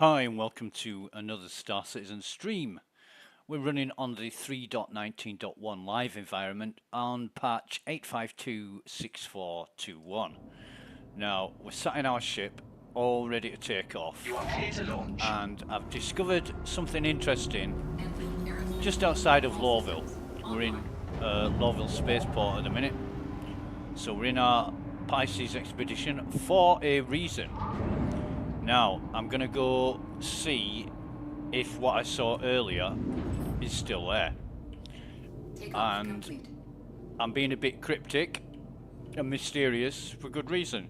Hi and welcome to another Star Citizen stream. We're running on the 3.19.1 live environment on patch 8526421. Now, we're sat in our ship, all ready to take off. You are clear to launch. And I've discovered something interesting just outside of Lawville. We're in Lawville Spaceport at the minute. So we're in our Pisces expedition for a reason. Now, I'm going to go see if what I saw earlier is still there. And I'm being a bit cryptic and mysterious for good reason.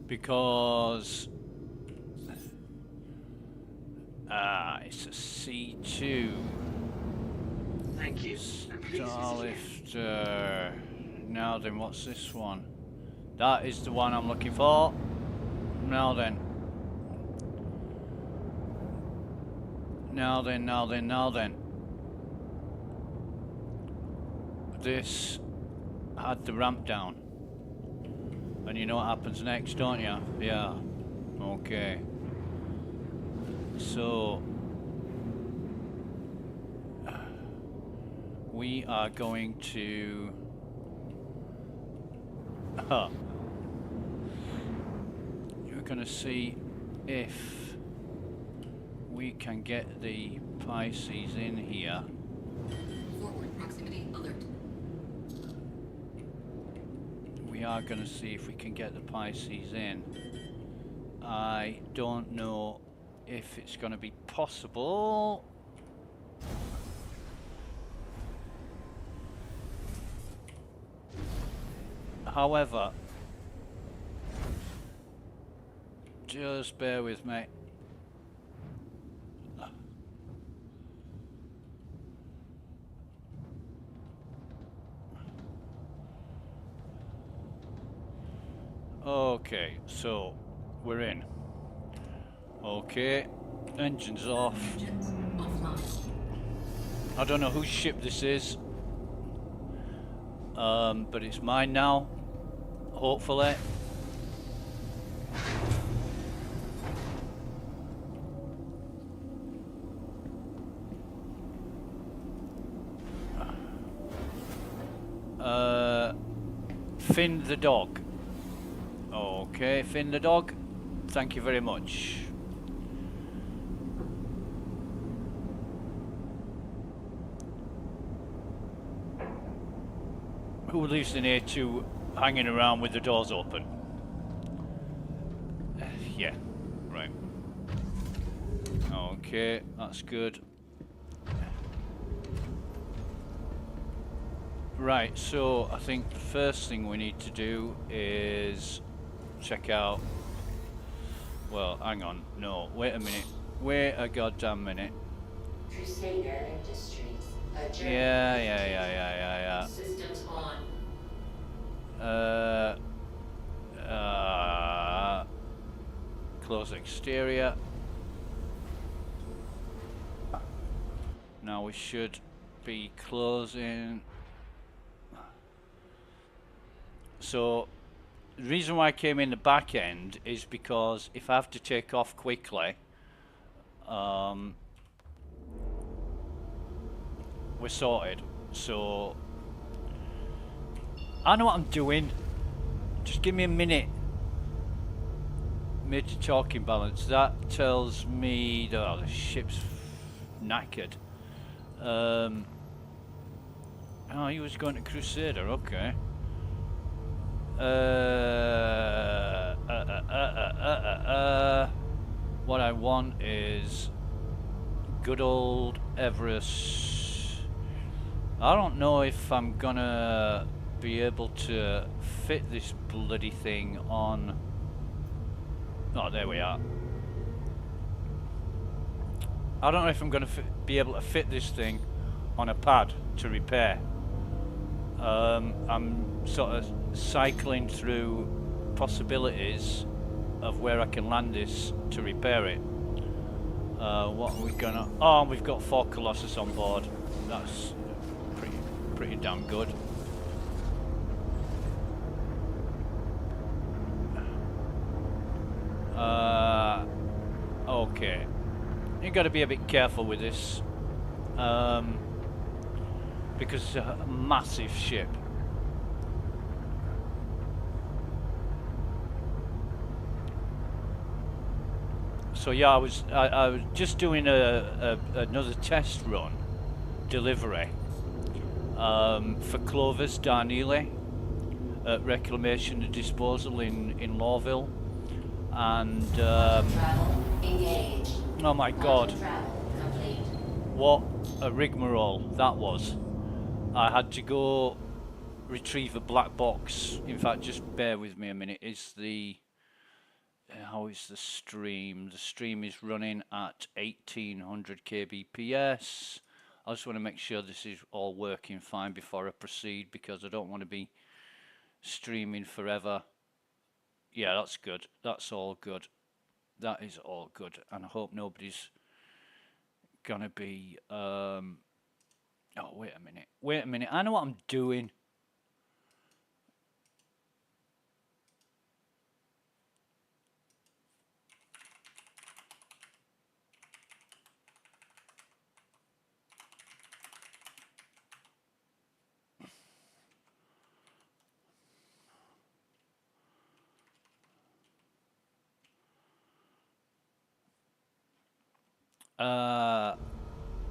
Because... it's a C2. Thank you. Starlifter. Now then, what's this one? That is the one I'm looking for. Now then. Now then. This had the ramp down. And you know what happens next, don't you? Yeah. Okay. So... we are going to... We're going to see if we can get the Pisces in here. Forward proximity alert. We are going to see if we can get the Pisces in. I don't know if it's going to be possible. However, just bear with me. Okay, so we're in. Okay, engines off. Engines offline. I don't know whose ship this is, but it's mine now. Hopefully. Finn the dog. Okay, Finn the dog. Thank you very much. Who leaves in here to hanging around with the doors open? Yeah, right. Okay, that's good. Right, so I think the first thing we need to do is check out... well, hang on, no, wait a minute. Wait a goddamn minute. Crusader Industries. Yeah. Systems on. Close exterior. Now we should be closing. So the reason why I came in the back end is because if I have to take off quickly, we're sorted. So I know what I'm doing. Just give me a minute. Major talking balance. That tells me that the ship's knackered. Oh, he was going to Crusader. Okay. What I want is good old Everest. I don't know if I'm gonna be able to fit this bloody thing on. Oh, there we are. I don't know if I'm gonna be able to fit this thing on a pad to repair. I'm sort of cycling through possibilities of where I can land this to repair it. What are we gonna... oh, we've got 4 Colossus on board. That's pretty damn good. okay. You got to be a bit careful with this, because it's a massive ship. So yeah, I was just doing another test run delivery for Clovis Darnley at Reclamation and Disposal in Lawville, and Travel engaged. oh my god, Travel complete. what a rigmarole that was. I had to go retrieve a black box. In fact, just bear with me a minute. How is the stream? The stream is running at 1800 kbps. I just want to make sure this is all working fine before I proceed, because I don't want to be streaming forever. Yeah, that's good. That's all good. That is all good. And I hope nobody's gonna be oh, wait a minute. Wait a minute. I know what I'm doing.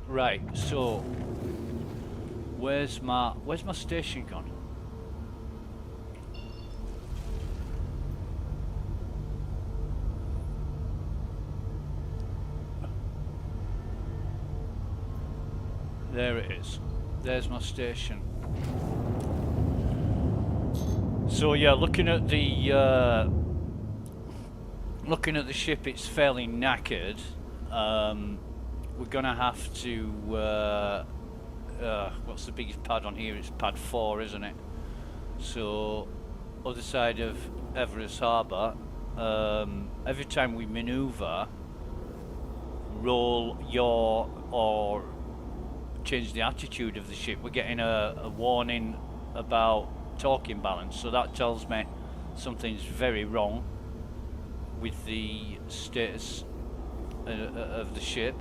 Right, so where's my station gone? There it is. There's my station. So yeah, looking at the ship, it's fairly knackered. We're gonna have to what's the biggest pad on here? It's pad 4, isn't it? So other side of Everest Harbour, every time we maneuver, roll, yaw, or change the attitude of the ship, we're getting a warning about torque imbalance. So that tells me something's very wrong with the status of the ship.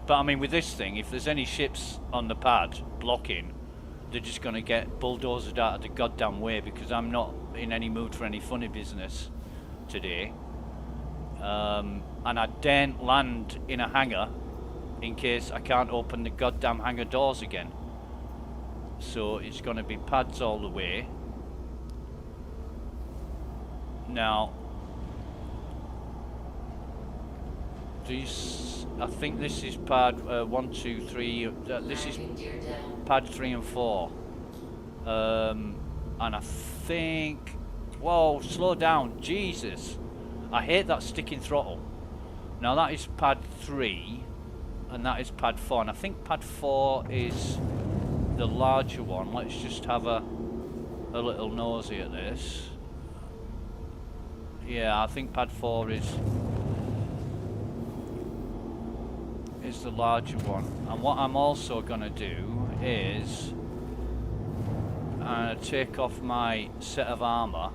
But I mean, with this thing, if there's any ships on the pad blocking, they're just going to get bulldozed out of the goddamn way, because I'm not in any mood for any funny business today. And I daren't land in a hangar in case I can't open the goddamn hangar doors again. So it's going to be pads all the way. Now, I think this is pad 1, 2, 3. This is pad 3 and 4. And I think. Whoa! Slow down, Jesus! I hate that sticking throttle. Now that is pad 3, and that is pad 4. And I think pad 4 is the larger one. Let's just have a little nosy at this. Yeah, I think pad 4 is the larger one. And what I'm also gonna do is take off my set of armor.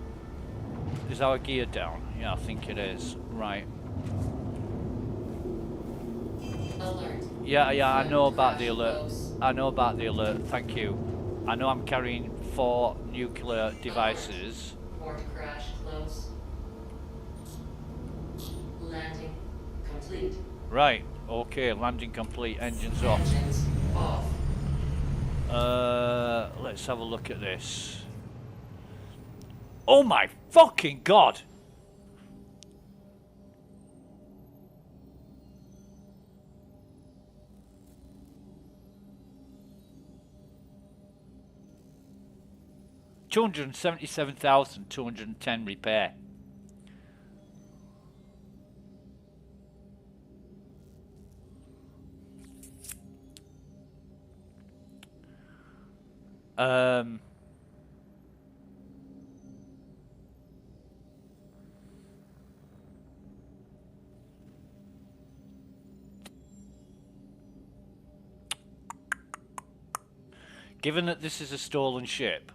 Is our gear down? Yeah, I think it is. Right. Alert. Yeah, I know about the alert. I know about the alert. Thank you. I know I'm carrying 4 nuclear devices. Port crash close. Landing complete. Right. Okay. Landing complete. Engines off. Engines off. Let's have a look at this. Oh my fucking god! $277,210 repair. Given that this is a stolen ship,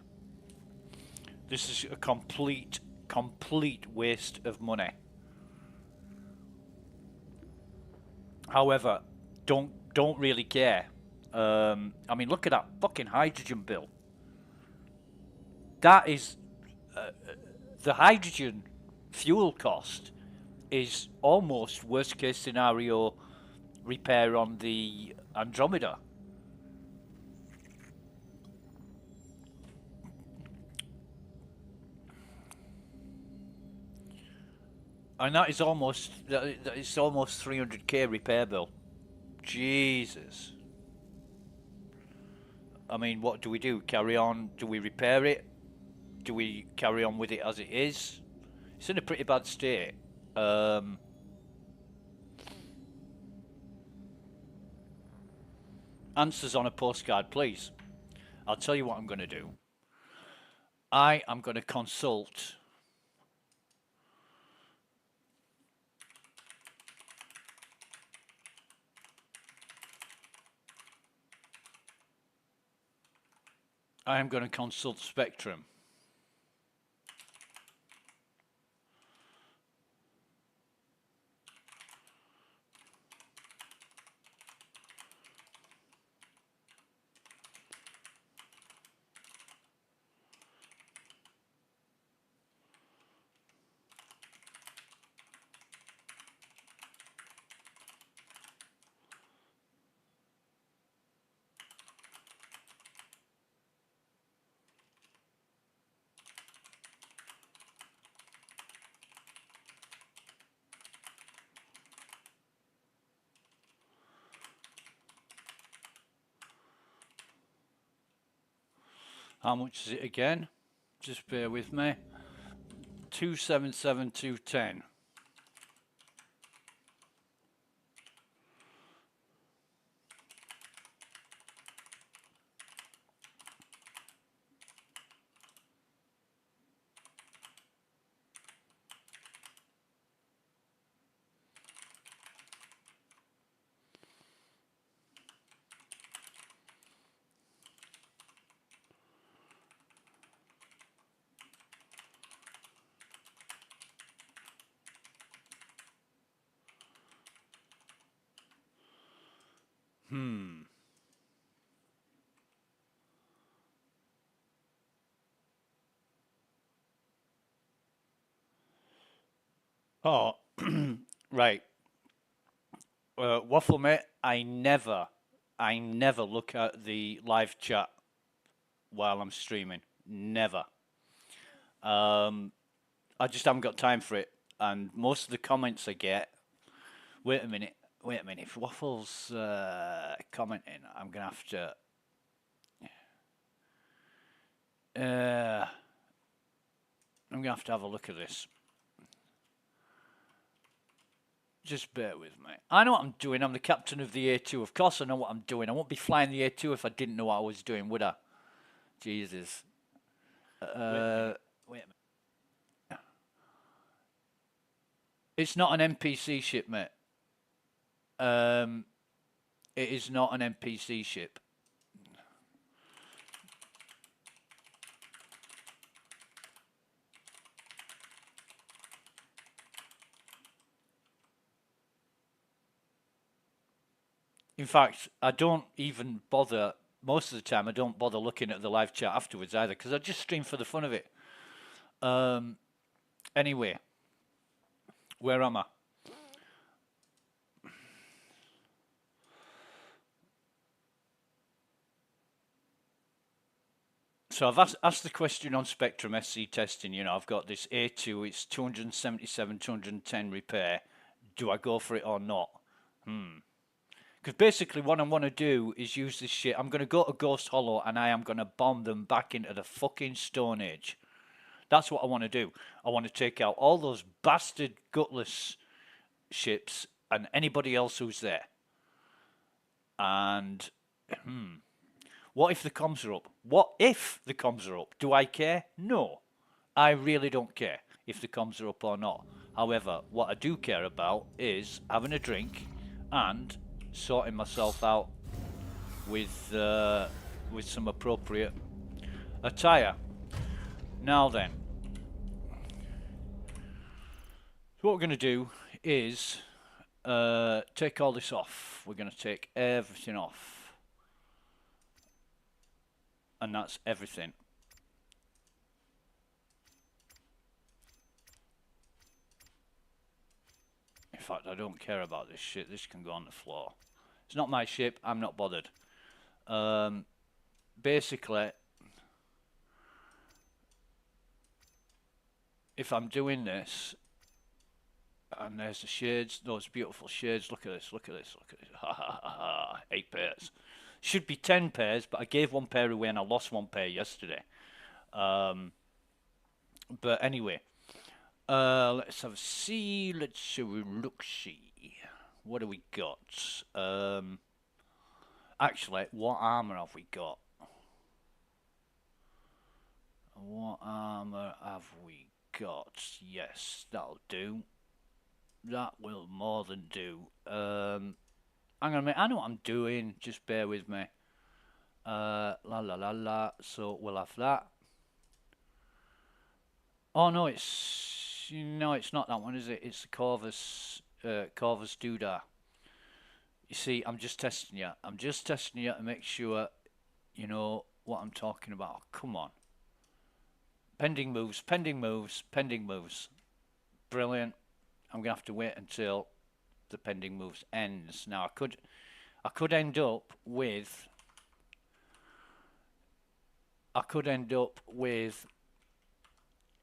this is a complete complete waste of money. However, don't really care. I mean, look at that fucking hydrogen bill. That is the hydrogen fuel cost is almost worst case scenario repair on the Andromeda. And that is almost it's almost 300k repair bill. Jesus. I mean, what do we do? Carry on? Do we repair it? Do we carry on with it as it is? It's in a pretty bad state. Answers on a postcard, please. I'll tell you what I'm going to do. I am going to consult Spectrum. How much is it again? Just bear with me. 277,210. Oh, right. Waffle mate, I never look at the live chat while I'm streaming. Never. I just haven't got time for it. And most of the comments I get. Wait a minute. If Waffle's commenting, I'm gonna have to. I'm gonna have a look at this. Just bear with me. I know what I'm doing. I'm the captain of the A2. Of course I know what I'm doing. I won't be flying the A2 if I didn't know what I was doing, would I? Jesus. Wait a minute. It's not an NPC ship, mate. It is not an NPC ship. In fact, I don't even bother, most of the time, I don't bother looking at the live chat afterwards either, because I just stream for the fun of it. Anyway, where am I? So I've asked the question on Spectrum SC testing, you know, I've got this A2, it's 277, 210 repair. Do I go for it or not? Because basically what I want to do is use this shit. I'm going to go to Ghost Hollow and I am going to bomb them back into the fucking Stone Age. That's what I want to do. I want to take out all those bastard gutless ships and anybody else who's there. And, what if the comms are up? What if the comms are up? Do I care? No. I really don't care if the comms are up or not. However, what I do care about is having a drink and sorting myself out with some appropriate attire. Now then, what we're going to do is take all this off. We're going to take everything off. And that's everything. In fact, I don't care about this shit. This can go on the floor. It's not my ship. I'm not bothered. Basically, if I'm doing this, and there's the shades, those beautiful shades. Look at this, look at this, look at this. Ha ha ha ha. 8 pairs. Should be 10 pairs, but I gave 1 pair away and I lost 1 pair yesterday. But anyway, let's have a see. Let's have a look see. What do we got? Actually, what armor have we got? What armor have we got? Yes, that'll do. That will more than do. Hang on a minute, I know what I'm doing, just bear with me. La la la la, so we'll have that. Oh no, it's not that one, is it? It's the Corvus Doodah. You see, I'm just testing you. I'm just testing you to make sure you know what I'm talking about. Come on. Pending moves, pending moves, pending moves. Brilliant. I'm gonna have to wait until the pending moves ends. Now I could end up with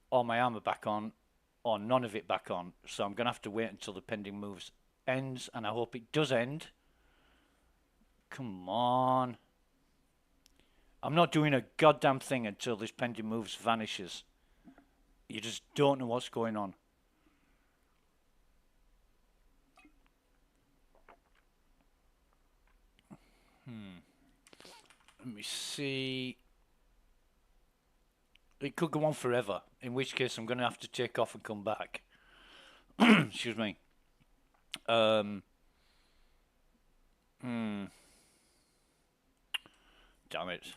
all my armor back on or none of it back on. So I'm gonna have to wait until the pending moves ends, and I hope it does end. Come on. I'm not doing a goddamn thing until this pending moves vanishes. You just don't know what's going on. Let me see. It could go on forever, in which case I'm going to have to take off and come back. Excuse me. Damn it.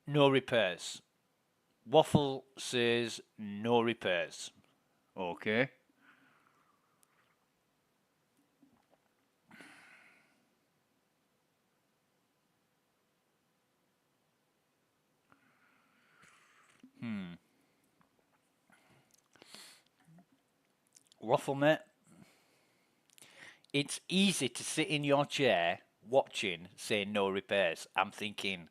No repairs. Waffle says no repairs. Okay. Waffle, mate. It's easy to sit in your chair watching, saying no repairs. I'm thinking,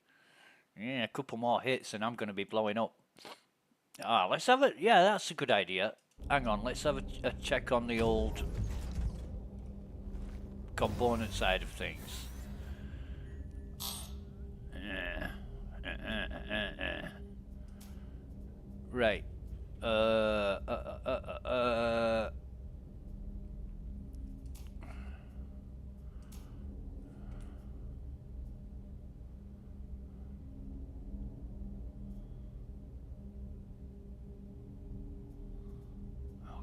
yeah, a couple more hits and I'm going to be blowing up. Let's have it. Yeah, that's a good idea. Hang on, let's have a check on the old component side of things. Right. Oh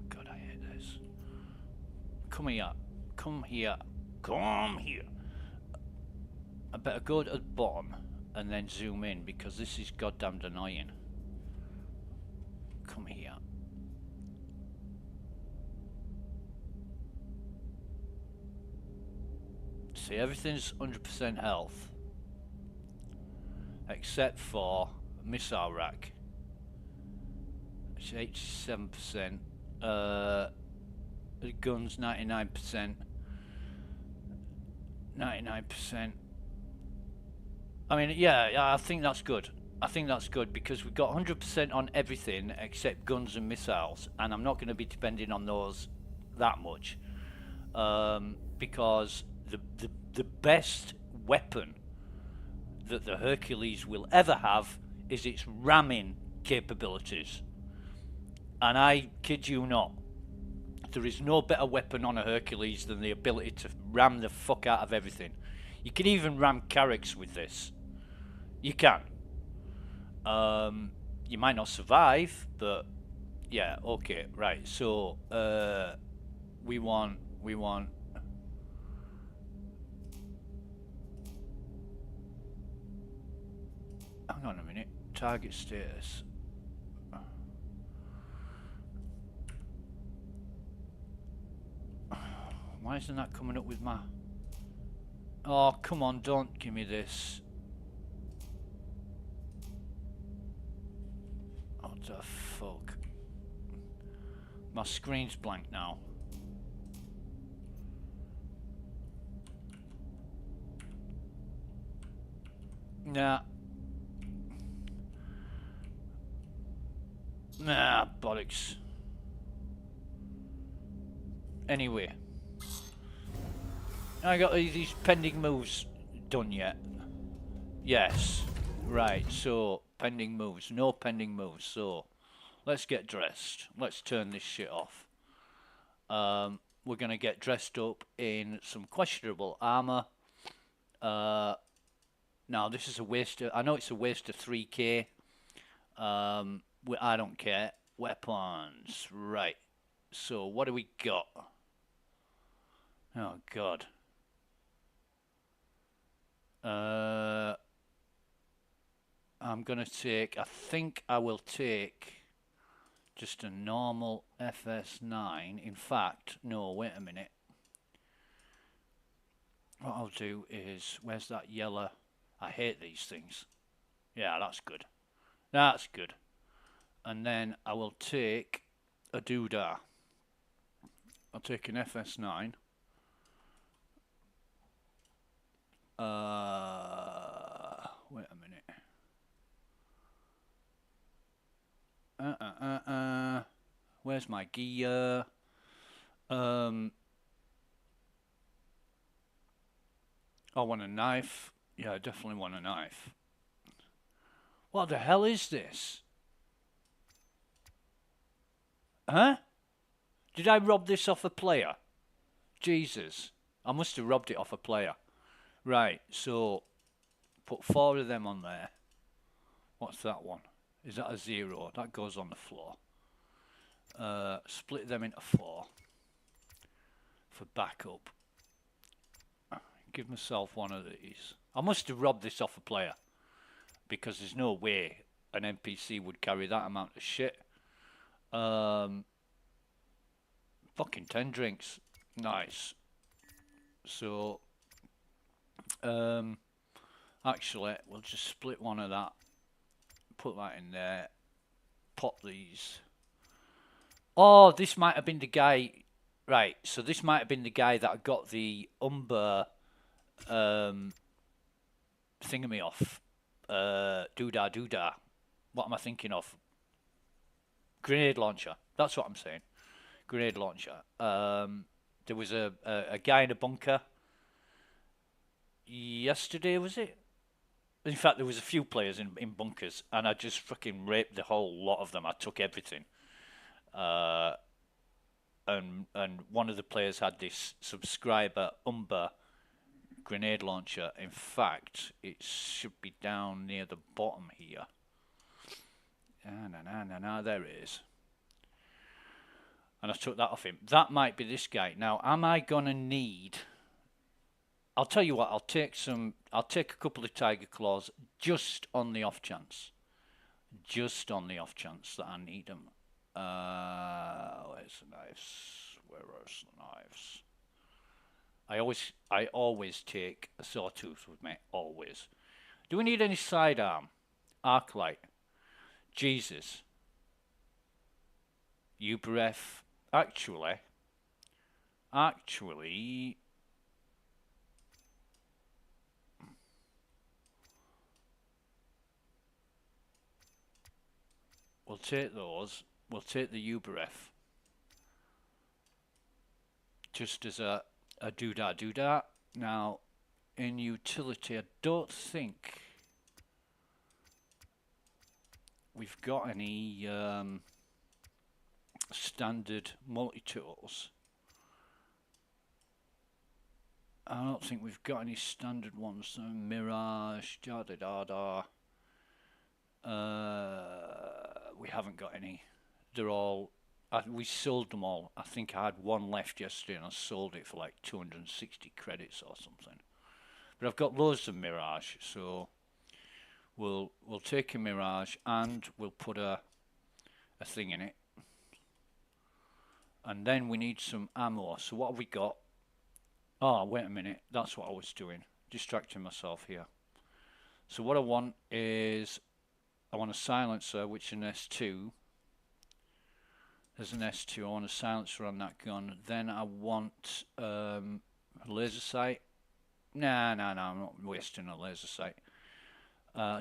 God, I hate this. Come here. Come here. Come here. I better go to the bottom and then zoom in because this is goddamn annoying. Come here. See, everything's 100% health except for missile rack. It's 87%. The guns 99%. 99%. I mean, yeah, I think that's good. I think that's good because we've got 100% on everything except guns and missiles, and I'm not going to be depending on those that much because the best weapon that the Hercules will ever have is its ramming capabilities. And I kid you not, there is no better weapon on a Hercules than the ability to ram the fuck out of everything. You can even ram Carracks with this. You can. You might not survive, but yeah, okay, right. So we want hang on a minute. Target status. Why isn't that coming up with my... Oh, come on, don't give me this. What the fuck? My screen's blank now. Nah. Nah, bollocks. Anyway. I got these pending moves done yet? Yes. Right, so pending moves. No pending moves, so let's get dressed. Let's turn this shit off. We're gonna get dressed up in some questionable armor. Now this is a waste of, I know it's a waste of 3k. I don't care. Weapons, right. So what do we got? Oh god. I'm gonna take, I think I will take just a normal FS9. In fact, no, wait a minute. What I'll do is, where's that yellow? I hate these things. Yeah, that's good. That's good. And then I will take a doodah. I'll take an FS9. Wait a minute. Where's my gear? I want a knife. Yeah, I definitely want a knife. What the hell is this? Huh? Did I rob this off a player? Jesus. I must have robbed it off a player. Right, so put 4 of them on there. What's that one? Is that a 0? That goes on the floor. Split them into 4 for backup. Give myself one of these. I must have robbed this off a player, because there's no way an NPC would carry that amount of shit. Fucking 10 drinks. Nice. So, actually, we'll just split one of that. Put that in there. Pop these. Oh, this might have been the guy. Right, so this might have been the guy that got the Umber thingamy off. Doodah. What am I thinking of? Grenade launcher. That's what I'm saying. Grenade launcher. There was a guy in a bunker yesterday, was it? In fact, there was a few players in bunkers, and I just fucking raped the whole lot of them. I took everything. And one of the players had this subscriber Umber grenade launcher. In fact, it should be down near the bottom here. There it is. And I took that off him. That might be this guy. Now, am I gonna need... I'll tell you what, I'll take a couple of tiger claws just on the off chance. Just on the off chance that I need them. Where's the knives? Where are the knives? I always take a sawtooth with me, always. Do we need any sidearm? Arc light. Jesus. U-breath. Actually, we'll take those. We'll take the U-breath. Just as a doodah. Now, in utility, I don't think we've got any standard multi-tools. I don't think we've got any standard ones. Mirage, we haven't got any. They're all, we sold them all. I think I had one left yesterday and I sold it for like 260 credits or something. But I've got loads of Mirage, so we'll take a Mirage and we'll put a thing in it. And then we need some ammo. So what have we got? Oh, wait a minute. That's what I was doing. Distracting myself here. So what I want is, I want a silencer, which is an S2. There's an S2. I want a silencer on that gun. Then I want a laser sight. Nah, I'm not wasting a laser sight.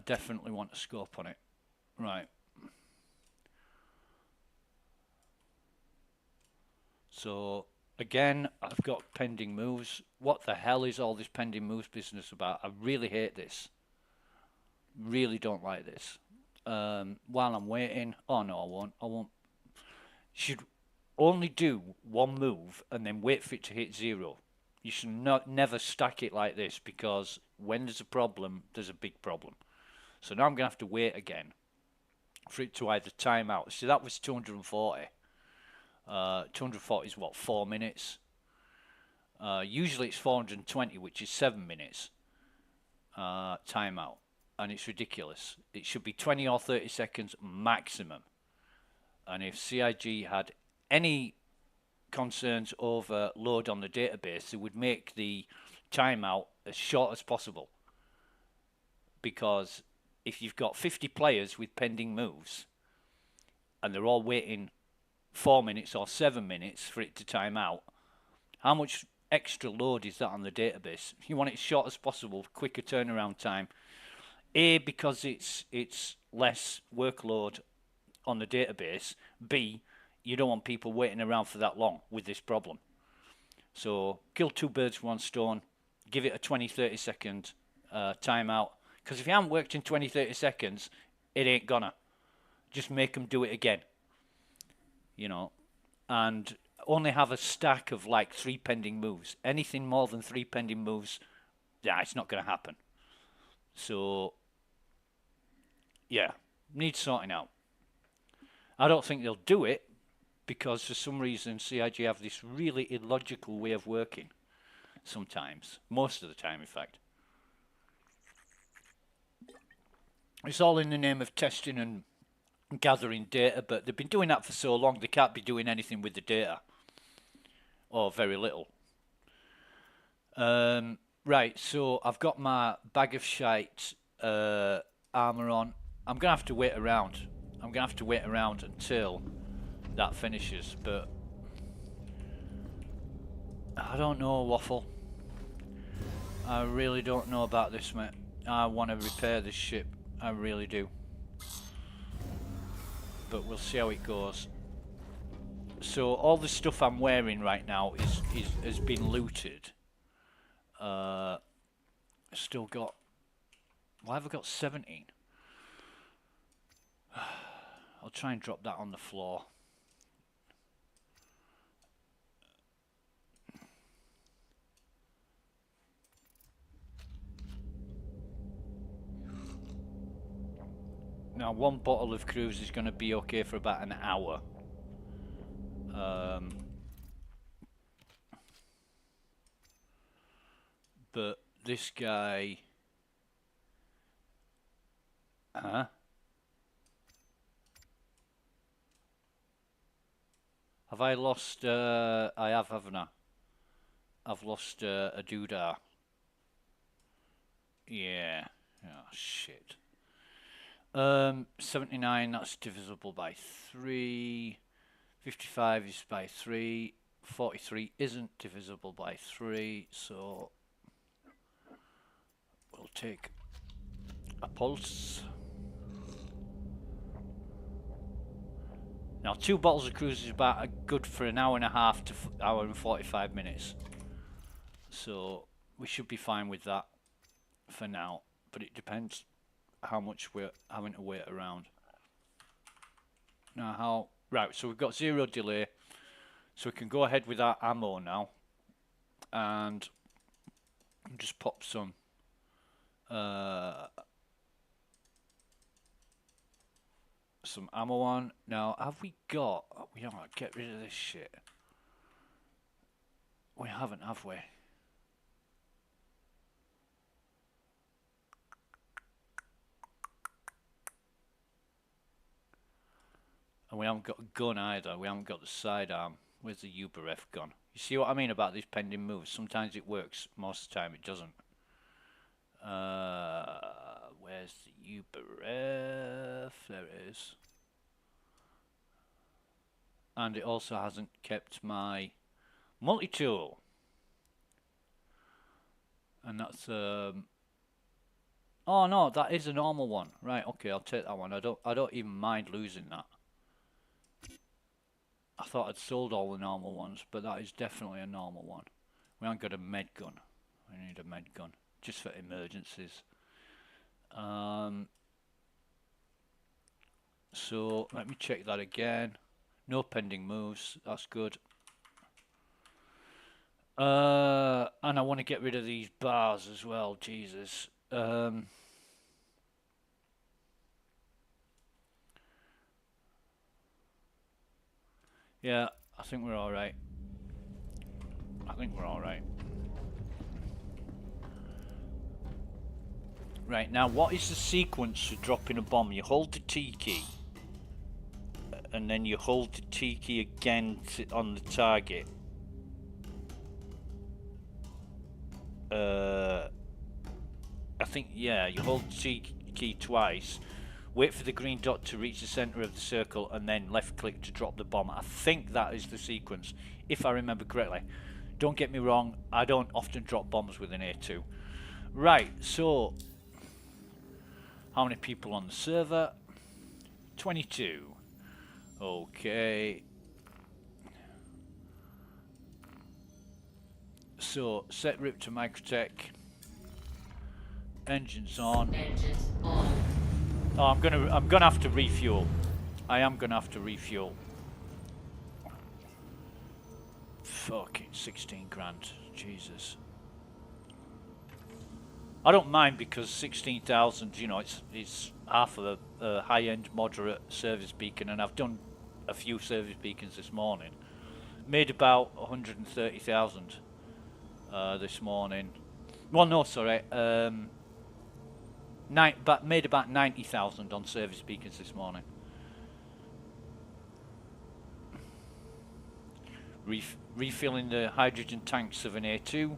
Definitely want a scope on it. Right. So again, I've got pending moves. What the hell is all this pending moves business about? I really hate this. Really don't like this. While I'm waiting, oh no, I won't. I won't. Should only do one move and then wait for it to hit 0. You should never stack it like this, because when there's a problem, there's a big problem. So now I'm gonna have to wait again for it to either time out. See, that was 240. 240 is what, 4 minutes? Usually it's 420, which is 7 minutes timeout, and it's ridiculous. It should be 20 or 30 seconds maximum. And if CIG had any concerns over load on the database, they would make the timeout as short as possible. Because if you've got 50 players with pending moves and they're all waiting 4 minutes or 7 minutes for it to time out, how much extra load is that on the database? You want it as short as possible, quicker turnaround time. A, because it's less workload on the database. B, you don't want people waiting around for that long with this problem. So kill two birds with one stone. Give it a 20-30 second timeout. Because if you haven't worked in 20-30 seconds, it ain't gonna. Just make them do it again. You know, and only have a stack of like 3 pending moves. Anything more than 3 pending moves, yeah, it's not going to happen. So, yeah, needs sorting out. I don't think they'll do it, because for some reason CIG have this really illogical way of working sometimes. Most of the time, in fact. It's all in the name of testing and gathering data, but they've been doing that for so long they can't be doing anything with the data. Or very little. Right, so I've got my bag of shite armour on. I'm going to have to wait around. I'm going to have to wait around until that finishes, but I don't know, Waffle. I really don't know about this, mate. I want to repair this ship. I really do. But we'll see how it goes. So all the stuff I'm wearing right now has been looted. Still got... Why have I got 17? I'll try and drop that on the floor. Now, one bottle of cruise is going to be okay for about an hour. But this guy... Huh? Have I lost... I have, haven't I? I've lost a doodah. Yeah. Oh, shit. 79, that's divisible by 3. 55 is by 3. 43 isn't divisible by 3, so we'll take a pulse. Now 2 bottles of cruise is about good for an hour and a half to hour and 45 minutes. So we should be fine with that for now, but it depends how much we're having to wait around. Now how... Right, so we've got 0 delay, so we can go ahead with our ammo now and just pop some ammo on. Now, have we got... We don't want to get rid of this shit. We haven't, have we? And we haven't got a gun either. We haven't got the sidearm. Where's the Uberef gun? You see what I mean about these pending moves? Sometimes it works, most of the time it doesn't. Where's the UBRF? There it is. And it also hasn't kept my multi-tool. And that's oh no, that is a normal one. Right, okay, I'll take that one. I don't even mind losing that. I thought I'd sold all the normal ones, but that is definitely a normal one. We haven't got a med gun. We need a med gun just for emergencies. So let me check that again. No pending moves. That's good. And I want to get rid of these bars as well. Jesus. Yeah, I think we're all right. I think we're all right. Right, now what is the sequence for dropping a bomb? You hold the T key, and then you hold the T key again on the target. I think, yeah, you hold the T key twice, wait for the green dot to reach the center of the circle, and then left click to drop the bomb. I think that is the sequence, if I remember correctly. Don't get me wrong, I don't often drop bombs with an A2. Right, so how many people on the server? 22. Okay. So set rip to microtech. Engines on. Engines on. Oh, I'm gonna have to refuel. I am gonna have to refuel. Fucking 16 grand. Jesus. I don't mind because 16,000, you know, it's half of a high-end moderate service beacon, and I've done a few service beacons this morning. Made about 130,000 this morning. Well, no, sorry. Made about 90,000 on service beacons this morning. Refilling the hydrogen tanks of an A2.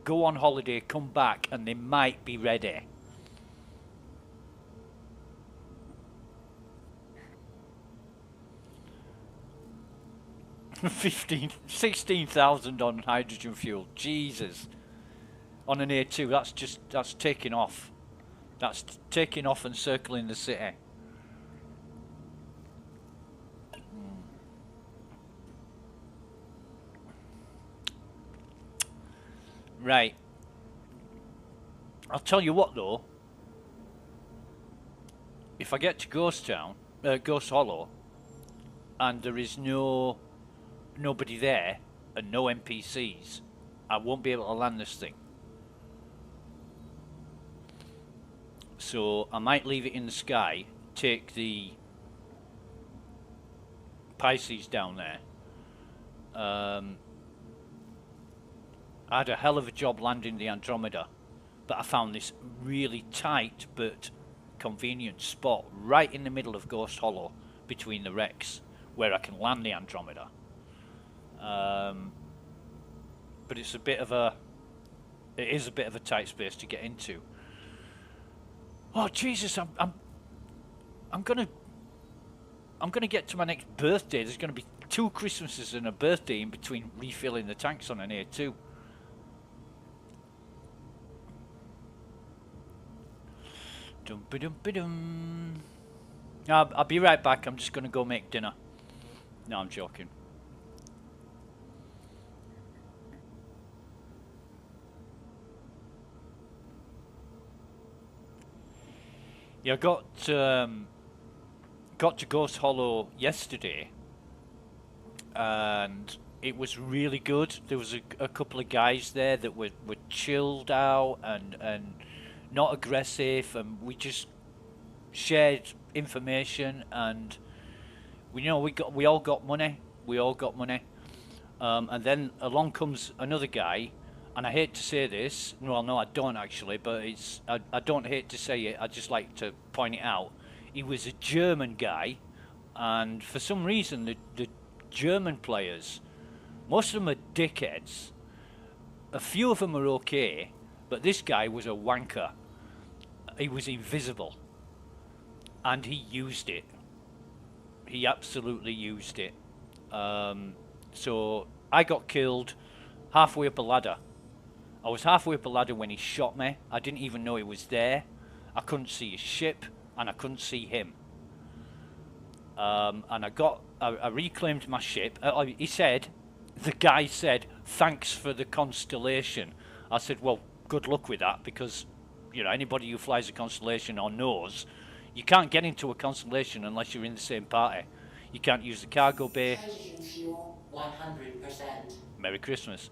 Go on holiday, come back, and they might be ready. $16,000 on hydrogen fuel. Jesus. On an A2, that's taking off. That's taking off and circling the city. Right. I'll tell you what though. If I get to Ghost Hollow, and there is nobody there and no NPCs, I won't be able to land this thing. So I might leave it in the sky, take the Pisces down there. I had a hell of a job landing the Andromeda, but I found this really tight but convenient spot right in the middle of Ghost Hollow between the wrecks where I can land the Andromeda. But it is a bit of a tight space to get into. Oh Jesus! I'm gonna get to my next birthday. There's gonna be 2 Christmases and a birthday in between refilling the tanks on an A2. Dum-ba-dum-ba-dum. I'll be right back. I'm just gonna go make dinner. No, I'm joking. Yeah, I got to Ghost Hollow yesterday, and it was really good. There was a couple of guys there that were chilled out and not aggressive, and we just shared information, and we all got money. And then along comes another guy. And I hate to say this, well no I don't actually, but I don't hate to say it, I just like to point it out. He was a German guy, and for some reason the German players Most of them are dickheads. A few of them are okay, but this guy was a wanker. He was invisible. And he used it. He absolutely used it. So I got killed halfway up a ladder. I was halfway up a ladder when he shot me. I didn't even know he was there. I couldn't see his ship, and I couldn't see him. And I reclaimed my ship. He said, the guy said, "Thanks for the constellation." I said, well, good luck with that, because, you know, anybody who flies a constellation or knows, you can't get into a constellation unless you're in the same party. You can't use the cargo bay. Hydrogen fuel 100%. Merry Christmas.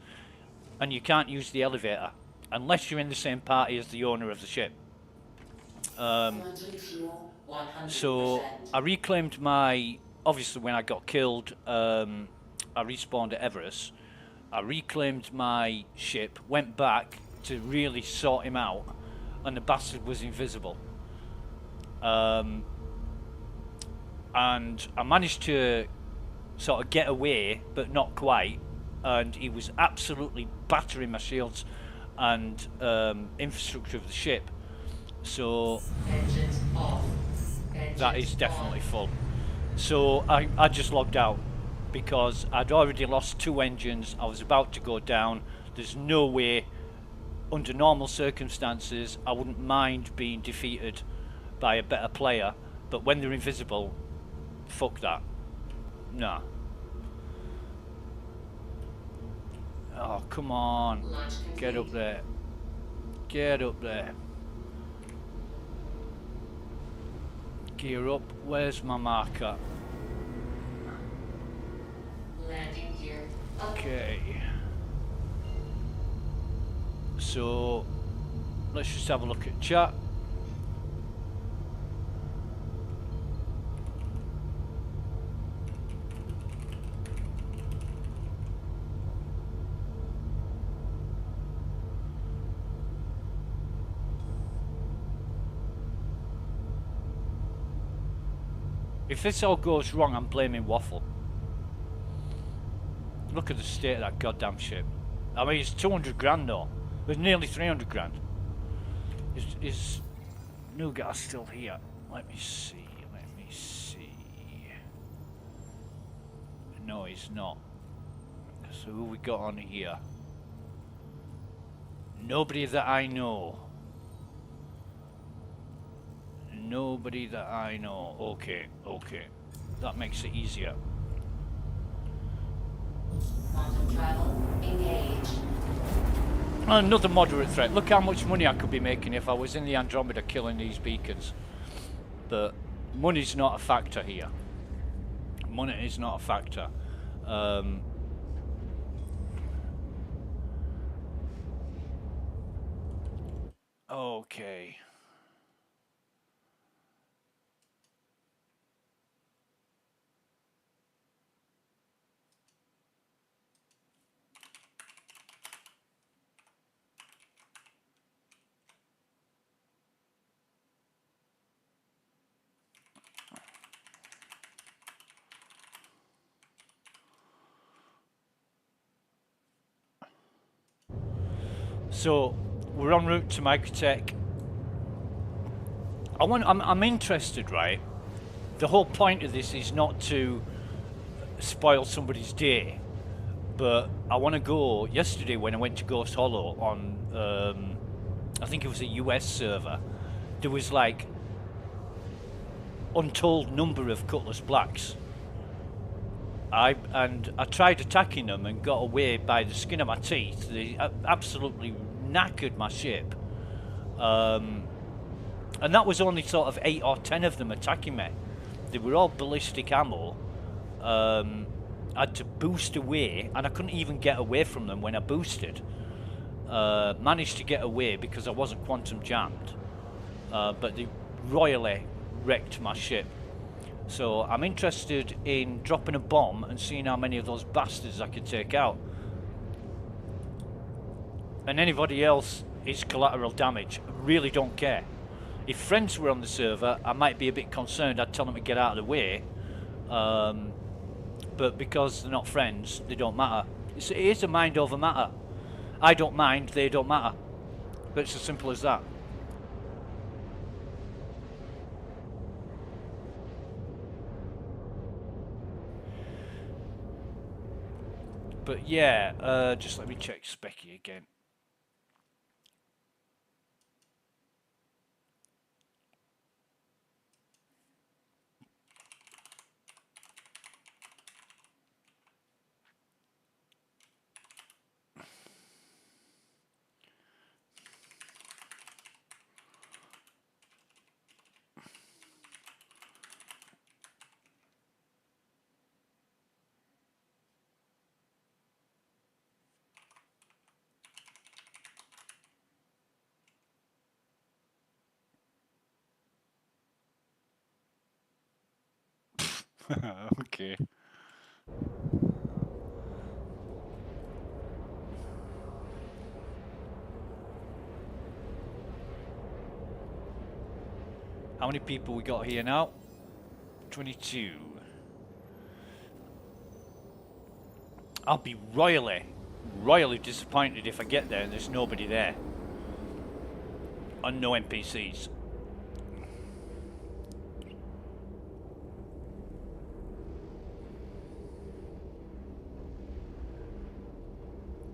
And you can't use the elevator unless you're in the same party as the owner of the ship. Quantum fuel 100%. So I reclaimed my, obviously when I got killed, I respawned at Everest. I reclaimed my ship, went back to really sort him out, and the bastard was invisible. And I managed to sort of get away, but not quite, and he was absolutely battering my shields and infrastructure of the ship. So Engines off. Engines that is definitely on. full. So I just logged out because I'd already lost 2 engines. I was about to go down. There's no way, under normal circumstances, I wouldn't mind being defeated by a better player, but when they're invisible, fuck that. Nah. Oh, come on. Launch Get up complete. there. Get up there. Gear up. Where's my marker? Landing gear up. Okay. So, let's just have a look at chat. If this all goes wrong, I'm blaming Waffle. Look at the state of that goddamn ship. I mean, it's 200 grand though. It's nearly 300 grand. Is Nougat still here? Let me see. Let me see. No, he's not. So who we got on here? Nobody that I know. Nobody that I know. Okay, okay. That makes it easier. Quantum travel engaged. Another moderate threat. Look how much money I could be making if I was in the Andromeda killing these beacons. But money's not a factor here. Money is not a factor. Okay. So we're en route to Microtech. I'm interested, right? The whole point of this is not to spoil somebody's day, but I want to go. Yesterday when I went to Ghost Hollow on, I think it was a US server, there was like untold number of Cutlass Blacks. I tried attacking them and got away by the skin of my teeth. They absolutely knackered my ship. And that was only sort of 8 or 10 of them attacking me. They were all ballistic ammo. I had to boost away, and I couldn't even get away from them when I boosted. Managed to get away because I wasn't quantum jammed. But they royally wrecked my ship. So I'm interested in dropping a bomb and seeing how many of those bastards I can take out. And anybody else is collateral damage. I really don't care. If friends were on the server, I might be a bit concerned. I'd tell them to get out of the way. But because they're not friends, they don't matter. It is a mind over matter. I don't mind, they don't matter. It's as simple as that. But yeah, just let me check Specky again. Okay. How many people we got here now? 22. I'll be royally disappointed if I get there and there's nobody there. And no NPCs.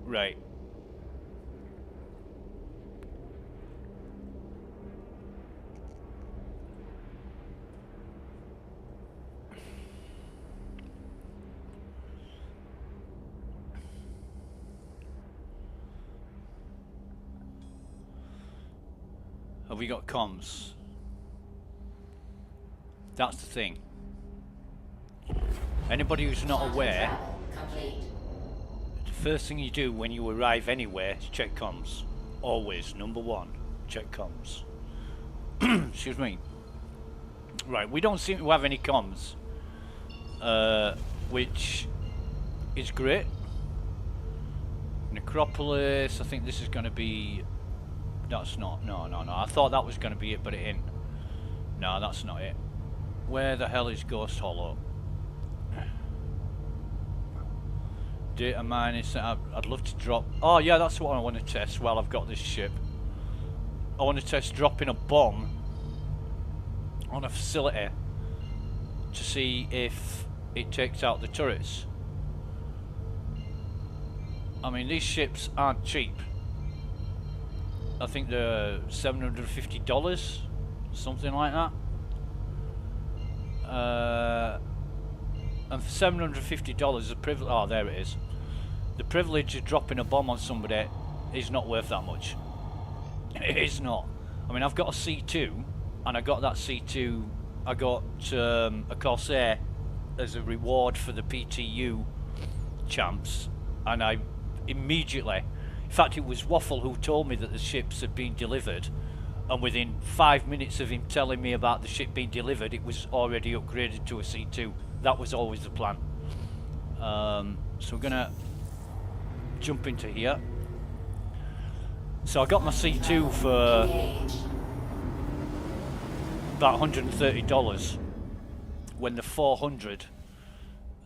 Right. Have we got comms? That's the thing. Anybody who's not aware, the first thing you do when you arrive anywhere is check comms. Always, number one, check comms. Excuse me. Right, we don't seem to have any comms, which is great. Necropolis, I think this is going to be... That's not, no. I thought that was going to be it, but it ain't. No, that's not it. Where the hell is Ghost Hollow? Data mining setup. I'd love to drop... Oh yeah, that's what I want to test while I've got this ship. I want to test dropping a bomb on a facility to see if it takes out the turrets. I mean, these ships aren't cheap. I think they're $750, something like that. And for $750, the privilege... Oh, there it is. The privilege of dropping a bomb on somebody is not worth that much. It is not. I mean, I've got a C2, and I got that C2... I got a Corsair as a reward for the PTU champs, and I immediately... In fact, it was Waffle who told me that the ships had been delivered, and within 5 minutes of him telling me about the ship being delivered, it was already upgraded to a C2. That was always the plan. So we're gonna jump into here. So I got my C2 for about $130 when the 400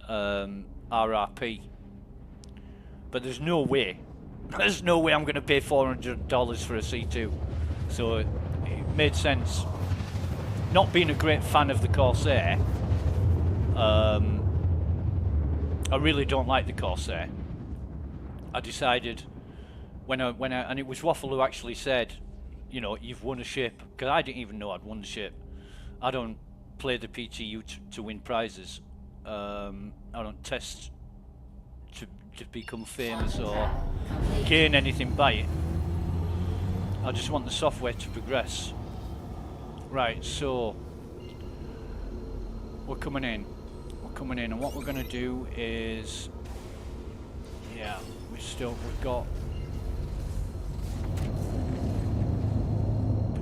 RRP. But there's no way I'm going to pay $400 for a C2. So it made sense. Not being a great fan of the Corsair, I really don't like the Corsair. I decided and it was Waffle who actually said, you know, you've won a ship, because I didn't even know I'd won the ship. I don't play the PTU to win prizes. I don't test to become famous or gain anything by it. I just want the software to progress. Right, so we're coming in, and what we're going to do is, yeah, we've got,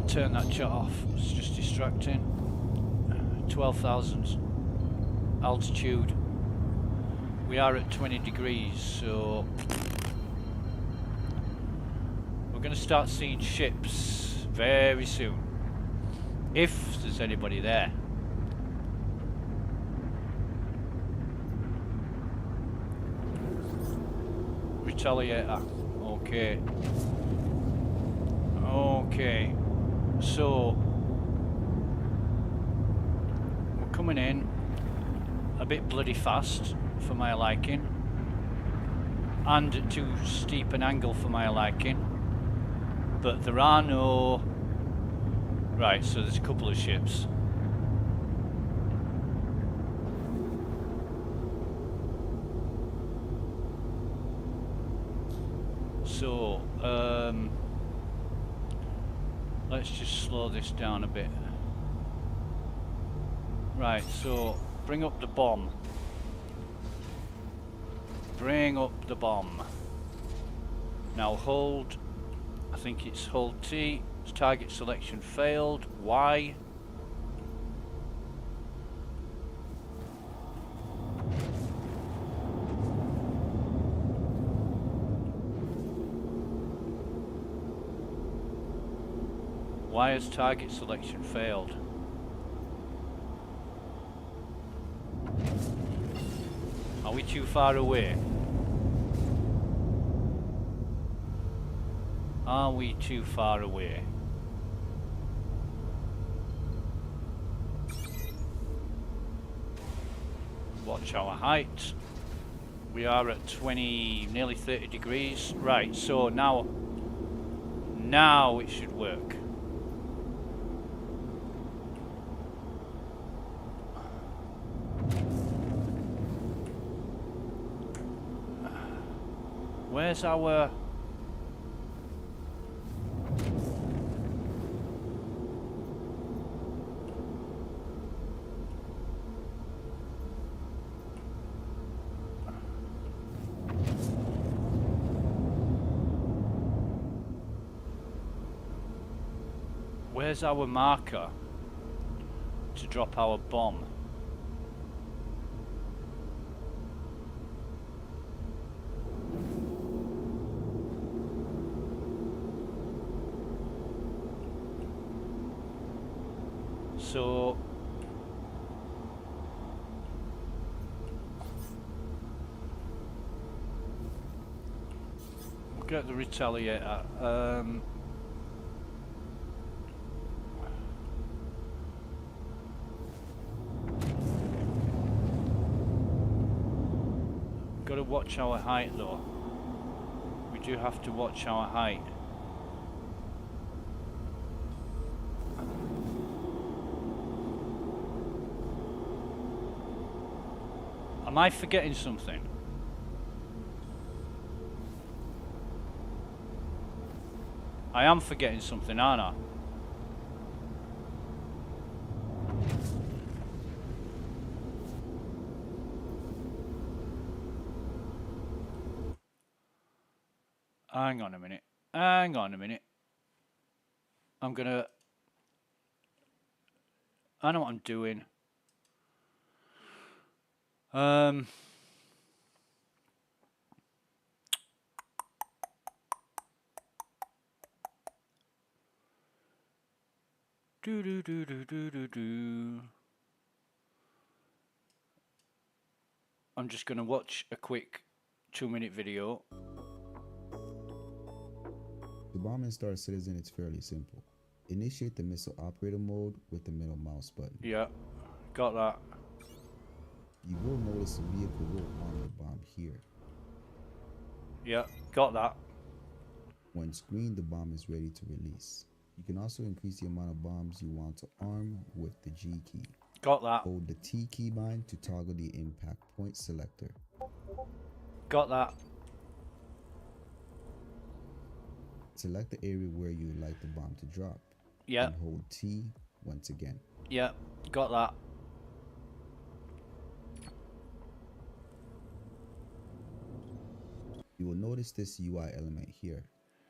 turn that chat off, it's just distracting. 12,000 altitude. We are at 20 degrees, so we're going to start seeing ships very soon, if there's anybody there. retaliator. Okay. Okay. So we're coming in a bit bloody fast for my liking, and at too steep an angle for my liking. But there are no... Right, so there's a couple of ships. So, let's just slow this down a bit. Right, so bring up the bomb. Bring up the bomb. Now hold, I think it's hold T. Target selection failed. Why? Why has target selection failed? Are we too far away? Are we too far away? Watch our height. We are at 20, nearly 30 degrees. Right, so now it should work. Where's our... Where's our marker to drop our bomb? So we'll get the retaliator. Got to watch our height though. We do have to watch our height. Am I forgetting something? I am forgetting something, aren't I? Hang on a minute. Hang on a minute. I'm gonna... I know what I'm doing. I'm just gonna watch a quick 2-minute video. To bomb and start Citizen, it's fairly simple. Initiate the missile operator mode with the middle mouse button. Yeah, got that. You will notice a vehicle will arm the bomb here. Yeah, got that. When screened, the bomb is ready to release. You can also increase the amount of bombs you want to arm with the G key. Got that. Hold the T keybind to toggle the impact point selector. Got that. Select the area where you would like the bomb to drop. Yeah. And hold T once again. Yeah, got that. You will notice this UI element here.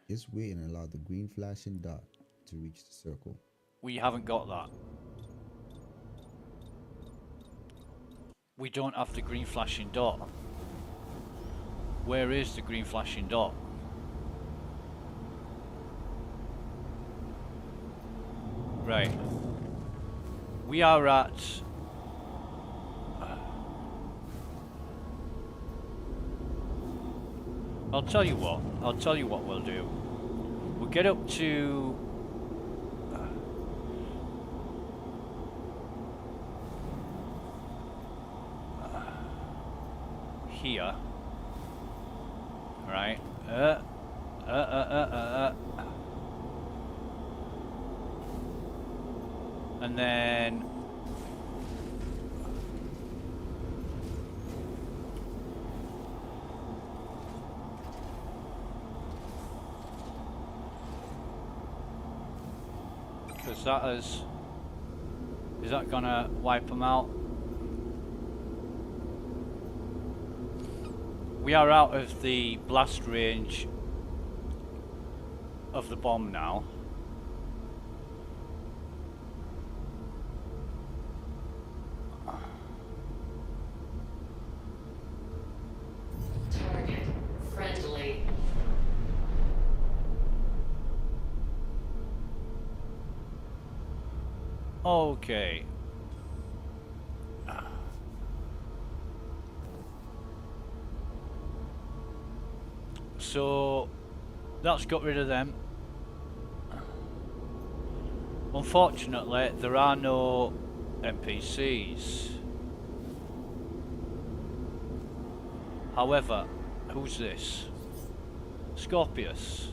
Just wait and allow the green flashing dot to reach the circle. We haven't got that. We don't have the green flashing dot. Where is the green flashing dot? Right. We are at... I'll tell you what. I'll tell you what we'll do. We'll get up to here, right? And then because that is that gonna wipe them out? We are out of the blast range of the bomb now. Target friendly. Okay. So that's got rid of them. Unfortunately, there are no NPCs. However, who's this? Scorpius.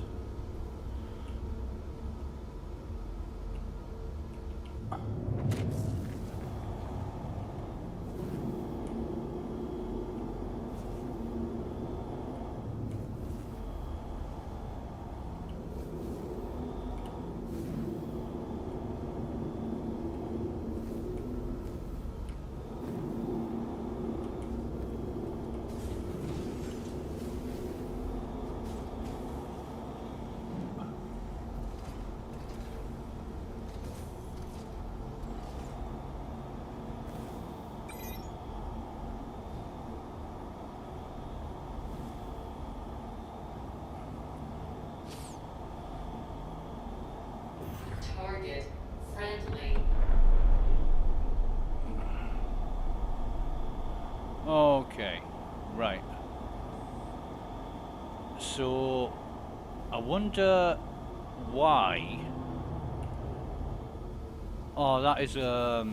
Target friendly. Okay, right. So I wonder why. Oh, that is I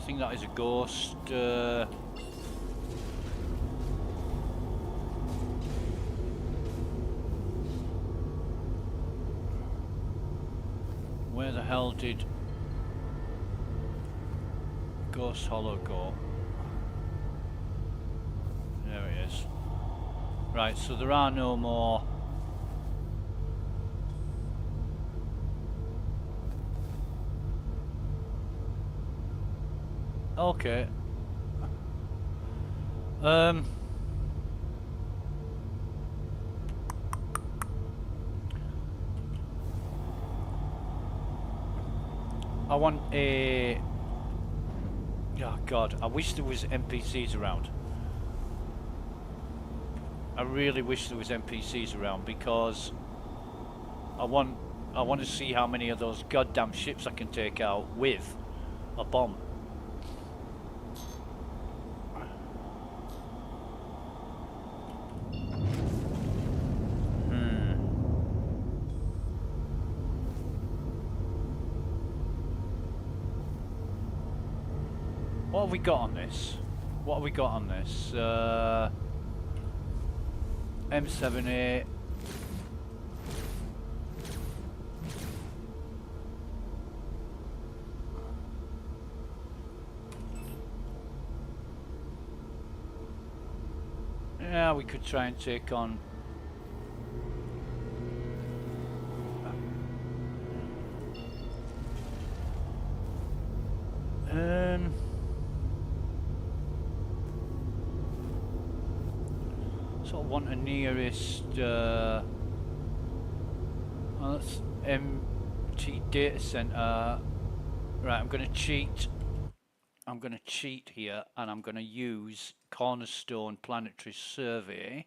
think that is a ghost. Where the hell did Ghost Hollow go? There it is. Right, so there are no more. Okay. I want a... Oh God, I wish there was NPCs around. I really wish there was NPCs around because I want to see how many of those goddamn ships I can take out with a bomb. What have we got on this? What have we got on this? M78. Yeah, we could try and take on... sort of want a nearest well, that's MT data center. Right, I'm gonna cheat. I'm gonna cheat here and I'm gonna use Cornerstone Planetary Survey.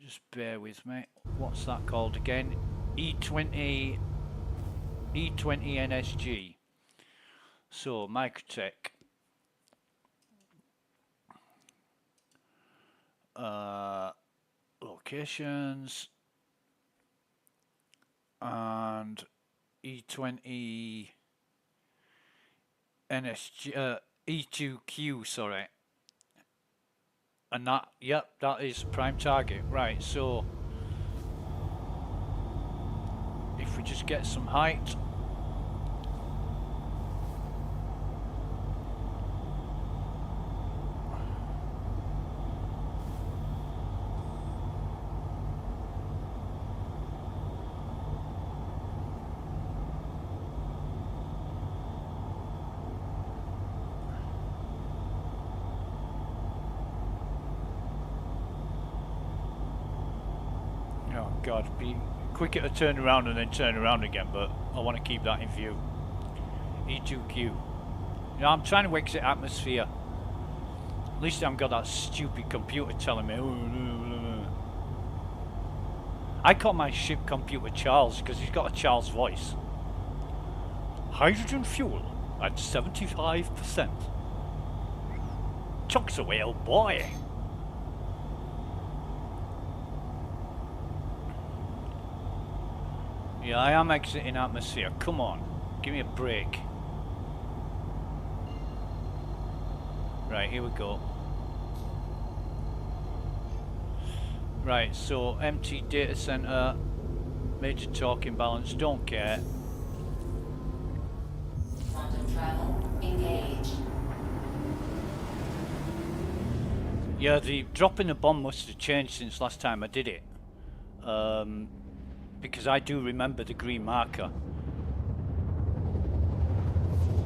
Just bear with me. What's that called again? E20 NSG. So Microtech. locations, and E20 NSG E2Q, sorry, and that, yep, that is prime target. Right, so if we just get some height. Oh God, be quicker to turn around and then turn around again, but I want to keep that in view. E2Q. You know, I'm trying to exit atmosphere. At least I haven't got that stupid computer telling me. I call my ship computer Charles because he's got a Charles voice. Hydrogen fuel at 75%. Chunks away, old boy. Yeah, I am exiting atmosphere. Come on, give me a break. Right, here we go. Right, so empty data center, major torque imbalance, don't care. Quantum travel engaged. Yeah, the dropping the bomb must have changed since last time I did it. Because I do remember the green marker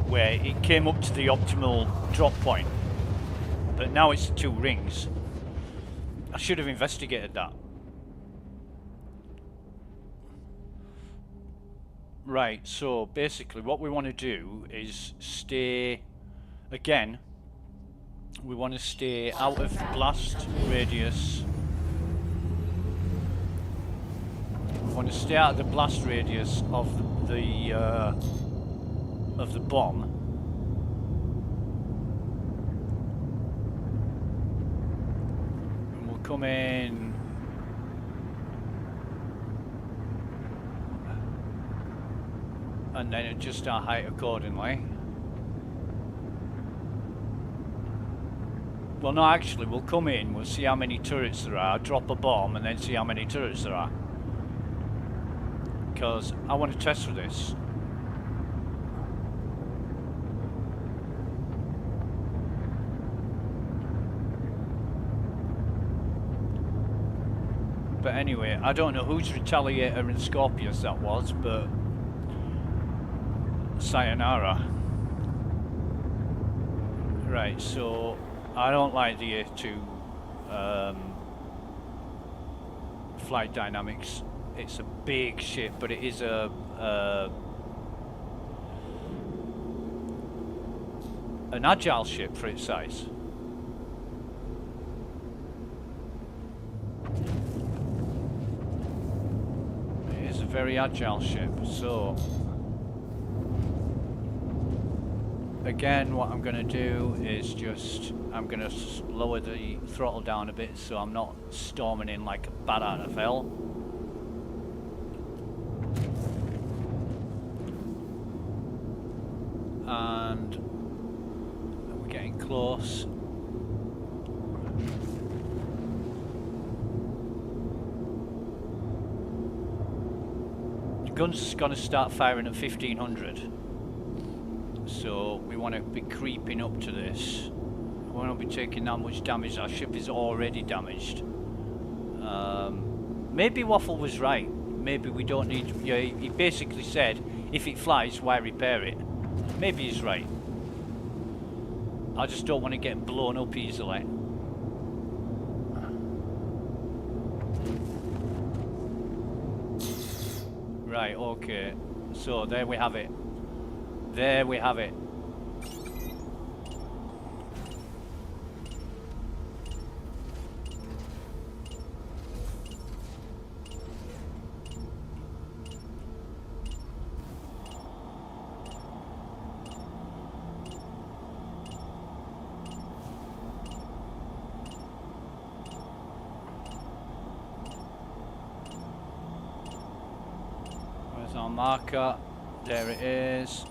where it came up to the optimal drop point, but now it's the 2 rings. I should have investigated that. Right, so basically what we want to do is stay, again, we want to stay out of blast radius. We want to stay out of the blast radius of the bomb. And we'll come in and then adjust our height accordingly. Well, no, actually, we'll come in, we'll see how many turrets there are, drop a bomb, and then see how many turrets there are. Because I want to test for this. But anyway, I don't know whose Retaliator and Scorpius that was, but sayonara. Right, so I don't like the A2 flight dynamics. It's a big ship, but it is an agile ship for its size. It is a very agile ship, so again what I'm going to do is just I'm going to lower the throttle down a bit so I'm not storming in like a bat out of hell. And we're getting close. The gun's gonna start firing at 1500, so we want to be creeping up to this. We won't be taking that much damage. Our ship is already damaged. Maybe Waffle was right. Maybe we don't need. Yeah, he basically said if it flies, why repair it? Maybe he's right. I just don't want to get blown up easily. Right, okay. So there we have it. There we have it. marker. There it is.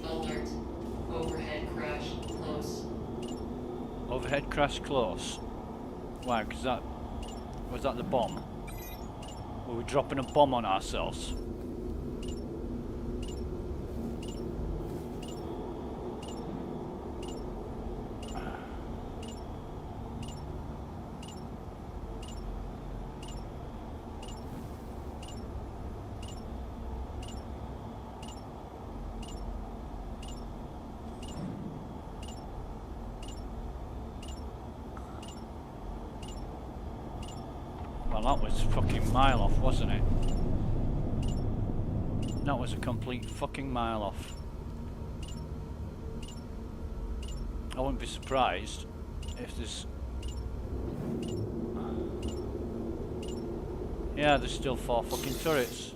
Alert. Overhead crash close. Overhead crash close. Why? Because that... Was that the bomb? Were we dropping a bomb on ourselves? Well, that was fucking mile off, wasn't it? That was a complete fucking mile off. I wouldn't be surprised if there's... Yeah, there's still 4 fucking turrets.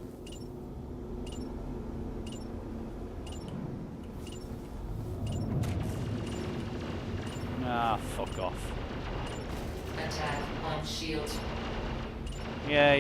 Ah, fuck off. Attack on shield. Yeah.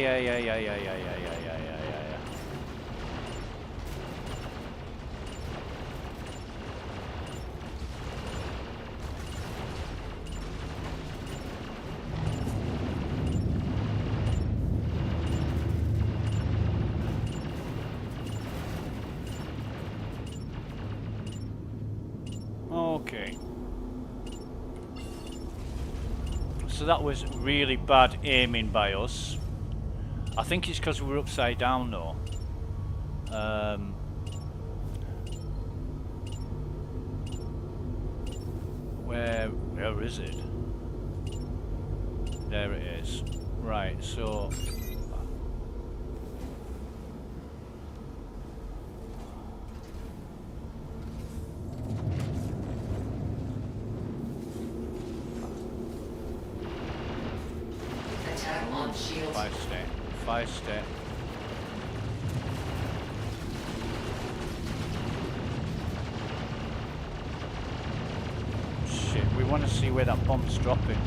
Okay. So that was really bad aiming by us. I think it's because we were upside down though. Where is it? There it is. Right, so... Attack on shield. 5 stay. 5 stay. Shit, we want to see where that bomb's dropping.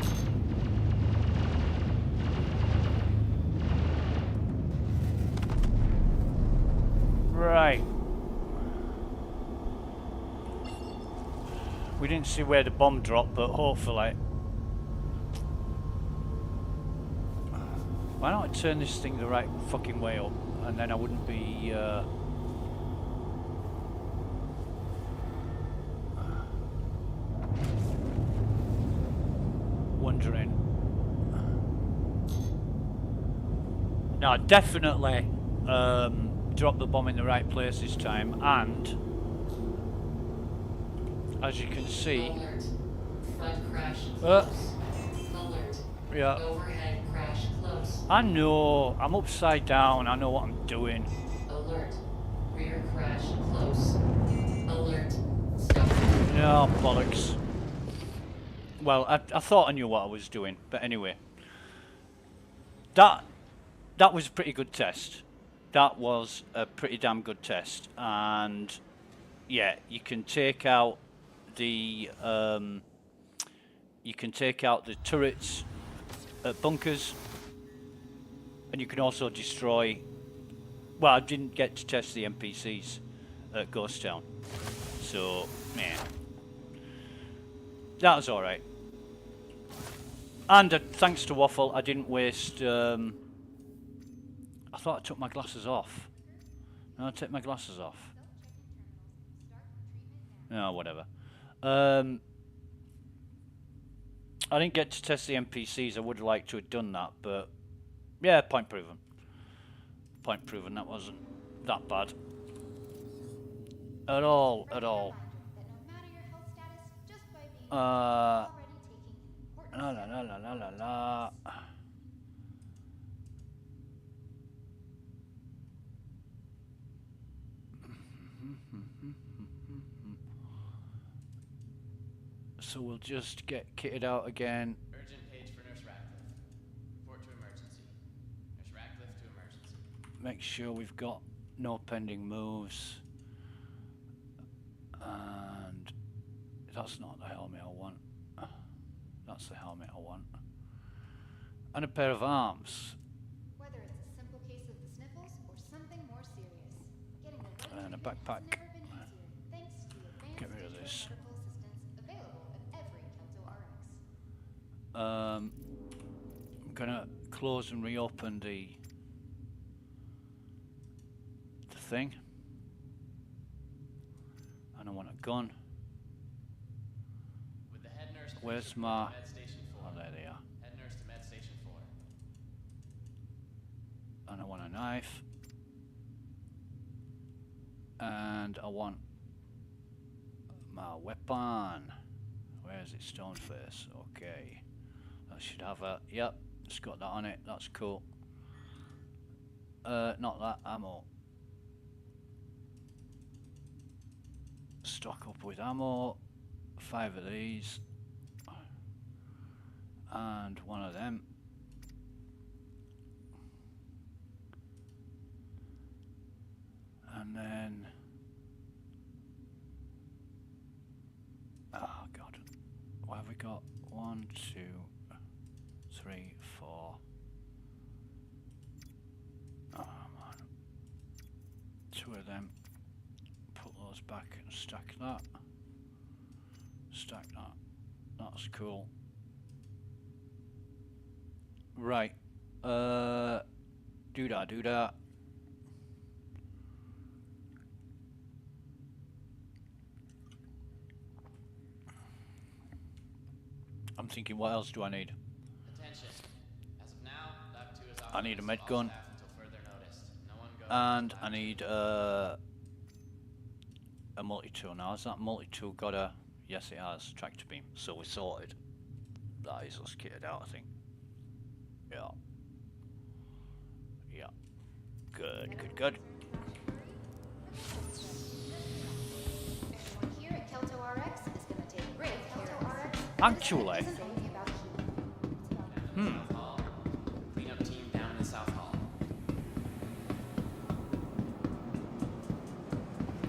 Right. We didn't see where the bomb dropped, but hopefully... Why don't I turn this thing the right fucking way up, and then I wouldn't be, wondering. No, definitely drop the bomb in the right place this time, and as you can see... Alert. Front crash close. Alert. Yeah. Overhead crash close. I know, I'm upside down, I know what I'm doing. Alert. Rear crash close. Alert. Stop. No, bollocks. Well, I thought I knew what I was doing, but anyway. That was a pretty good test. That was a pretty damn good test. And, yeah, you can take out the... you can take out the turrets at bunkers. And you can also destroy... Well, I didn't get to test the NPCs at Ghost Town. So, yeah. That was alright. And thanks to Waffle, I didn't waste... I thought I took my glasses off. No, I take my glasses off. No, whatever. I didn't get to test the NPCs. I would have liked to have done that, but... Yeah, point proven. Point proven, that wasn't that bad. At all, at all. La la la la la la la. So we'll just get kitted out again. Urgent page for Nurse Ratcliffe. Report to emergency. Nurse Ratcliffe to emergency. Make sure we've got no pending moves. And That's not the helmet I want. That's the helmet I want. And a pair of arms. Whether it's a simple case of the sniffles or something more serious, getting the right And a treatment backpack. has never been easier, thanks to the advanced Get rid of digital this. medical assistance available at every Kelto RX. I'm gonna close and reopen the thing. And I want a gun. With the head nurse. Where's my... Med Station 4. Oh, there they are. Head nurse to Med Station 4. And I want a knife. And I want my weapon. Where is it? Stoneface. Okay. That should have a... Yep, it's got that on it. That's cool. Not that. Ammo. Stock up with ammo. 5 of these. And 1 of them. And then... Oh god. What have we got? 1, 2, 3, 4. Oh man. 2 of them. Put those back and stack that. Stack that. That's cool. Right. Do that. I'm thinking, what else do I need? Attention. As of now, Lab 2 is I need a off med all gun. staff until further notice. No one goes And to I Lab 2. need a multi-tool. Now, has that multi-tool got a... Yes, it has. Tractor beam. So we're sorted. That is us kitted out, I think. Yeah. Yeah. Good. Everyone here at Kelto RX is going to take great care of RX. Actually. Isn't only about healing. It's about South Hall. Cleanup team down in the South Hall.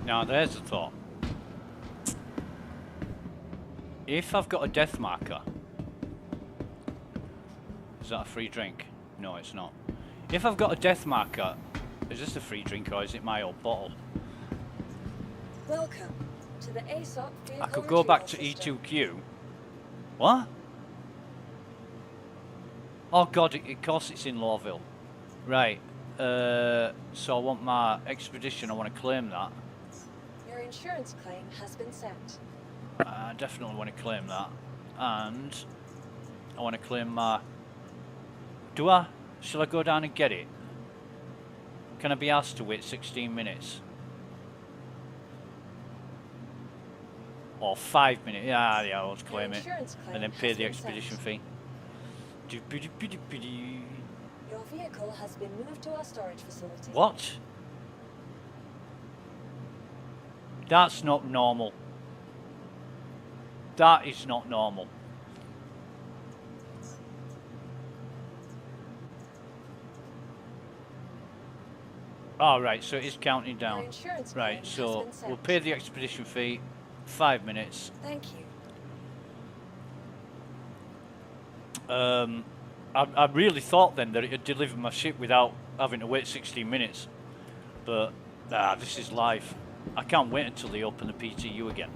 Now, there's a thought. If I've got a death marker... Is that a free drink? No, it's not. If I've got a death marker, is this a free drink or is it my old bottle? Welcome to the ASOP vehicle I could go back to retrieval system. E2Q. What? Oh god, of course it's in Lawville. Right. So I want my expedition, I want to claim that. Your insurance claim has been sent. I definitely want to claim that. And I want to claim my... Do I? Shall I go down and get it? Can I be asked to wait 16 minutes? Or 5 minutes? Yeah, I'll claim it. Insurance claim And then pay has the been expedition sent. fee. Your vehicle has been moved to our storage facility. What? That's not normal. That is not normal. All right, so it's counting Your down. insurance claim Right, has so been sent. we'll pay the expedition fee. 5 minutes. Thank you. I really thought then that it had delivered my ship without having to wait 16 minutes. But, this is live. I can't wait until they open the PTU again.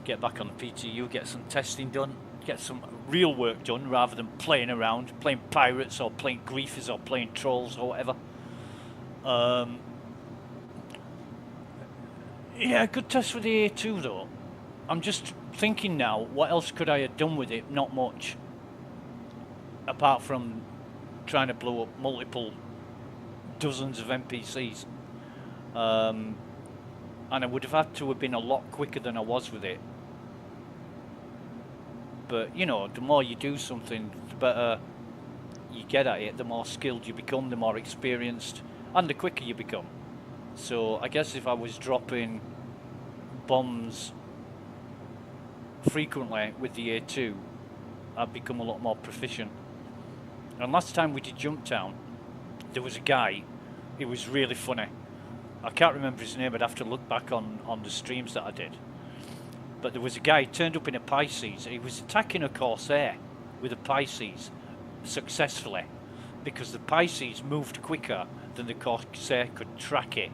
Get back on the PTU, get some testing done, get some real work done rather than playing around, playing pirates or playing griefers or playing trolls or whatever. Yeah, good test with the A2 though. I'm just thinking now, what else could I have done with it? Not much. Apart from trying to blow up multiple dozens of NPCs. And I would have had to have been a lot quicker than I was with it. But, you know, the more you do something, the better you get at it, the more skilled you become, the more experienced, and the quicker you become. So I guess if I was dropping bombs frequently with the A2, I'd become a lot more proficient. And last time we did Jumptown, there was a guy, he was really funny. I can't remember his name, I'd have to look back on the streams that I did. But there was a guy who turned up in a Pisces. He was attacking a Corsair with a Pisces successfully, because the Pisces moved quicker than the Corsair could track it.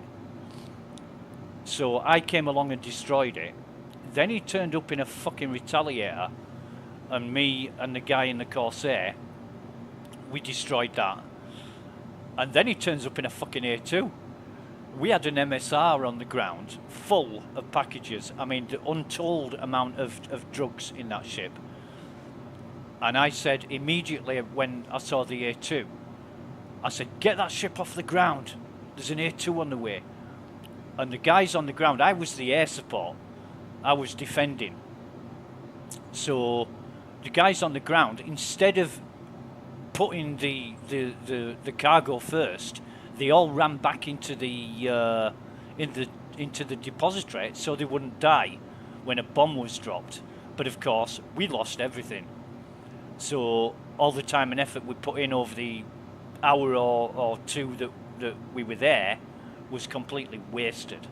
So I came along and destroyed it. Then he turned up in a fucking Retaliator, and me and the guy in the Corsair, we destroyed that. And then he turns up in a fucking A2. We had an MSR on the ground full of packages. I mean, the untold amount of drugs in that ship. And I said immediately when I saw the A2, I said, get that ship off the ground. There's an A2 on the way. And the guys on the ground, I was the air support. I was defending. So the guys on the ground, instead of putting the cargo first, they all ran back into the depository so they wouldn't die when a bomb was dropped. But of course, we lost everything. So all the time and effort we put in over the hour or two that we were there was completely wasted.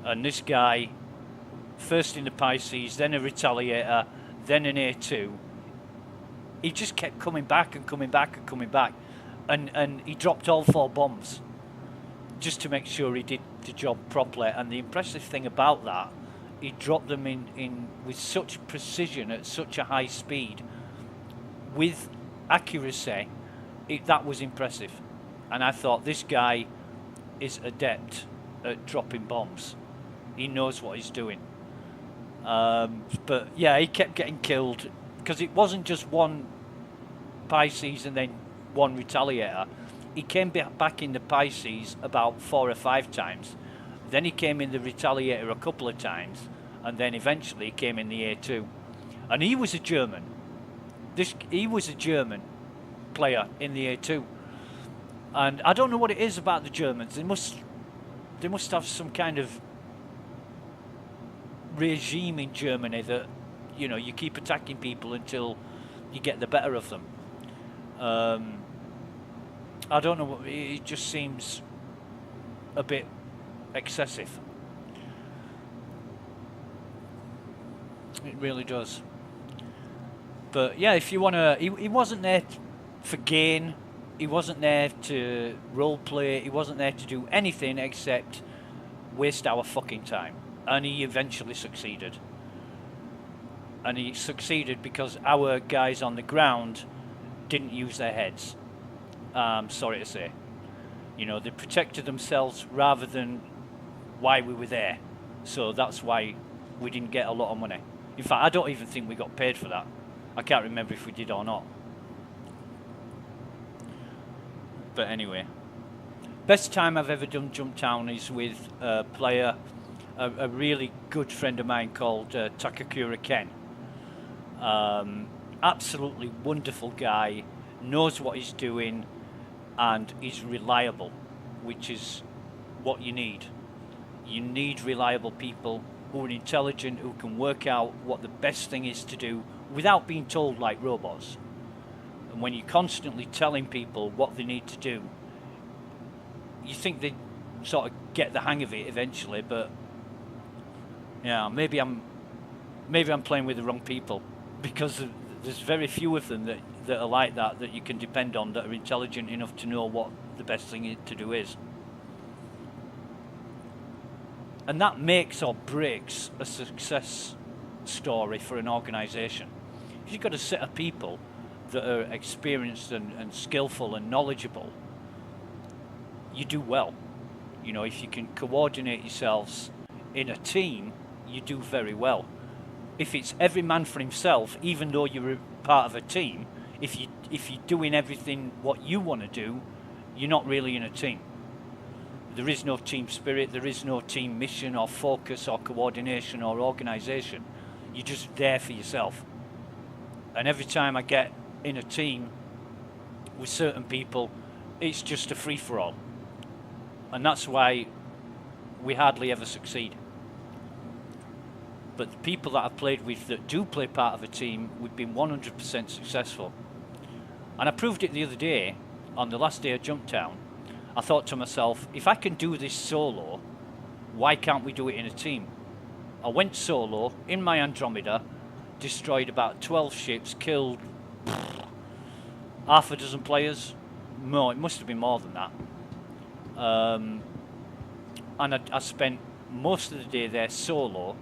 And this guy, first in the Pisces, then a Retaliator, then an A2, he just kept coming back and coming back and coming back. And he dropped all 4 bombs just to make sure he did the job properly. And the impressive thing about that, he dropped them in with such precision at such a high speed with accuracy. That was impressive. And I thought, this guy is adept at dropping bombs. He knows what he's doing. But yeah, he kept getting killed because it wasn't just one Pisces and then one Retaliator. He came back in the Pisces about 4 or 5 times. Then he came in the Retaliator a couple of times, and then eventually he came in the A2. And he was a German. He was a German player in the A2. And I don't know what it is about the Germans. They must have some kind of regime in Germany that, you know, you keep attacking people until you get the better of them. I don't know, it just seems a bit excessive. It really does. But yeah, if you want to, he wasn't there for gain. He wasn't there to roleplay. He wasn't there to do anything except waste our fucking time. And he eventually succeeded. And he succeeded because our guys on the ground didn't use their heads. Sorry to say. You know, they protected themselves rather than why we were there. So that's why we didn't get a lot of money. In fact, I don't even think we got paid for that. I can't remember if we did or not. But anyway, best time I've ever done Jumptown is with a player, a really good friend of mine called Takakura Ken. Absolutely wonderful guy, knows what he's doing, and is reliable, which is what you need. You need reliable people who are intelligent, who can work out what the best thing is to do without being told like robots. And when you're constantly telling people what they need to do, you think they sort of get the hang of it eventually, but yeah, maybe I'm playing with the wrong people, because there's very few of them that are like that you can depend on, that are intelligent enough to know what the best thing to do is. And that makes or breaks a success story for an organisation. If you've got a set of people that are experienced and skillful and knowledgeable, you do well. You know, if you can coordinate yourselves in a team, you do very well. If it's every man for himself, even though you're a part of a team, if you're doing everything what you want to do, you're not really in a team. There is no team spirit, there is no team mission or focus or coordination or organisation. You're just there for yourself. And every time I get in a team with certain people, it's just a free-for-all. And that's why we hardly ever succeed. But the people that I've played with that do play part of a team, we've been 100% successful. And I proved it the other day, on the last day of Jumptown. I thought to myself, if I can do this solo, why can't we do it in a team? I went solo in my Andromeda, destroyed about 12 ships, killed half a dozen players. No, it must have been more than that. And I spent most of the day there solo,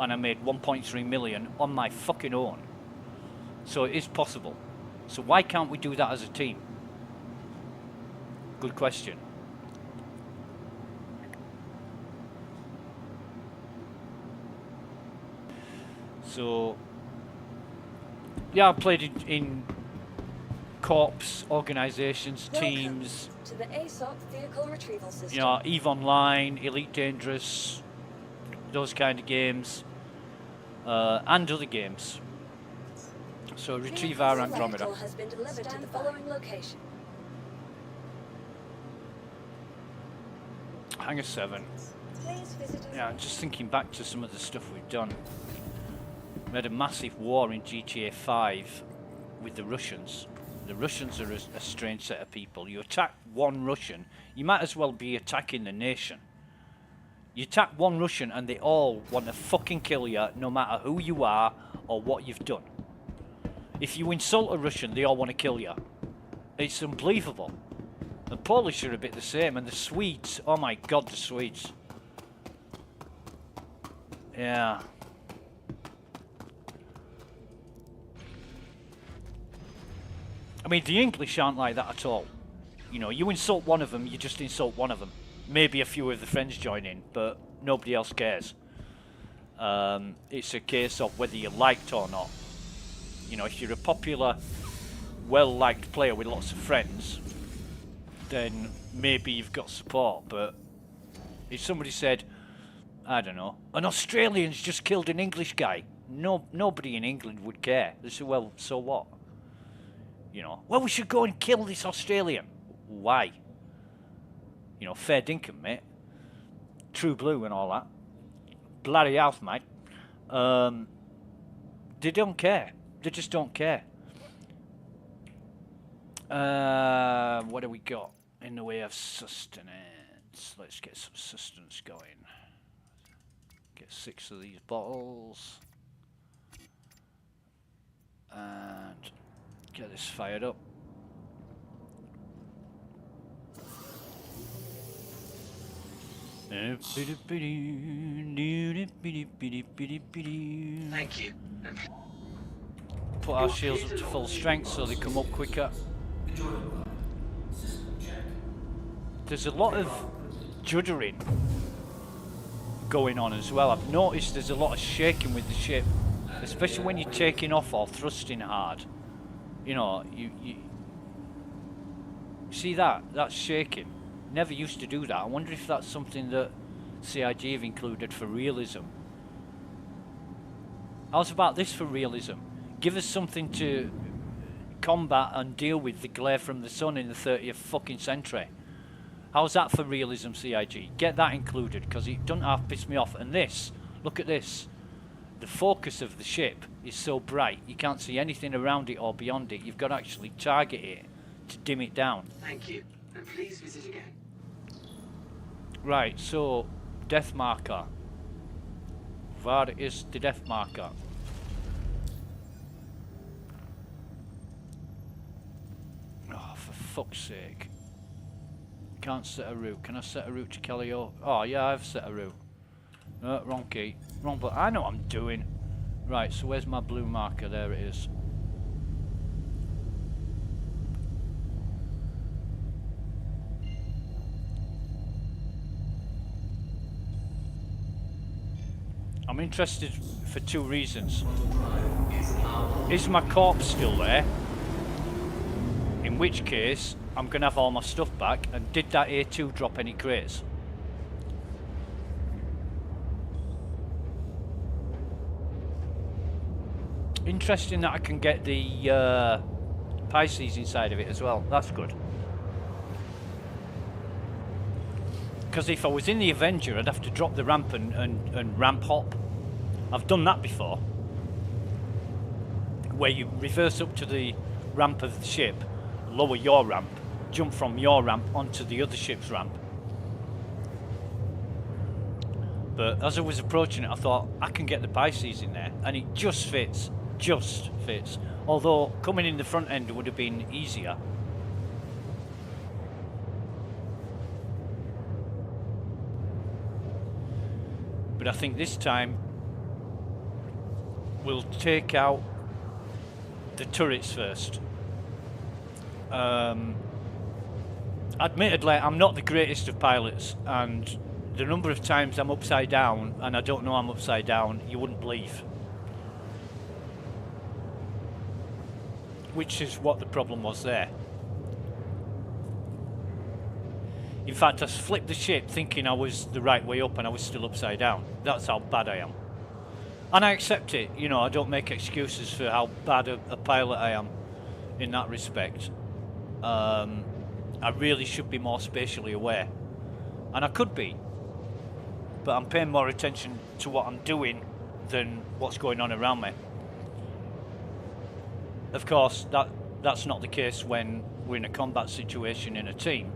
and I made 1.3 million on my fucking own. So it is possible. So why can't we do that as a team? Good question. So yeah, I played in corps, organisations, teams. To the ASOC vehicle retrieval system. You know, EVE Online, Elite Dangerous, those kind of games, and other games. So retrieve our Andromeda. Vehicle has been delivered to the following location. Hangar 7. Please visit us. Yeah, I'm just thinking back to some of the stuff we've done. We had a massive war in GTA 5 with the Russians. The Russians are a strange set of people. You attack one Russian, you might as well be attacking the nation. You attack one Russian and they all want to fucking kill you, no matter who you are or what you've done. If you insult a Russian, they all want to kill you. It's unbelievable. The Polish are a bit the same, and the Swedes, oh my god, the Swedes. Yeah. I mean, the English aren't like that at all. You know, you insult one of them, you just insult one of them. Maybe a few of the friends join in, but nobody else cares. It's a case of whether you're liked or not. You know, if you're a popular, well-liked player with lots of friends, then maybe you've got support. But if somebody said, I don't know, an Australian's just killed an English guy, nobody in England would care. They say, well, so what? You know, well, we should go and kill this Australian. Why? You know, fair dinkum, mate. True blue and all that. Bloody hell, mate. They don't care. They just don't care. What do we got in the way of sustenance? Let's get some sustenance going. Get 6 of these bottles. And get this fired up. Thank you. Put our shields up to full strength so they come up quicker. There's a lot of juddering going on as well. I've noticed there's a lot of shaking with the ship, especially when you're taking off or thrusting hard. You know, you see that's shaking. Never used to do that. I wonder if that's something that CIG have included for realism. How's about this for realism? Give us something to combat and deal with the glare from the sun in the 30th fucking century. How's that for realism, CIG? Get that included, because it doesn't half piss me off. And this, look at this. The focus of the ship is so bright, you can't see anything around it or beyond it. You've got to actually target it to dim it down. Thank you. And please visit again. Right, so, death marker. Where is the death marker? Oh, for fuck's sake. Can't set a route. Can I set a route to Callio? Oh, yeah, I've set a route. Wrong key. Wrong button. I know what I'm doing. Right, so where's my blue marker? There it is. I'm interested for 2 reasons. Is my corpse still there? In which case, I'm going to have all my stuff back. And did that A2 drop any crates? Interesting that I can get the Pisces inside of it as well. That's good. Because if I was in the Avenger, I'd have to drop the ramp and ramp hop. I've done that before. Where you reverse up to the ramp of the ship, lower your ramp, jump from your ramp onto the other ship's ramp. But as I was approaching it, I thought, I can get the Pisces in there. And it just fits. Just fits. Although, coming in the front end would have been easier. But I think this time, we'll take out the turrets first. Admittedly, I'm not the greatest of pilots, and the number of times I'm upside down and I don't know I'm upside down, you wouldn't believe. Which is what the problem was there. In fact, I flipped the ship thinking I was the right way up and I was still upside down. That's how bad I am. And I accept it, you know, I don't make excuses for how bad a pilot I am in that respect. I really should be more spatially aware. And I could be. But I'm paying more attention to what I'm doing than what's going on around me. Of course, that's not the case when we're in a combat situation in a team,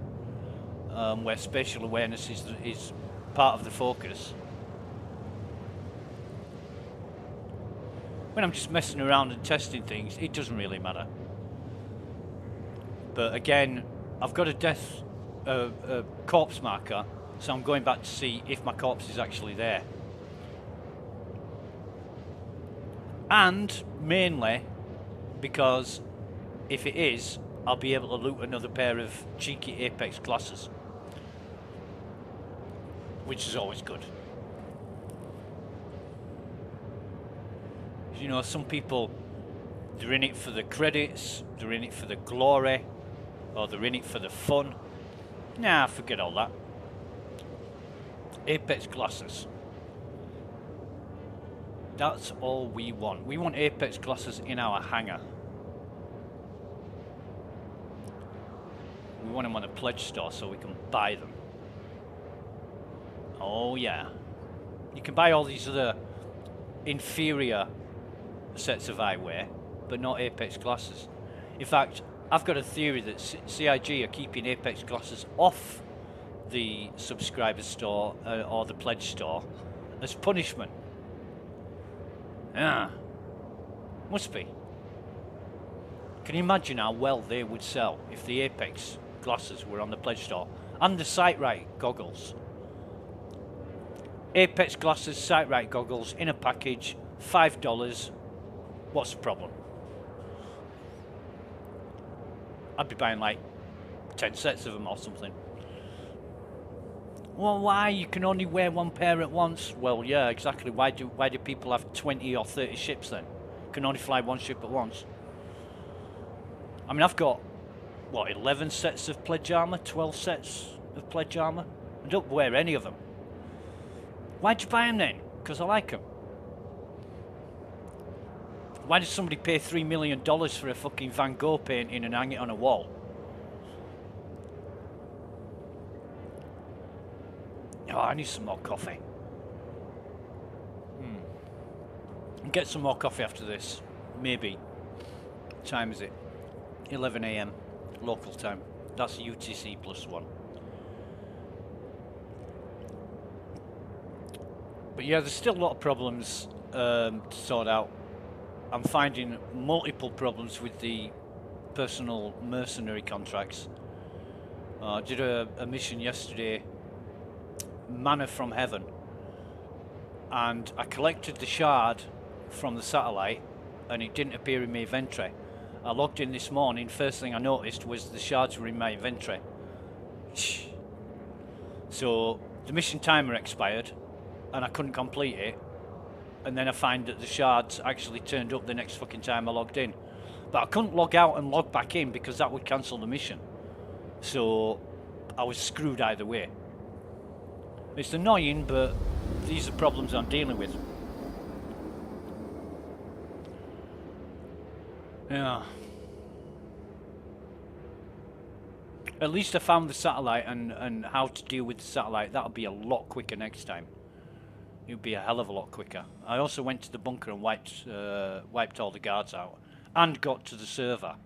where spatial awareness is part of the focus. When I'm just messing around and testing things, it doesn't really matter. But again, I've got a corpse marker, so I'm going back to see if my corpse is actually there. And mainly because if it is, I'll be able to loot another pair of cheeky Apex classes, which is always good. You know, some people, they're in it for the credits, they're in it for the glory, or they're in it for the fun. Nah, forget all that. Apex classes. That's all we want. We want Apex classes in our hangar. We want them on a pledge store so we can buy them. Oh yeah. You can buy all these other inferior sets of eyewear, but not Apex classes. In fact, I've got a theory that CIG are keeping Apex classes off the subscriber store or the pledge store as punishment. Yeah, must be. Can you imagine how well they would sell if the Apex glasses were on the pledge store and the Sightright goggles? Apex glasses, Sightright goggles in a package, $5. What's the problem? I'd be buying like 10 sets of them or something. Well, why? You can only wear one pair at once. Well, yeah, exactly. Why do people have 20 or 30 ships then? Can only fly one ship at once. I mean, I've got, what, 11 sets of pledge armor? 12 sets of pledge armor? I don't wear any of them. Why'd you buy them then? Because I like them. Why did somebody pay $3 million for a fucking Van Gogh painting and hang it on a wall? Oh, I need some more coffee. Get some more coffee after this. Maybe. What time is it? 11 AM local time. That's UTC +1. But yeah, there's still a lot of problems to sort out. I'm finding multiple problems with the personal mercenary contracts. I did a mission yesterday, Manna from Heaven, and I collected the shard from the satellite and it didn't appear in my inventory. I logged in this morning, first thing I noticed was the shards were in my inventory. So the mission timer expired and I couldn't complete it, and then I find that the shards actually turned up the next fucking time I logged in. But I couldn't log out and log back in because that would cancel the mission. So I was screwed either way. It's annoying, but these are problems I'm dealing with. Yeah. At least I found the satellite and how to deal with the satellite. That'll be a lot quicker next time. It would be a hell of a lot quicker. I also went to the bunker and wiped all the guards out and got to the server,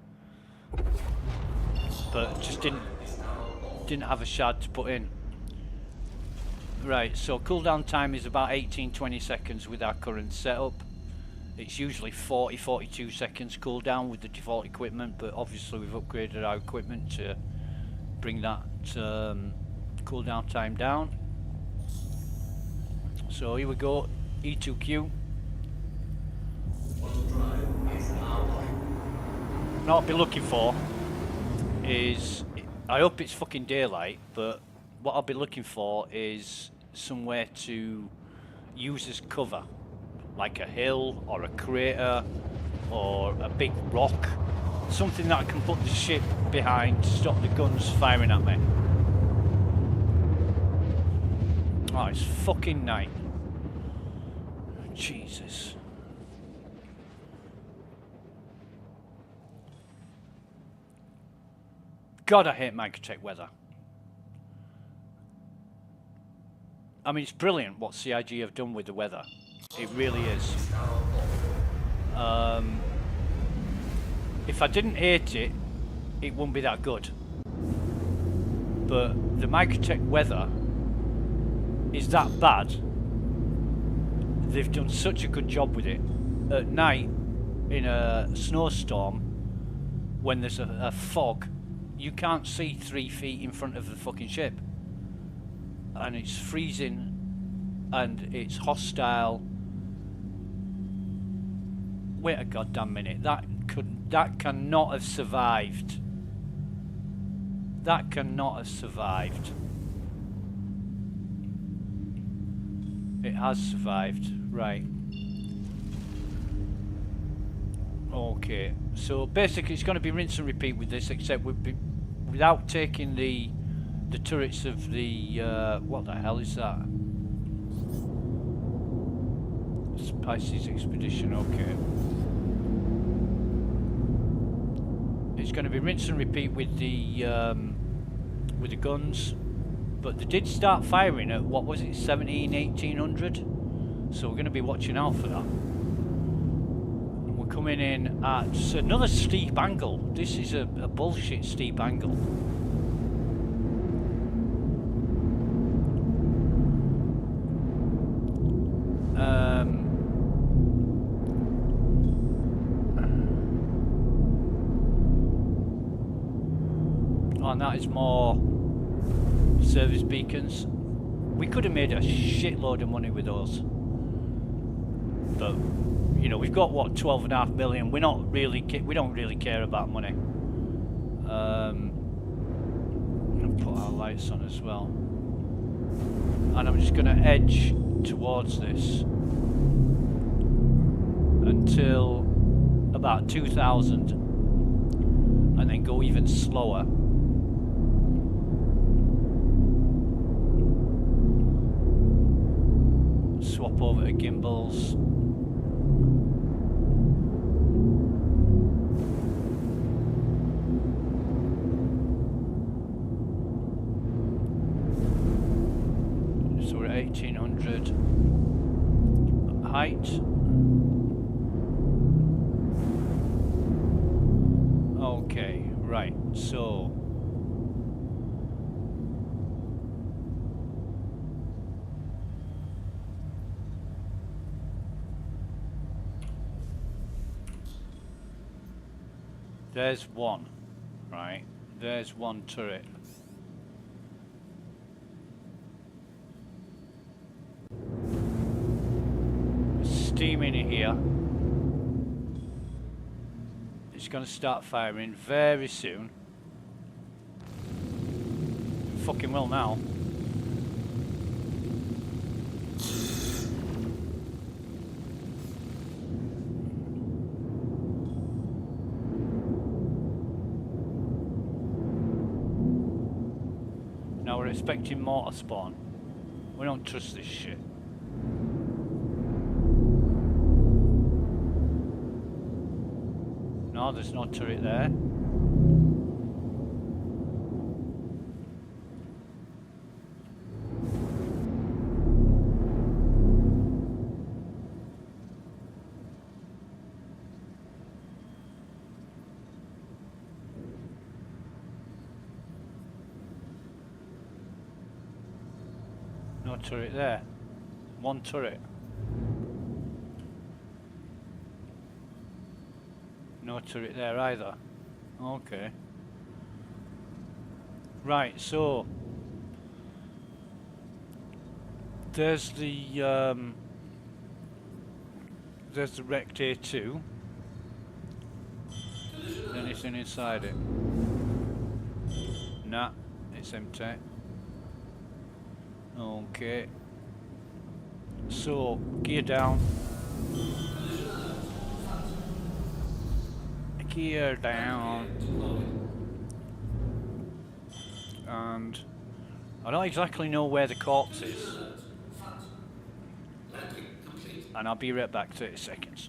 but just didn't have a shard to put in. Right, so cooldown time is about 18-20 seconds with our current setup. It's usually 40-42 seconds cooldown with the default equipment, but obviously we've upgraded our equipment to bring that cooldown time down. So here we go, E2Q. What I'll be looking for is, I hope it's fucking daylight, but what I'll be looking for is somewhere to use as cover, like a hill or a crater or a big rock, something that I can put the ship behind to stop the guns firing at me. Oh, it's fucking night. Jesus. God, I hate Microtech weather. I mean, it's brilliant what CIG have done with the weather. It really is. If I didn't hate it, it wouldn't be that good. But the Microtech weather is that bad. They've done such a good job with it. At night, in a snowstorm, when there's a fog, you can't see 3 feet in front of the fucking ship. And it's freezing and it's hostile. Wait a goddamn minute. That cannot have survived. That cannot have survived. It has survived, right. Okay, so basically it's going to be rinse and repeat with this, except without taking the turrets of the what the hell is that? Pisces Expedition. Okay, it's going to be rinse and repeat with the guns, but they did start firing at, what was it, 1800, so we're going to be watching out for that. We're coming in at another steep angle. This is a bullshit steep angle. And that is more service beacons. We could have made a shitload of money with those, but you know, we've got what, 12.5 million. We don't really care about money. I'll put our lights on as well, and I'm just going to edge towards this until about 2,000, and then go even slower. Swap over to gimbals. So we're at 1800 height. Okay, right, so there's one, right? There's one turret. Steaming here. It's going to start firing very soon. Fucking well now. Now we're expecting mortar spawn. We don't trust this shit. No, there's no turret there. No turret there. One turret. No turret there either. Okay. Right, so there's the wrecked A2. Anything inside it? Nah, it's empty. Okay. So gear down. Gear down. And I don't exactly know where the corpse is. And I'll be right back, 30 seconds.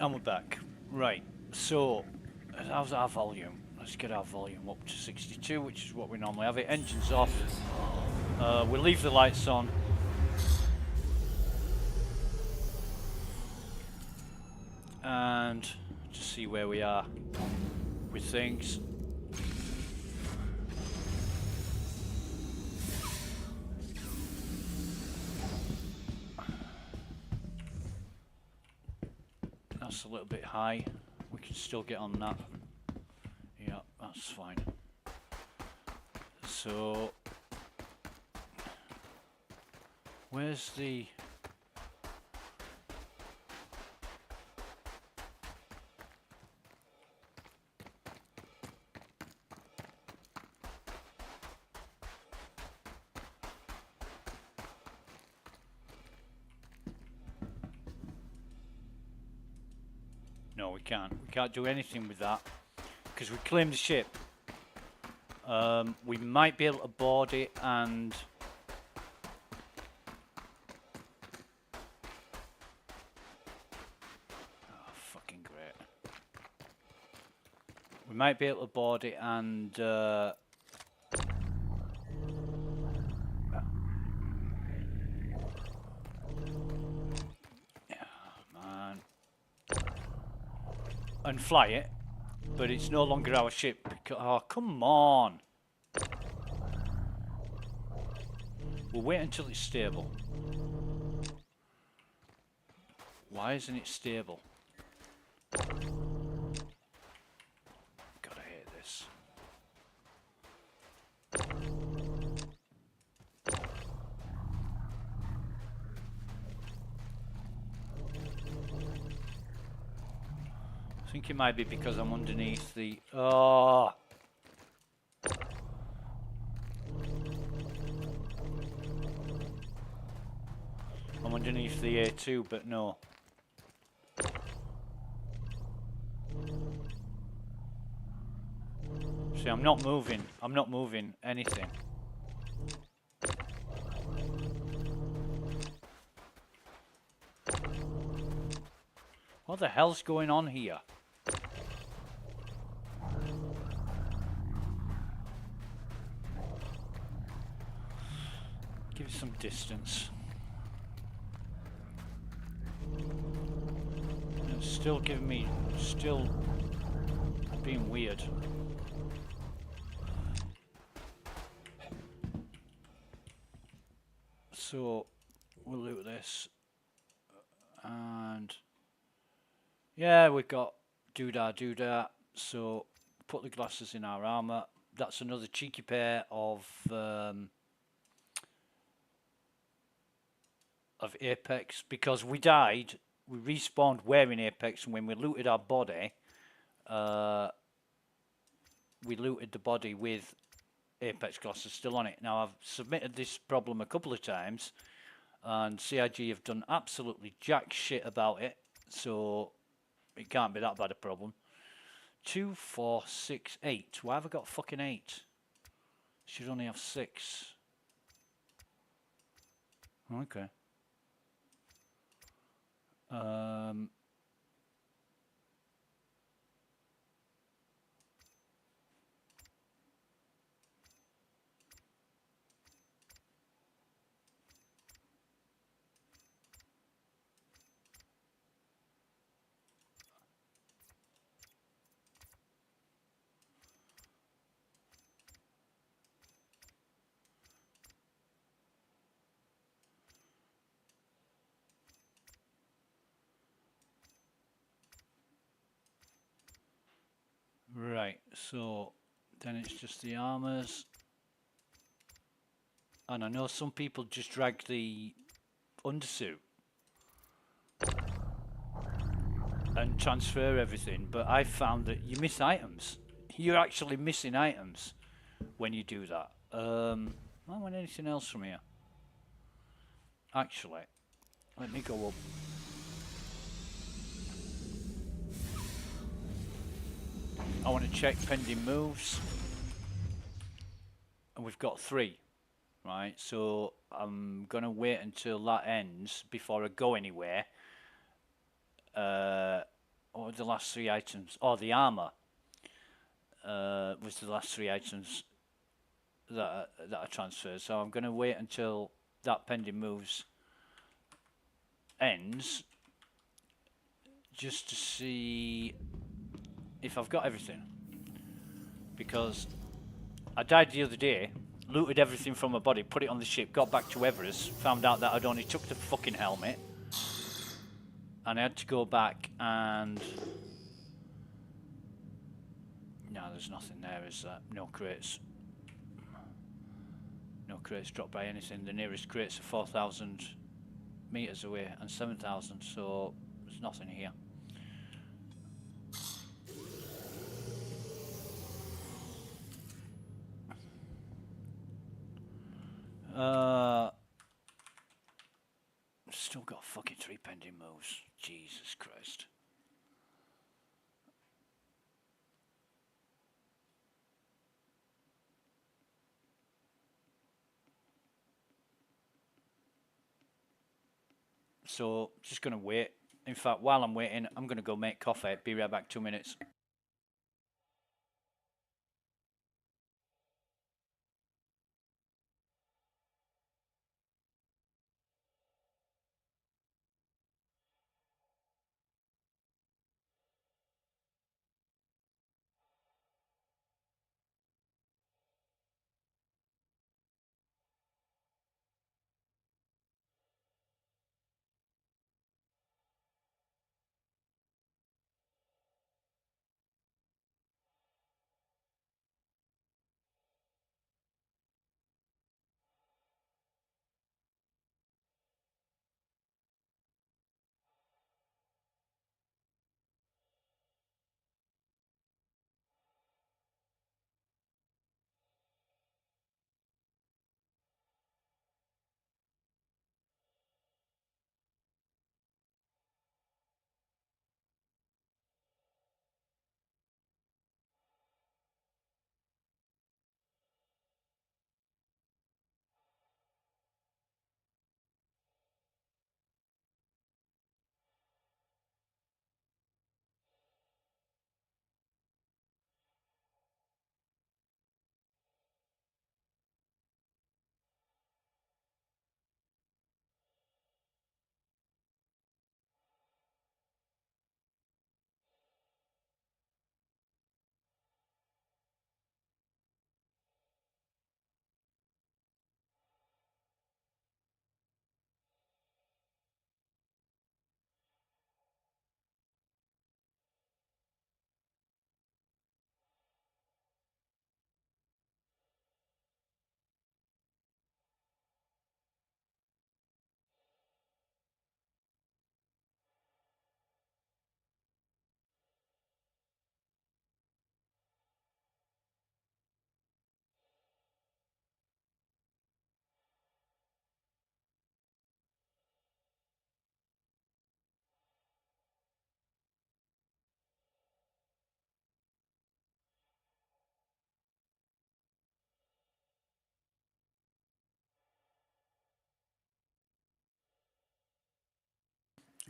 And we're back. Right, so how's our volume? Let's get our volume up to 62, which is what we normally have it. Engine's off. We'll leave the lights on. And just see where we are with things. That's a little bit high. We can still get on that. Yeah, that's fine. So, where's the... No, we can't. We can't do anything with that because we claimed the ship. We might be able to board it and fucking great. We might be able to board it and and fly it, but it's no longer our ship because, oh, come on. We'll wait until it's stable. Why isn't it stable? God, I hate this. I think it might be because I'm underneath the... Oh! I'm underneath the A2, but no. See, I'm not moving. I'm not moving anything. What the hell's going on here? Give it some distance. It's still giving me, still being weird. So we'll loot this, and yeah, we've got doodah. So put the glasses in our armor. That's another cheeky pair of Apex, because we died. We respawned wearing Apex, and when we looted our body, we looted the body with Apex gloss is still on it. Now, I've submitted this problem a couple of times, and CIG have done absolutely jack shit about it, so it can't be that bad a problem. 2, 4, 6, 8. Why have I got fucking 8? Should only have 6. Okay. Right, so then it's just the armors. And I know some people just drag the undersuit and transfer everything, but I found that you miss items. You're actually missing items when you do that. I don't want anything else from here. Actually, let me go up. I want to check pending moves. And we've got 3. Right, so I'm going to wait until that ends before I go anywhere. What were the last 3 items? Oh, the armor was the last 3 items that I transferred. So I'm going to wait until that pending moves ends, just to see if I've got everything. Because I died the other day, looted everything from my body, put it on the ship, got back to Everest, found out that I'd only took the fucking helmet, and I had to go back and... No, there's nothing there, is there? No crates. No crates dropped by anything. The nearest crates are 4,000 meters away and 7,000, so there's nothing here. Still got fucking 3 pending moves. Jesus Christ. So, just going to wait. In fact, while I'm waiting, I'm going to go make coffee. Be right back, 2 minutes.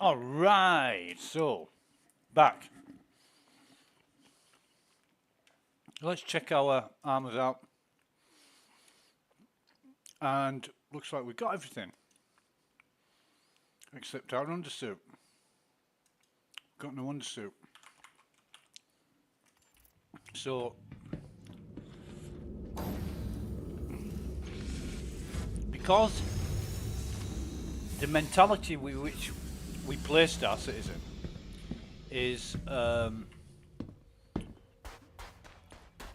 Alright, so back. Let's check our armors out. And looks like we've got everything. Except our undersuit. Got no undersuit. So because the mentality with which we placed our citizen is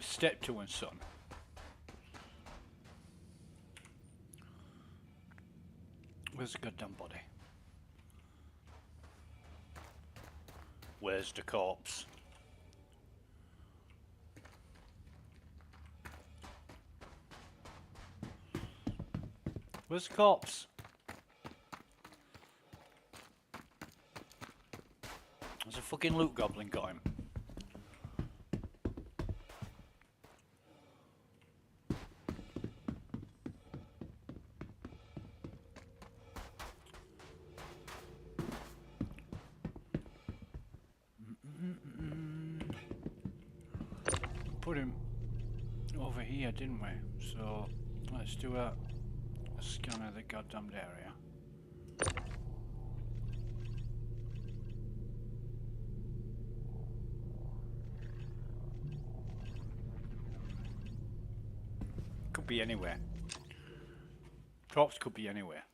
step 2 and son. Where's the goddamn body? Where's the corpse? Where's the corpse? There's a fucking loot goblin got him. Put him over here, didn't we? So let's do a scan of the goddamn area. Could be anywhere. Props could be anywhere.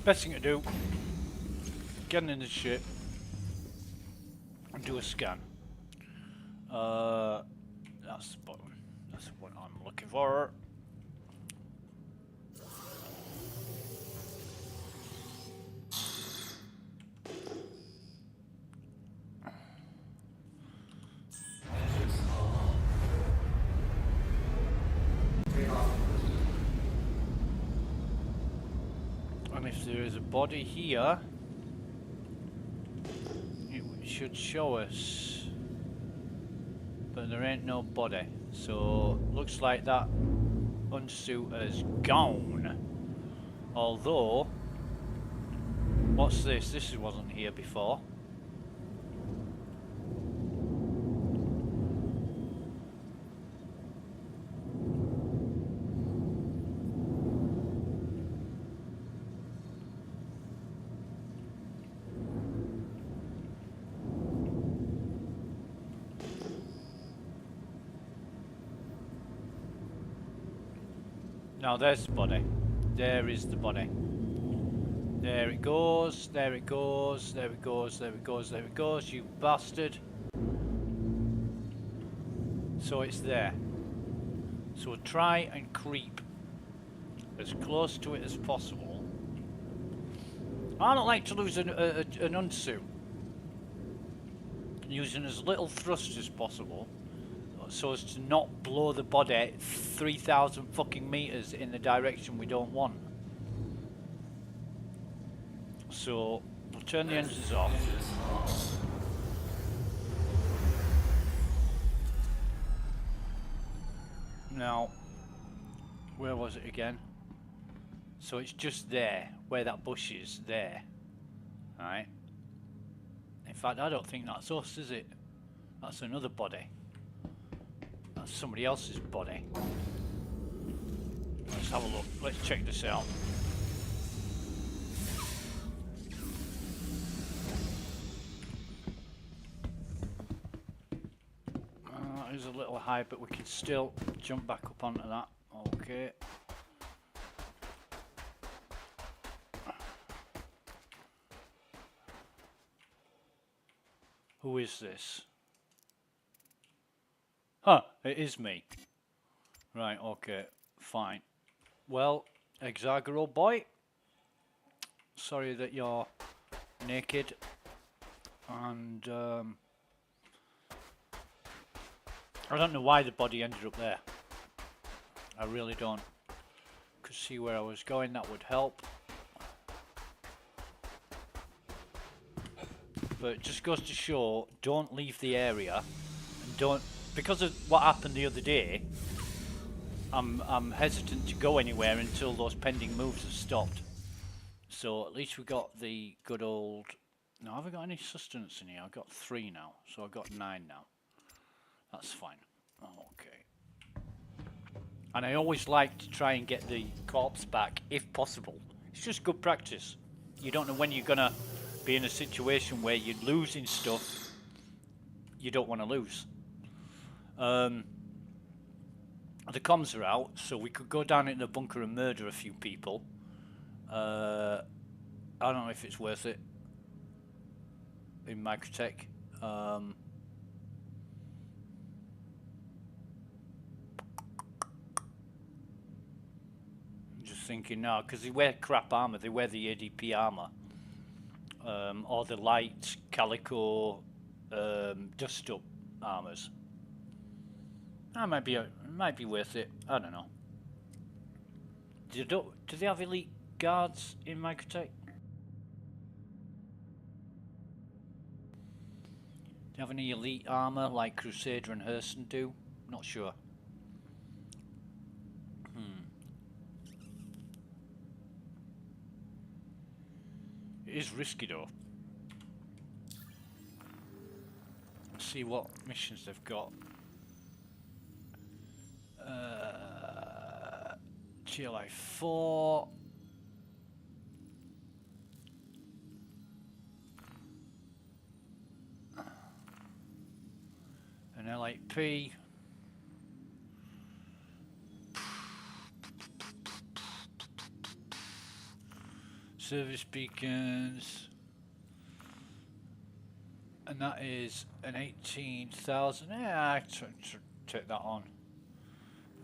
Best thing to do, get in the ship and do a scan. That's the button. That's what I'm looking for. And if there is a body here, it should show us, but there ain't no body, so looks like that unsuit has gone. Although, what's this? This wasn't here before. Now there's the body. There is the body. There it goes, there it goes, there it goes, there it goes, there it goes, you bastard. So it's there. So try and creep as close to it as possible. I don't like to lose an unsuit. Using as little thrust as possible, so as to not blow the body 3,000 fucking meters in the direction we don't want. So we'll turn the engines off. Now, where was it again? So it's just there, where that bush is, there. Alright. In fact, I don't think that's us, is it? That's another body. That's somebody else's body. Let's have a look. Let's check this out. That is a little high, but we can still jump back up onto that. Okay. Who is this? Huh, it is me. Right, okay, fine. Well, Exagero boy, sorry that you're naked, and I don't know why the body ended up there. I really don't. Could see where I was going, that would help. But it just goes to show, don't leave the area, and don't, because of what happened the other day, I'm hesitant to go anywhere until those pending moves have stopped. So at least we got the good old. No, have I got any sustenance in here? I've got 3 now, so I've got 9 now. That's fine. Okay. And I always like to try and get the corpse back if possible. It's just good practice. You don't know when you're gonna be in a situation where you're losing stuff you don't want to lose. The comms are out, so we could go down in the bunker and murder a few people. I don't know if it's worth it in Microtech. Just thinking now, because they wear crap armor, they wear the ADP armor, or the light calico dust up armors. That might be worth it. I don't know. Do they have elite guards in Microtech? Do you have any elite armor like Crusader and Hurston do? Not sure. It is risky though. Let's see what missions they've got. GLI 4. An L8P. Service beacons. And that is an 18,000. Yeah, I take that on.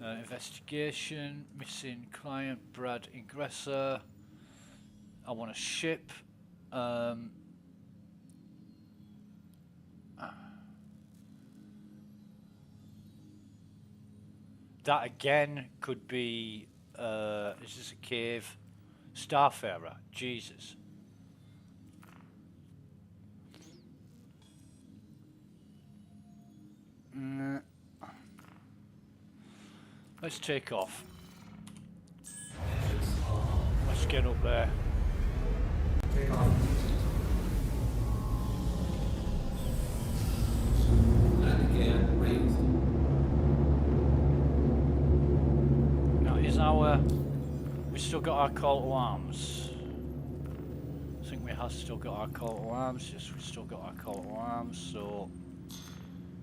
Investigation, missing client, Brad Ingressor. I want a ship. That again could be, is this a cave? Starfarer, Jesus. Let's take off. Let's get up there. Now is our... we still got our call to arms. I think we have still got our call to arms. Yes, we still got our call to arms, so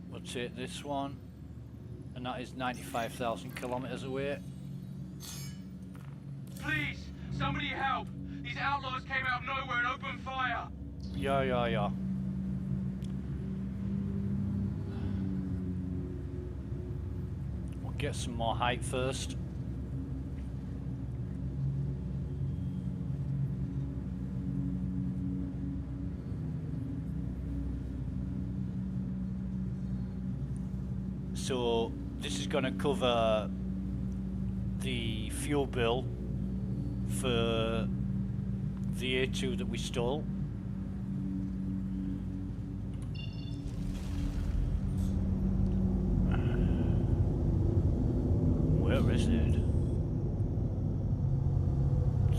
we'll take this one. And that is 95,000 kilometers away. Please, somebody help! These outlaws came out of nowhere and opened fire! Yeah. We'll get some more height first. So this is going to cover the fuel bill for the A2 that we stole. Where is it?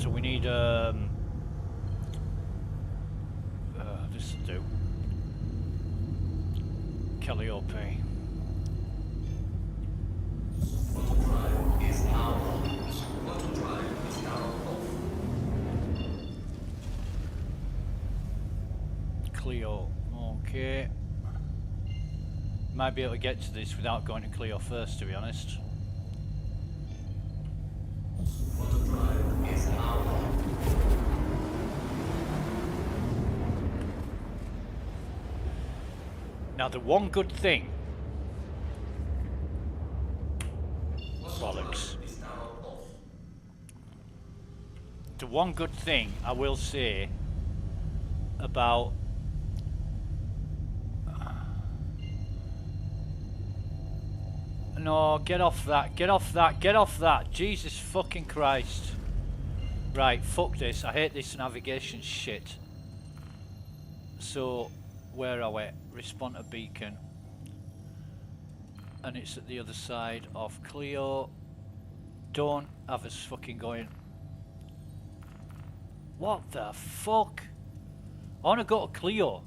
So we need this will do. Calliope. Clio, okay. Might be able to get to this without going to Clio first, to be honest. Now the one good thing, bollocks. The one good thing I will say about no, get off that, Jesus fucking Christ. Right, fuck this, I hate this navigation shit. So, where are we? Respond to beacon. And it's at the other side of Clio. don't have us fucking going. What the fuck? I wanna go to Cleo.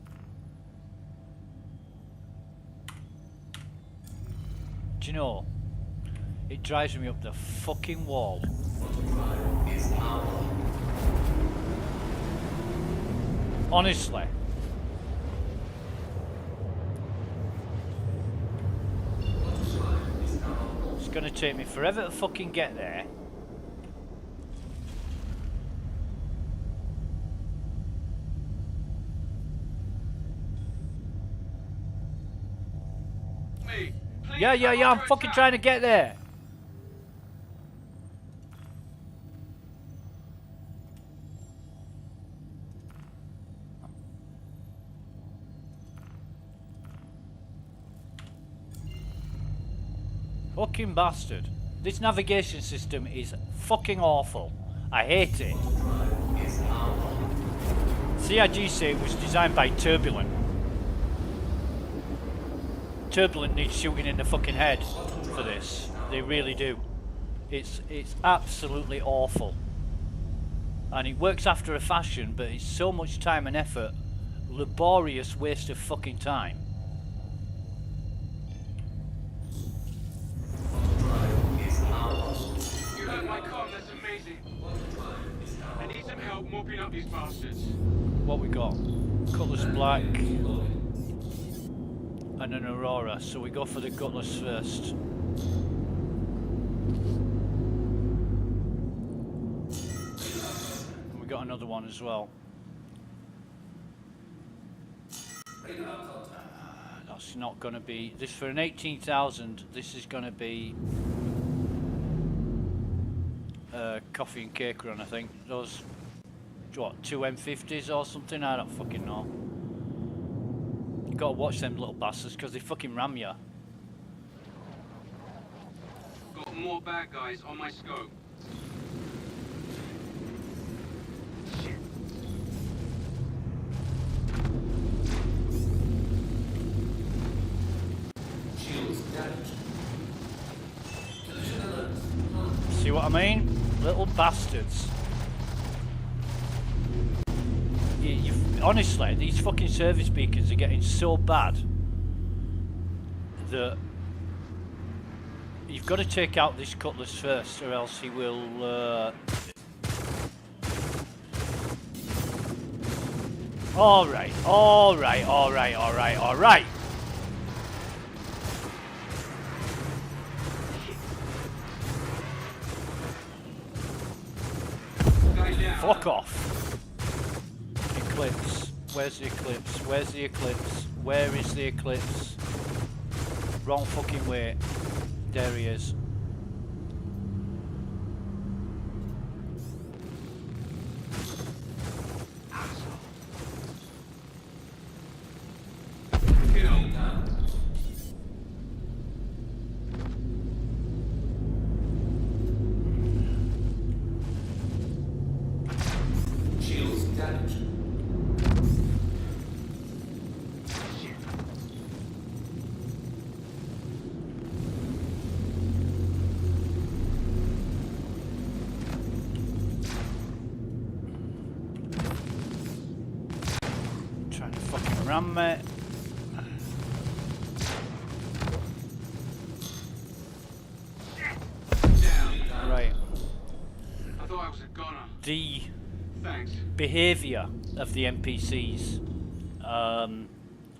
Do you know? It drives me up the fucking wall. Honestly. It's gonna take me forever to fucking get there. Me. Please, Yeah, I'm I'm under fucking attack. trying to get there. Fucking bastard. This navigation system is fucking awful. I hate it. CIG say it was designed by Turbulent. Turbulent needs shooting in the fucking head for this. They really do. It's absolutely awful. And it works after a fashion, but it's so much time and effort. Laborious waste of fucking time. You heard my comm, that's amazing. I need some help mopping up these bastards. What we got? Cutlass Black and an Aurora, so we go for the Cutlass first. And we got another one as well. That's not going to be... This for an 18,000, this is going to be... coffee and cake run, I think. Those... What, 2 M50s or something? I don't fucking know. You gotta watch them little bastards because they fucking ram you. Got more bad guys on my scope. Shit. See what I mean? Little bastards. Honestly, these fucking service beacons are getting so bad that you've got to take out this Cutlass first, or else he will. All right. Guy down. Fuck off. Eclipse. Where's the eclipse? Where's the eclipse? Where is the eclipse? Wrong fucking way. There he is. Trying to fucking ram me. Right. I thought I was a goner. The Thanks. behaviour of the NPCs,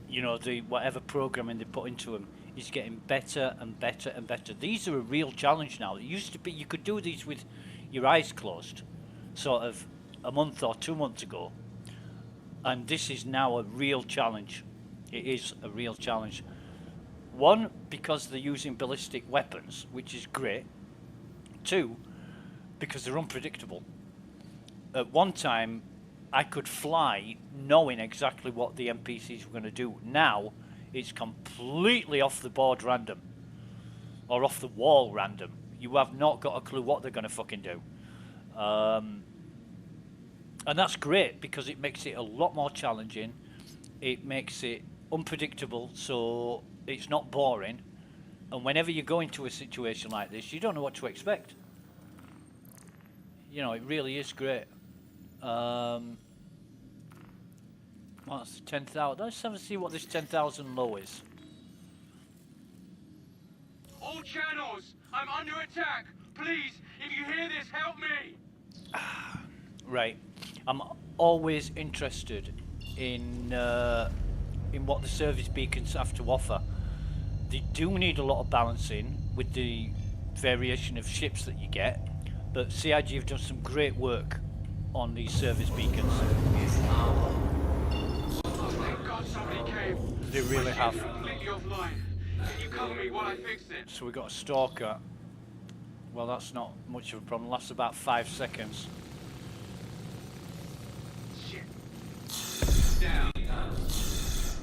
you know, the whatever programming they put into them, is getting better and better and better. These are a real challenge now. It used to be you could do these with your eyes closed, sort of a month or 2 months ago, and this is now a real challenge. It is a real challenge. One, because they're using ballistic weapons, which is great. Two, because they're unpredictable. At one time, I could fly knowing exactly what the NPCs were going to do. Now, it's completely off the board random. Or off the wall random. You have not got a clue what they're going to fucking do. And that's great, because it makes it a lot more challenging. It makes it unpredictable, so it's not boring. And whenever you go into a situation like this, you don't know what to expect. You know, it really is great. What's 10,000? Let's have a see what this 10,000 low is. All channels, I'm under attack. Please, if you hear this, help me. Right. I'm always interested in what the service beacons have to offer. They do need a lot of balancing with the variation of ships that you get, but CIG have done some great work on these service beacons. Oh, thank God somebody came. They really My have. ship's completely offline. Can you cover me while I fix it? So we got a stalker. Well, that's not much of a problem. Lasts about 5 seconds. Shit. Down.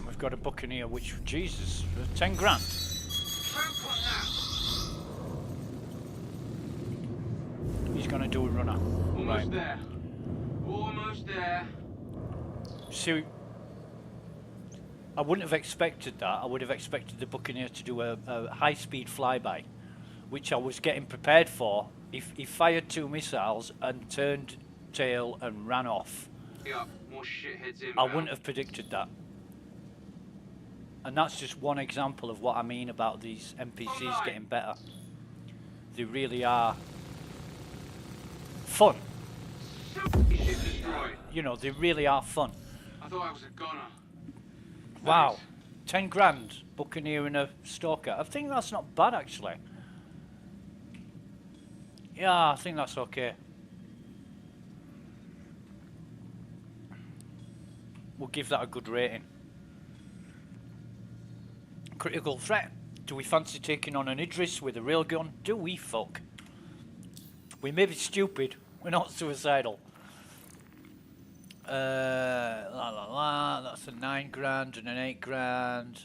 We've got a buccaneer, which, Jesus, 10 grand. Trample now. He's going to do a runner. Almost Right. there. Almost there. See, I wouldn't have expected that. I would have expected the buccaneer to do a high-speed flyby, which I was getting prepared for. If he fired 2 missiles and turned tail and ran off, Yup, more shitheads in. I wouldn't have predicted that. And that's just one example of what I mean about these NPCs getting better. They really are fun. Ship destroyed. You know, they really are fun. I thought I was a goner. Wow. 10 grand, buccaneer and a stalker. I think that's not bad, actually. Yeah, I think that's okay. We'll give that a good rating. Critical threat. Do we fancy taking on an Idris with a railgun? Do we fuck? We may be stupid. We're not suicidal. That's a 9 grand and an 8 grand.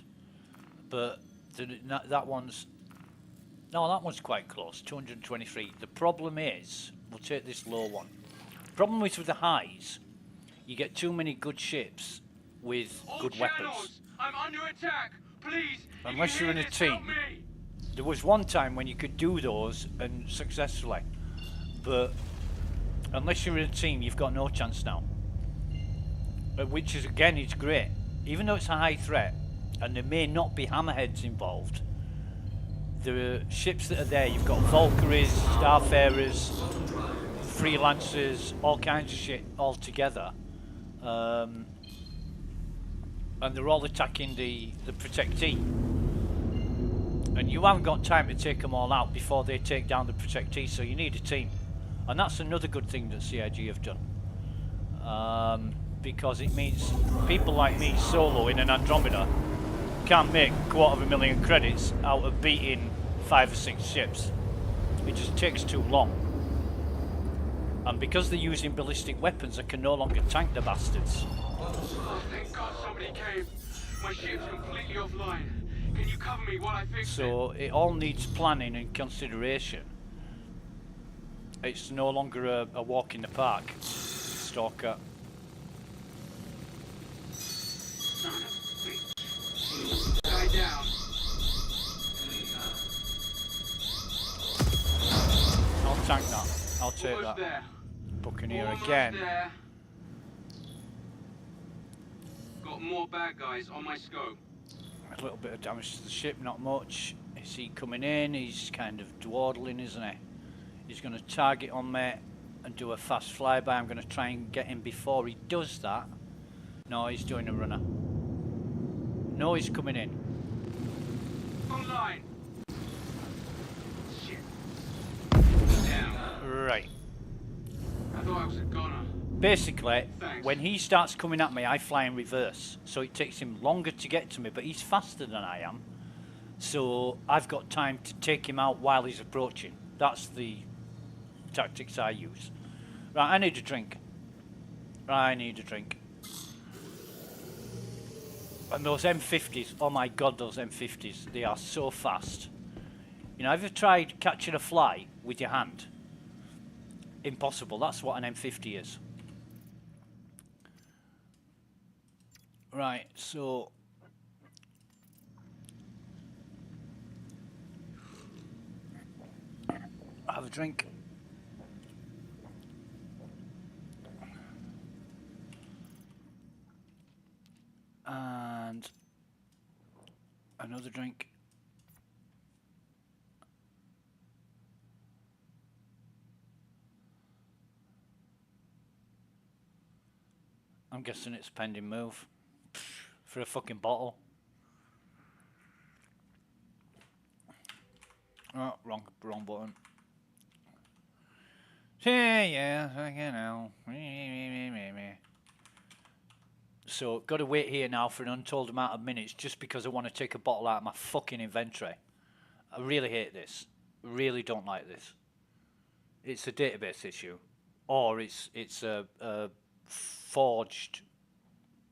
But that one's... No, that one's quite close. 223. The problem is... We'll take this low one. Problem is with the highs. You get too many good ships with good weapons. I'm under attack. Please, Unless you're in a team. There was one time when you could do those and successfully, but unless you're in a team, you've got no chance now. Which is, again, it's great. Even though it's a high threat, and there may not be hammerheads involved, the ships that are there, you've got Valkyries, Starfarers, Freelancers, all kinds of shit all together. And they're all attacking the protectee. And you haven't got time to take them all out before they take down the protectee, so you need a team. And that's another good thing that CIG have done. Because it means people like me solo in an Andromeda can't make 250,000 credits out of beating 5 or 6 ships. It just takes too long. And because they're using ballistic weapons, I can no longer tank the bastards. Oh, thank God somebody came. My ship's completely offline. Can you cover me while I fix it? So it all needs planning and consideration. It's no longer a walk in the park. Stalker. Die down. I'll tank that. I'll take Almost that. there. Buccaneer Almost again. there. Got more bad guys on my scope. A little bit of damage to the ship, not much. Is he coming in? He's kind of dawdling, isn't he? He's going to target on me and do a fast flyby. I'm going to try and get him before he does that. No, he's doing a runner. No, he's coming in. Online. Shit. Down. Right. I thought I was a goner. Basically, Thanks. when he starts coming at me, I fly in reverse. So it takes him longer to get to me, but he's faster than I am. So I've got time to take him out while he's approaching. That's the tactics I use. Right, I need a drink. I need a drink. And those M50s, oh my god, those M50s, they are so fast. You know, have you tried catching a fly with your hand? Impossible, that's what an M50 is. Right, so... have a drink. And another drink. I'm guessing it's pending move. For a fucking bottle. Oh, wrong button. Yeah, fucking hell. So, got to wait here now for an untold amount of minutes just because I want to take a bottle out of my fucking inventory. I really hate this. Really don't like this. It's a database issue. Or it's a forged,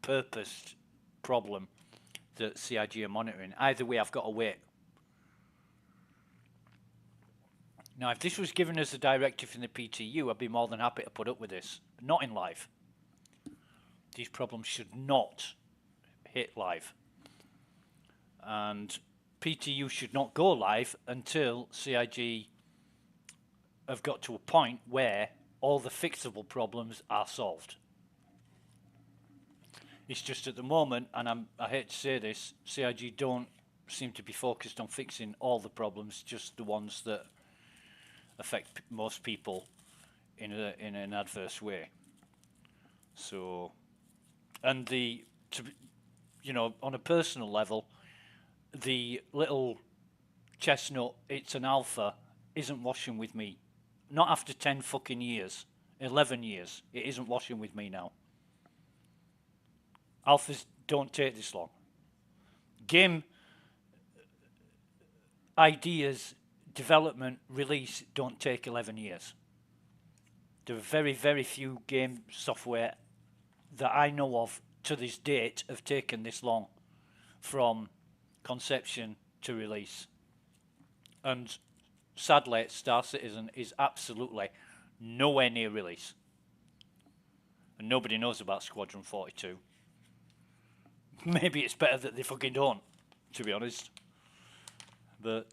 purposed problem that CIG are monitoring. Either way, I've got to wait. Now, if this was given as a directive in the PTU, I'd be more than happy to put up with this. Not in live. These problems should not hit live. And PTU should not go live until CIG have got to a point where all the fixable problems are solved. It's just at the moment, and I hate to say this, CIG don't seem to be focused on fixing all the problems, just the ones that affect most people in an adverse way. So, and you know, on a personal level, the little chestnut, it's an alpha, isn't washing with me. Not after 10 fucking years, 11 years, it isn't washing with me now. Alphas don't take this long. Game ideas, development, release don't take 11 years. There are very, very few game software that I know of to this date have taken this long from conception to release. And sadly, Star Citizen is absolutely nowhere near release. And nobody knows about Squadron 42. Maybe it's better that they fucking don't, to be honest. But,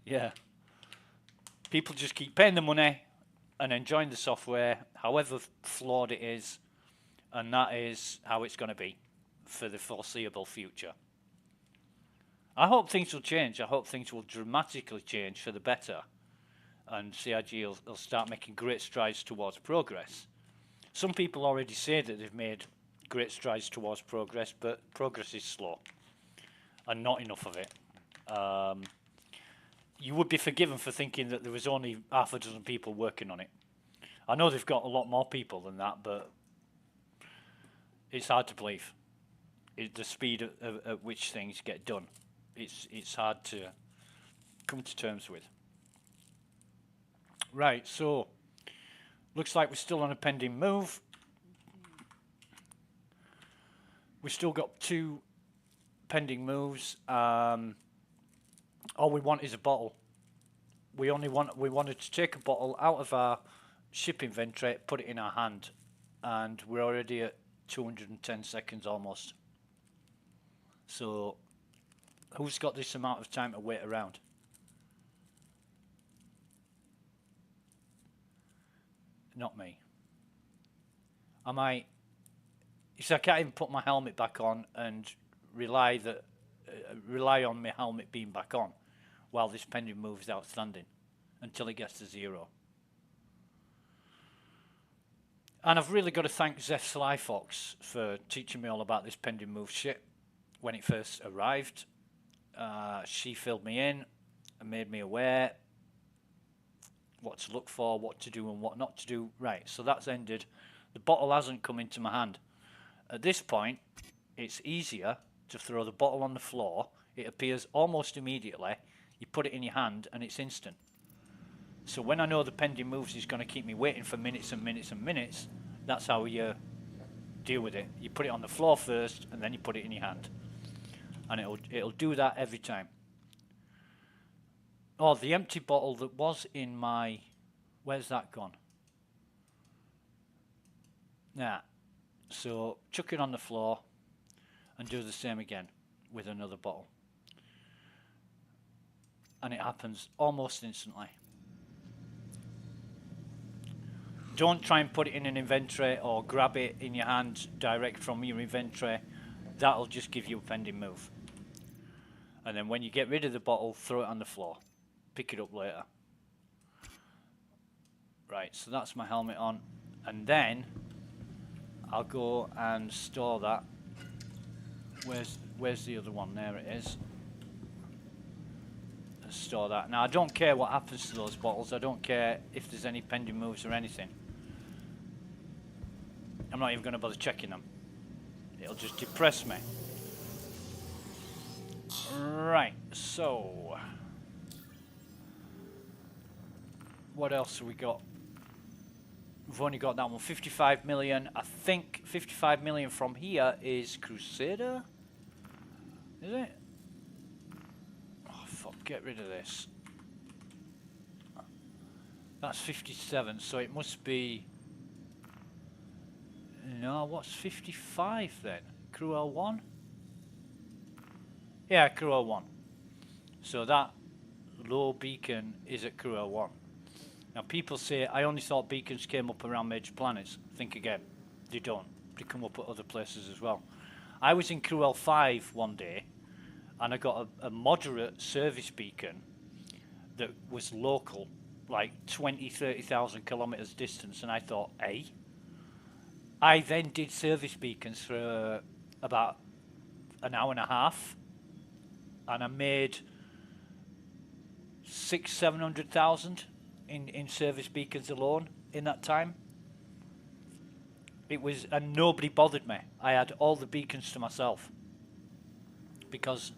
yeah. People just keep paying the money and enjoying the software, however flawed it is, and that is how it's going to be for the foreseeable future. I hope things will change. I hope things will dramatically change for the better, and CIG will start making great strides towards progress. Some people already say that they've made great strides towards progress, but progress is slow, and not enough of it. You would be forgiven for thinking that there was only half a dozen people working on it. I know they've got a lot more people than that, but it's hard to believe. The speed at which things get done. It's hard to come to terms with. Right, so looks like we're still on a pending move. We've still got 2 pending moves. All we want is a bottle. We wanted to take a bottle out of our ship inventory, put it in our hand, and we're already at 210 seconds almost. So, who's got this amount of time to wait around? Not me. I can't even put my helmet back on and rely on my helmet being back on while this pending move is outstanding until it gets to 0. And I've really got to thank Zeph Slyfox for teaching me all about this pending move shit when it first arrived. She filled me in and made me aware what to look for, what to do and what not to do. Right, so that's ended. The bottle hasn't come into my hand. At this point, it's easier to throw the bottle on the floor. It appears almost immediately. You put it in your hand and it's instant. So when I know the pending moves is going to keep me waiting for minutes and minutes and minutes, that's how you deal with it. You put it on the floor first and then you put it in your hand. And it'll do that every time. Oh, the empty bottle that was in my... Where's that gone? Nah. So chuck it on the floor and do the same again with another bottle. And it happens almost instantly. Don't try and put it in an inventory or grab it in your hand direct from your inventory. That'll just give you a pending move. And then when you get rid of the bottle, throw it on the floor. Pick it up later. Right, so that's my helmet on. And then I'll go and store that. Where's the other one? There it is. Let's store that. Now I don't care what happens to those bottles. I don't care if there's any pending moves or anything. I'm not even going to bother checking them. It'll just depress me. Right, so what else have we got? We've only got that one, 55 million. I think 55 million from here is Crusader. Is it? Oh fuck, get rid of this. That's 57, so it must be... No, what's 55 then? Crew L1? Yeah, Crew L1. So that low beacon is at Crew L1. Now people say, I only thought beacons came up around major planets. Think again. They don't. They come up at other places as well. I was in Crew L5 one day, and I got a moderate service beacon that was local, like 20,000-30,000 kilometers distance, and I thought, hey. I then did service beacons for about an hour and a half, and I made 600,000-700,000 in service beacons alone in that time. It was, and nobody bothered me. I had all the beacons to myself because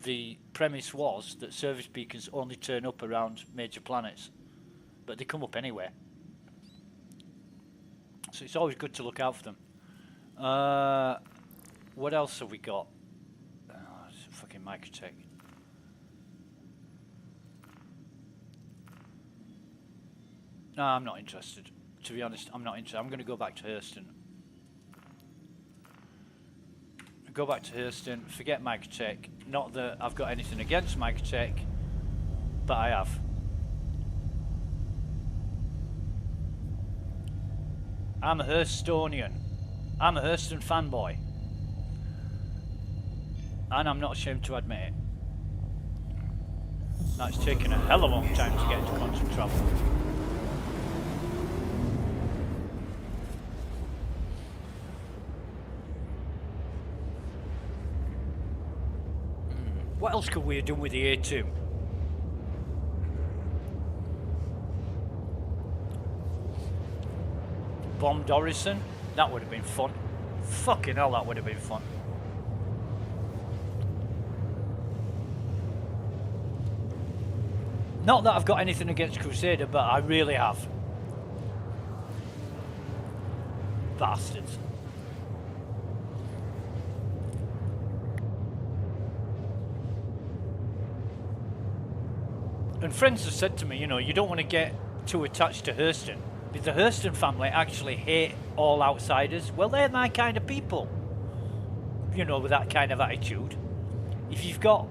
the premise was that service beacons only turn up around major planets, but they come up anywhere. So it's always good to look out for them. What else have we got? Oh, it's a fucking microtech. No, I'm not interested. To be honest, I'm not interested. I'm going to go back to Hurston. Go back to Hurston. Forget microtech. Not that I've got anything against microtech, but I have. I'm a Hurstonian. I'm a Hurston fanboy. And I'm not ashamed to admit it. Now it's taken a hell of a long time to get into quantum travel. What else could we have done with the A2? Bombed Orison? That would have been fun. Fucking hell, that would have been fun. Not that I've got anything against Crusader, but I really have. Bastards. And friends have said to me, you know, you don't want to get too attached to Hurston. Because the Hurston family actually hate all outsiders. Well, they're my kind of people. You know, with that kind of attitude. If you've got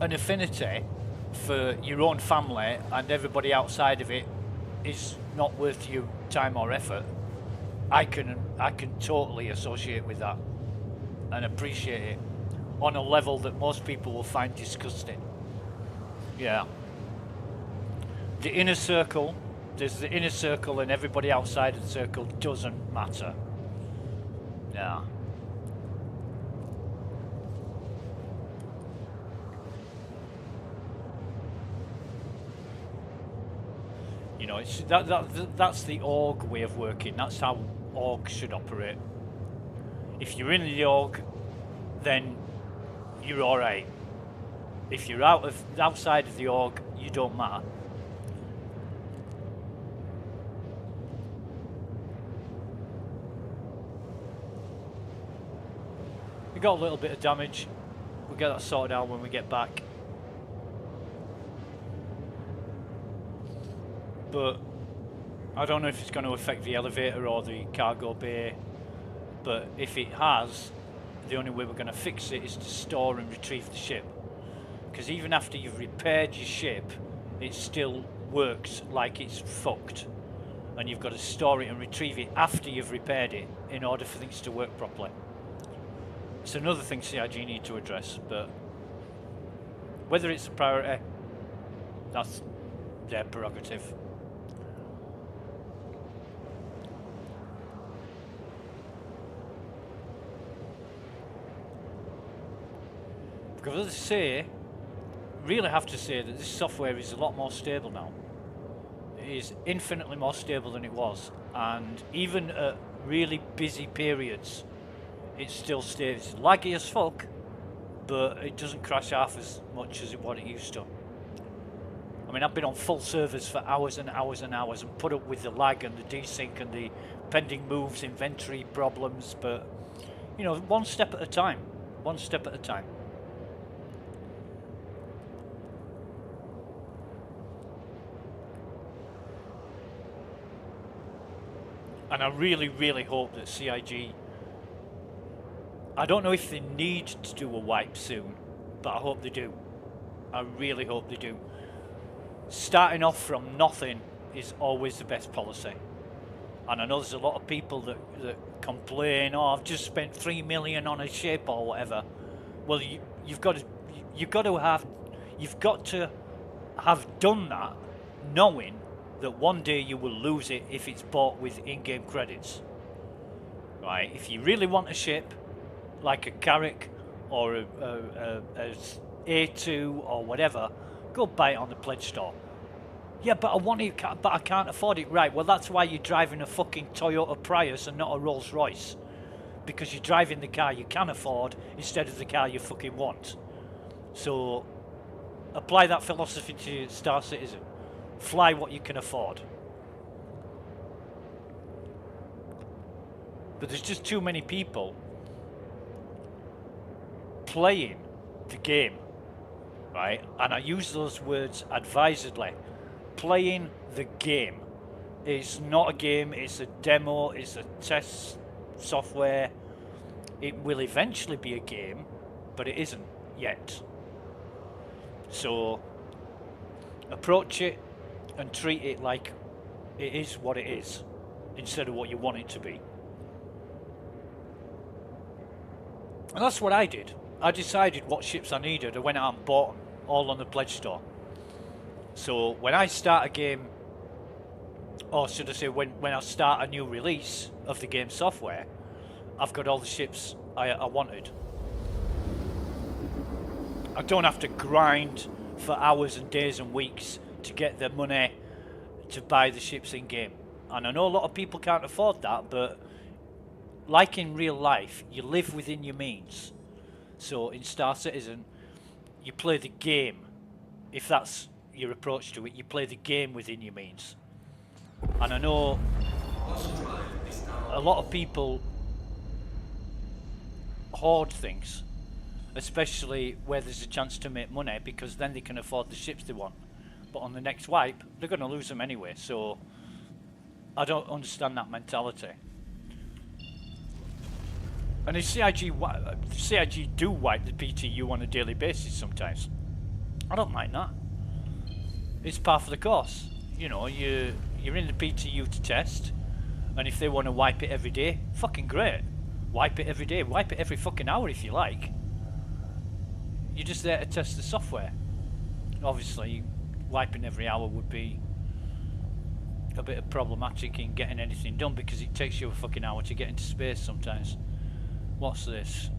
an affinity for your own family and everybody outside of it is not worth your time or effort, I can totally associate with that and appreciate it on a level that most people will find disgusting. Yeah. The inner circle, there's the inner circle, and everybody outside of the circle doesn't matter. Yeah. You know, it's that's the org way of working. That's how org should operate. If you're in the org, then you're alright. If you're outside of the org, you don't matter. We got a little bit of damage. We'll get that sorted out when we get back. But I don't know if it's going to affect the elevator or the cargo bay. But if it has, the only way we're going to fix it is to store and retrieve the ship. Because even after you've repaired your ship, it still works like it's fucked. And you've got to store it and retrieve it after you've repaired it in order for things to work properly. It's another thing CIG need to address, but whether it's a priority, that's their prerogative. Because as I say, really have to say that this software is a lot more stable now. It is infinitely more stable than it was, and even at really busy periods, it still stays laggy as fuck, but it doesn't crash half as much as what it used to. I mean, I've been on full servers for hours and hours and hours and put up with the lag and the desync and the pending moves, inventory problems, but you know, one step at a time. One step at a time. And I really, really hope that CIG, I don't know if they need to do a wipe soon, but I hope they do. I really hope they do. Starting off from nothing is always the best policy. And I know there's a lot of people that complain, oh, I've just spent 3 million on a ship or whatever. Well, you've got to have done that knowing that one day you will lose it if it's bought with in-game credits. Right? If you really want a ship, like a Carrack or a A2 or whatever, go buy it on the pledge store. Yeah, but I want it, but I can't afford it. Right, well that's why you're driving a fucking Toyota Prius and not a Rolls Royce. Because you're driving the car you can afford instead of the car you fucking want. So, apply that philosophy to Star Citizen. Fly what you can afford. But there's just too many people playing the game, right? And I use those words advisedly. Playing the game. It's not a game, it's a demo, it's a test software. It will eventually be a game, but it isn't yet. So, approach it and treat it like it is what it is, instead of what you want it to be. And that's what I did. I decided what ships I needed. I went out and bought them, all on the pledge store. So when I start a game, or should I say when I start a new release of the game software, I've got all the ships I wanted. I don't have to grind for hours and days and weeks to get the money to buy the ships in game. And I know a lot of people can't afford that, but like in real life, you live within your means. So in Star Citizen, you play the game. If that's your approach to it, you play the game within your means. And I know a lot of people hoard things, especially where there's a chance to make money, because then they can afford the ships they want. But on the next wipe, they're going to lose them anyway, so I don't understand that mentality. And if CIG do wipe the PTU on a daily basis sometimes, I don't mind that. It's part of the course. You know, you're in the PTU to test, and if they want to wipe it every day, fucking great. Wipe it every day, wipe it every fucking hour if you like. You're just there to test the software. Obviously, wiping every hour would be a bit problematic in getting anything done, because it takes you a fucking hour to get into space sometimes. What's this?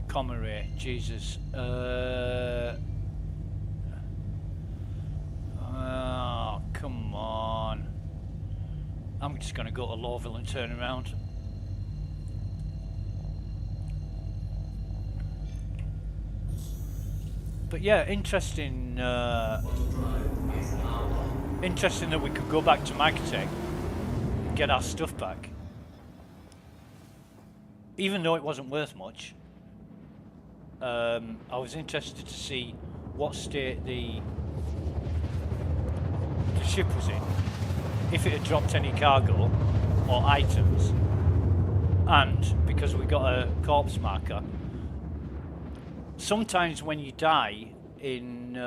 Common ray, Jesus. Oh, come on. I'm just gonna go to Lawville and turn around. But yeah, interesting. Interesting that we could go back to Magtech and get our stuff back. Even though it wasn't worth much, I was interested to see what state the ship was in, if it had dropped any cargo or items, and because we got a corpse marker. Sometimes when you die in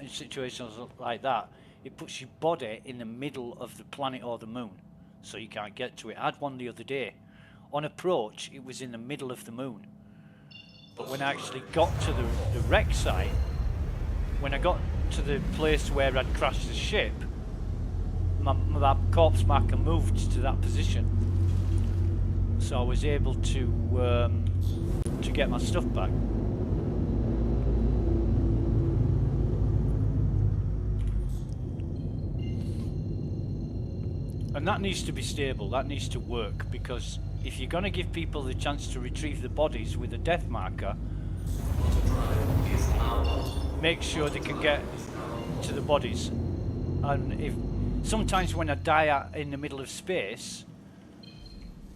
situations like that, it puts your body in the middle of the planet or the moon, so you can't get to it. I had one the other day. On approach, it was in the middle of the moon. But when I actually got to the wreck site, when I got to the place where I'd crashed the ship, my corpse marker moved to that position. So I was able to get my stuff back. And that needs to be stable, that needs to work, because if you're going to give people the chance to retrieve the bodies with a death marker, make sure they can get to the bodies. And if sometimes when I die in the middle of space,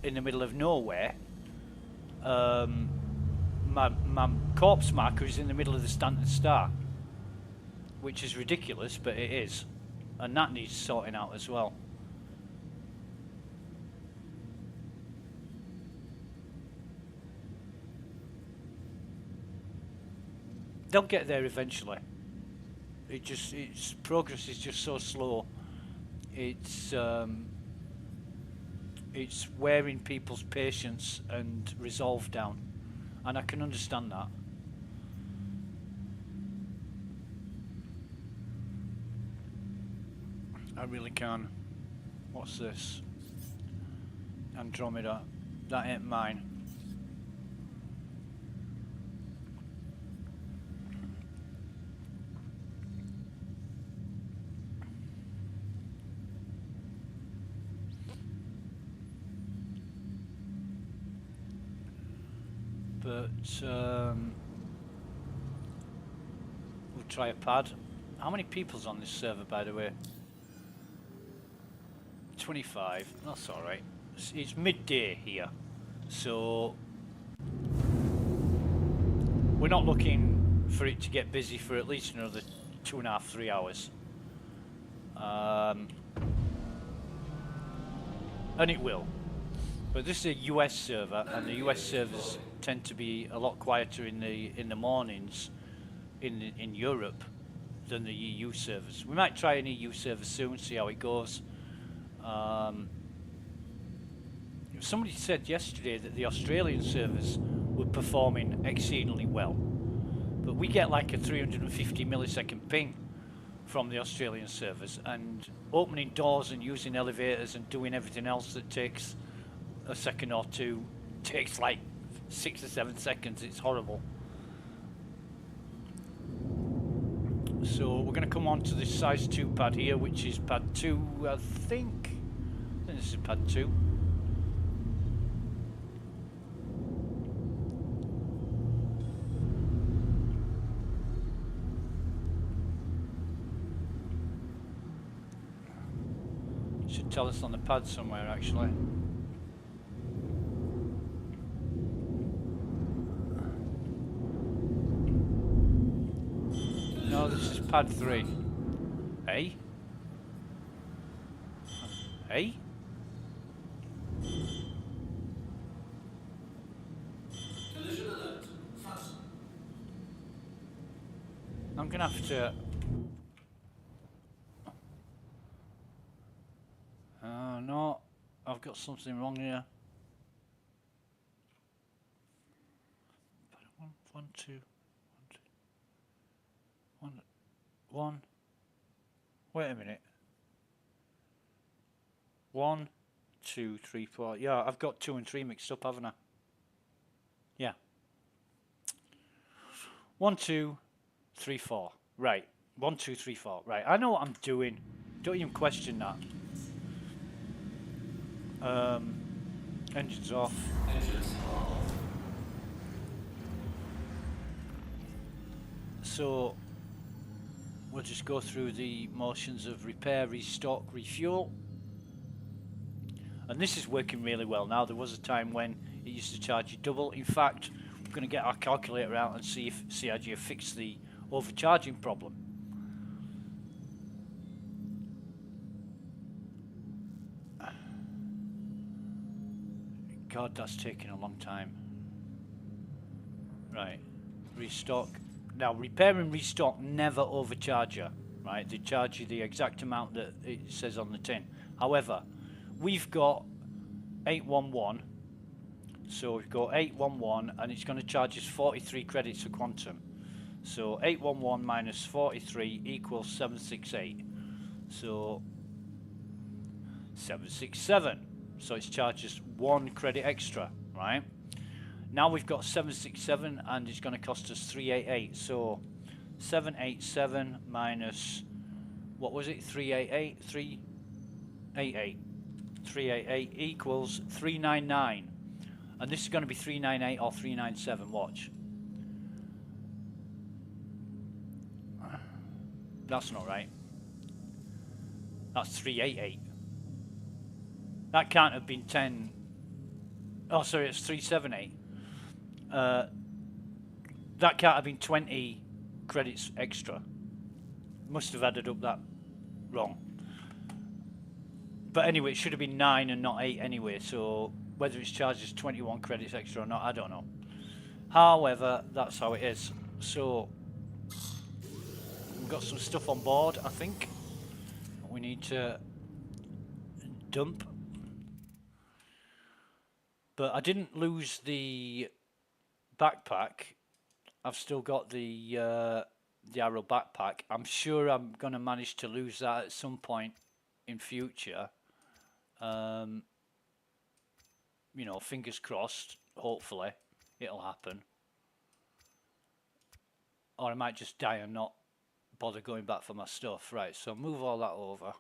in the middle of nowhere, my corpse marker is in the middle of the standard star, which is ridiculous, but it is, and that needs sorting out as well. They'll get there eventually. Its progress is just so slow. It's wearing people's patience and resolve down, and I can understand that. I really can. What's this? Andromeda. That ain't mine. But we'll try a pad. How many people's on this server, by the way? 25. That's all right. It's midday here, so we're not looking for it to get busy for at least another 2.5 to 3 hours. And it will. But this is a US server, and the US servers tend to be a lot quieter in the mornings in Europe than the EU servers. We might try an EU server soon, see how it goes. Somebody said yesterday that the Australian servers were performing exceedingly well, but we get like a 350 millisecond ping from the Australian servers, and opening doors and using elevators and doing everything else that takes a second or two takes like 6 or 7 seconds. It's horrible. So we're going to come on to this size 2 pad here, which is pad 2, I think this is pad 2. Should tell us on the pad somewhere, actually. No, this is pad 3. Hey? Hey? I'm gonna have to... no, I've got something wrong here. One, two. Wait a minute. 1, 2, 3, 4. Yeah, I've got 2 and 3 mixed up, haven't I? Yeah. 1, 2, 3, 4. Right. 1, 2, 3, 4. Right. I know what I'm doing. Don't even question that. Engines off. So we'll just go through the motions of repair, restock, refuel. And this is working really well now. There was a time when it used to charge you double. In fact, we're going to get our calculator out and see if CIG fixed the overcharging problem. God, that's taking a long time. Right, restock. Now, repair and restock never overcharge you, right? They charge you the exact amount that it says on the tin. However, we've got 811 So we've got 811, and it's going to charge us 43 credits for quantum. So 811 minus 43 equals 768. So 767. So it's charged us 1 credit extra, right? Now we've got 767, and it's going to cost us 388. So 787 minus, what was it? 388? 388. 388 equals 399. And this is going to be 398 or 397. Watch. That's not right. That's 388. That can't have been 10. Oh, sorry, it's 378. That can't have been 20 credits extra. Must have added up that wrong. But anyway, it should have been 9 and not 8 anyway, so whether it's charged as 21 credits extra or not, I don't know. However, that's how it is. So we've got some stuff on board, I think. We need to dump. But I didn't lose the backpack. I've still got the arrow backpack. I'm sure I'm going to manage to lose that at some point in future. You know, fingers crossed. Hopefully it'll happen. Or I might just die and not bother going back for my stuff. Right, so move all that over.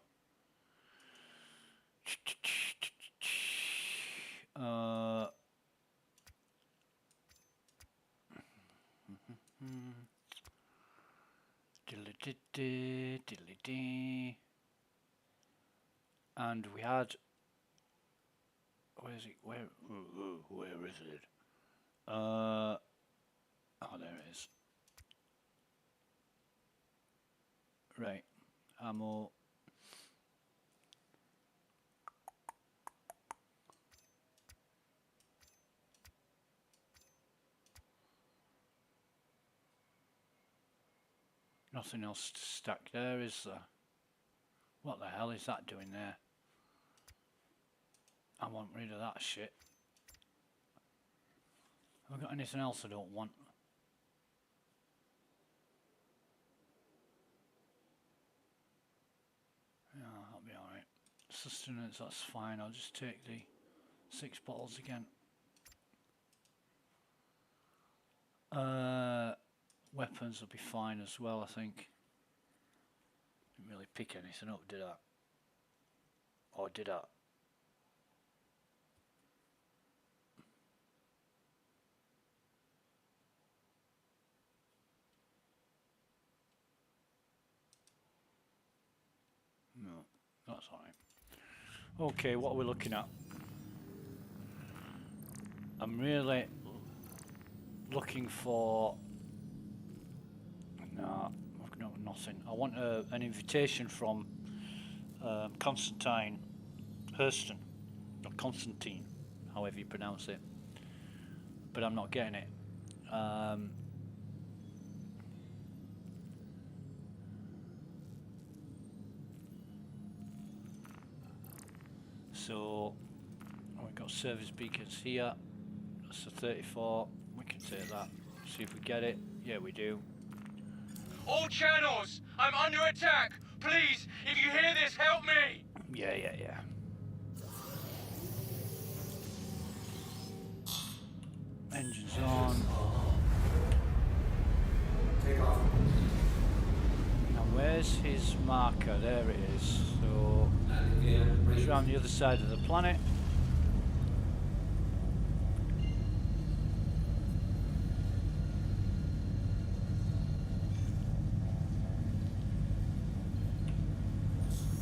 And we had, where is it? Where is it? Oh, there it is. Right, ammo. Nothing else to stack there, is there? What the hell is that doing there? I want rid of that shit. Have I got anything else I don't want? Yeah, that'll be alright. Sustenance, that's fine. I'll just take the 6 bottles again. Weapons will be fine as well, I think. Didn't really pick anything up, did I? Or did I? No, that's alright. Okay, what are we looking at? I'm really looking for... No, I've got nothing. I want an invitation from Constantine Hurston, or Constantine, however you pronounce it. But I'm not getting it. So we've got service beacons here. That's the 34. We can take that. See if we get it. Yeah, we do. All channels! I'm under attack! Please, if you hear this, help me! Yeah. Engines on. Take off. Now where's his marker? There it is. So it's around the other side of the planet.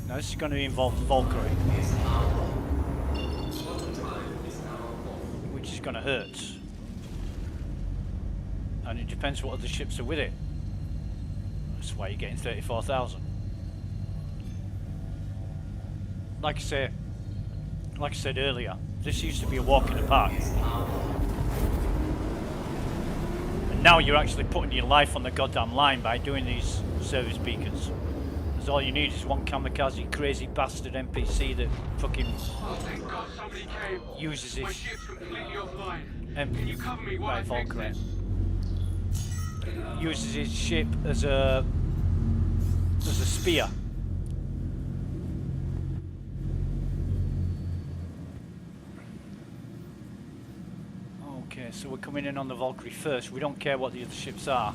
Now this is going to involve Valkyrie, which is going to hurt. And it depends what other ships are with it. That's why you're getting 34,000. Like I said earlier, this used to be a walk in the park. And now you're actually putting your life on the goddamn line by doing these service beacons. Because all you need is one kamikaze crazy bastard NPC that fucking Oh, thank God somebody came. uses My his ship's completely offline. MP. Can you cover me while I Right, fix Valkyrie. it? Uses his ship as a spear. Okay, so we're coming in on the Valkyrie first. We don't care what the other ships are.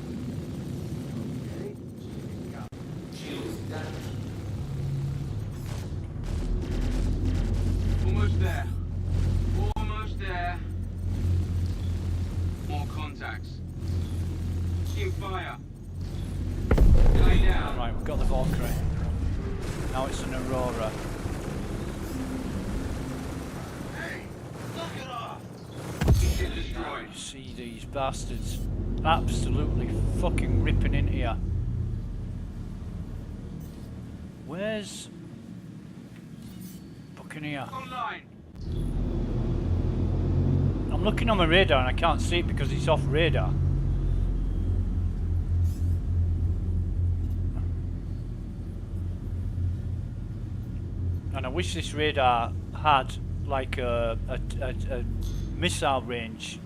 Almost there. Almost there. More contacts. In fire. Lay down. Right, we've got the Valkyrie. Now it's an Aurora. Hey, knock it off. Ship destroyed. You see these bastards absolutely fucking ripping in here. Where's Buccaneer? Online. I'm looking on my radar and I can't see it because it's off radar. And I wish this radar had like a missile range.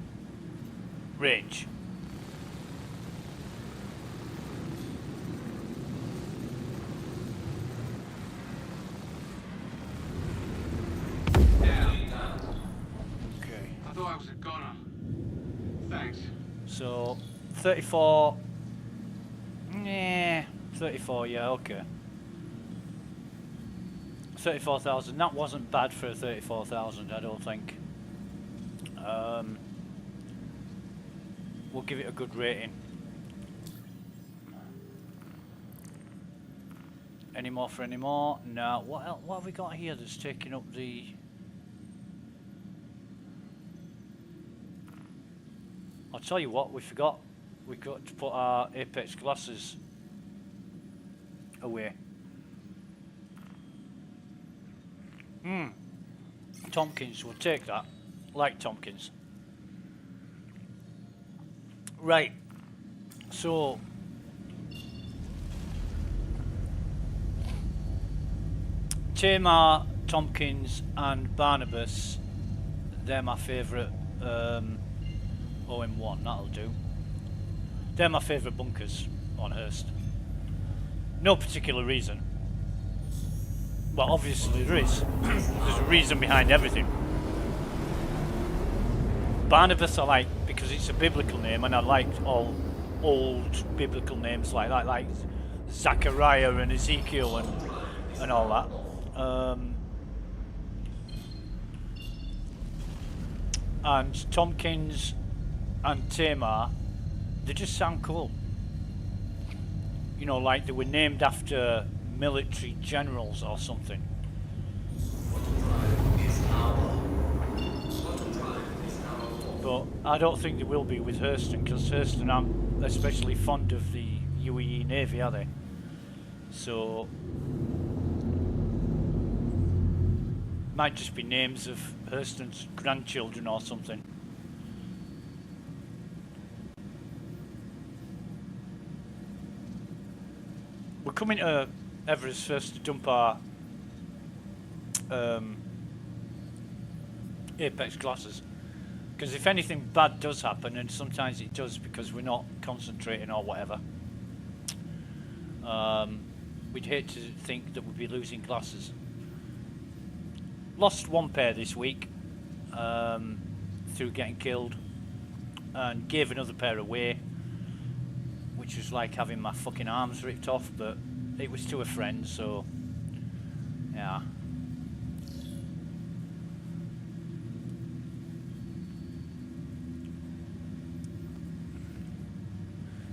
Down. Okay. I thought I was a goner. Thanks. So 34. Nah, 34. Yeah, okay. 34,000. That wasn't bad for a 34,000, I don't think. We'll give it a good rating. Any more for any more? No. What else, what have we got here that's taking up the? I'll tell you what, we forgot. We got to put our Apex glasses away. Tompkins, we'll take that. Like Tompkins. Right. So Tamar, Tompkins and Barnabas, they're my favourite OM1, that'll do. They're my favourite bunkers on Hurst. No particular reason. Well, obviously there is. There's a reason behind everything. Barnabas I like because it's a biblical name, and I like all old biblical names like that, like Zechariah and Ezekiel and all that. And Tompkins and Tamar, they just sound cool. You know, like they were named after military generals or something. But I don't think they will be with Hurston, because Hurston aren't especially fond of the UAE Navy, are they? So might just be names of Hurston's grandchildren or something. We're coming to Everest first to dump our Apex glasses, because if anything bad does happen, and sometimes it does because we're not concentrating or whatever, we'd hate to think that we'd be losing glasses. Lost one pair this week through getting killed, and gave another pair away, which was like having my fucking arms ripped off, but it was to a friend, so yeah.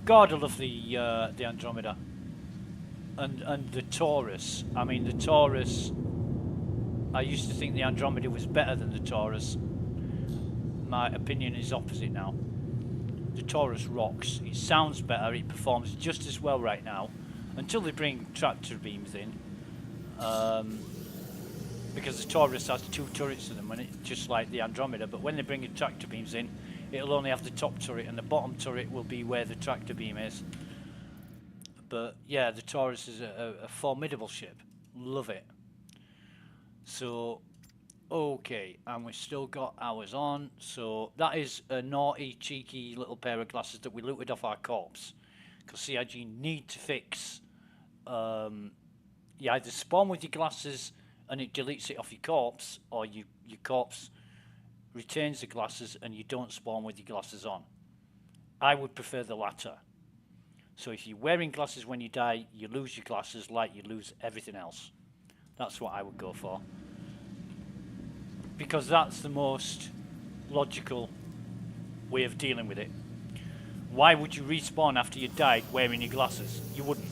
God, I love the Andromeda and the Taurus. I mean, the Taurus, I used to think the Andromeda was better than the Taurus. My opinion is opposite now. The Taurus rocks. It sounds better. It performs just as well right now, until they bring tractor beams in. Because the Taurus has 2 turrets in them, and it's just like the Andromeda. But when they bring the tractor beams in, it'll only have the top turret, and the bottom turret will be where the tractor beam is. But yeah, the Taurus is a formidable ship. Love it. So, okay, and we've still got ours on. So that is a naughty, cheeky little pair of glasses that we looted off our corpse. Because CIG need to fix. You either spawn with your glasses and it deletes it off your corpse, or your corpse retains the glasses and you don't spawn with your glasses on. I would prefer the latter. So if you're wearing glasses when you die, you lose your glasses like you lose everything else. That's what I would go for. Because that's the most logical way of dealing with it. Why would you respawn after you died wearing your glasses? You wouldn't.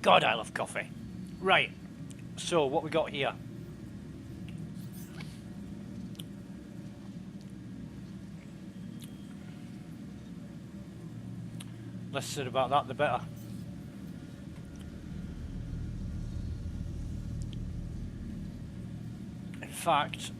God, I love coffee. Right, so what we got here? Less said about that, the better. In fact,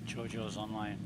JoJo's online.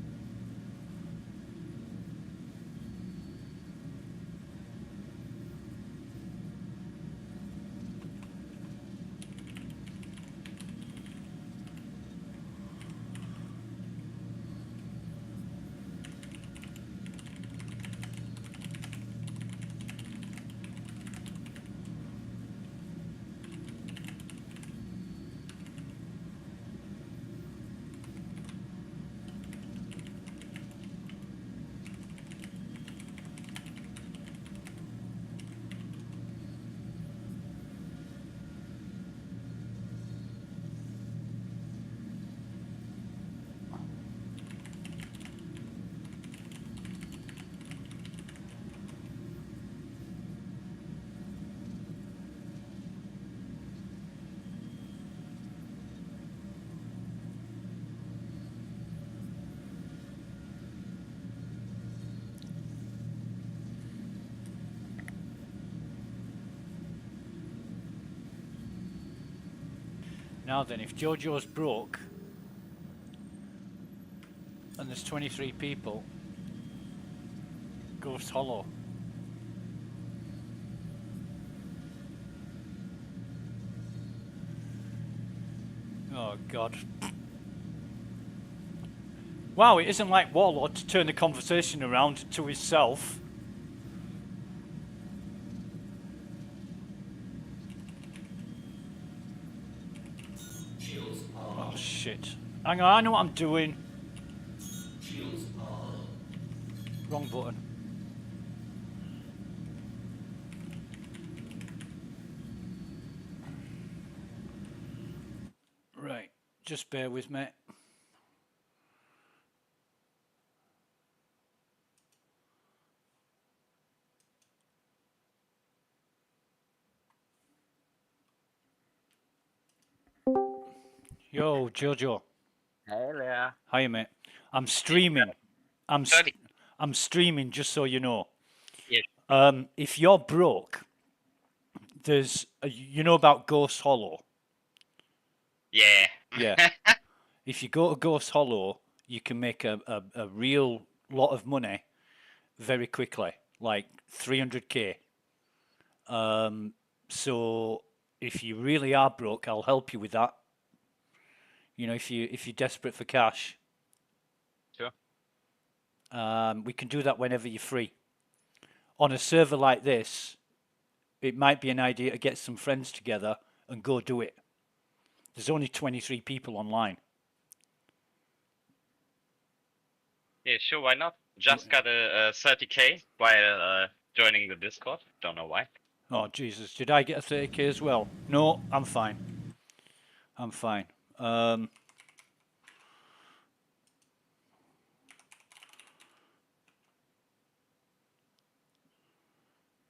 Now then, if JoJo's broke and there's 23 people, Ghost Hollow. Oh God. Wow, it isn't like Warlord to turn the conversation around to himself. Oh shit. Hang on, I know what I'm doing. Wrong button. Right, just bear with me. Yo, Jojo. Hey there. Hiya, mate. I'm streaming. I'm streaming, just so you know. Yes. If you're broke, there's you know about Ghost Hollow. Yeah. Yeah. If you go to Ghost Hollow, you can make a real lot of money very quickly, like 300k. So if you really are broke, I'll help you with that. You know, if you're desperate for cash, Sure. We can do that whenever you're free. On a server like this, it might be an idea to get some friends together and go do it. There's only 23 people online. Yeah, sure, why not? Just got a 30k while joining the Discord. Don't know why. Oh, Jesus. Did I get a 30k as well? No, I'm fine. I'm fine.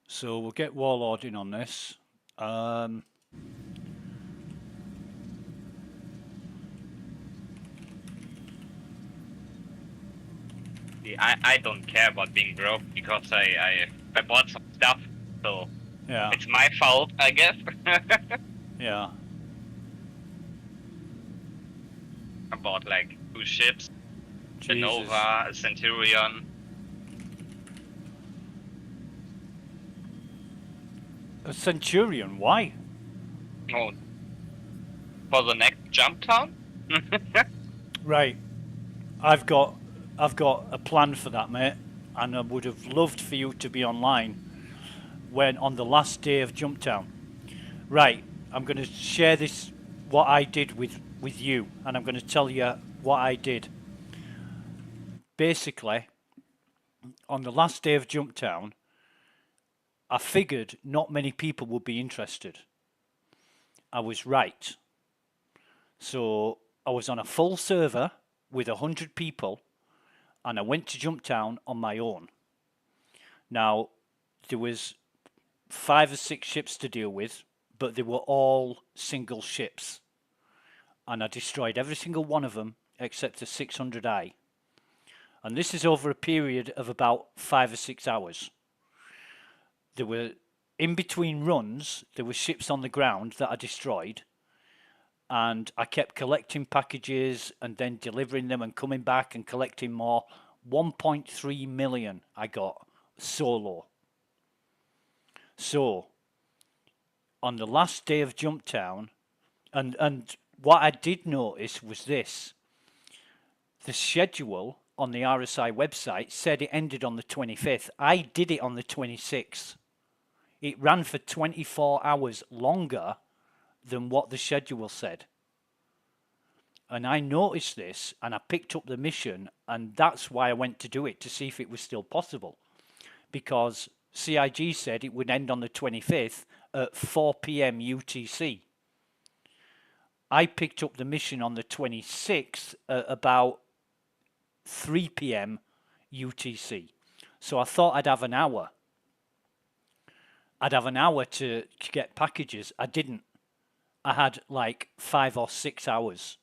So we'll get Warlord in on this. I don't care about being broke because I bought some stuff, so Yeah. it's my fault, I guess. Yeah. I bought like 2 ships, a Jesus. Nova, a Centurion. A Centurion? Why? Oh, for the next jump town? Right. I've got a plan for that, mate, and I would have loved for you to be online when on the last day of Jump Town. Right. I'm going to share this what I did with you, and I'm going to tell you what I did. Basically, on the last day of Jump Town, I figured not many people would be interested. I was right. So I was on a full server with 100 people, and I went to Jump Town on my own. Now, there was 5 or 6 ships to deal with, but they were all single ships. And I destroyed every single one of them except the 600i. And this is over a period of about 5 or 6 hours. There were, in between runs, there were ships on the ground that I destroyed. And I kept collecting packages and then delivering them and coming back and collecting more. 1.3 million I got solo. So, on the last day of Jump Town, and what I did notice was this. The schedule on the RSI website said it ended on the 25th. I did it on the 26th. It ran for 24 hours longer than what the schedule said. And I noticed this, and I picked up the mission, and that's why I went to do it, to see if it was still possible. Because CIG said it would end on the 25th at 4 p.m. UTC. I picked up the mission on the 26th at about 3 p.m. UTC. So I thought I'd have an hour. I'd have an hour to get packages. I didn't. I had like 5 or 6 hours.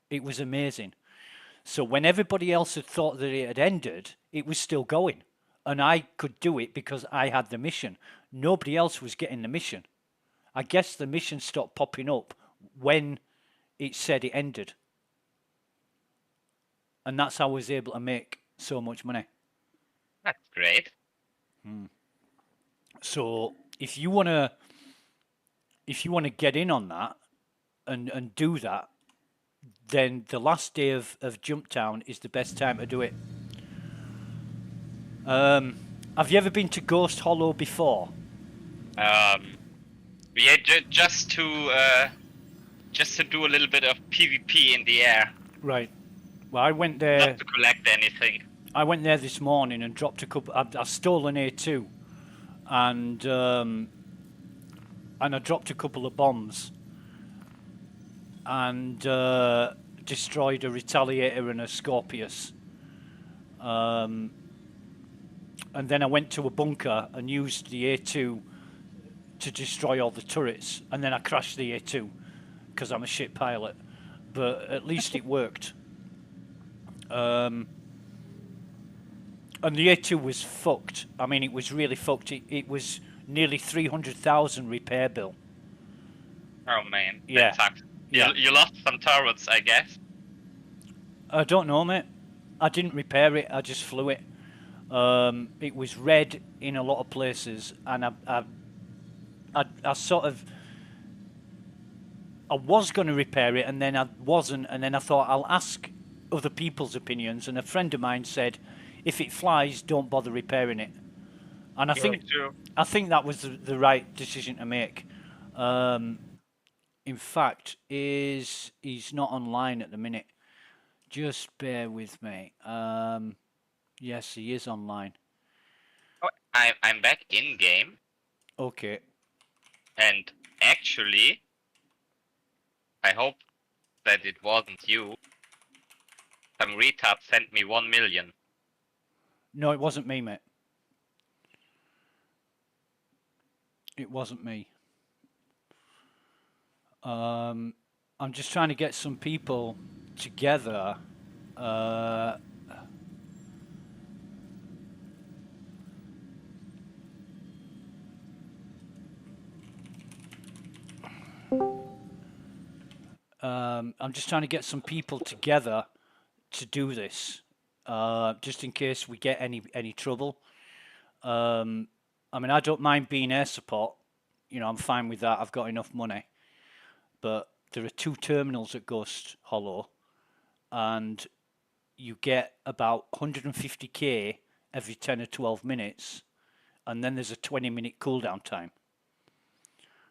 It was amazing. So when everybody else had thought that it had ended, it was still going. And I could do it because I had the mission. Nobody else was getting the mission. I guess the mission stopped popping up when it said it ended. And that's how I was able to make so much money. That's great. So if you wanna get in on that and do that, then the last day of Jump Town is the best time to do it. Have you ever been to Ghost Hollow before? Yeah, just to do a little bit of PvP in the air. Right. Well, I went there. Not to collect anything. I went there this morning and dropped a couple. I stole an A2, and I dropped a couple of bombs, and destroyed a Retaliator and a Scorpius. And then I went to a bunker and used the A2 to destroy all the turrets, and then I crashed the A2 because I'm a shit pilot. But at least it worked. And the A2 was fucked. I mean, it was really fucked. It was nearly 300,000 repair bill. Oh man, Yeah. that sucks. Yeah. You lost some turrets, I guess. I don't know, mate. I didn't repair it. I just flew it. It was red in a lot of places, and I sort of, I was going to repair it, and then I wasn't, and then I thought I'll ask other people's opinions, and a friend of mine said, if it flies, don't bother repairing it. And I think that was the right decision to make. In fact, he's not online at the minute. Just bear with me. Yes, he is online. Oh, I'm back in game, Okay. and actually, I hope that it wasn't you. Some retard sent me 1 million. No, it wasn't me, mate. It wasn't me. I'm just trying to get some people together. I'm just trying to get some people together to do this, just in case we get any trouble. I mean, I don't mind being air support. You know, I'm fine with that. I've got enough money. But there are 2 terminals at Ghost Hollow, and you get about 150k every 10 or 12 minutes, and then there's a 20-minute cooldown time.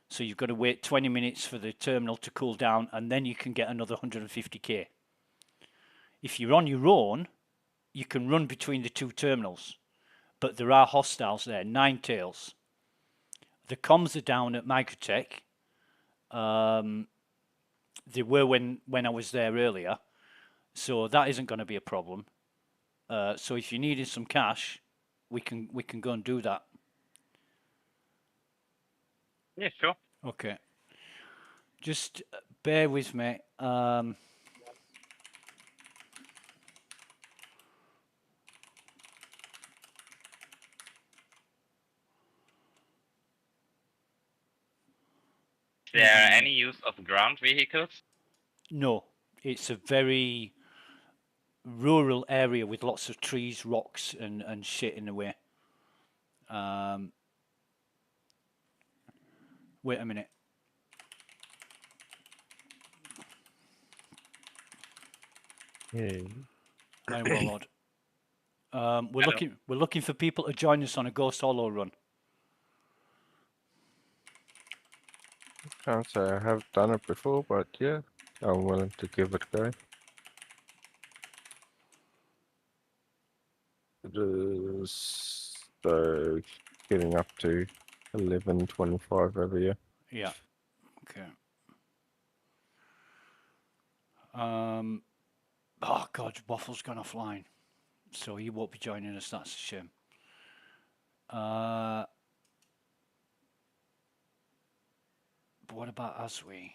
So you've got to wait 20 minutes for the terminal to cool down, and then you can get another 150k. If you're on your own, you can run between the 2 terminals, but there are hostiles there, 9 tails. The comms are down at Microtech. They were when I was there earlier, so that isn't going to be a problem. So if you needed some cash, we can go and do that. Yeah, sure. Okay. Just bear with me. Is there any use of ground vehicles? No, it's a very rural area with lots of trees, rocks, and shit in the way. Wait a minute. Hey. My warlord. We're looking for people to join us on a Ghost Hollow run. Can't say I have done it before, but yeah, I'm willing to give it a go. It is getting up to 11:25 over here. Yeah. Okay. Oh God, Waffle's gone offline, so he won't be joining us. That's a shame. But what about aUEC?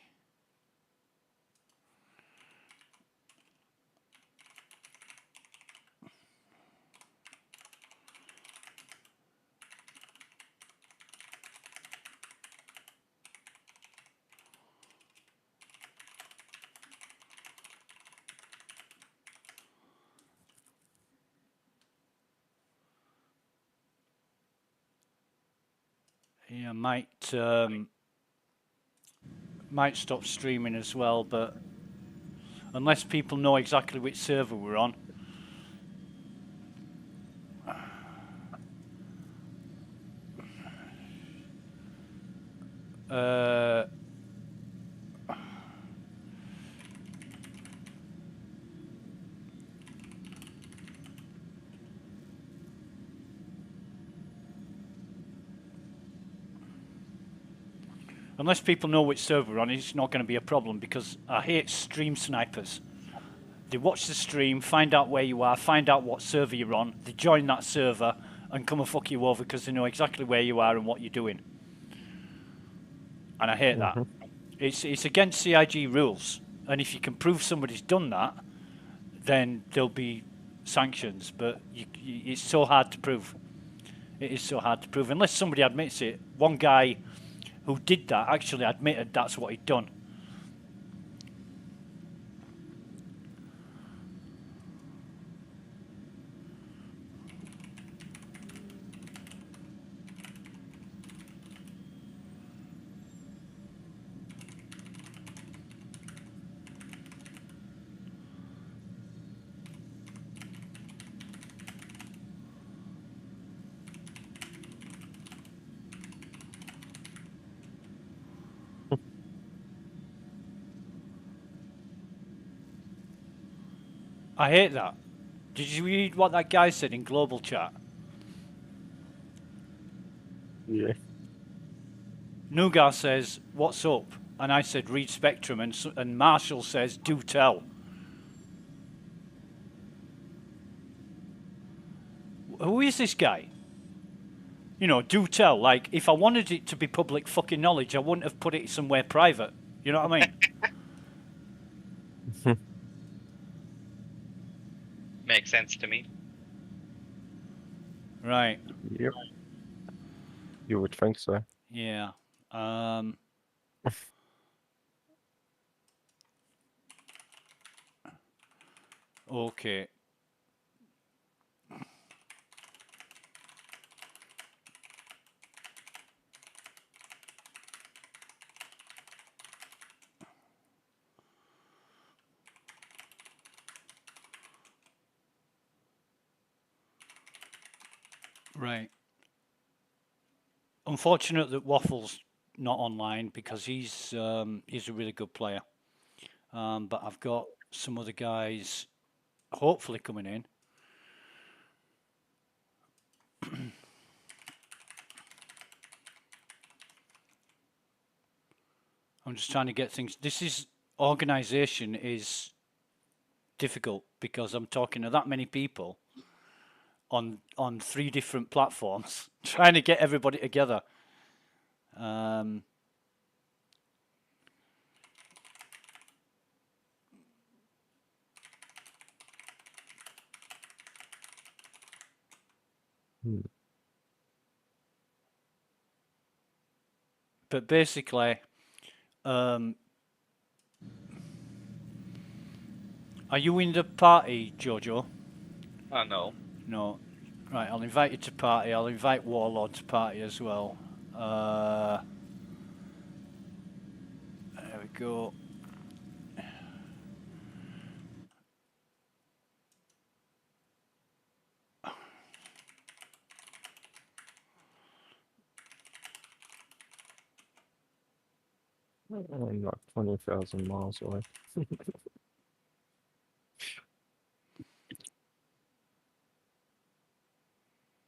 Yeah, might stop streaming as well, but unless people know exactly which server we're on. Unless people know which server we're on, it's not going to be a problem, because I hate stream snipers. They watch the stream, find out where you are, find out what server you're on, they join that server and come and fuck you over because they know exactly where you are and what you're doing. And I hate that. It's against CIG rules, and if you can prove somebody's done that, then there'll be sanctions, but it's so hard to prove. It is so hard to prove, unless somebody admits it. One guy who did that actually admitted that's what he'd done. I hate that. Did you read what that guy said in global chat? Yeah. Nugar says, "What's up?" And I said, "Read Spectrum." And Marshall says, "Do tell." Who is this guy? You know, do tell. Like, if I wanted it to be public fucking knowledge, I wouldn't have put it somewhere private. You know what I mean? Makes sense to me. Right. Yep. You would think so. Yeah. Okay. Right. Unfortunate that Waffle's not online because he's a really good player. But I've got some other guys hopefully coming in. I'm just trying to get things. Organization is difficult because I'm talking to that many people on 3 different platforms, trying to get everybody together. But basically, are you in the party, Jojo? No. No. Right, I'll invite you to party. I'll invite Warlord to party as well. There we go. I'm not 20,000 miles away.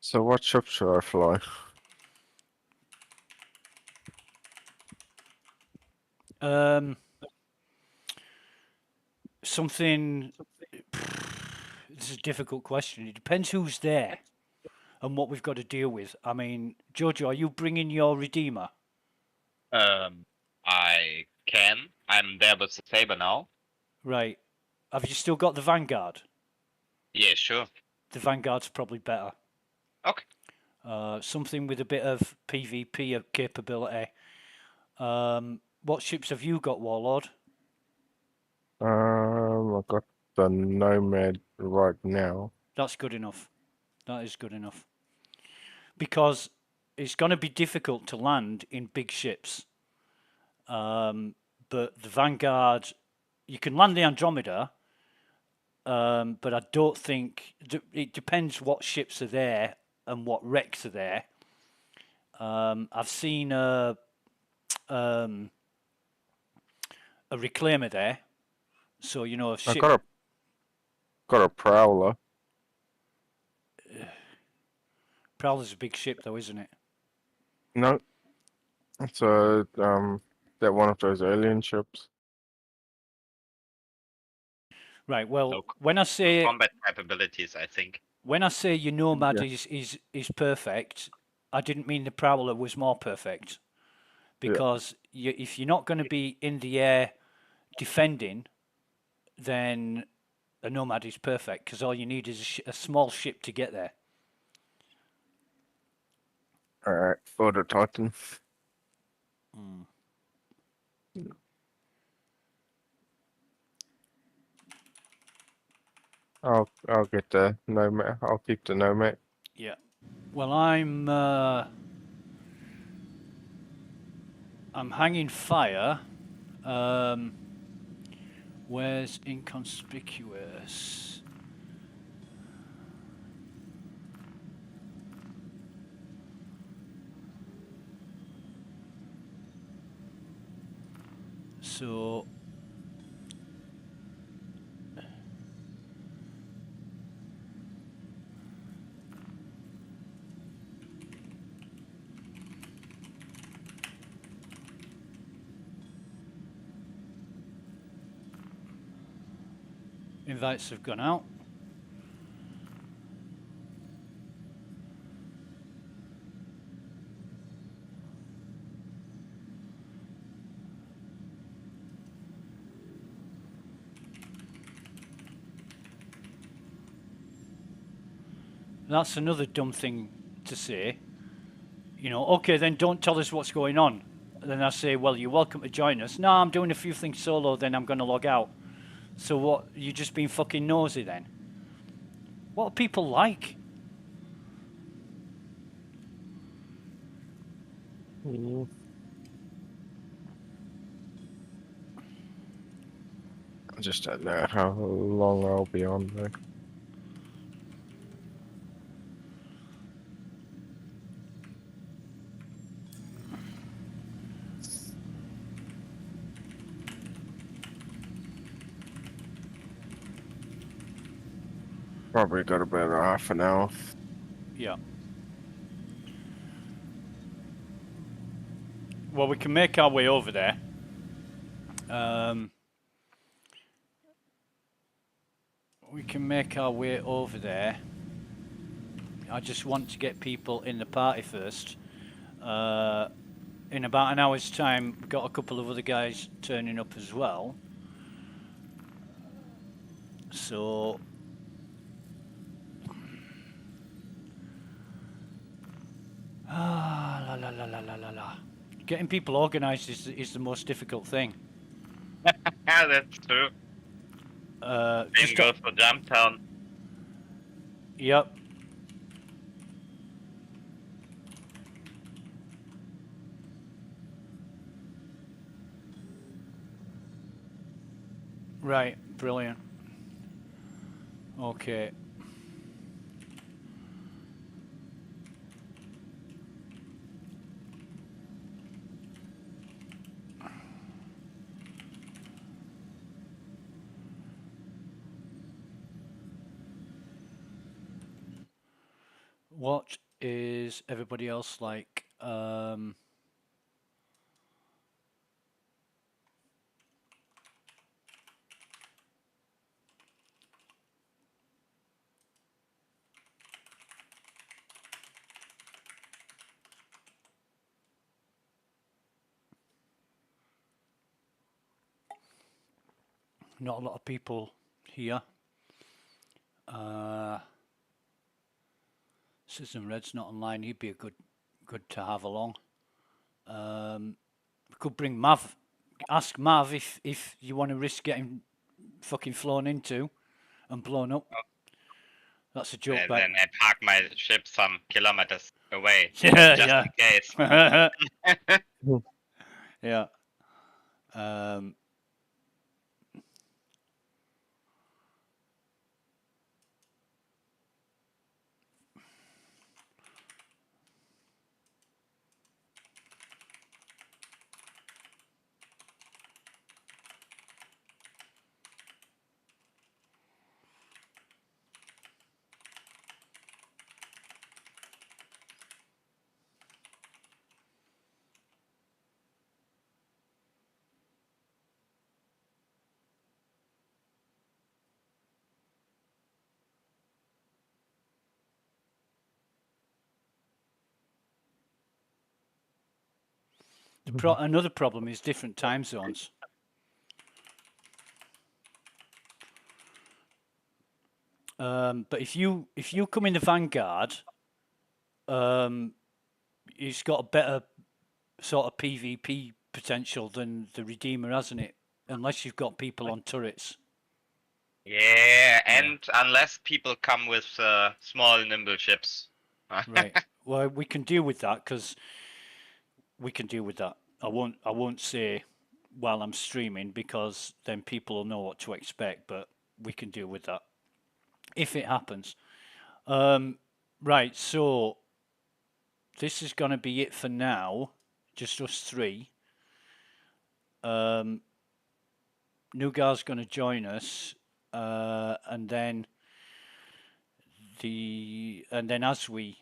So what ship should I fly? Something. This is a difficult question. It depends who's there and what we've got to deal with. I mean, Jojo, are you bringing your Redeemer? I can. I'm there with the saber now. Right. Have you still got the Vanguard? Yeah, sure. The Vanguard's probably better. Okay. Something with a bit of PvP capability. What ships have you got, Warlord? I've got the Nomad right now. That's good enough. That is good enough. Because it's going to be difficult to land in big ships. But the Vanguard, you can land the Andromeda, but I don't think it depends what ships are there and what wrecks are there. I've seen a reclaimer there, so you know a ship. I got a Prowler. Prowler's a big ship, though, isn't it? No, it's a that one of those alien ships. Right. Well, No when I say combat capabilities, I think. when I say your Nomad Yeah. is perfect, I didn't mean the Prowler was more perfect. Because if you're not going to be in the air defending, then a Nomad is perfect because all you need is a small ship to get there. All right, for the Titan. I'll get the Nomad. I'll keep the Nomad. Yeah. Well, I'm hanging fire. Where's inconspicuous? So Invites have gone out. That's another dumb thing to say. You know, okay, then don't tell us what's going on. Then I say, well, you're welcome to join us. No, I'm doing a few things solo, then I'm going to log out. So what, you just being fucking nosy then? What are people like? Mm. I just don't know how long I'll be on though. Probably got about half an hour. Yeah. Well, we can make our way over there. We can make our way over there. I just want to get people in the party first. In about an hour's time, we've got a couple of other guys turning up as well. So... la la la la la la la. Getting people organised is the most difficult thing. Yeah, that's true. Same goes for Jumptown. Yep. Right, brilliant. Okay. What is everybody else like? Not a lot of people here. Citizen Red's not online. He'd be a good to have along. We could bring Mav. Ask Mav if you want to risk getting fucking flown into and blown up. That's a joke. And then I park my ship some kilometers away, Yeah, just yeah. in case. Yeah. Another problem is different time zones. But if you come in the Vanguard, it's got a better sort of PvP potential than the Redeemer, hasn't it? Unless you've got people on turrets. Yeah, and unless people come with small nimble ships. Right. Well, we can deal with that because we can deal with that. I won't say while I'm streaming because then people will know what to expect. But we can deal with that if it happens. Right. So this is going to be it for now. Just us three. Nugar's going to join us, and then as we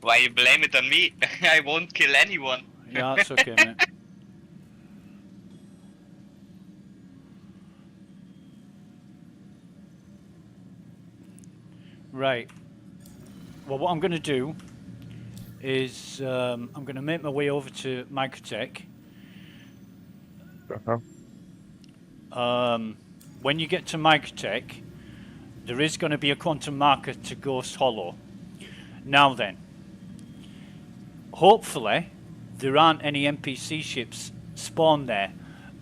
Why you blame it on me? I won't kill anyone. Yeah, it's okay, mate. Right. Well, what I'm going to do is I'm going to make my way over to Microtech. When you get to Microtech, there is going to be a quantum marker to Ghost Hollow. Now then, hopefully there aren't any NPC ships spawned there,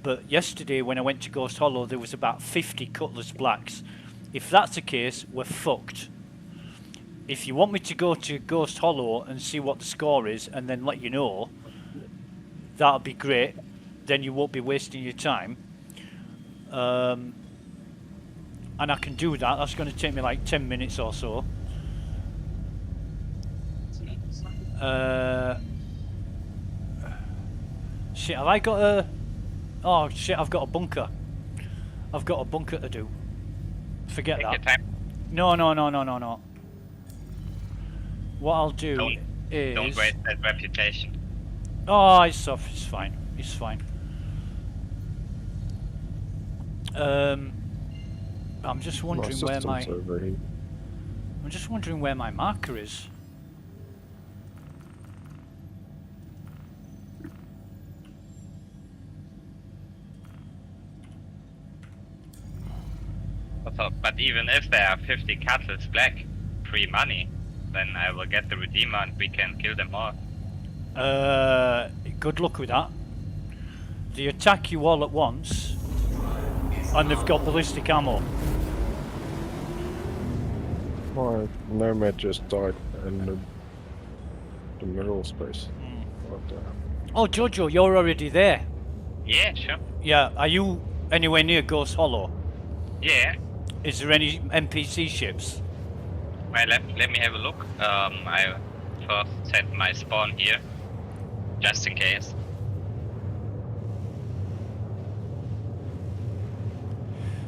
but yesterday when I went to Ghost Hollow there was about 50 Cutlass Blacks. If that's the case, we're fucked. If you want me to go to Ghost Hollow and see what the score is and then let you know, that'll be great. Then you won't be wasting your time. And I can do that. That's going to take me like 10 minutes or so. Shit, have I got a... Oh shit, I've got a bunker. I've got a bunker to do. Forget Take that. your time. No. What I'll do is... Don't waste that reputation. Oh, it's off. It's fine. It's fine. I'm just wondering where my... I'm just wondering where my marker is. But even if there are 50 Cutlass Black, free money, then I will get the Redeemer and we can kill them all. Good luck with that. They attack you all at once, and they've got ballistic ammo. My nomad just died in the middle space. Oh, Jojo, you're already there. Yeah, sure. Yeah, are you anywhere near Ghost Hollow? Yeah. Is there any NPC ships? Well, let me have a look. I first set my spawn here, just in case.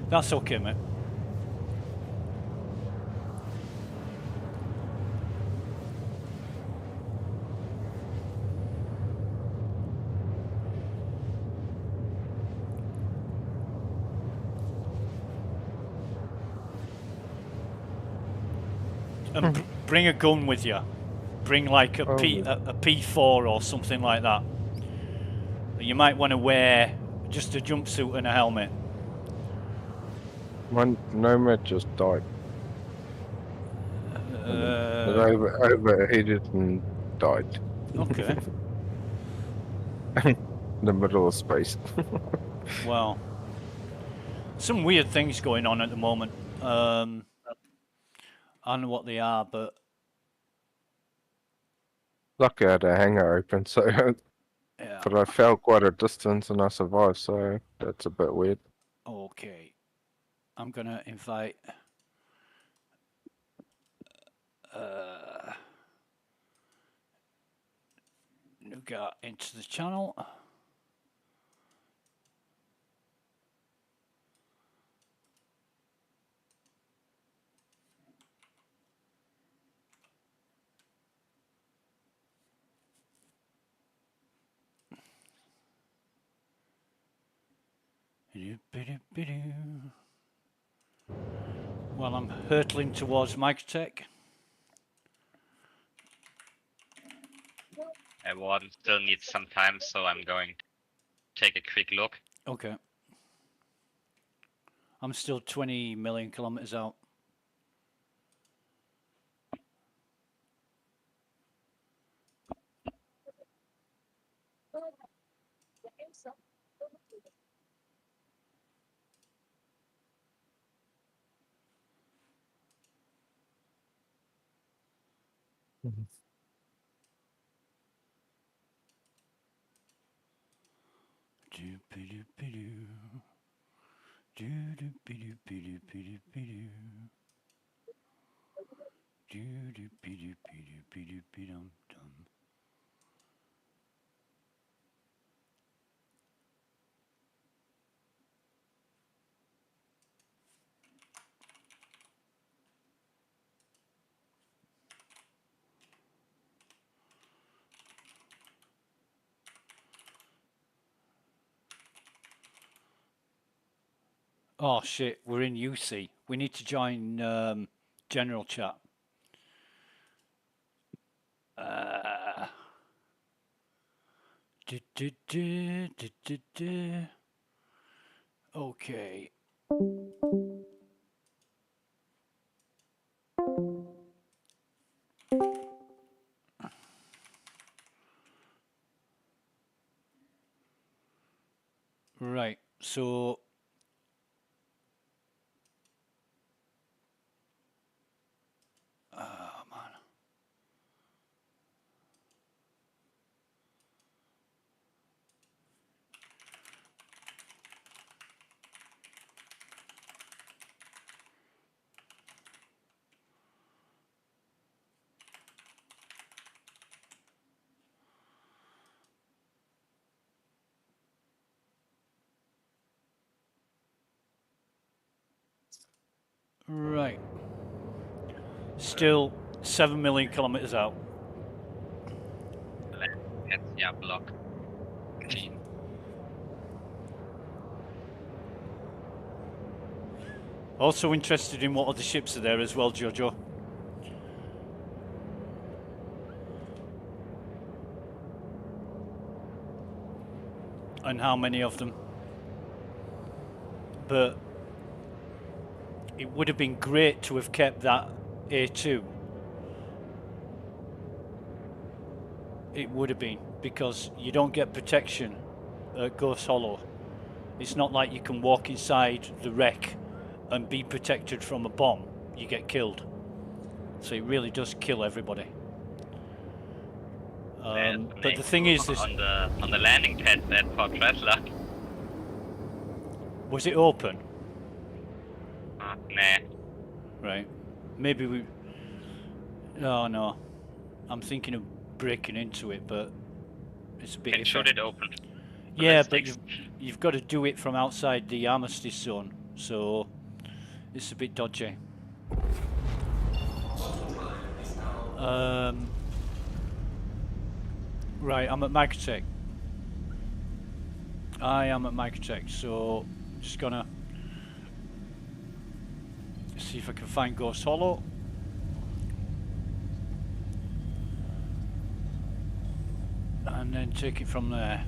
That's okay, mate. And bring a gun with you. Bring like a P4 or something like that. You might want to wear just a jumpsuit and a helmet. My nomad just died. It overheated and died. Okay. In the middle of space. Well, some weird things going on at the moment. I don't know what they are, but... Lucky I had a hangar open, so... Yeah. But I fell quite a distance and I survived, so that's a bit weird. Okay. I'm gonna invite... Nougat into the channel. Well, I'm hurtling towards Microtech. Warden still needs some time, so I'm going to take a quick look. Okay. I'm still 20 million kilometers out. Oh shit, we're in UC. We need to join general chat. Okay. Right, so oh man. Right. Still 7 million kilometers out. Yeah, block. Team. Also interested in what other ships are there as well, Jojo. And how many of them. But it would have been great to have kept that A2. It would have been, because you don't get protection at Ghost Hollow. It's not like you can walk inside the wreck and be protected from a bomb. You get killed. So it really does kill everybody. But the thing is, this on the landing pad at Port Tresla. was it open? Nah. Right. Maybe we. Oh no, I'm thinking of breaking into it, but it's a bit. Can shoot it open. Yeah, but you've got to do it from outside the armistice zone, so it's a bit dodgy. Right, I'm at Microtech. I am at Microtech, so just gonna see if I can find Ghost Hollow. And then take it from there.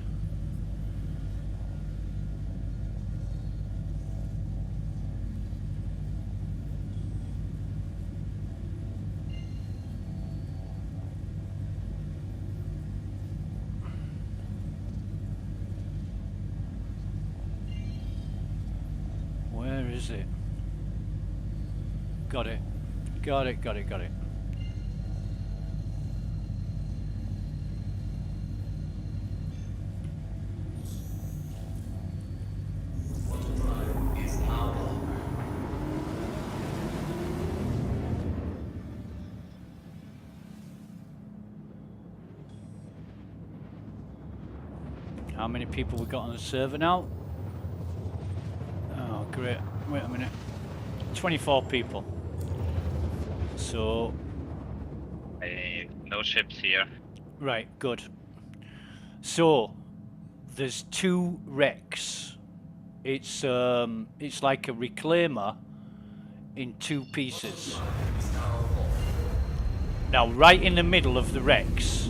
Where is it? Got it. Got it, got it, got it. How many people we got on the server now? Oh, great. Wait a minute. 24 people. So... no ships here. Right, good. So, there's 2 wrecks. It's like a reclaimer in 2 pieces. Now, right in the middle of the wrecks,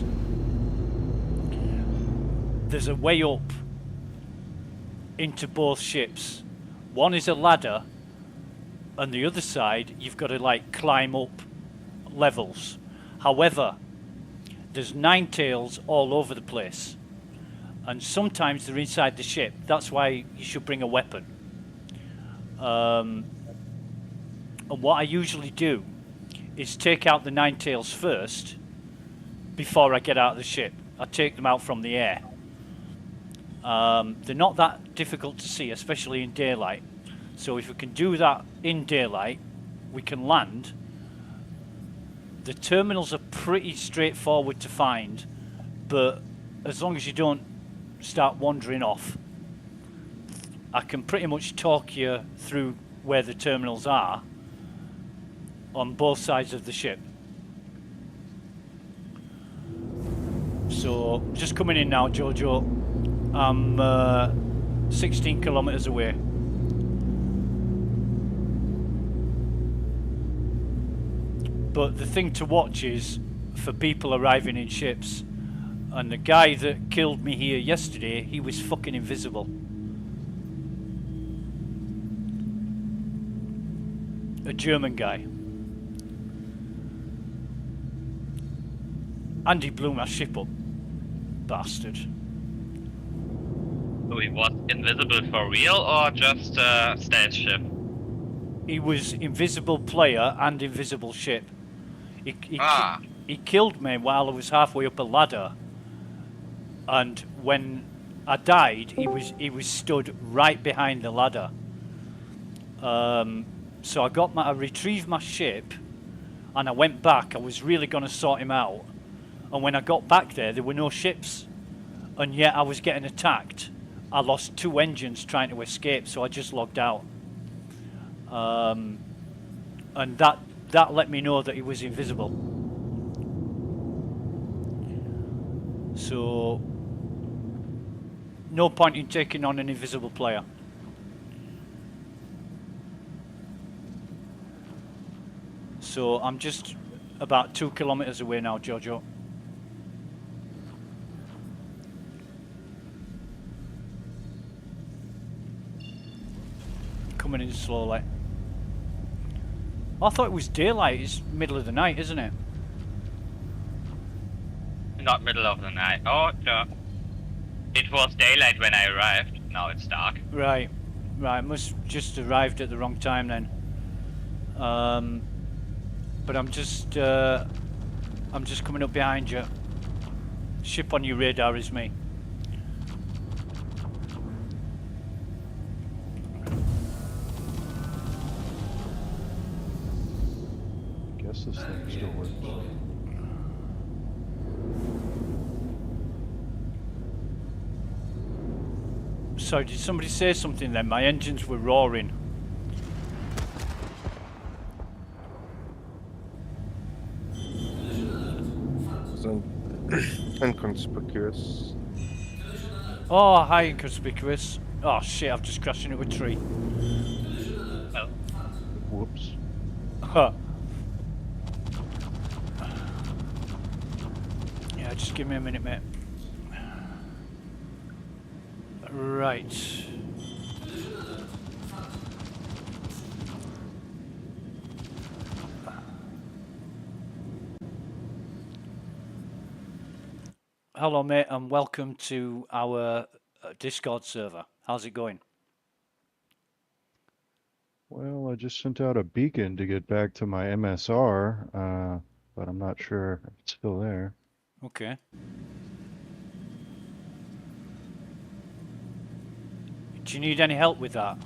there's a way up into both ships. One is a ladder, and the other side you've got to like climb up levels. However, there's 9 tails all over the place, and sometimes they're inside the ship. That's why you should bring a weapon. And what I usually do is take out the 9 tails first before I get out of the ship. I take them out from the air. They're not that difficult to see, especially in daylight. So if we can do that in daylight, we can land. The terminals are pretty straightforward to find, but as long as you don't start wandering off, I can pretty much talk you through where the terminals are on both sides of the ship. So just coming in now, Jojo. I'm 16 kilometers away. But the thing to watch is for people arriving in ships. And the guy that killed me here yesterday, he was fucking invisible. A German guy. And he blew my ship up. Bastard. So he was invisible for real or just a stealth ship? He was invisible player and invisible ship. He killed me while I was halfway up a ladder. And when I died, he was stood right behind the ladder. So I retrieved my ship, and I went back. I was really going to sort him out, and when I got back there were no ships, and yet I was getting attacked. I lost 2 engines trying to escape, so I just logged out. And that let me know that he was invisible. So no point in taking on an invisible player. So I'm just about 2 kilometers away now, Jojo. Coming in slowly. I thought it was daylight. It's middle of the night, isn't it? Not middle of the night. Oh, no. It was daylight when I arrived. Now it's dark. Right. Must just arrived at the wrong time then. But I'm just coming up behind you. Ship on your radar is me. Guess this thing still works. So did somebody say something then? My engines were roaring. Inconspicuous. Oh, hi, inconspicuous. Oh shit, I've just crashed into a tree. Well, Whoops. Huh. Yeah, just give me a minute, mate. Right. Hello, mate, and welcome to our Discord server. How's it going? Well, I just sent out a beacon to get back to my MSR, but I'm not sure if it's still there. Okay. Do you need any help with that?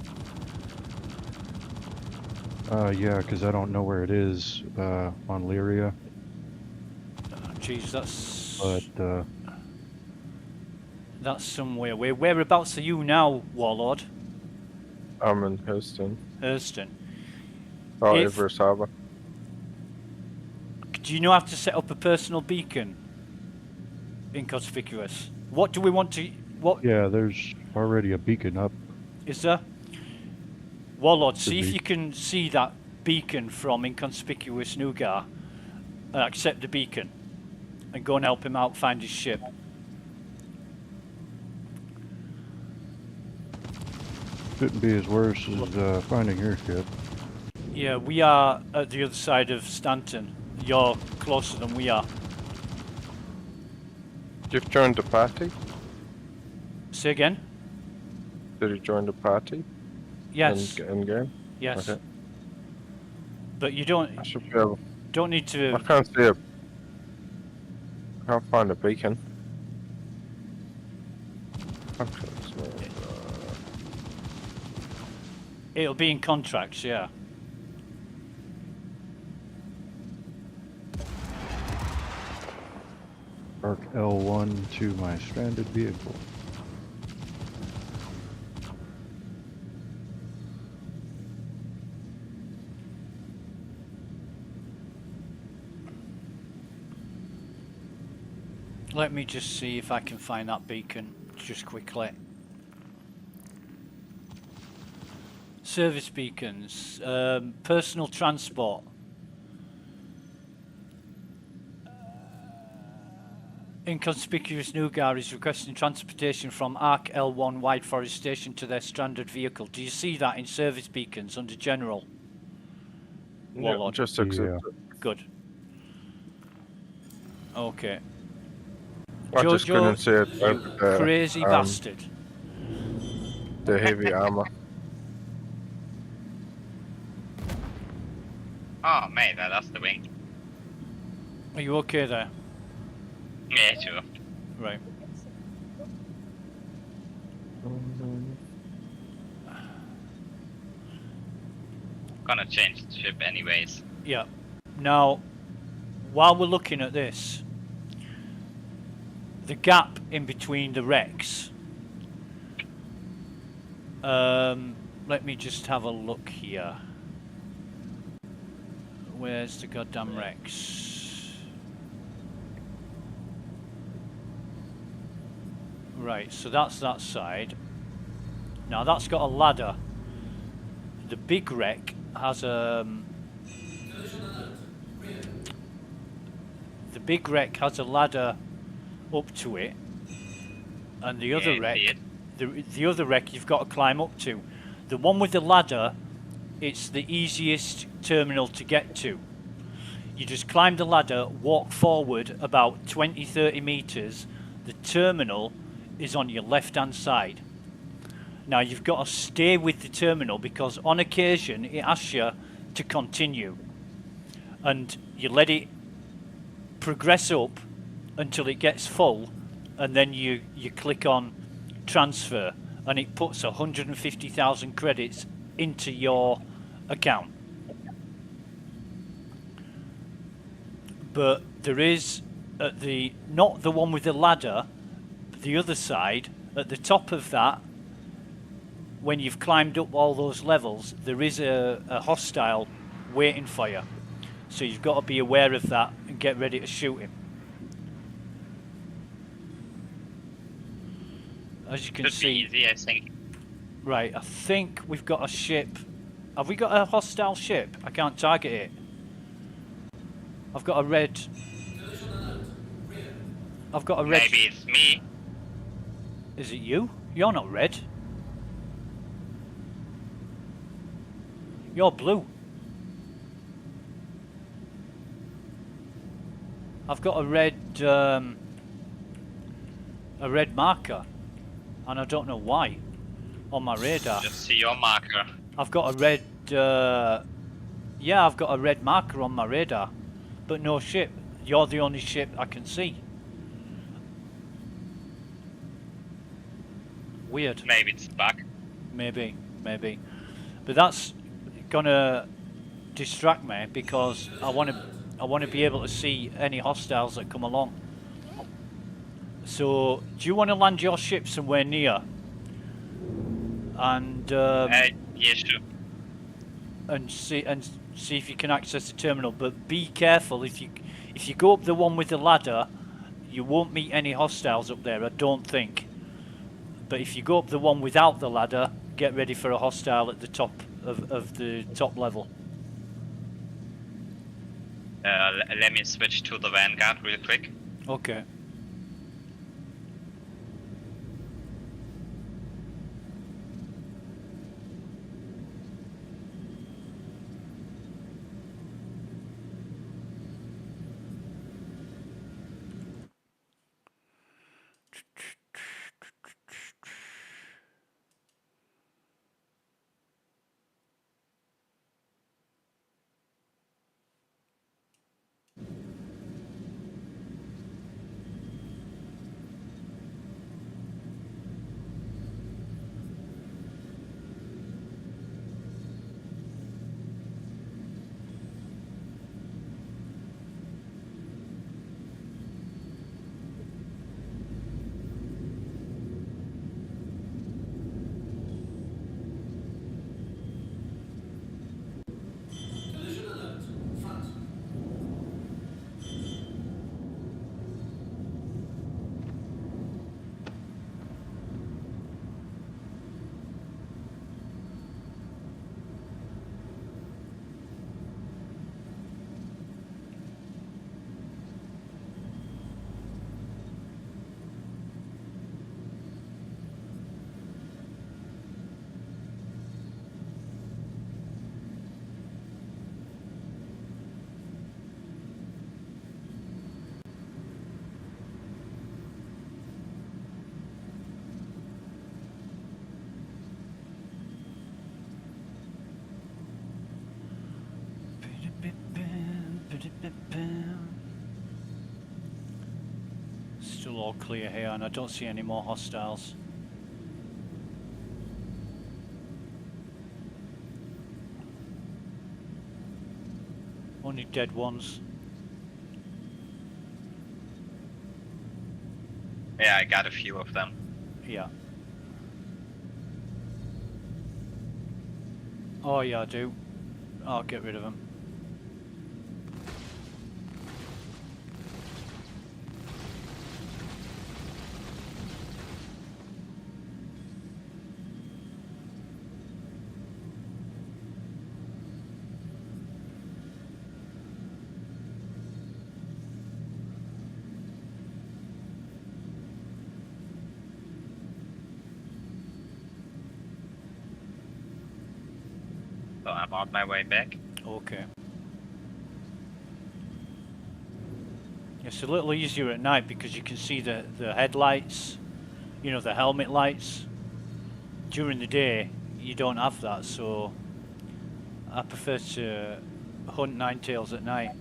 Yeah, because I don't know where it is on Lyria. Jeez, that's... But that's somewhere. Whereabouts are you now, Warlord? I'm in Houston. Hurston. Oh, Everest Harbor. Do you know how to set up a personal beacon? Inconspicuous. What do we want to... What? yeah, there's already a beacon up. Is there? Warlord, see Should if be. you can see that beacon from Inconspicuous Nougat. Accept the beacon. And go and help him out find his ship. Shouldn't be as worse as finding your ship. Yeah, we are at the other side of Stanton. You're closer than we are. You've joined the party? Say again? Did you join the party? Yes. In game? Yes. Okay. But you don't... I should be able... Don't need to... I can't see it. I can't find a beacon. Actually, It'll be in contracts, yeah. Arc L1 to my stranded vehicle. Let me just see if I can find that beacon just quickly. Service beacons, personal transport. Inconspicuous Nougat is requesting transportation from ARC L1 Wide Forest Station to their stranded vehicle. Do you see that in service beacons under General? Yeah, Warlord. just accept Yeah. it. Good. Okay. I just Jojo, couldn't see it you over crazy bastard. the heavy armor. Oh, mate, I lost the wing. Are you okay there? Yeah, sure. Right. Gonna change the ship anyways. Yeah. Now, while we're looking at this, the gap in between the wrecks. Let me just have a look here. Where's the goddamn wrecks? Right, so that's that side. Now that's got a ladder. The big wreck has a... the big wreck has a ladder up to it, and the other wreck, the other wreck you've got to climb up to. The one with the ladder, it's the easiest terminal to get to. You just climb the ladder, walk forward about 20-30 meters. The terminal is on your left hand side. Now you've got to stay with the terminal because on occasion it asks you to continue, and you let it progress up until it gets full, and then you click on transfer, and it puts 150,000 credits into your account. But there is at the, not the one with the ladder, the other side, at the top of that, when you've climbed up all those levels, there is a hostile waiting for you. So you've got to be aware of that and get ready to shoot him. As you can Should see, be easy, I think. right, I think we've got a ship. Have we got a hostile ship? I can't target it. I've got a red. I've got a red. Maybe it's me. Is it you? You're not red. You're blue. I've got a red marker, and I don't know why, on my radar. Just see your marker. I've got a red, yeah, I've got a red marker on my radar, but no ship. You're the only ship I can see. Weird. Maybe it's bug. Maybe. But that's gonna distract me because I want to be able to see any hostiles that come along. So, do you want to land your ship somewhere near? And Yeah, sure. and see if you can access the terminal. But be careful, if you go up the one with the ladder, you won't meet any hostiles up there, I don't think. But if you go up the one without the ladder, get ready for a hostile at the top of the top level. Let me switch to the Vanguard real quick. Okay. Still all clear here, and I don't see any more hostiles. Only dead ones. Yeah, I got a few of them. Yeah. Oh yeah, I do. I'll get rid of them. So I'm on my way back. Okay. It's a little easier at night because you can see the headlights, you know, the helmet lights. During the day, you don't have that, so I prefer to hunt ninetails at night.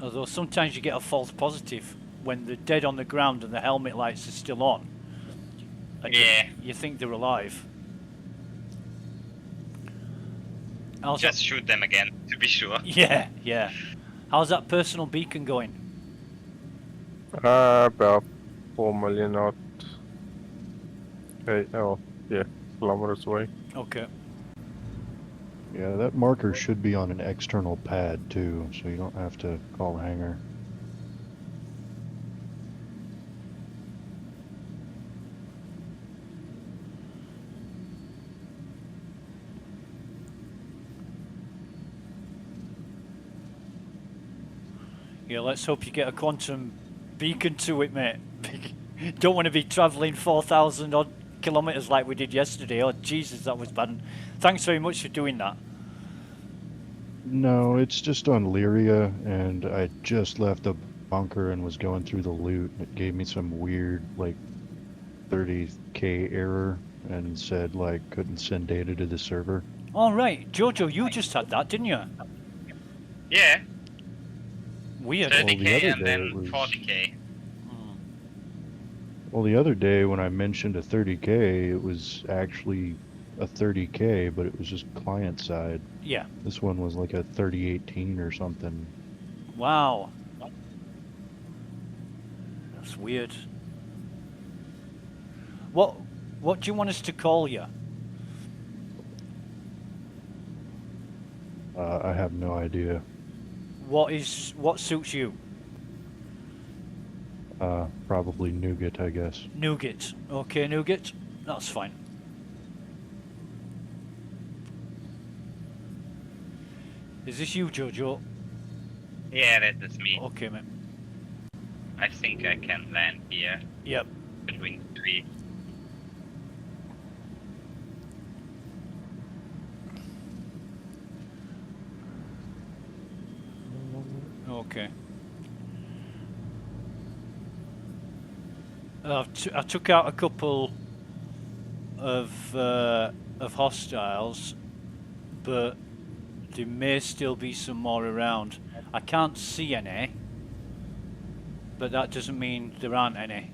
Although sometimes you get a false positive when they're dead on the ground and the helmet lights are still on. And Yeah. you think they're alive. How's Just shoot them again, to be sure. Yeah, yeah. How's that personal beacon going? About 4 million odd. Okay, oh, yeah, kilometers away. Okay. Yeah, that marker should be on an external pad too, so you don't have to call a hangar. Yeah, let's hope you get a quantum beacon to it, mate. Don't want to be travelling 4,000 odd kilometres like we did yesterday. Oh, Jesus, that was bad. Thanks very much for doing that. No, it's just on Lyria, and I just left the bunker and was going through the loot. It gave me some weird, like, 30k error and said, like, couldn't send data to the server. All right, Jojo, you just had that, didn't you? Yeah. Weird. 30k and day then it was- 40k. Well, the other day when I mentioned a 30k, it was actually a 30k, but it was just client side. Yeah. This one was like a 3018 or something. Wow. That's weird. What do you want us to call you? I have no idea. What suits you? Probably Nougat, I guess. Nougat. Okay, Nougat. That's fine. Is this you, Jojo? Yeah, that is me. Okay, mate. I think I can land here. Yep. Between the trees. Okay. I took out a couple of hostiles, but there may still be some more around. I can't see any, but that doesn't mean there aren't any.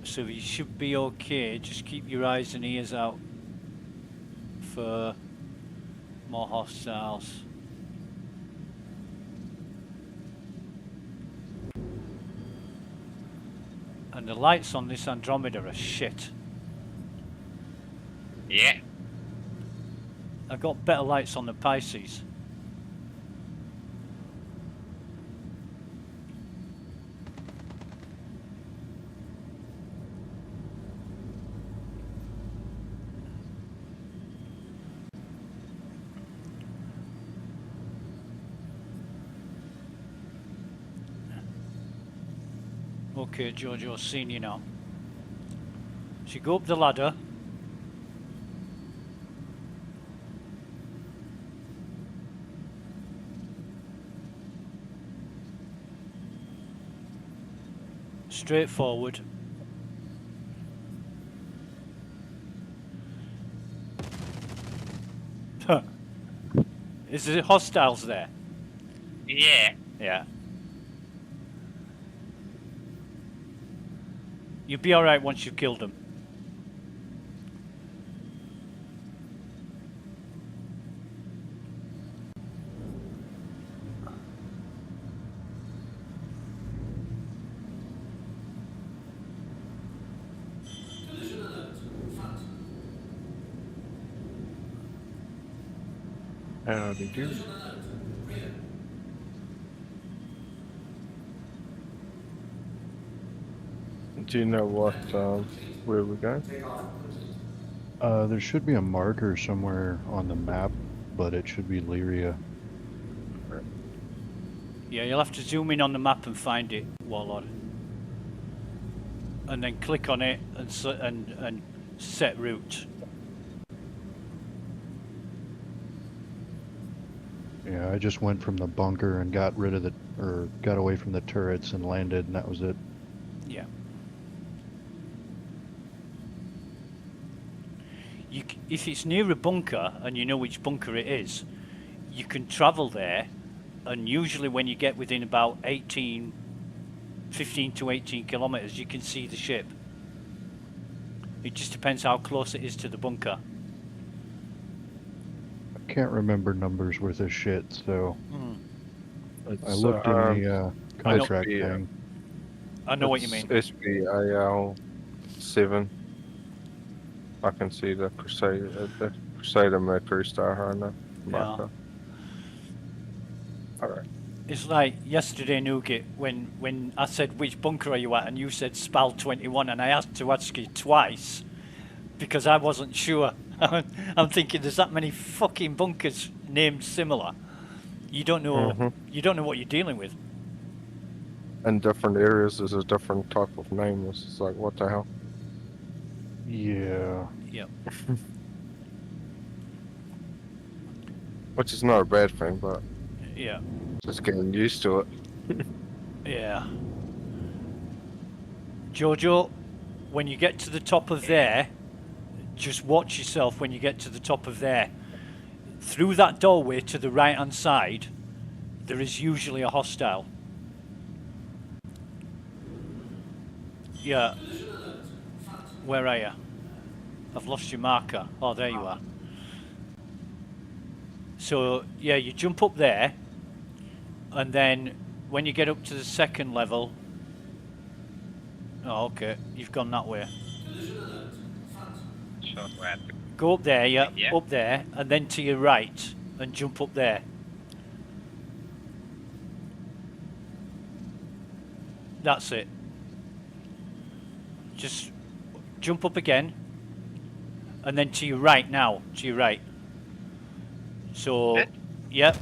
So you should be okay. Just keep your eyes and ears out for more hostiles. And the lights on this Andromeda are shit. Yeah. I got better lights on the Pisces. Okay, Jojo, seen you now. So you go up the ladder. Straight forward. Is there hostiles there? Yeah. Yeah. You'll be alright once you've killed them. How did you? Do you know what, where we're going? There should be a marker somewhere on the map, but it should be Lyria. Yeah, you'll have to zoom in on the map and find it, Warlord. And then click on it and set route. Yeah, I just went from the bunker and got rid of the, or got away from the turrets and landed, and that was it. Yeah. If it's near a bunker and you know which bunker it is, you can travel there, and usually when you get within about 15 to 18 kilometers, you can see the ship. It just depends how close it is to the bunker. I can't remember numbers worth of shit, so It's, I looked in the contract thing. I know what you mean. SBAL 7. I can see the Crusader Mercury Star on the marker. Alright. It's like yesterday, Nugget, when I said which bunker are you at, and you said SPAL 21, and I asked to ask you twice because I wasn't sure. I'm thinking, there's that many fucking bunkers named similar. You don't know. You don't know what you're dealing with. In different areas, there's a different type of name. It's just like, what the hell? Yeah. Yep. Which is not a bad thing, but Yeah. just getting used to it. Yeah. Jojo, when you get to the top of there, just watch yourself when you get to the top of there. Through that doorway to the right hand side, there is usually a hostile. Yeah. Where are you? I've lost your marker. Oh, there you are. So, yeah, you jump up there, and then when you get up to the second level... Oh, okay. You've gone that way. Short way. Go up there, yeah, Yeah. up there, and then to your right, and jump up there. That's it. Just jump up again, and then to your right now, to your right. So, yep.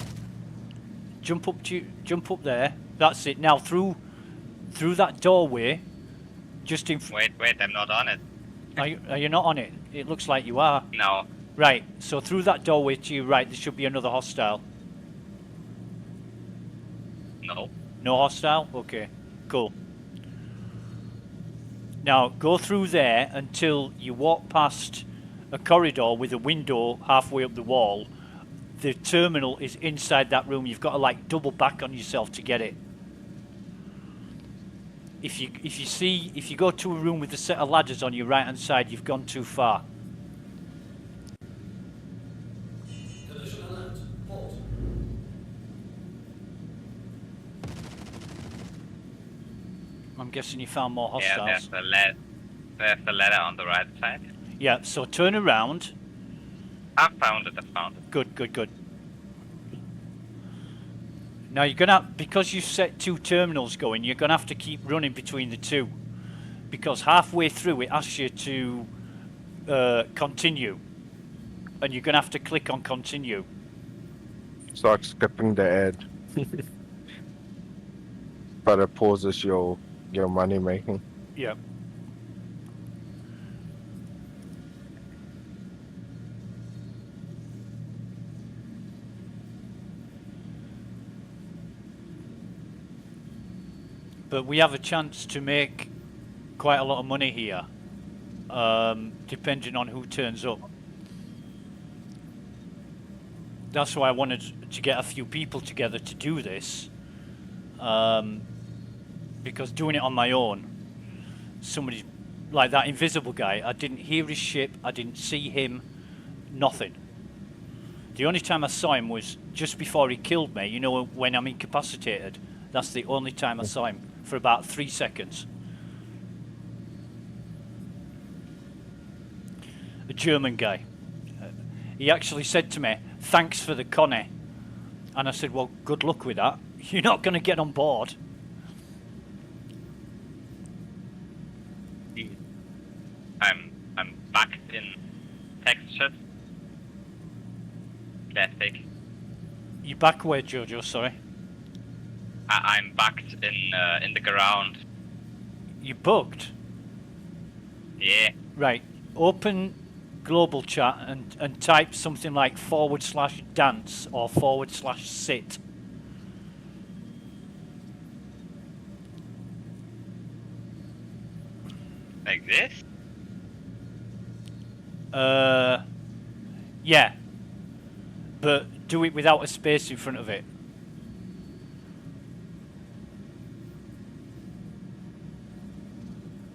Jump up there. That's it. Now through that doorway, just in. Wait, I'm not on it. Are you not on it? It looks like you are. No. Right. So through that doorway to your right, there should be another hostile. No. No hostile? Okay. Cool. Now go through there until you walk past a corridor with a window halfway up the wall. The terminal is inside that room. You've got to like double back on yourself to get it. If you go to a room with a set of ladders on your right hand side, you've gone too far. I'm guessing you found more hostiles. Yeah, there's the ladder on the right side. Yeah, so turn around. I found it. Good. Now you're gonna, because you've set two terminals going, you're gonna have to keep running between the two, because halfway through it asks you to continue, and you're gonna have to click on continue. It's like skipping the ad. But it pauses your money making. Yeah. but we have a chance to make quite a lot of money here, depending on who turns up. That's why I wanted to get a few people together to do this, because doing it on my own, somebody like that invisible guy, I didn't hear his ship, I didn't see him, nothing. The only time I saw him was just before he killed me, you know, when I'm incapacitated. That's the only time I saw him, for about 3 seconds. A German guy. He actually said to me, "Thanks for the Connie." And I said, "Well, good luck with that. You're not going to get on board." I'm back in Texas. Classic. You back where, Jojo? Sorry. I'm backed in the ground. You bugged? Yeah. Right. Open global chat and type something like /dance or /sit. Like this? Yeah. But do it without a space in front of it.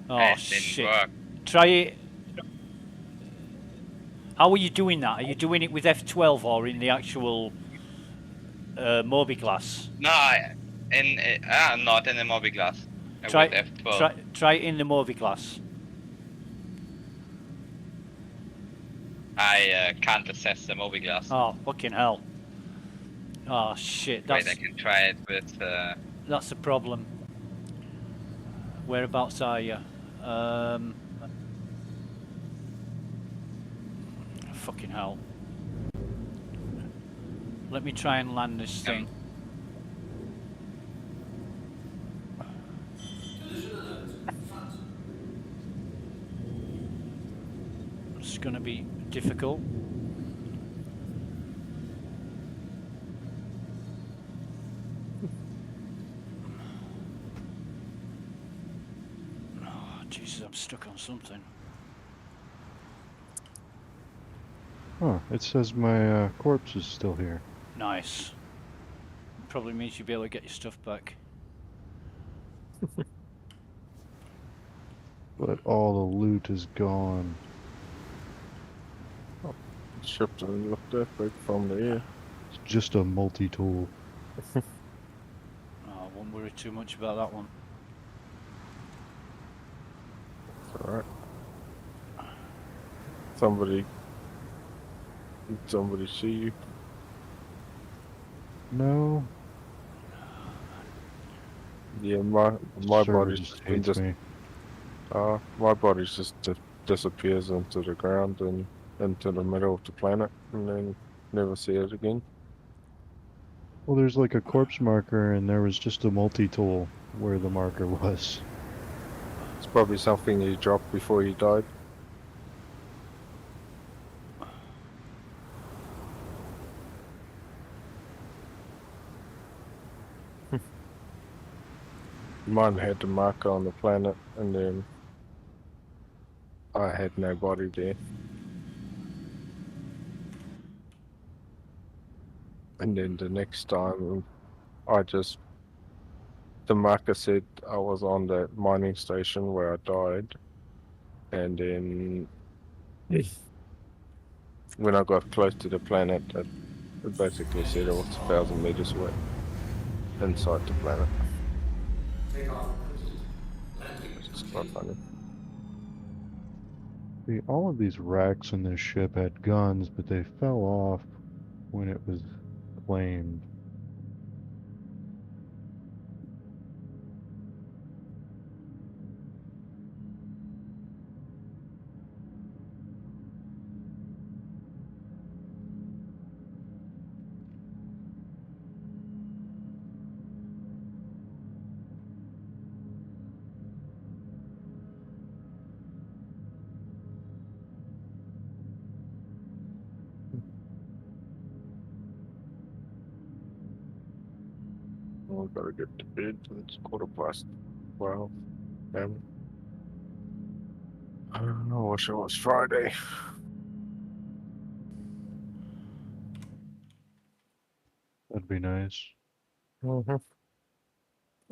Oh shit. Work. Try it. How are you doing that? Are you doing it with F12 or in the actual Moby class? No, not in the Moby class. Try With F12. try it in the Moby class. I can't access the Moby class. Oh fucking hell. Oh shit. Wait, I can try it with. That's the problem. Whereabouts are you? Fucking hell. Let me try and land this thing. It's gonna be difficult. Oh, Jesus, I'm stuck on something. Oh, it says my corpse is still here. Nice. Probably means you'll be able to get your stuff back. But all the loot is gone. Oh, ship doesn't look that big from the air. It's just a multi-tool. Oh, I won't worry too much about that one. It's alright. Somebody see you? No. Yeah, my Server body's just hates me. my body just disappears into the ground and into the middle of the planet, and then never see it again. Well, there's like a corpse marker, and there was just a multi-tool where the marker was. It's probably something you dropped before you died. Mine had the marker on the planet, and then I had no body there. And then the next time, the marker said I was on the mining station where I died, and then when I got close to the planet, it basically said it was 1,000 meters away inside the planet. It's quite funny. See, all of these racks in this ship had guns, but they fell off when it was claimed. We gotta get to bed. It's 12:15. Damn. I wish it was Friday. That'd be nice. Mm-hmm.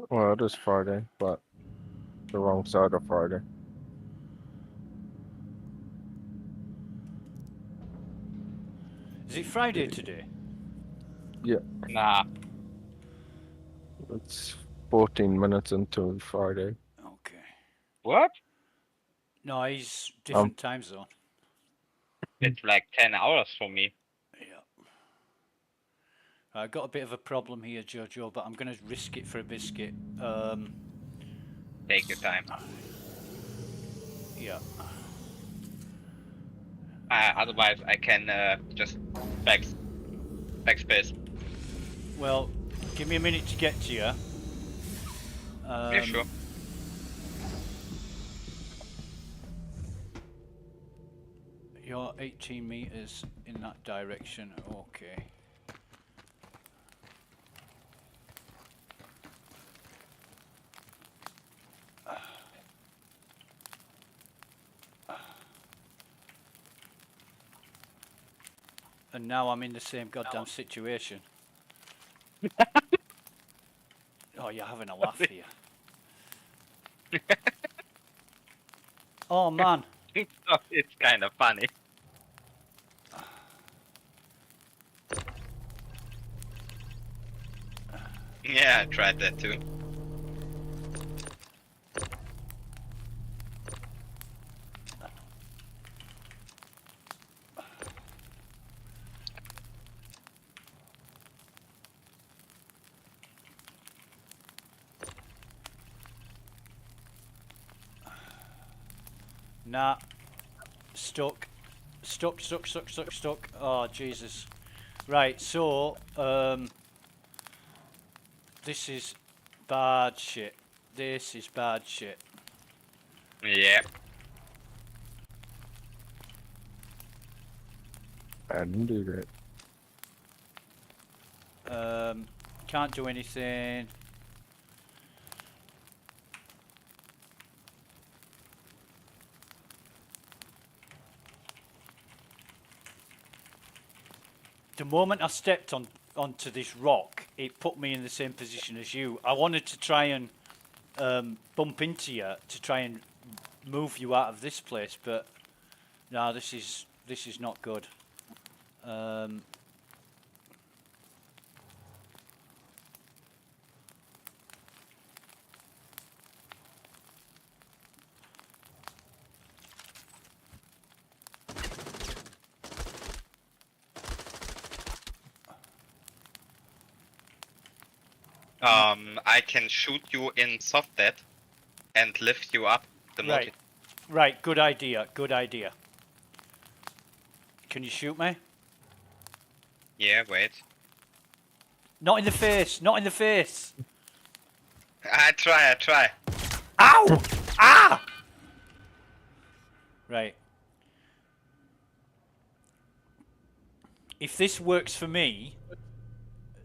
Well, it is Friday, but the wrong side of Friday. Is it Friday today? Yeah. Nah. It's 14 minutes into Friday. Okay. What? No, he's different time zone. It's like 10 hours for me. Yeah. I got a bit of a problem here, Jojo, but I'm going to risk it for a biscuit. Take your time. Yeah. Otherwise, I can just backspace. Well, give me a minute to get to you. Yeah, sure. You're 18 meters in that direction. Okay. And now I'm in the same goddamn situation. Oh, you're having a laugh here. Oh, man. It's kind of funny. Yeah, I tried that too. Nah. Stuck. Stuck. Oh, Jesus. Right, so, this is bad shit. This is bad shit. Yeah. I didn't do that. Can't do anything. The moment I stepped onto this rock, it put me in the same position as you. I wanted to try and bump into you to try and move you out of this place, but no, this is not good. I can shoot you in soft dead and lift you up the multi. Right, good idea, good idea. Can you shoot me? Yeah, wait. Not in the face, not in the face. I try. Ow! Ah! Right. If this works for me,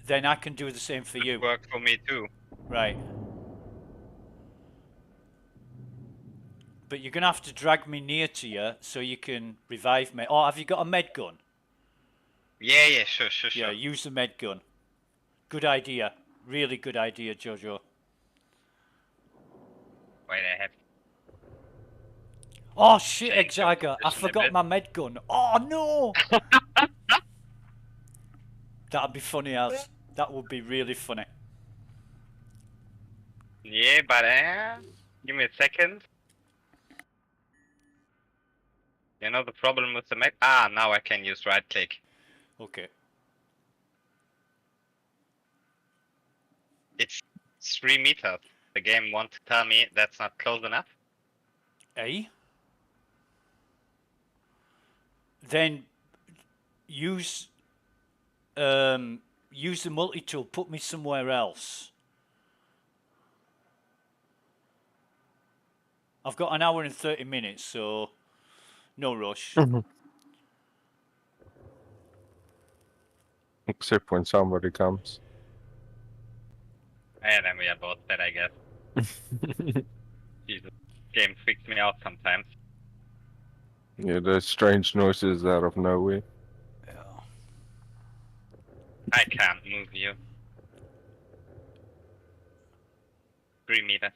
then I can do the same for you. Work for me too. Right. But you're going to have to drag me near to you so you can revive me. Oh, have you got a med gun? Yeah, sure. Yeah, use the med gun. Good idea. Really good idea, Jojo. Wait, I have. Oh, shit, Change your Exaga. I position a forgot bit. my med gun. Oh, no! That'd be funny, as. That would be really funny. Yeah, but give me a second. You know the problem with the mech? Ah, now I can use right click. Okay. It's 3 meters. The game wants to tell me that's not close enough. Eh? Then use the multi-tool. Put me somewhere else. I've got an hour and 30 minutes, so no rush. Except when somebody comes. Yeah, then we are both dead, I guess. Jesus. Game freaks me out sometimes. Yeah, there's strange noises out of nowhere. Yeah. I can't move you. 3 meters.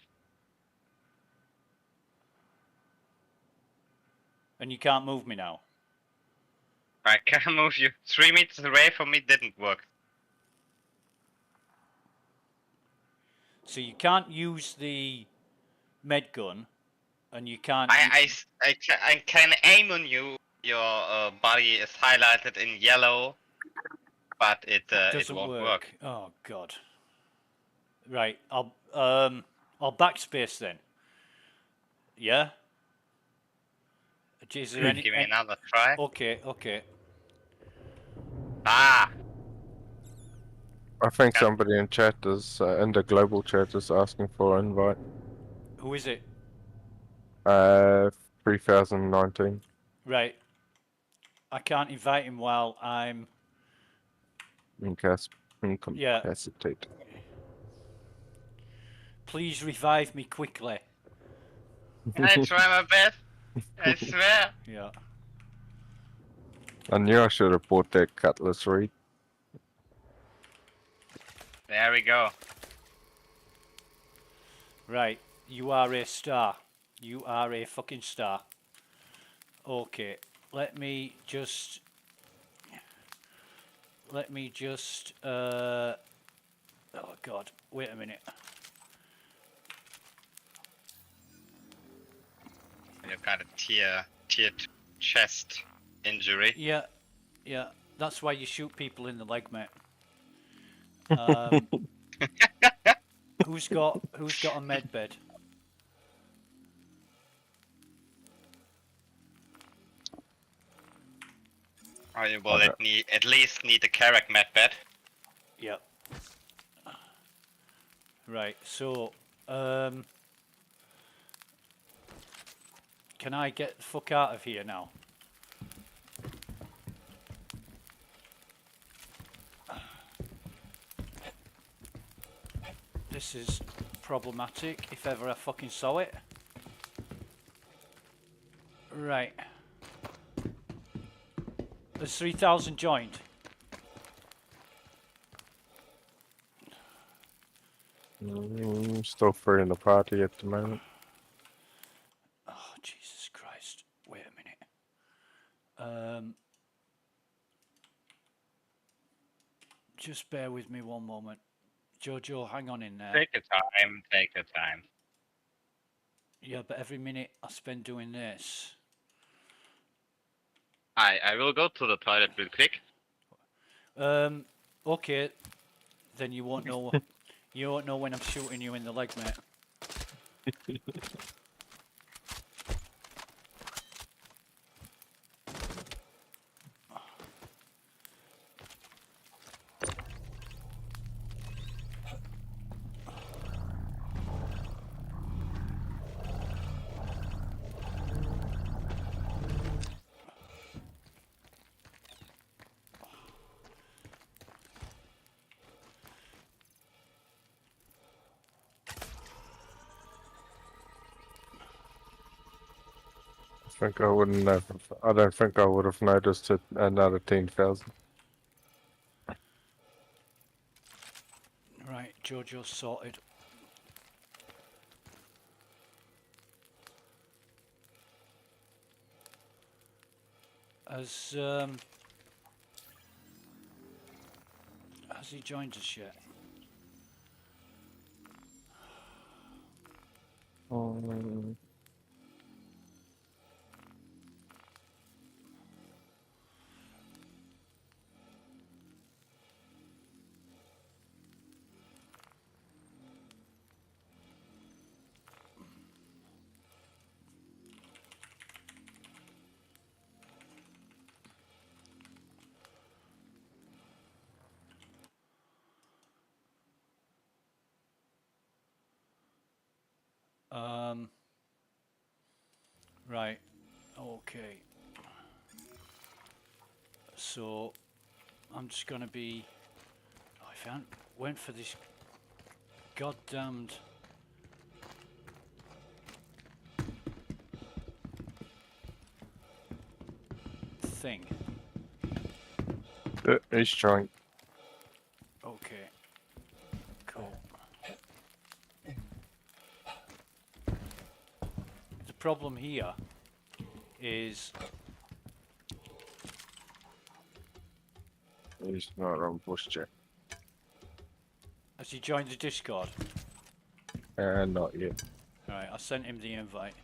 And you can't move me now. I can't move you. 3 meters away from me didn't work. So you can't use the med gun, and you can't. I can aim on you. Your body is highlighted in yellow, but it doesn't won't work. Oh God. Right. I'll backspace then. Yeah. Is there any? Give me another try. Okay. Okay. Ah. I think somebody in chat is in the global chat is asking for an invite. Who is it? 3019. Right. I can't invite him while I'm. Incapacitated. Please revive me quickly. I try my best. I swear. Yeah. I knew I should have bought that cutlass reed. There we go. Right. You are a star. You are a fucking star. Okay. Let me just. Oh God. Wait a minute. You've got a tier 2 chest injury. Yeah. Yeah. That's why you shoot people in the leg, mate. Who's got a med bed? Oh, you will at least need a Carrack med bed. Yep. Right. So, can I get the fuck out of here now? This is problematic if ever I fucking saw it. Right. There's 3,000 joined. Still free in the party at the moment. Oh, Jesus Christ. Wait a minute. Just bear with me one moment. Jojo, hang on in there. Take your time, take your time. Yeah, but every minute I spend doing this. I will go to the toilet real quick. Okay. Then you won't know. You won't know when I'm shooting you in the leg, mate. I wouldn't have. I don't think I would have noticed it. Another 10,000. Right, Jojo's sorted. Has he joined us yet? Right. Okay. So I'm just gonna be. Oh, if I went for this goddamned thing. He's trying. Okay. Cool. The problem here is He's not on push check. has he joined the Discord? Not yet. Alright, I sent him the invite.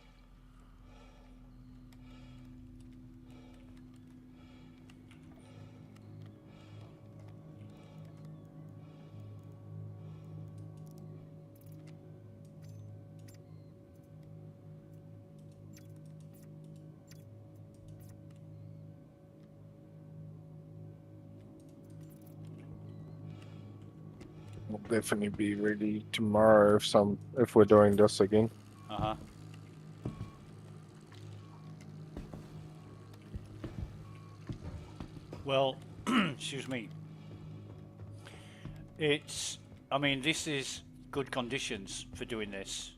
We'll definitely be ready tomorrow if we're doing this again. Uh-huh. Well, excuse me. It's, I mean, this is good conditions for doing this.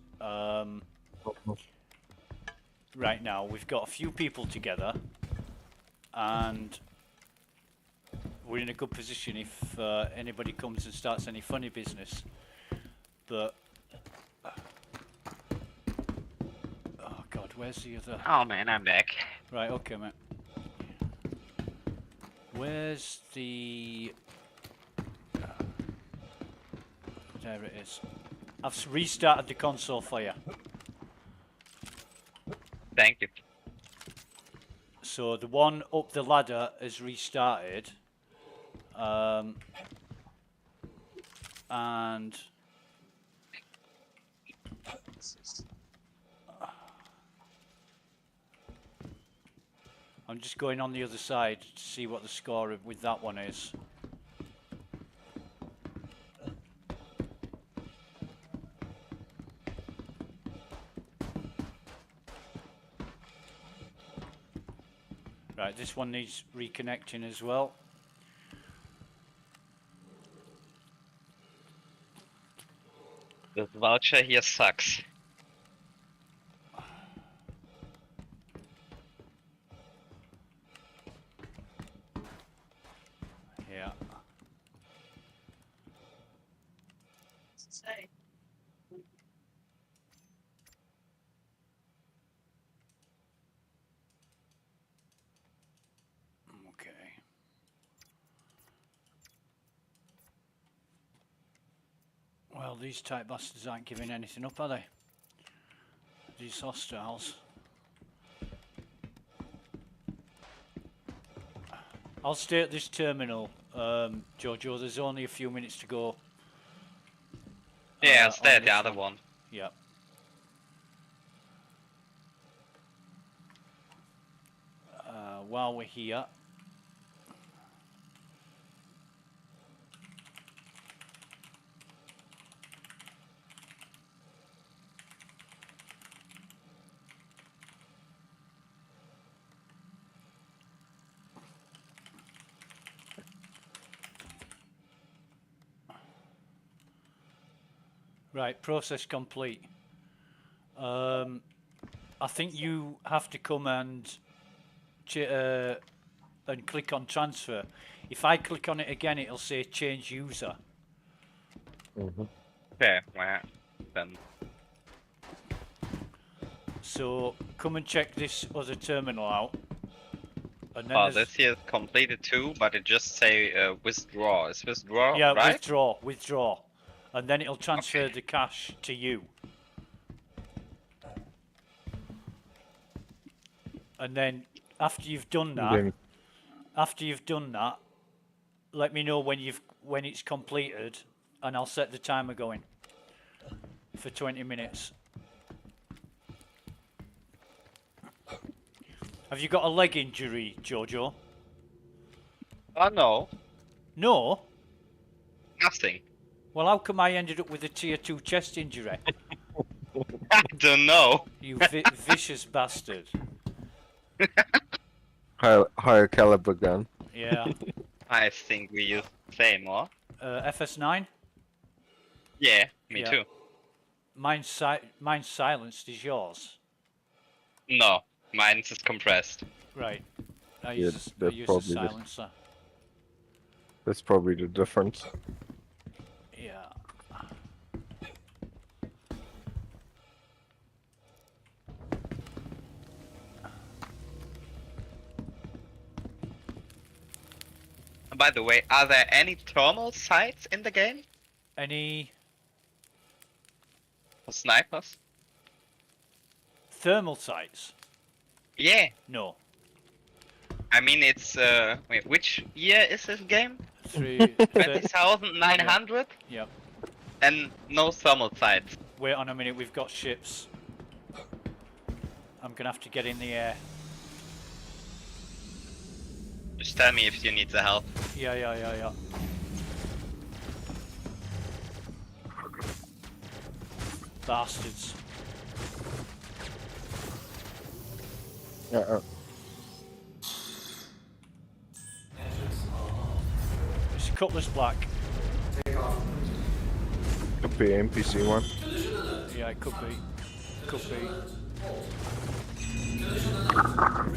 Right now, we've got a few people together, and we're in a good position if anybody comes and starts any funny business. But oh God, where's the other? Oh man, I'm back. Right, okay, mate. Where's the? There it is. I've restarted the console for you. Thank you. So the one up the ladder is restarted, and I'm just going on the other side to see what the score with that one is. Right, this one needs reconnecting as well. This voucher here sucks. Yeah. Okay. Well, these tight bastards aren't giving anything up, are they? These hostiles. I'll stay at this terminal, Jojo. There's only a few minutes to go. Yeah, stay on at the this other one. Yep. While we're here, right, process complete. I think you have to come and click on transfer. If I click on it again, it'll say change user. Okay, well, then. So come and check this other terminal out. And then Oh, this here is completed too, but it just say withdraw. Is withdraw, yeah, right? withdraw. And then it'll transfer the cash to you. And then after you've done that, let me know when it's completed, and I'll set the timer going for 20 minutes. Have you got a leg injury, Jojo? No. No? Nothing. Well, how come I ended up with a tier 2 chest injury? I don't know. You vicious bastard. Higher caliber gun. Yeah. I think we use the same, or? FS9? Yeah. Me Yeah. too. Mine's silenced. Is yours? No, mine's is compressed. Right. I Yeah, use that's a probably silencer. That's probably the difference. Yeah. By the way, are there any thermal sights in the game Any for snipers? thermal sights? Yeah. No. I mean, it's wait, which year is this game? 20,900. 20,900 Yep. and no thermal sights. Wait on a minute. We've got ships. I'm gonna have to get in the air. Just tell me if you need the help. Yeah. Bastards. It's a Cutlass Black. Could be NPC one. Yeah, it could be. Could be.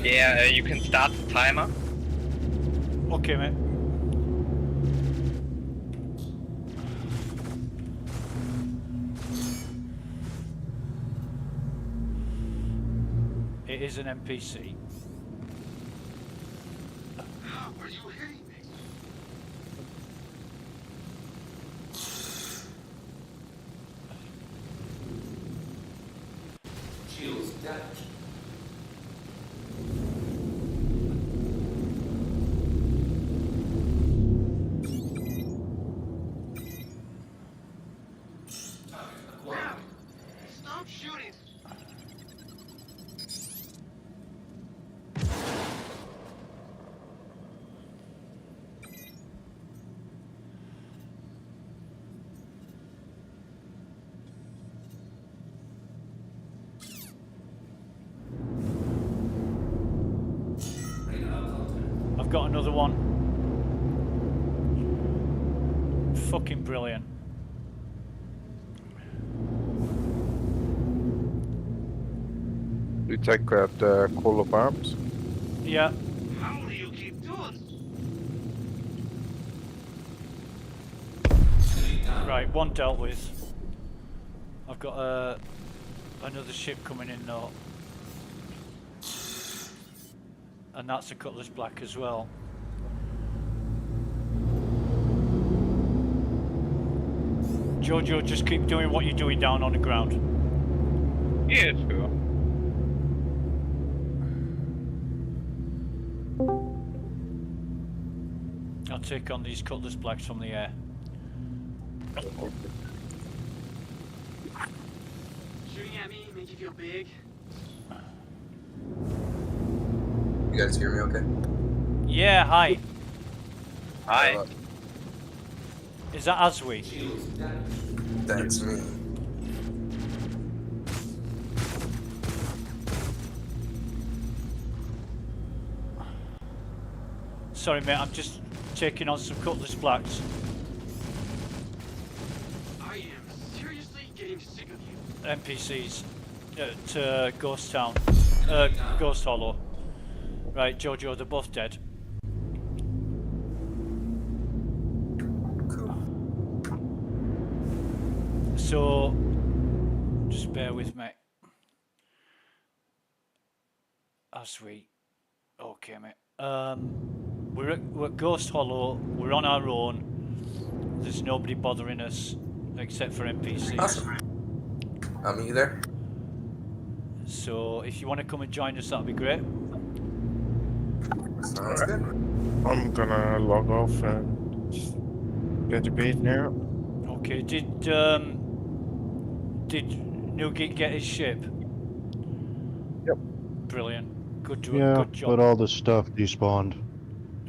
Yeah, you can start the timer. Okay, mate. It is an NPC. How are you hitting me? Shields damaged. Stop shooting! I've got another one. Fucking brilliant. You take that Call of Arms. Yeah. How do you keep doing? Right, one dealt with. I've got another ship coming in now. And that's a Cutlass Black as well. Jojo, just keep doing what you're doing down on the ground. Yeah, sure. I'll take on these Cutlass Blacks from the air. Shooting at me make you feel big? You guys hear me okay? Yeah, hi. Hi. Is that aUEC? That's me. Sorry mate, I'm just taking on some Cutlass Blacks. I am seriously getting sick of you. NPCs to Ghost Town. Ghost Hollow. Right, Jojo, they're both dead. So, just bear with me. aUEC. Okay, mate. We're at Ghost Hollow. We're on our own. There's nobody bothering us except for NPCs. Awesome. I'll meet you there. So, if you want to come and join us, that'd be great. Sounds good. I'm gonna log off and get to bed now. Okay, did Nugget get his ship? Yep. Brilliant. Good Yeah, job. but all the stuff despawned.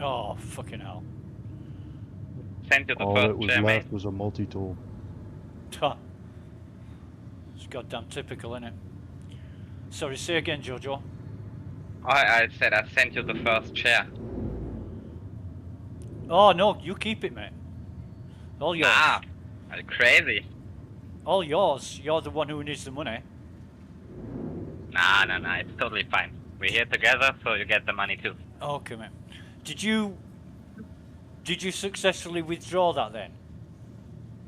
Oh, fucking hell. Send you the All that first was chair, mate. left was a multi-tool. Ha. It's goddamn typical, innit? Sorry, say again, Jojo. I said I sent you the first chair. Oh, no, you keep it, mate. All yours. Ah, crazy. All yours. You're the one who needs the money. Nah, it's totally fine. We're here together, so you get the money too. Okay, mate. Did you successfully withdraw that then?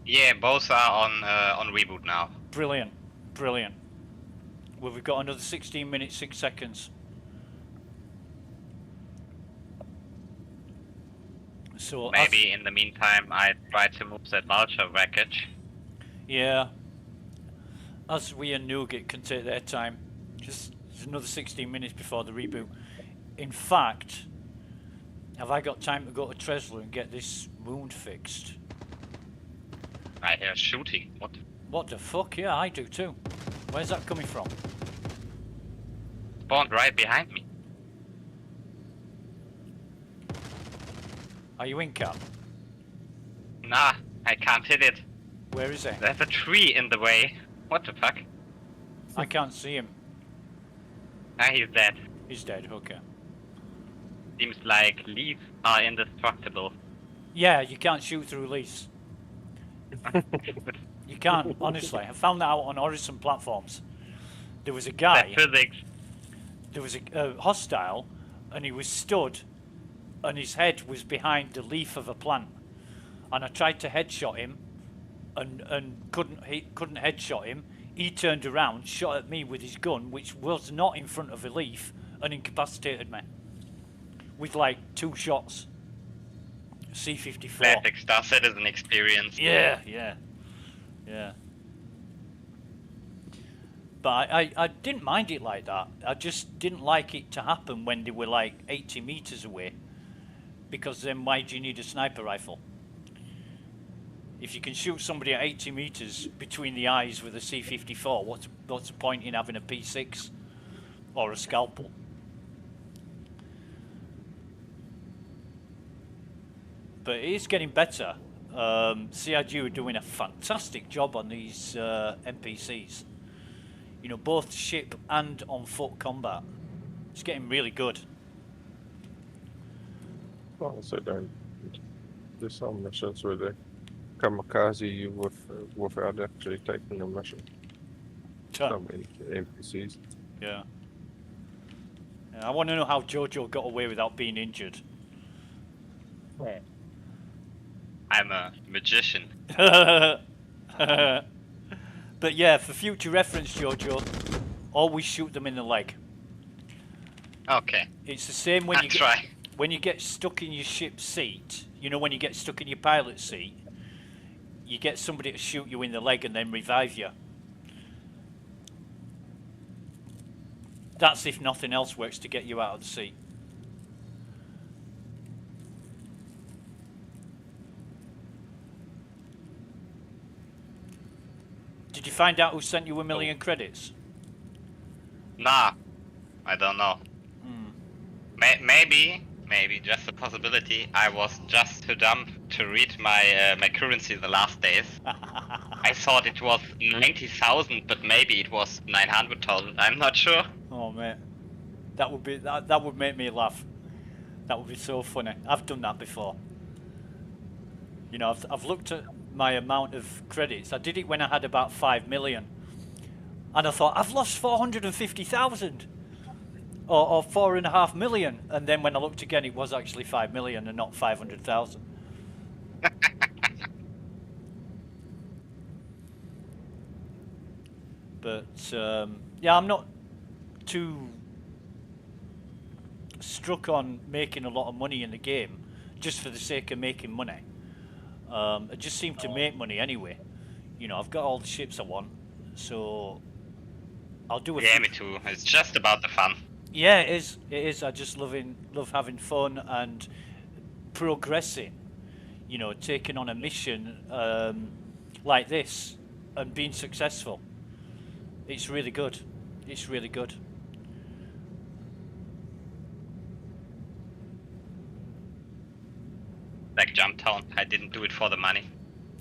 Yeah, both are on reboot now. Brilliant, brilliant. Well, we've got another 16 minutes 6 seconds. So maybe in the meantime I try to move that vulture wreckage. Yeah. As we and Nougat can take their time. Just there's another 16 minutes before the reboot. In fact, have I got time to go to Tresla and get this wound fixed? I hear shooting. What? What the fuck? Yeah, I do too. Where's that coming from? Spawned right behind me. Are you in, Cap? Nah, I can't hit it. Where is it? There's a tree in the way. What the fuck? I can't see him. Ah, he's dead. He's dead, okay. Seems like leaves are indestructible. Yeah, you can't shoot through leaves. You can't, honestly. I found that out on Horizon platforms. There was a guy. That's physics. There was a hostile, and he was stood, and his head was behind the leaf of a plant. And I tried to headshot him, and couldn't headshot him. He turned around, shot at me with his gun, which was not in front of a leaf, and incapacitated me. With like 2 shots. C-54. Classic Star Citizen experience. Yeah. But I didn't mind it like that. I just didn't like it to happen when they were like 80 meters away. Because then why do you need a sniper rifle? If you can shoot somebody at 80 meters between the eyes with a C-54, what's the point in having a P6 or a scalpel? But it is getting better. CIG are doing a fantastic job on these NPCs. You know, both ship and on foot combat. It's getting really good. Well, so then there's some missions where they kamikaze you without actually taking a mission. Some NPCs. Yeah. I want to know how Jojo got away without being injured. I'm a magician. But yeah, for future reference, Jojo, always shoot them in the leg. Okay. It's the same when you get stuck in your ship seat. You know, when you get stuck in your pilot seat, you get somebody to shoot you in the leg and then revive you. That's if nothing else works to get you out of the seat. Did you find out who sent you 1 million credits? Nah, I don't know. Maybe just a possibility. I was just too dumb to read my my currency the last days. I thought it was 90,000, but maybe it was 900,000. I'm not sure. Oh man, that would make me laugh. That would be so funny. I've done that before. You know, I've looked at my amount of credits. I did it when I had about 5 million, and I thought I've lost 450,000 or 4.5 million, and then when I looked again, it was actually 5 million and not 500,000. But yeah, I'm not too struck on making a lot of money in the game just for the sake of making money. I just seem to make money anyway. You know, I've got all the ships I want, so I'll do it. Yeah, me too. It's just about the fun. Yeah, it is. It is. I just love having fun and progressing. You know, taking on a mission like this and being successful. It's really good. It's really good. Like Jumptown, I didn't do it for the money.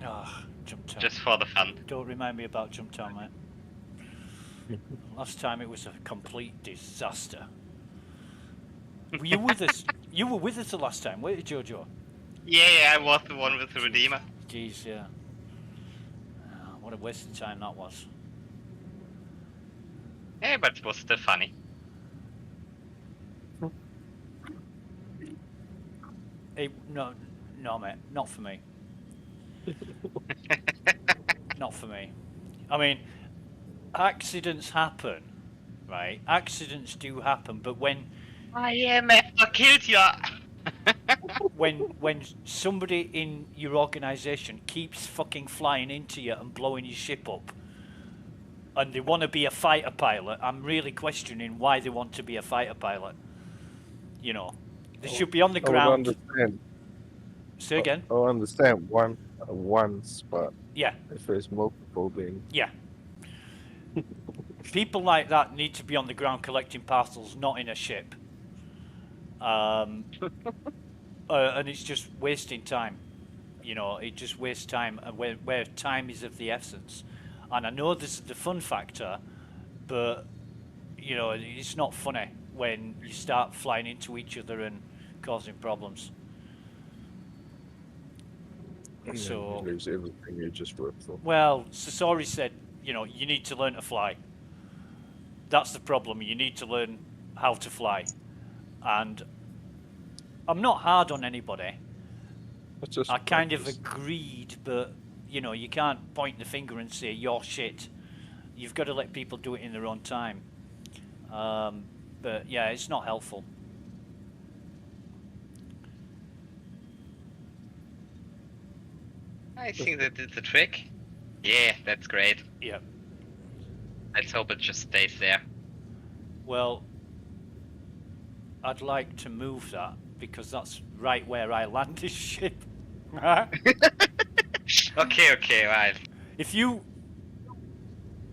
Ah, Jumptown. Just for the fun. Don't remind me about Jumptown, mate. Last time it was a complete disaster. Were you with us? You were with us the last time, weren't you, Jojo? Yeah, I was the one with the Redeemer. Jeez, yeah. What What a waste of time that was. Yeah, but it was still funny. No, mate, not for me. Not for me. I mean, accidents happen, right? Accidents do happen, but when killed you. when somebody in your organisation keeps fucking flying into you and blowing your ship up, and they want to be a fighter pilot, I'm really questioning why they want to be a fighter pilot. You know, they should be on the I would ground. understand. Say again. I understand one spot. Yeah. If there's multiple, then Yeah. People like that need to be on the ground collecting parcels, not in a ship. And it's just wasting time. You know, it just wastes time, where time is of the essence. And I know this is the fun factor, but, you know, it's not funny when you start flying into each other and causing problems. So you lose everything you just worked for. Well, Sasori said, you know, you need to learn to fly. That's the problem. You need to learn how to fly. And I'm not hard on anybody. I kind of agreed, but, you know, you can't point the finger and say, you're shit. You've got to let people do it in their own time. But, yeah, it's not helpful. I think that did the trick. Yeah, that's great. Yeah. Let's hope it just stays there. Well, I'd like to move that because that's right where I land this ship. Okay, right. If you...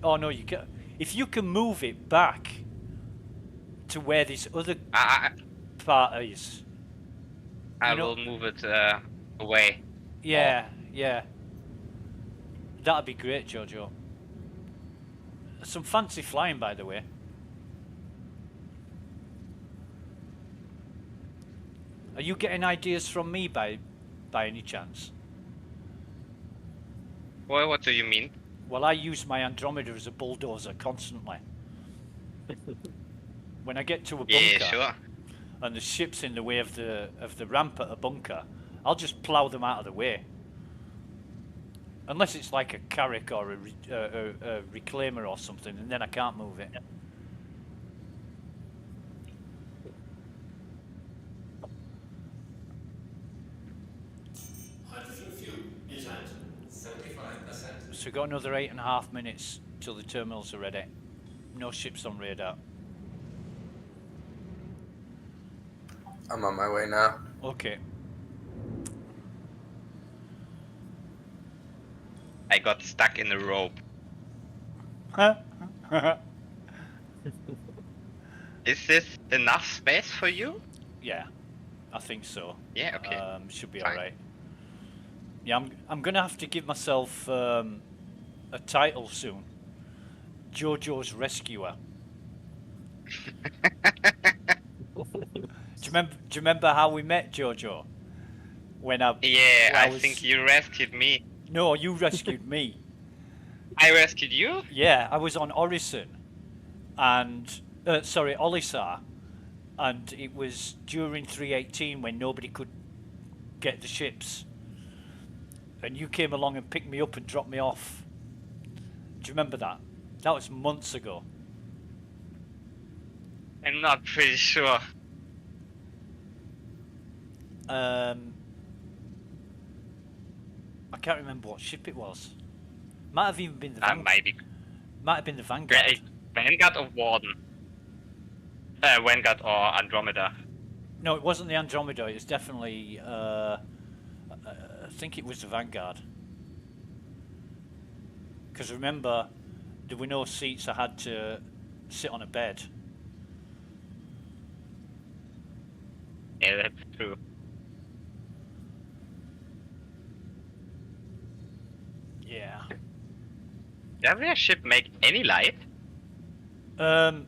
Oh, no, you can... If you can move it back to where this other part is... I will move it away. Yeah, yeah. That'd be great, Jojo. Some fancy flying, by the way. Are you getting ideas from me by any chance? Well, what do you mean? Well, I use my Andromeda as a bulldozer constantly. When I get to a bunker, Yeah, sure. and the ship's in the way of the ramp at a bunker, I'll just plough them out of the way. Unless it's like a carrack or a reclaimer or something, and then I can't move it. Hydrogen fuel is at 75%. So we've got another 8.5 minutes till the terminals are ready. No ships on radar. I'm on my way now. Okay. I got stuck in the rope. Is this enough space for you? Yeah, I think so. Yeah, okay. Should be alright. Yeah, I'm gonna have to give myself a title soon. Jojo's Rescuer. Do you remember how we met, Jojo? When I think you rescued me. No, you rescued me. I rescued you? Yeah, I was on Orison, and Olisar, and it was during 3.18 when nobody could get the ships, and you came along and picked me up and dropped me off. Do you remember that? That was months ago. I'm not pretty sure. I can't remember what ship it was. Might have even been the Vanguard. Might have been the Vanguard. Vanguard or Warden? Vanguard or Andromeda? No, it wasn't the Andromeda. It was definitely. I think it was the Vanguard. Because remember, there were no seats. I had to sit on a bed. Yeah, that's true. Yeah. Does your ship make any light? Well,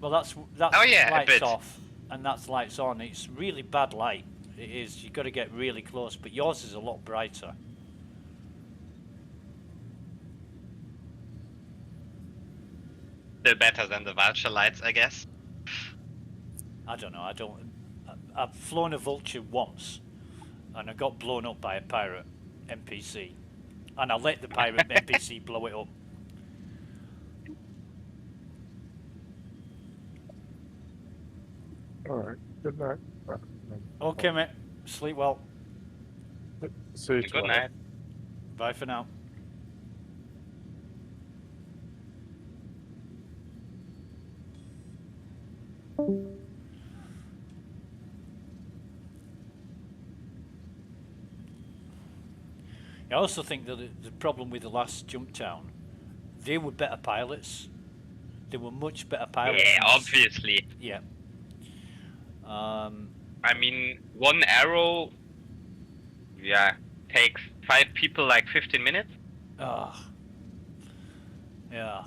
that's oh, yeah, lights off, and that's lights on. It's really bad light. It is. You've got to get really close, but yours is a lot brighter. still better than the vulture lights, I guess. I don't know. I've flown a vulture once, and I got blown up by a pirate NPC, and I let the pirate NPC blow it up. All right. Good night. Okay, mate. Sleep well. See you Good tomorrow. night. Bye for now. I also think that the problem with the last jump town, they were better pilots. They were much better pilots. Yeah, than us. obviously. Yeah. I mean, one arrow, yeah, takes 5 people like 15 minutes. Yeah.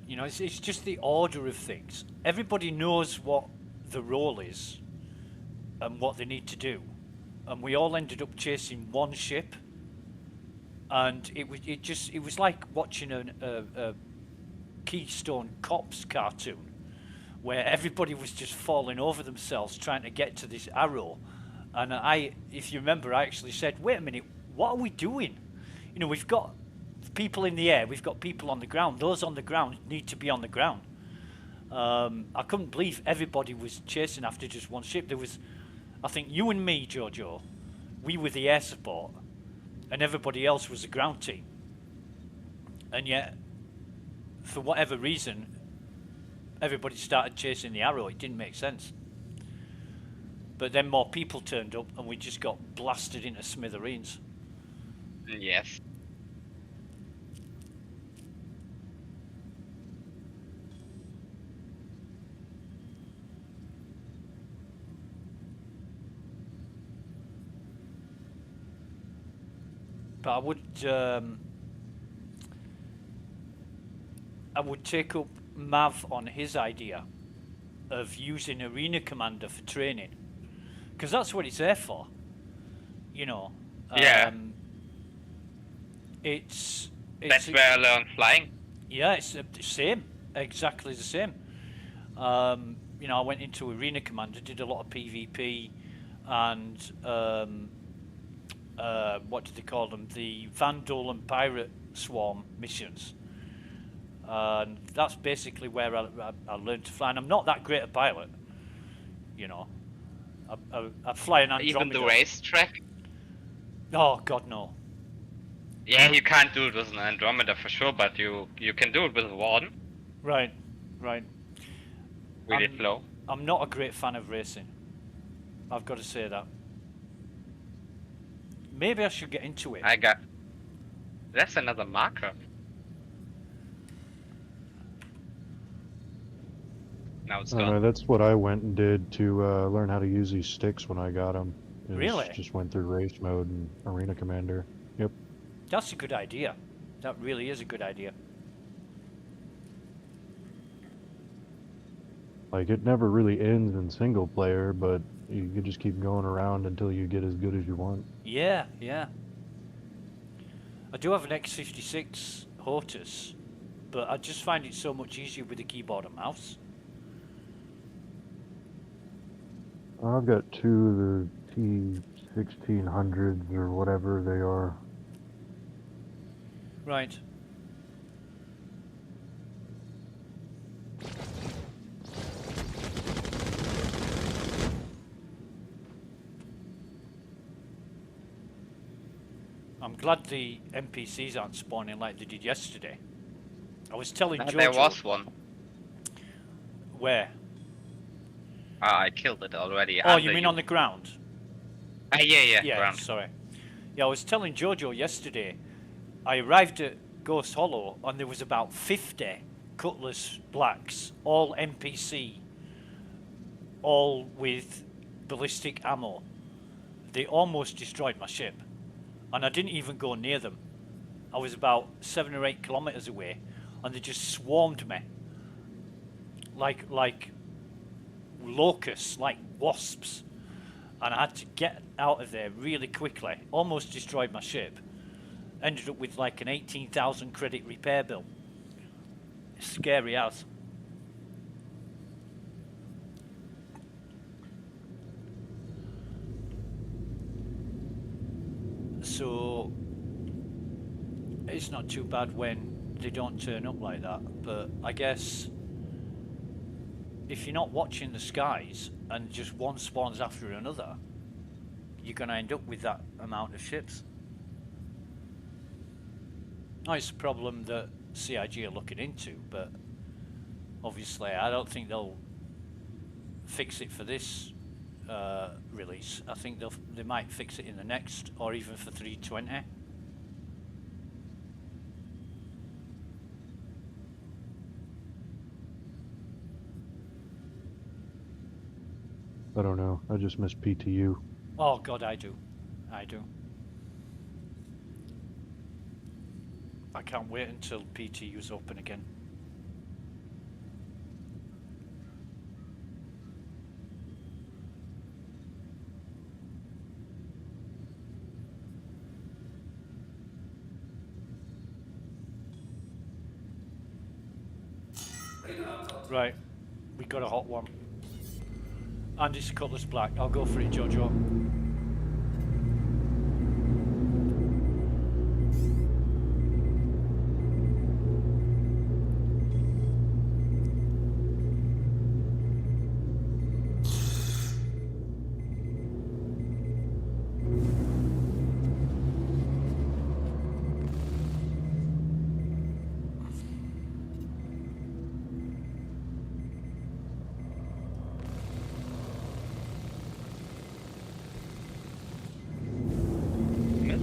You know, it's just the order of things. Everybody knows what the role is and what they need to do, and we all ended up chasing one ship, and it was like watching a Keystone Cops cartoon where everybody was just falling over themselves trying to get to this arrow. And if you remember, I actually said, wait a minute, what are we doing? You know, we've got people in the air, we've got people on the ground. Those on the ground need to be on the ground. I couldn't believe everybody was chasing after just one ship. There was, I think, you and me, Jojo, we were the air support, and everybody else was the ground team. And yet, for whatever reason, everybody started chasing the arrow. It didn't make sense. But then more people turned up, and we just got blasted into smithereens. Yes. But I would take up Mav on his idea of using Arena Commander for training, because that's what it's there for. You know. Yeah. It's That's where I learned flying. Yeah, it's the same, exactly the same. You know, I went into Arena Commander, did a lot of PvP, and what do they call them? The Vandal and Pirate Swarm missions. And that's basically where I learned to fly. And I'm not that great a pilot, you know. I fly an Andromeda. Even the racetrack? Oh God, no. Yeah, you can't do it with an Andromeda for sure, but you can do it with a Warden. Right. Really slow. I'm not a great fan of racing. I've got to say that. Maybe I should get into it. That's another marker. Now it's gone. That's what I went and did to learn how to use these sticks when I got them. Really? Just went through race mode and Arena Commander. Yep. That's a good idea. That really is a good idea. Like, it never really ends in single player, but you can just keep going around until you get as good as you want. Yeah. I do have an X56 Hortus, but I just find it so much easier with the keyboard and mouse. I've got two of the T1600s or whatever they are. Right. I'm glad the NPCs aren't spawning like they did yesterday. I was telling Jojo... There was one. Where? I killed it already. Oh, you mean on the ground? Yeah, ground. Sorry. Yeah, I was telling Jojo yesterday, I arrived at Ghost Hollow and there was about 50 Cutlass Blacks, all NPC, all with ballistic ammo. They almost destroyed my ship. And I didn't even go near them. I was about 7 or 8 kilometers away, and they just swarmed me like locusts, like wasps. And I had to get out of there really quickly. Almost destroyed my ship. Ended up with like an 18,000 credit repair bill. It's scary as. So it's not too bad when they don't turn up like that, but I guess if you're not watching the skies and just one spawns after another, you're going to end up with that amount of ships. Oh, it's a problem that CIG are looking into, but obviously I don't think they'll fix it for this release. I think they might fix it in the next, or even for 3.20. I don't know. I just miss PTU. Oh God, I do. I can't wait until PTU's open again. Right, we got a hot one. And it's Cutlass Black. I'll go for it, Jojo.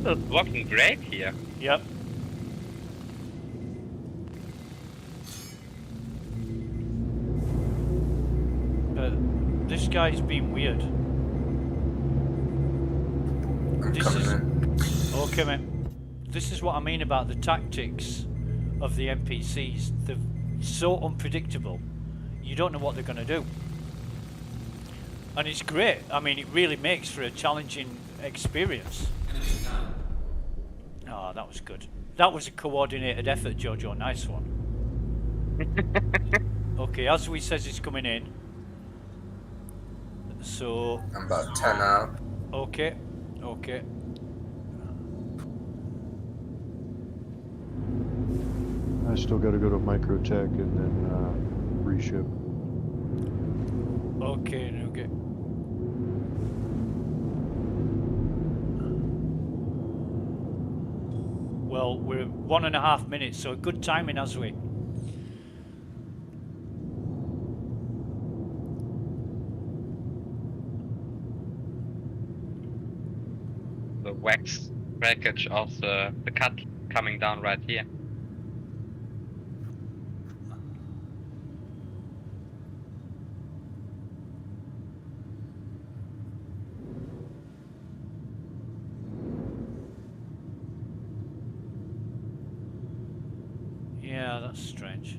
It's working great here. Yep. But this guy's been weird. Okay, man. This is what I mean about the tactics of the NPCs. They're so unpredictable. You don't know what they're going to do. And it's great. I mean, it really makes for a challenging experience. Oh, that was good. That was a coordinated effort, Jojo. Nice one. Okay, aUEC says it's coming in. So... I'm about 10 out. Okay, okay. I still got to go to Microtech and then reship. Okay, okay. Well, we're 1.5 minutes, so good timing, aUEC. The wax package of the cut coming down right here. Yeah, that's strange.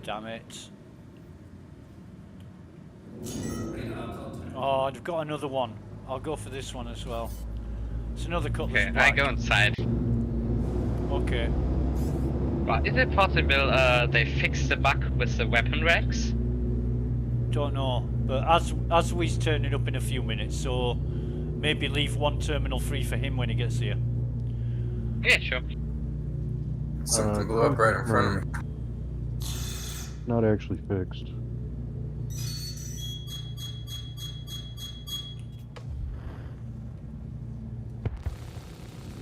Damn it. Oh, I've got another one. I'll go for this one as well. It's another Cutlass Okay, Black. I go inside. Okay. But is it possible they fixed the bug with the weapon racks? Don't know, but aUEC's turning up in a few minutes, so maybe leave one terminal free for him when he gets here. Yeah, sure. Something blew up right in front of me. Not actually fixed.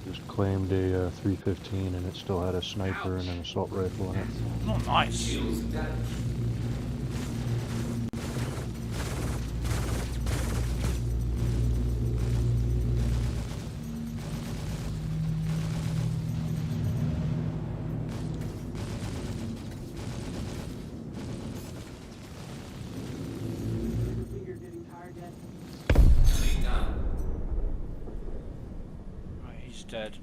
Just claimed a 315 and it still had a sniper and an assault rifle in it. Oh, nice. Right, he's dead.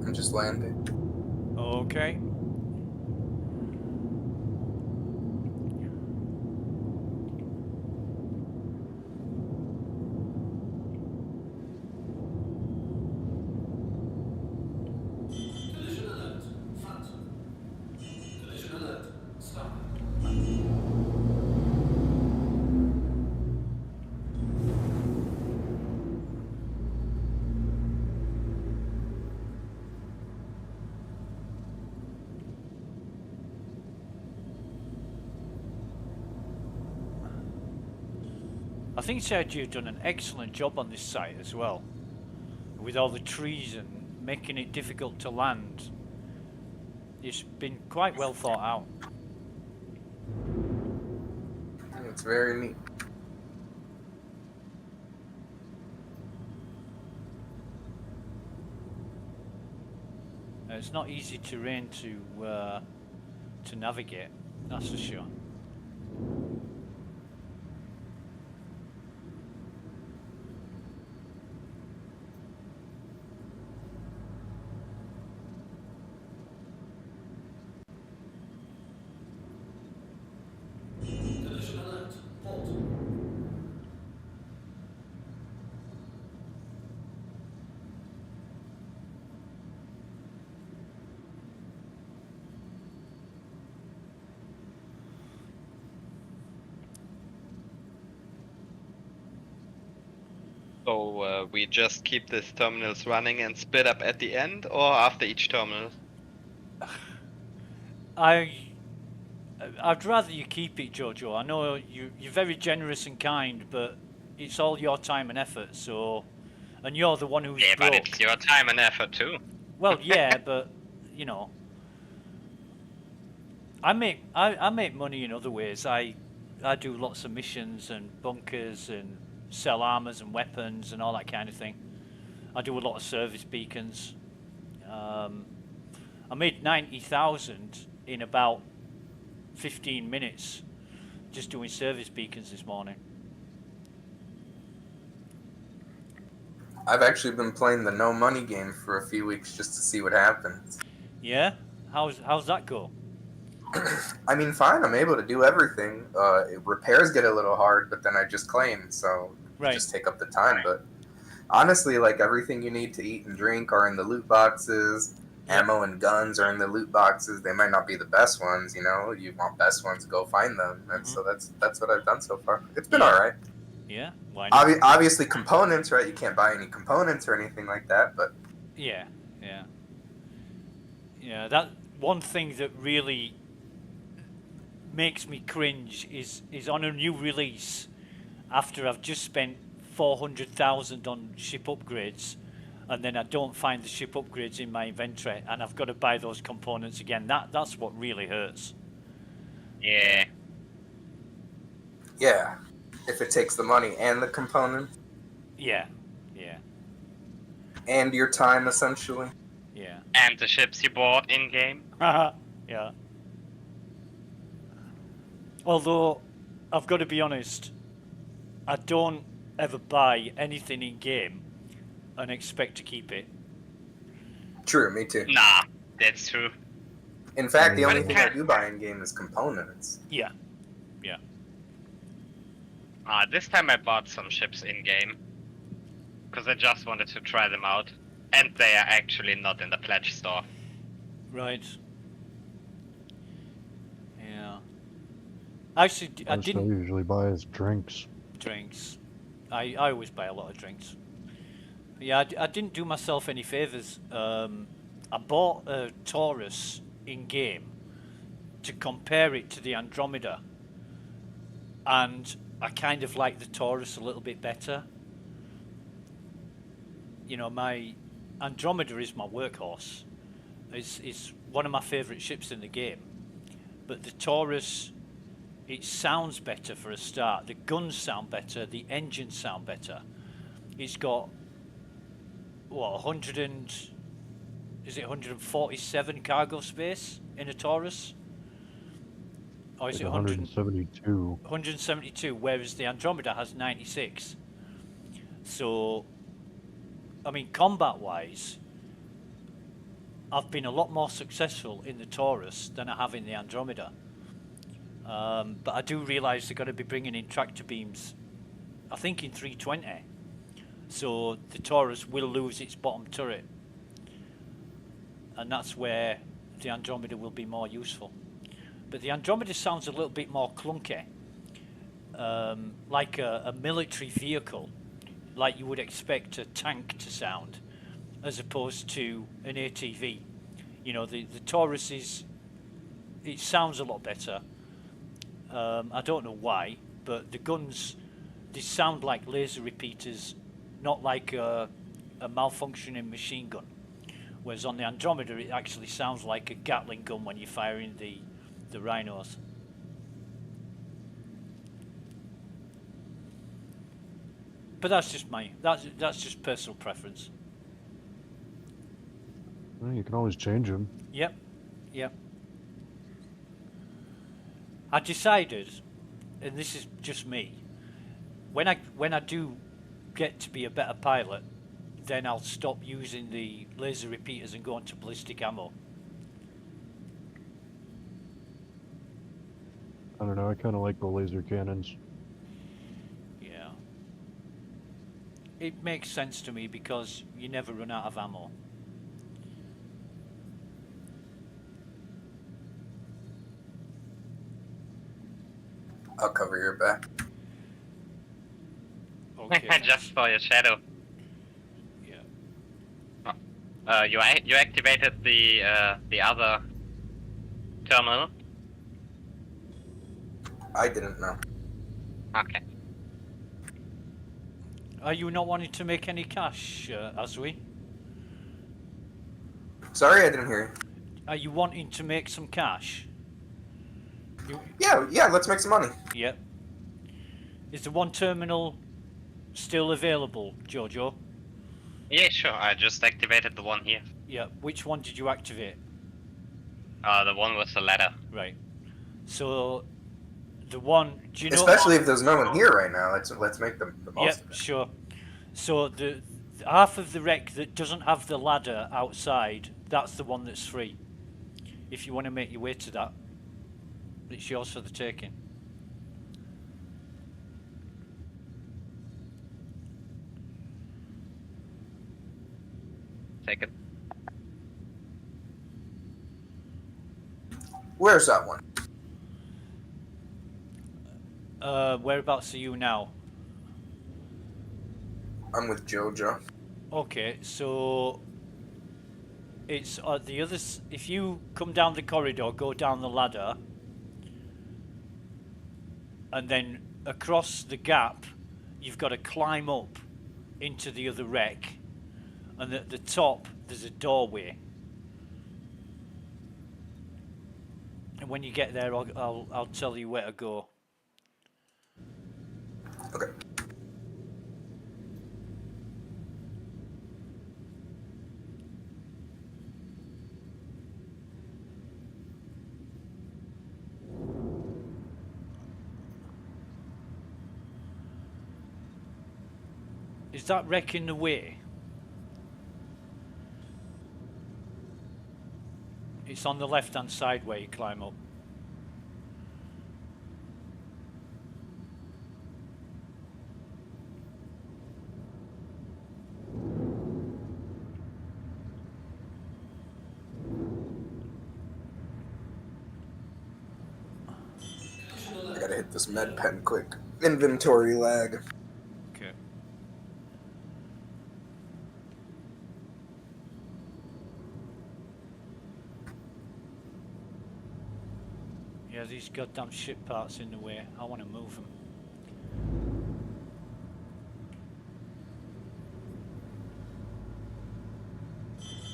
I'm just landing. Okay. Collision alert. Front. Collision alert. Stop. I think Sergio's done an excellent job on this site as well, with all the trees and making it difficult to land. It's been quite well thought out. It's very neat. It's not easy terrain to navigate, that's for sure. Collision alert. Port. So we just keep these terminals running and split up at the end, or after each terminal? I'd rather you keep it, Jojo. I know you're very generous and kind, but it's all your time and effort. So, and you're the one who's Yeah, broke. but it's your time and effort too. Well, yeah, but you know, I make money in other ways. I do lots of missions and bunkers and sell armors and weapons and all that kind of thing. I do a lot of service beacons. I made 90,000 in about 15 minutes just doing service beacons this morning. I've actually been playing the no money game for a few weeks just to see what happens. Yeah? How's that go? I mean, fine. I'm able to do everything. Repairs get a little hard, but then I just claim, so Right. just take up the time. But honestly, like everything you need to eat and drink are in the loot boxes. Ammo and guns are in the loot boxes. They might not be the best ones, you know. You want best ones, go find them. And so that's what I've done so far. It's been all right. Yeah, why not? Obviously, components, right? You can't buy any components or anything like that, but Yeah. That one thing that really makes me cringe is on a new release, after I've just spent 400,000 on ship upgrades, and then I don't find the ship upgrades in my inventory, and I've got to buy those components again. That's what really hurts. Yeah. yeah, if it takes the money and the component Yeah. and your time, essentially. Yeah. And the ships you bought in game. Yeah. Although, I've got to be honest, I don't ever buy anything in game and expect to keep it. True, me too. Nah, that's true. In fact, the only thing I do buy in game is components. Yeah. This time I bought some ships in game. because I just wanted to try them out. And they are actually not in the pledge store. Right. Yeah. Actually, I Most I didn't... usually buy is drinks. Drinks. I always buy a lot of drinks. Yeah, I didn't do myself any favours. I bought a Taurus in-game to compare it to the Andromeda. And I kind of like the Taurus a little bit better. You know, my Andromeda is my workhorse. It's one of my favourite ships in the game. But the Taurus, it sounds better for a start. The guns sound better. The engines sound better. It's got, what, 147 cargo space in a Taurus? Or is Like it 172? 172, whereas the Andromeda has 96. So, I mean, combat-wise, I've been a lot more successful in the Taurus than I have in the Andromeda. But I do realise they're going to be bringing in tractor beams, I think in 3.20. So the Taurus will lose its bottom turret. And that's where the Andromeda will be more useful. But the Andromeda sounds a little bit more clunky. Like a military vehicle. Like you would expect a tank to sound. As opposed to an ATV. You know, the Taurus is... It sounds a lot better. I don't know why, but the guns, they sound like laser repeaters, not like a malfunctioning machine gun. Whereas on the Andromeda, it actually sounds like a Gatling gun when you're firing the rhinos. But that's just that's just personal preference. Well, you can always change them. Yep, yep. I decided, and this is just me, when I do get to be a better pilot, then I'll stop using the laser repeaters and go on to ballistic ammo. I don't know, I kind of like the laser cannons. Yeah. It makes sense to me because you never run out of ammo. I'll cover your back. Okay. I just saw your shadow. Yeah. You activated the other terminal? I didn't know. Okay. Are you not wanting to make any cash, aUEC? Sorry, I didn't hear you. Are you wanting to make some cash? Yeah, let's make some money. Yep. Is the one terminal still available, Jojo? Yeah, sure. I just activated the one here. Yeah. Which one did you activate? The one with the ladder. Right. So, the one... Do you know... Especially if there's no one here right now. Let's make the most of it. Sure. So, the half of the wreck that doesn't have the ladder outside, that's the one that's free. If you want to make your way to that. It's yours for the taking. Take it. Where's that one? Whereabouts are you now? I'm with Jojo. Okay, so it's the others. If you come down the corridor, go down the ladder, and then across the gap, you've got to climb up into the other wreck, and at the top there's a doorway. And when you get there, I'll tell you where to go. Okay. Is that wreck in the way? It's on the left-hand side where you climb up. this med pen quick. Inventory lag. Okay. Yeah, these goddamn shit parts in the way. I want to move them.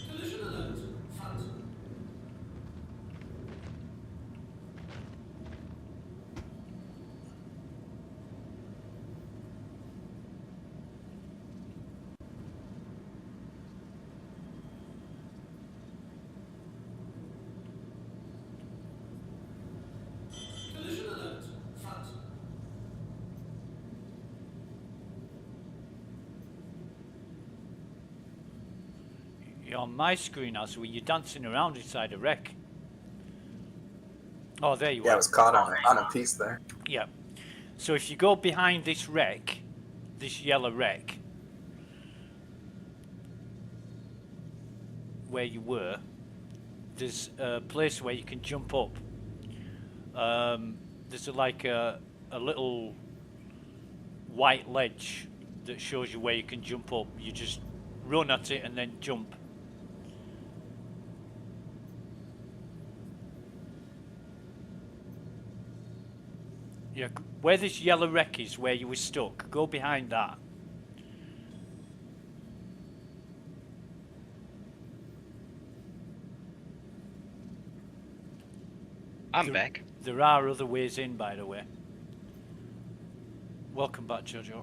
Collision alert. Front. Collision alert. Front. You're on my screen now, so you're dancing around inside a wreck. Oh, there you are. Yeah, I was caught on a piece there. Yeah. So if you go behind this wreck, this yellow wreck, where you were, there's a place where you can jump up. There's like a little white ledge that shows you where you can jump up. You just run at it and then jump. Yeah, where this yellow wreck is, where you were stuck, go behind that. I'm back. There are other ways in, by the way. Welcome back, Jojo.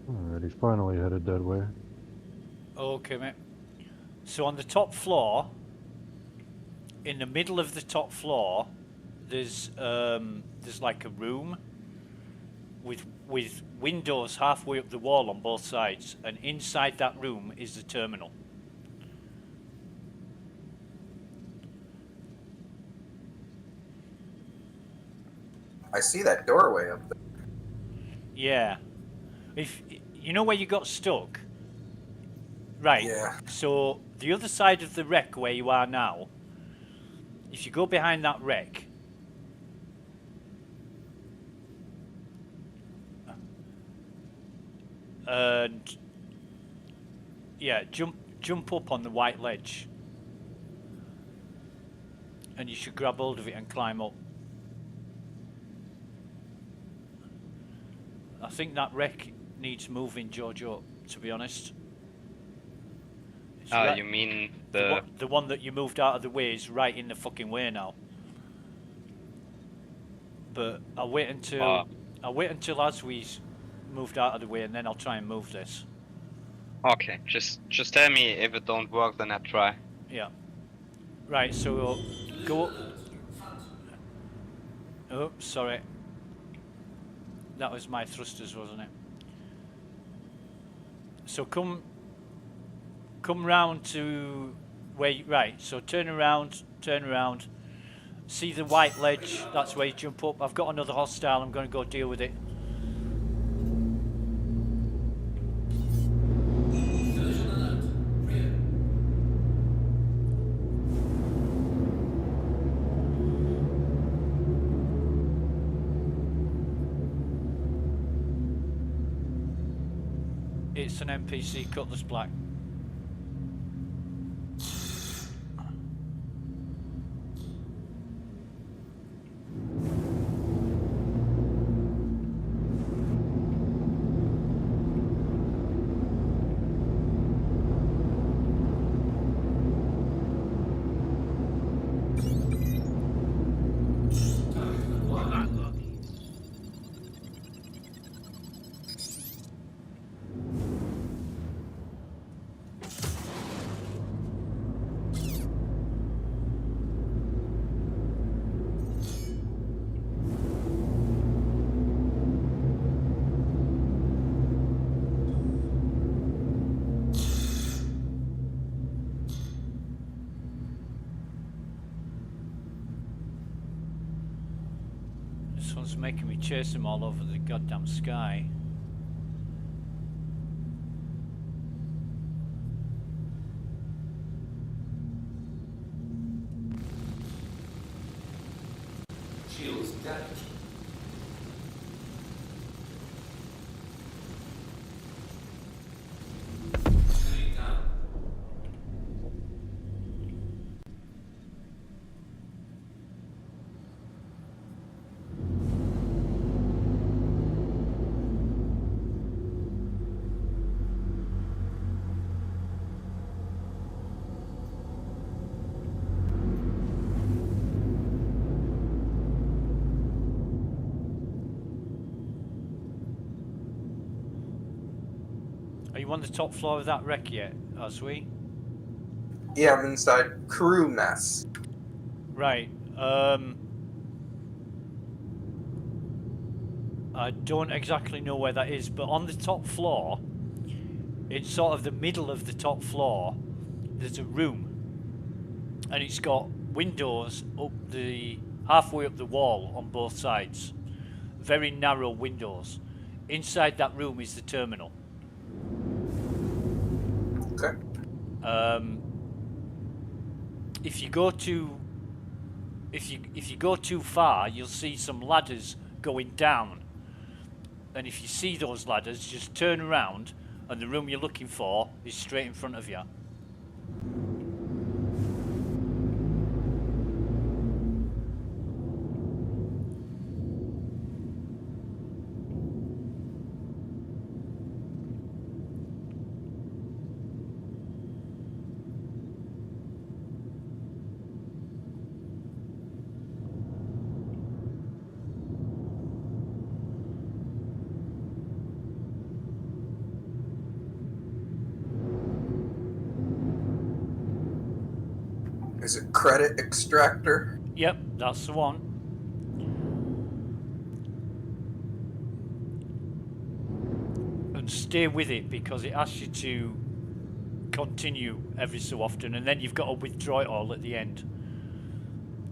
Alrighty, finally headed that way. Okay, mate. So on the top floor, in the middle of the top floor, there's like a room with windows halfway up the wall on both sides, and inside that room is the terminal. I see that doorway up there. Yeah. If you know where you got stuck, right? Yeah. So the other side of the wreck where you are now, if you go behind that wreck, and yeah, jump up on the white ledge, and you should grab hold of it and climb up. I think that wreck needs moving, Jojo, to be honest. Oh, you mean the one that you moved out of the way is right in the fucking way now. But I'll wait until as we moved out of the way, and then I'll try and move this. Okay, just tell me if it don't work, then I try. Yeah. Right, so we'll go. Oh, sorry. That was my thrusters, wasn't it? So come round to where you, right, so turn around, see the white ledge, that's where you jump up. I've got another hostile, I'm going to go deal with it. It's an NPC Cutlass Black. one's making me chase them all over the goddamn sky. Shields damaged. Screen down. Are you on the top floor of that wreck yet, aUEC? Yeah, I'm inside crew mess. Right. I don't exactly know where that is, but on the top floor, it's sort of the middle of the top floor, there's a room, and it's got windows up the halfway up the wall on both sides. Very narrow windows. Inside that room is the terminal. Okay. If you go too far, you'll see some ladders going down. And if you see those ladders, just turn around, and the room you're looking for is straight in front of you. Is it credit extractor? Yep, that's the one. And stay with it because it asks you to continue every so often, and then you've got to withdraw it all at the end.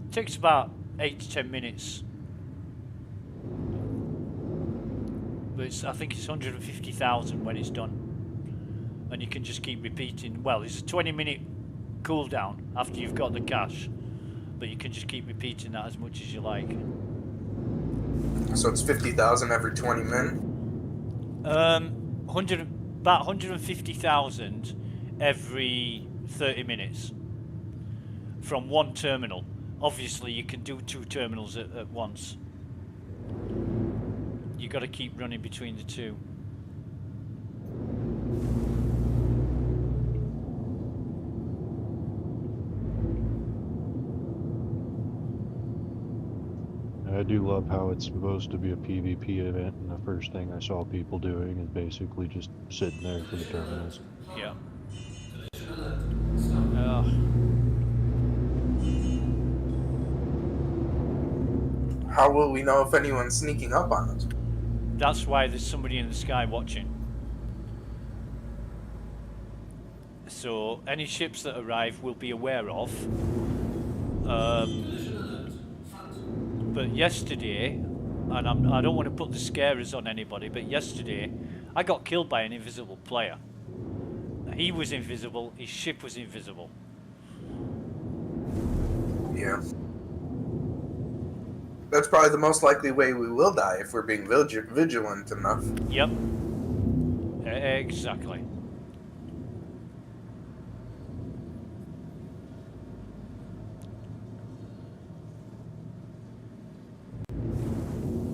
It takes about 8 to 10 minutes. But I think it's 150,000 when it's done. And you can just keep repeating. Well, it's a 20-minute cooldown after you've got the cash, but you can just keep repeating that as much as you like. So it's 50,000 every 20 minutes? About 150,000 every 30 minutes from one terminal. Obviously, you can do 2 terminals at once. You got to keep running between the 2. I do love how it's supposed to be a PvP event, and the first thing I saw people doing is basically just sitting there for the terminals. Yeah. How will we know if anyone's sneaking up on us? That's why there's somebody in the sky watching. So any ships that arrive we'll be aware of. But yesterday, and I don't want to put the scarers on anybody, but yesterday I got killed by an invisible player. He was invisible, his ship was invisible. Yeah. That's probably the most likely way we will die if we're being vigilant enough. Yep. Exactly.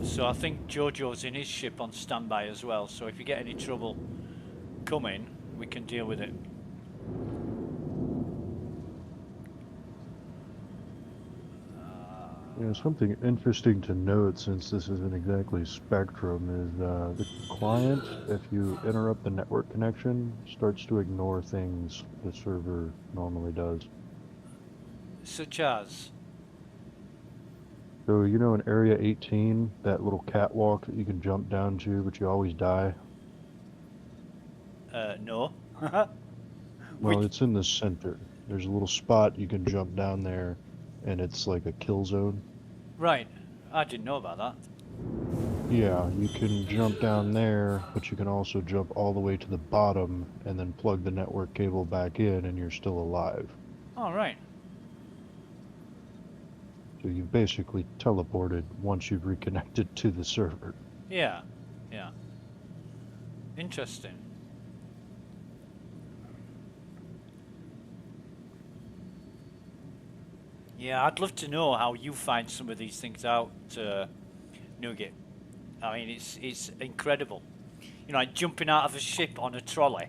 So I think Jojo's in his ship on standby as well, so if you get any trouble coming, we can deal with it. You know, something interesting to note, since this isn't exactly Spectrum, is the client, if you interrupt the network connection, starts to ignore things the server normally does. Such as? So, you know, in Area 18, that little catwalk that you can jump down to, but you always die? No. Well, it's in the center. There's a little spot you can jump down there, and it's like a kill zone. Right. I didn't know about that. Yeah, you can jump down there, but you can also jump all the way to the bottom and then plug the network cable back in and you're still alive. All right. So you've basically teleported once you've reconnected to the server. Yeah. Yeah. Interesting. Yeah, I'd love to know how you find some of these things out, Nugget. I mean, it's incredible. You know, like jumping out of a ship on a trolley.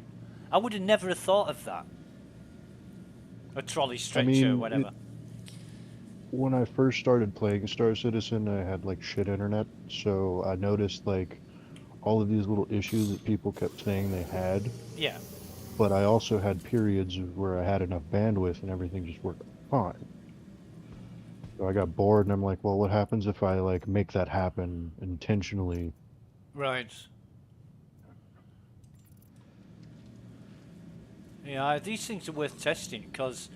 I would have never have thought of that. A trolley stretcher, whatever. When I first started playing Star Citizen, I had like shit internet, so I noticed like all of these little issues that people kept saying they had. Yeah. But I also had periods where I had enough bandwidth and everything just worked fine. So I got bored and I'm like, well, what happens if I like make that happen intentionally? Right. Yeah, these things are worth testing because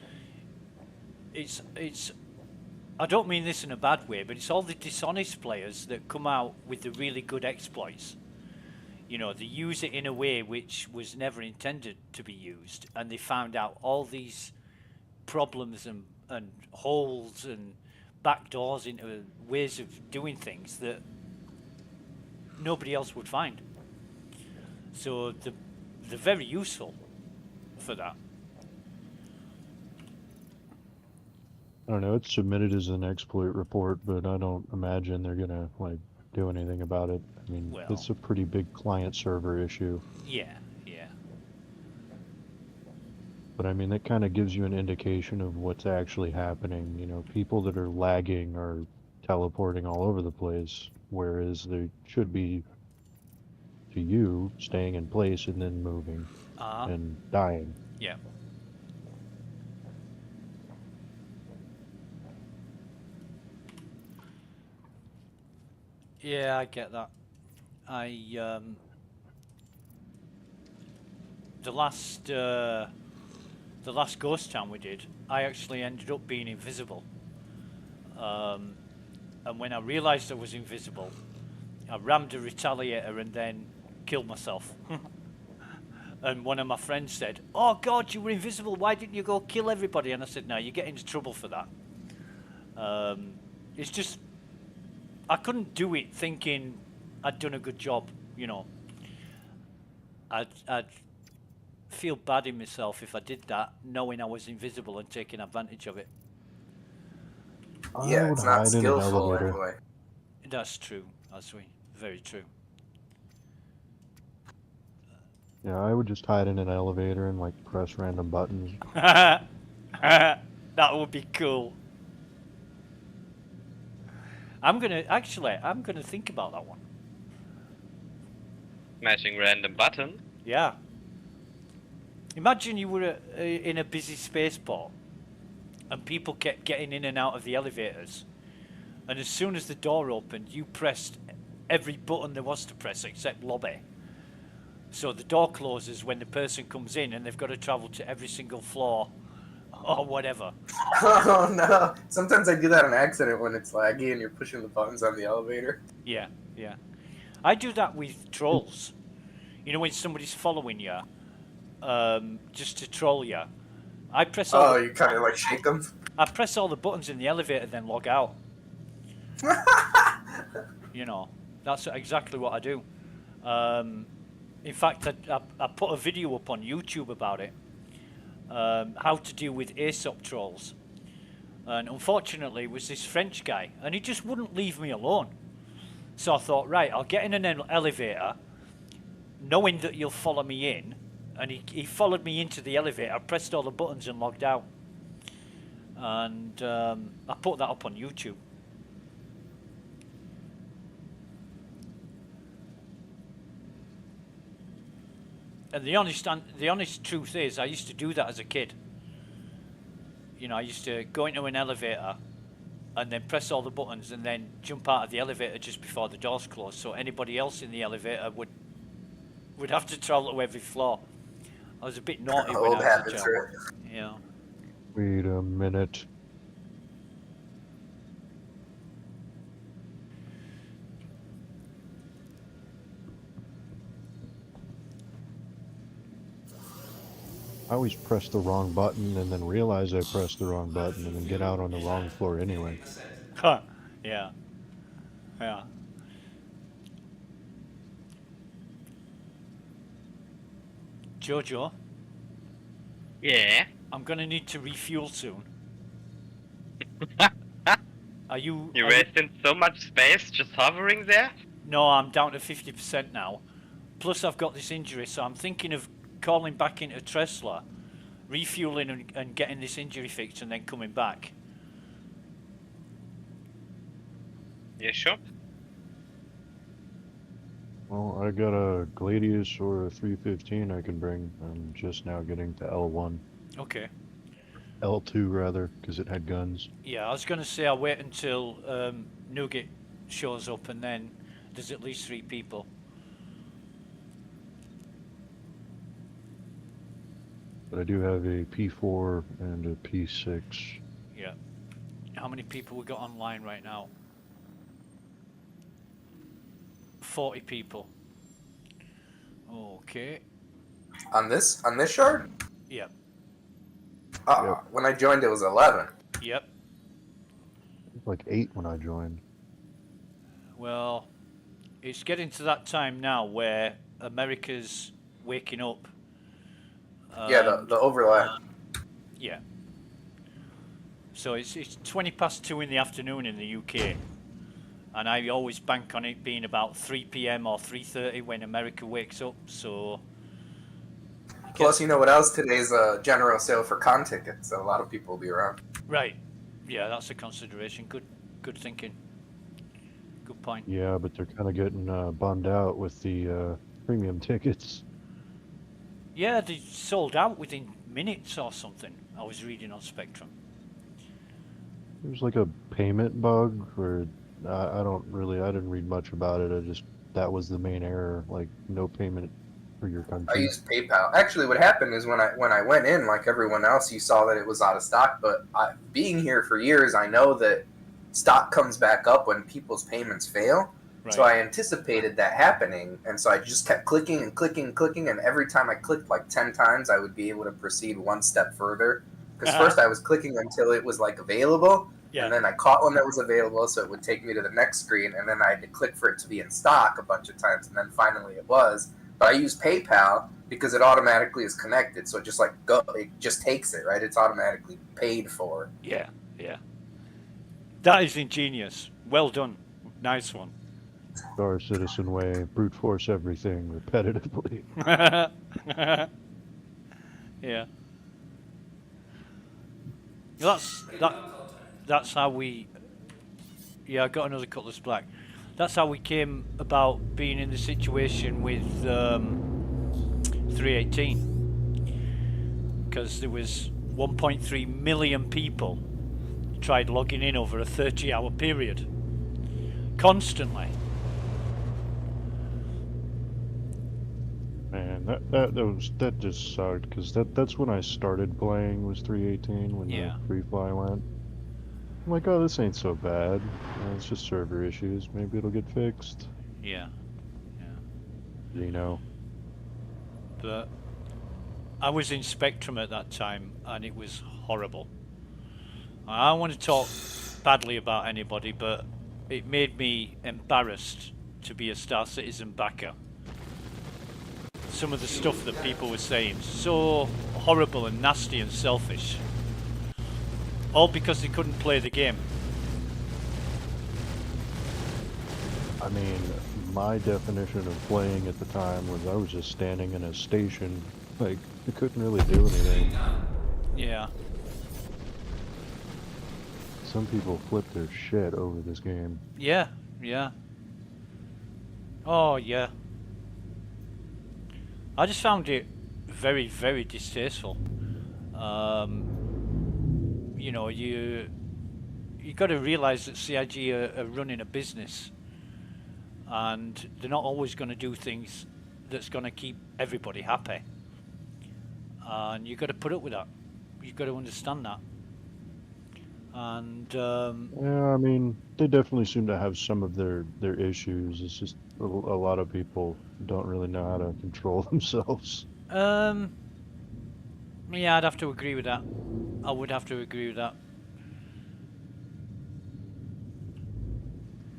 it's I don't mean this in a bad way, but it's all the dishonest players that come out with the really good exploits. You know, they use it in a way which was never intended to be used, and they found out all these problems and holes and backdoors into ways of doing things that nobody else would find. So they're very useful for that. I don't know, it's submitted as an exploit report, but I don't imagine they're gonna like do anything about it. I mean, Well, it's a pretty big client server issue. Yeah, yeah. But I mean, that kind of gives you an indication of what's actually happening. You know, people that are lagging are teleporting all over the place, whereas they should be, to you, staying in place and then moving and dying. Yeah. Yeah, I get that. The last ghost town we did, I actually ended up being invisible. And when I realised I was invisible, I rammed a retaliator and then killed myself. And one of my friends said, "Oh God, you were invisible. Why didn't you go kill everybody?" And I said, "No, you get into trouble for that." It's just I couldn't do it thinking I'd done a good job. You know, I'd feel bad in myself if I did that, knowing I was invisible and taking advantage of it. Yeah, it's not skillful anyway. That's true. That's very true. Yeah, I would just hide in an elevator and like press random buttons. That would be cool. I'm gonna think about that one. Matching random button? Yeah. Imagine you were in a busy spaceport and people kept getting in and out of the elevators, and as soon as the door opened, you pressed every button there was to press except lobby. So the door closes when the person comes in and they've got to travel to every single floor or whatever. Oh no. Sometimes I do that on accident when it's laggy and you're pushing the buttons on the elevator. Yeah, yeah. I do that with trolls. You know, when somebody's following you, just to troll you, I press all you kind of like shake them? I press all the buttons in the elevator, then log out. You know, that's exactly what I do. In fact, I put a video up on YouTube about it. How to deal with ASOP trolls. And unfortunately, it was this French guy, and he just wouldn't leave me alone. So I thought, right, I'll get in an elevator, knowing that you'll follow me in. And he followed me into the elevator. I pressed all the buttons and logged out. And I put that up on YouTube. And the honest truth is, I used to do that as a kid. You know, I used to go into an elevator and then press all the buttons and then jump out of the elevator just before the doors closed, so anybody else in the elevator would have to travel to every floor. I was a bit naughty when I was a child. Yeah. Wait a minute. I always press the wrong button and then realize I pressed the wrong button and then get out on the wrong floor anyway. Huh. Yeah. Yeah. Jojo? Yeah? I'm gonna need to refuel soon. Are you... You wasting so much space just hovering there? No, I'm down to 50% now. Plus I've got this injury, so I'm thinking of calling back into Tresla, refueling and getting this injury fixed and then coming back. You sure? Well, I got a Gladius or a 315 I can bring. I'm just now getting to L1. Okay. L2 rather, because it had guns. Yeah, I was going to say I'll wait until Nugget shows up and then there's at least 3 people. But I do have a P4 and a P6. Yeah. How many people we got online right now? 40 people. Okay. On this shard? Yep. Yep. When I joined, it was 11. Yep. Like 8 when I joined. Well, it's getting to that time now where America's waking up. Yeah, the overlap. Yeah. So it's 20 past 2 in the afternoon in the UK. And I always bank on it being about 3 p.m. or 3:30 when America wakes up, so... Plus, you know what else? Today's a general sale for con tickets, so a lot of people will be around. Right. Yeah, that's a consideration. Good thinking. Good point. Yeah, but they're kind of getting bummed out with the premium tickets. Yeah, they sold out within minutes or something, I was reading on Spectrum. There's like a payment bug where I didn't read much about it. That was the main error, like no payment for your country. I used PayPal. Actually, what happened is when I went in, like everyone else, you saw that it was out of stock. But being here for years, I know that stock comes back up when people's payments fail. Right. So I anticipated that happening, and so I just kept clicking and clicking and clicking, and every time I clicked like 10 times, I would be able to proceed one step further. Because first I was clicking until it was like available. Yeah. And then I caught one that was available, so it would take me to the next screen, and then I had to click for it to be in stock a bunch of times, and then finally it was. But I use PayPal because it automatically is connected, so it just takes it, right? It's automatically paid for. Yeah, yeah. That is ingenious. Well done. Nice one. Star Citizen way, brute force everything repetitively. Yeah. That's how we... Yeah, I got another Cutlass Black. That's how we came about being in the situation with 3.18. Because there was 1.3 million people tried logging in over a 30-hour period. Constantly. Man, that just sucked, because that's when I started playing, was 3.18, when the free fly went. I'm like, oh, this ain't so bad. It's just server issues. Maybe it'll get fixed. Yeah. Yeah. You know. But I was in Spectrum at that time, and it was horrible. I don't want to talk badly about anybody, but it made me embarrassed to be a Star Citizen backer. Some of the stuff that people were saying, so horrible and nasty and selfish. All because they couldn't play the game. I mean, my definition of playing at the time was I was just standing in a station. Like, I couldn't really do anything. Yeah. Some people flip their shit over this game. Yeah, yeah. Oh, yeah. I just found it very, very distasteful. You know, you got to realise that CIG are running a business, and they're not always going to do things that's going to keep everybody happy. And you got to put up with that. You got to understand that. And yeah, I mean, they definitely seem to have some of their issues. It's just a lot of people don't really know how to control themselves. Yeah, I'd have to agree with that. I would have to agree with that.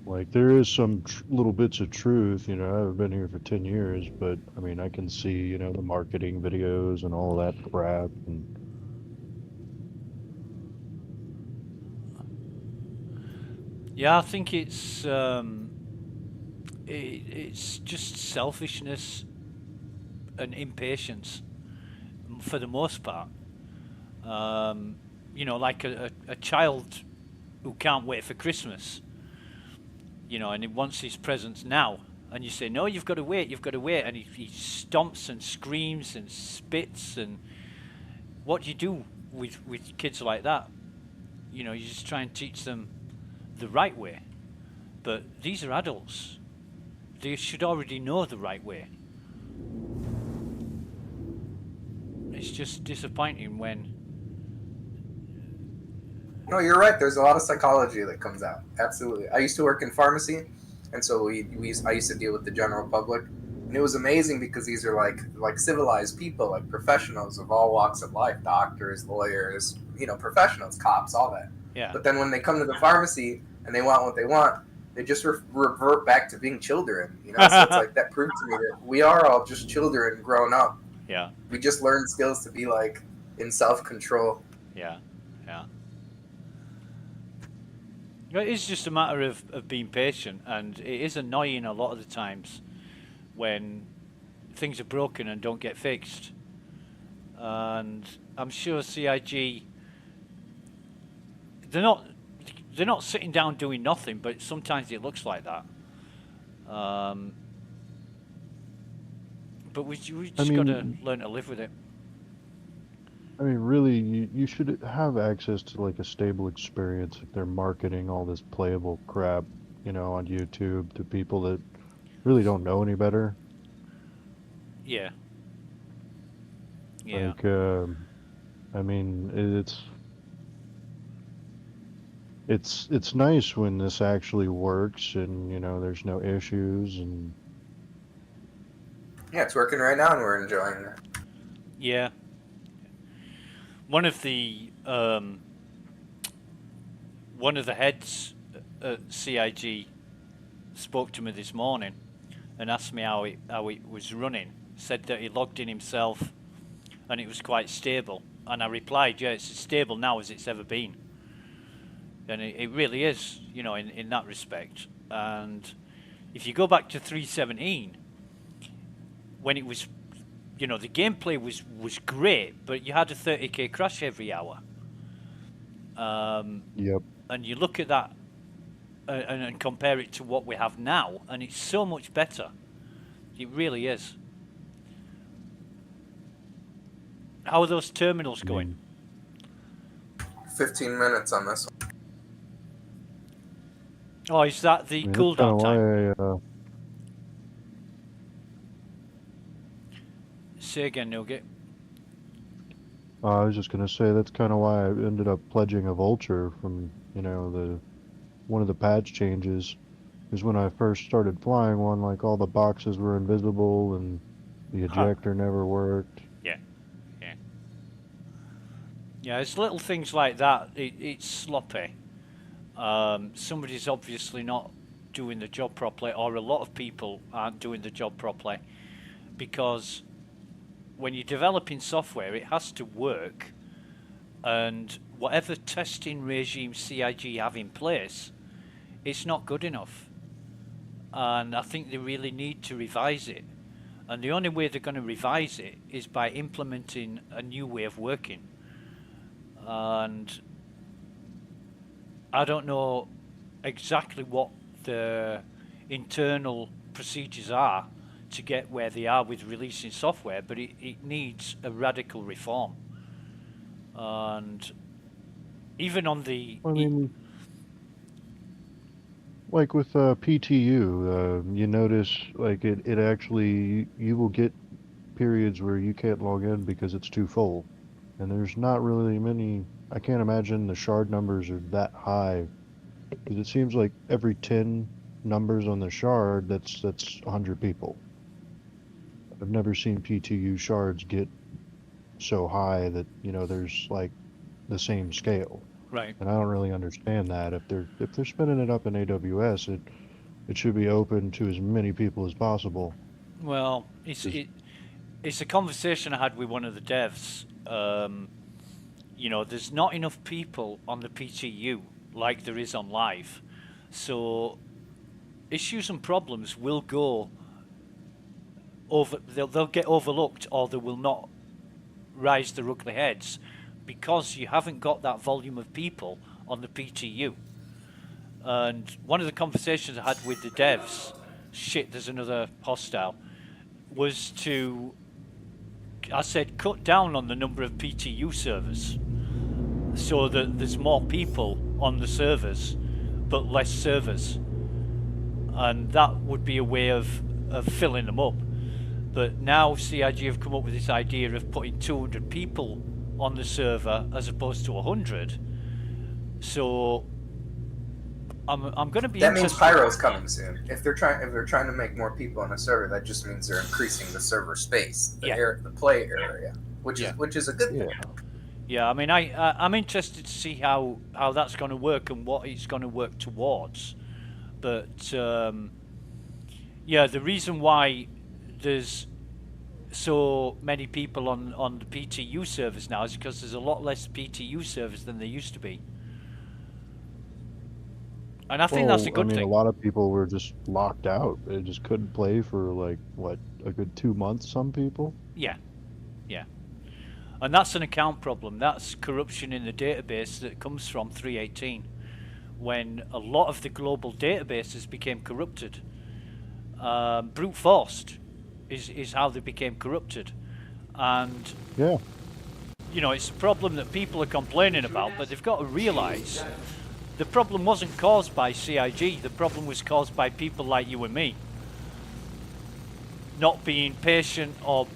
Like, there is some little bits of truth, you know. I've been here for 10 years, but I mean, I can see, you know, the marketing videos and all that crap. And yeah, I think it's it's just selfishness and impatience for the most part. You know, like a child who can't wait for Christmas, you know, and he wants his presents now. And you say, no, you've got to wait, and he stomps and screams and spits. And what do you do with kids like that? You know, you just try and teach them the right way. But these are adults. They should already know the right way. It's just disappointing when... No, you're right. There's a lot of psychology that comes out. Absolutely. I used to work in pharmacy, and so I used to deal with the general public, and it was amazing because these are like civilized people, like professionals of all walks of life, doctors, lawyers, you know, professionals, cops, all that. Yeah. But then when they come to the pharmacy and they want what they want, they just revert back to being children. You know, so it's like that proves to me that we are all just children grown up. Yeah. We just learn skills to be like in self-control. Yeah. Yeah. It is just a matter of being patient, and it is annoying a lot of the times when things are broken and don't get fixed. And I'm sure CIG, they're not sitting down doing nothing, but sometimes it looks like that. But we just got to learn to live with it. I mean, really, you should have access to like a stable experience if they're marketing all this playable crap, you know, on YouTube to people that really don't know any better. Yeah. Yeah. Like, I mean, it's nice when this actually works and, you know, there's no issues and... Yeah, it's working right now and we're enjoying it. Yeah. One of the heads at CIG spoke to me this morning and asked me how it was running. Said that he logged in himself and it was quite stable. And I replied, yeah, it's as stable now as it's ever been. And it really is, you know, in that respect. And if you go back to 3.17, when it was, you know, the gameplay was great, but you had a 30k crash every hour. Yep. And you look at that and compare it to what we have now, and it's so much better. It really is. How are those terminals going? 15 minutes on this one. Oh, is that the cooldown time? Say again, Nugget. I was just gonna say that's kind of why I ended up pledging a vulture from, you know, one of the patch changes. Is when I first started flying one, like all the boxes were invisible and the ejector never worked. Yeah, yeah, yeah. It's little things like that. It's sloppy. Somebody's obviously not doing the job properly, or a lot of people aren't doing the job properly, because when you're developing software, it has to work, and whatever testing regime CIG have in place, it's not good enough. And I think they really need to revise it. And the only way they're going to revise it is by implementing a new way of working. And I don't know exactly what the internal procedures are to get where they are with releasing software, but it needs a radical reform. And even on the... I mean, like with PTU, you notice like it actually, you will get periods where you can't log in because it's too full. And there's not really many, I can't imagine the shard numbers are that high. Because it seems like every 10 numbers on the shard, that's 100 people. I've never seen PTU shards get so high that, you know, there's like the same scale. Right. And I don't really understand that. If they're spinning it up in AWS, it should be open to as many people as possible. Well, it's a conversation I had with one of the devs. You know, there's not enough people on the PTU like there is on live, so issues and problems will go over. They'll get overlooked, or they will not rise their ugly heads, because you haven't got that volume of people on the PTU. And one of the conversations I had with the devs, shit, there's another hostile, was I said, cut down on the number of PTU servers so that there's more people on the servers but less servers, and that would be a way of filling them up. But now CIG have come up with this idea of putting 200 people on the server as opposed to 100. So I'm going to be. That means Pyro's coming soon. If they're trying to make more people on a server, that just means they're increasing the server space, the play area, which is a good thing. Yeah, I mean, I'm interested to see how that's going to work and what it's going to work towards. But yeah, the reason why there's so many people on the PTU servers now is because there's a lot less PTU servers than there used to be. And I think that's a good thing. A lot of people were just locked out. They just couldn't play for like, what, a good 2 months, some people? Yeah. And that's an account problem. That's corruption in the database that comes from 3.18, when a lot of the global databases became corrupted. Brute forced is how they became corrupted. And, you know, it's a problem that people are complaining about, but they've got to realise the problem wasn't caused by CIG. The problem was caused by people like you and me not being patient or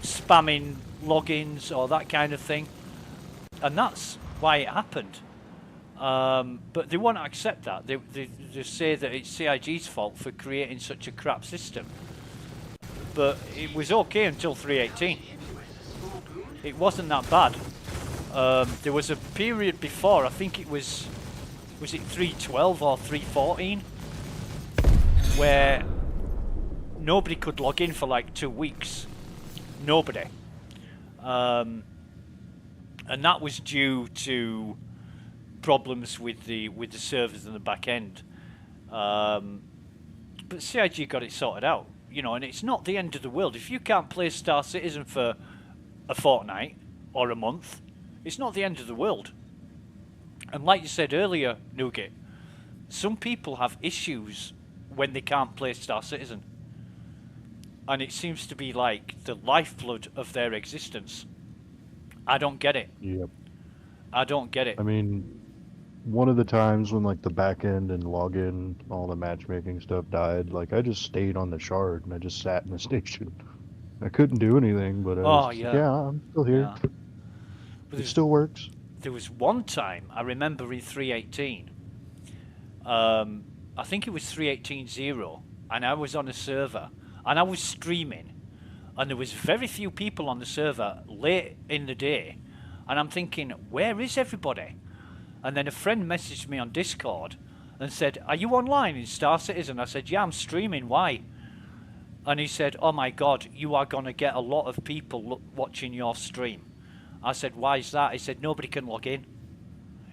spamming logins or that kind of thing, and that's why it happened. But they won't accept that. They say that it's CIG's fault for creating such a crap system. But it was okay until 3.18. It wasn't that bad. There was a period before, I think it was it 3.12 or 3.14, where nobody could log in for like 2 weeks. Nobody. And that was due to problems with the servers and the back end. But CIG got it sorted out, you know, and it's not the end of the world. If you can't play Star Citizen for a fortnight or a month, it's not the end of the world. And like you said earlier, Nougat, some people have issues when they can't play Star Citizen. And it seems to be like the lifeblood of their existence. I don't get it. Yep. I don't get it. I mean, one of the times when like the back end and login, all the matchmaking stuff died, like I just stayed on the shard and I just sat in the station. I couldn't do anything, but I'm still here. Yeah. It still works. There was one time I remember in 3.18. I think it was 3.18.0, and I was on a server and I was streaming, and there was very few people on the server late in the day, and I'm thinking, where is everybody? And then a friend messaged me on Discord and said, are you online in Star Citizen? I said, yeah, I'm streaming. Why? And he said, oh my god, you are going to get a lot of people watching your stream. I said, why is that? He said, nobody can log in.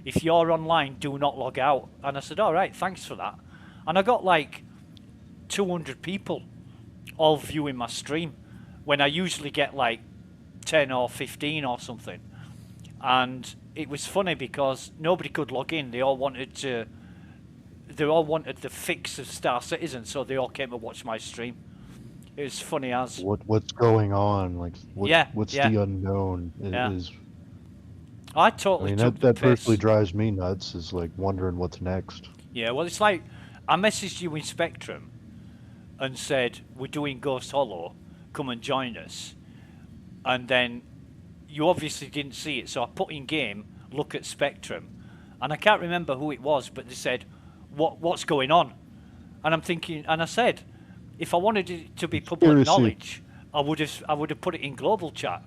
If you're online, do not log out. And I said, all right, thanks for that. And I got like 200 people all viewing my stream, when I usually get like 10 or 15 or something. And it was funny because nobody could log in. They all wanted the fix of Star Citizen, so they all came to watch my stream. It was funny as. What's going on? Like, what's the unknown? Is I totally. I mean, that personally drives me nuts. Is like wondering what's next. Yeah, well, it's like I messaged you in Spectrum and said we're doing Ghost Hollow, come and join us, and then you obviously didn't see it, so I put in game, look at Spectrum, and I can't remember who it was, but they said, what's going on? And I'm thinking, and I said, if I wanted it to be public knowledge, I would have put it in global chat.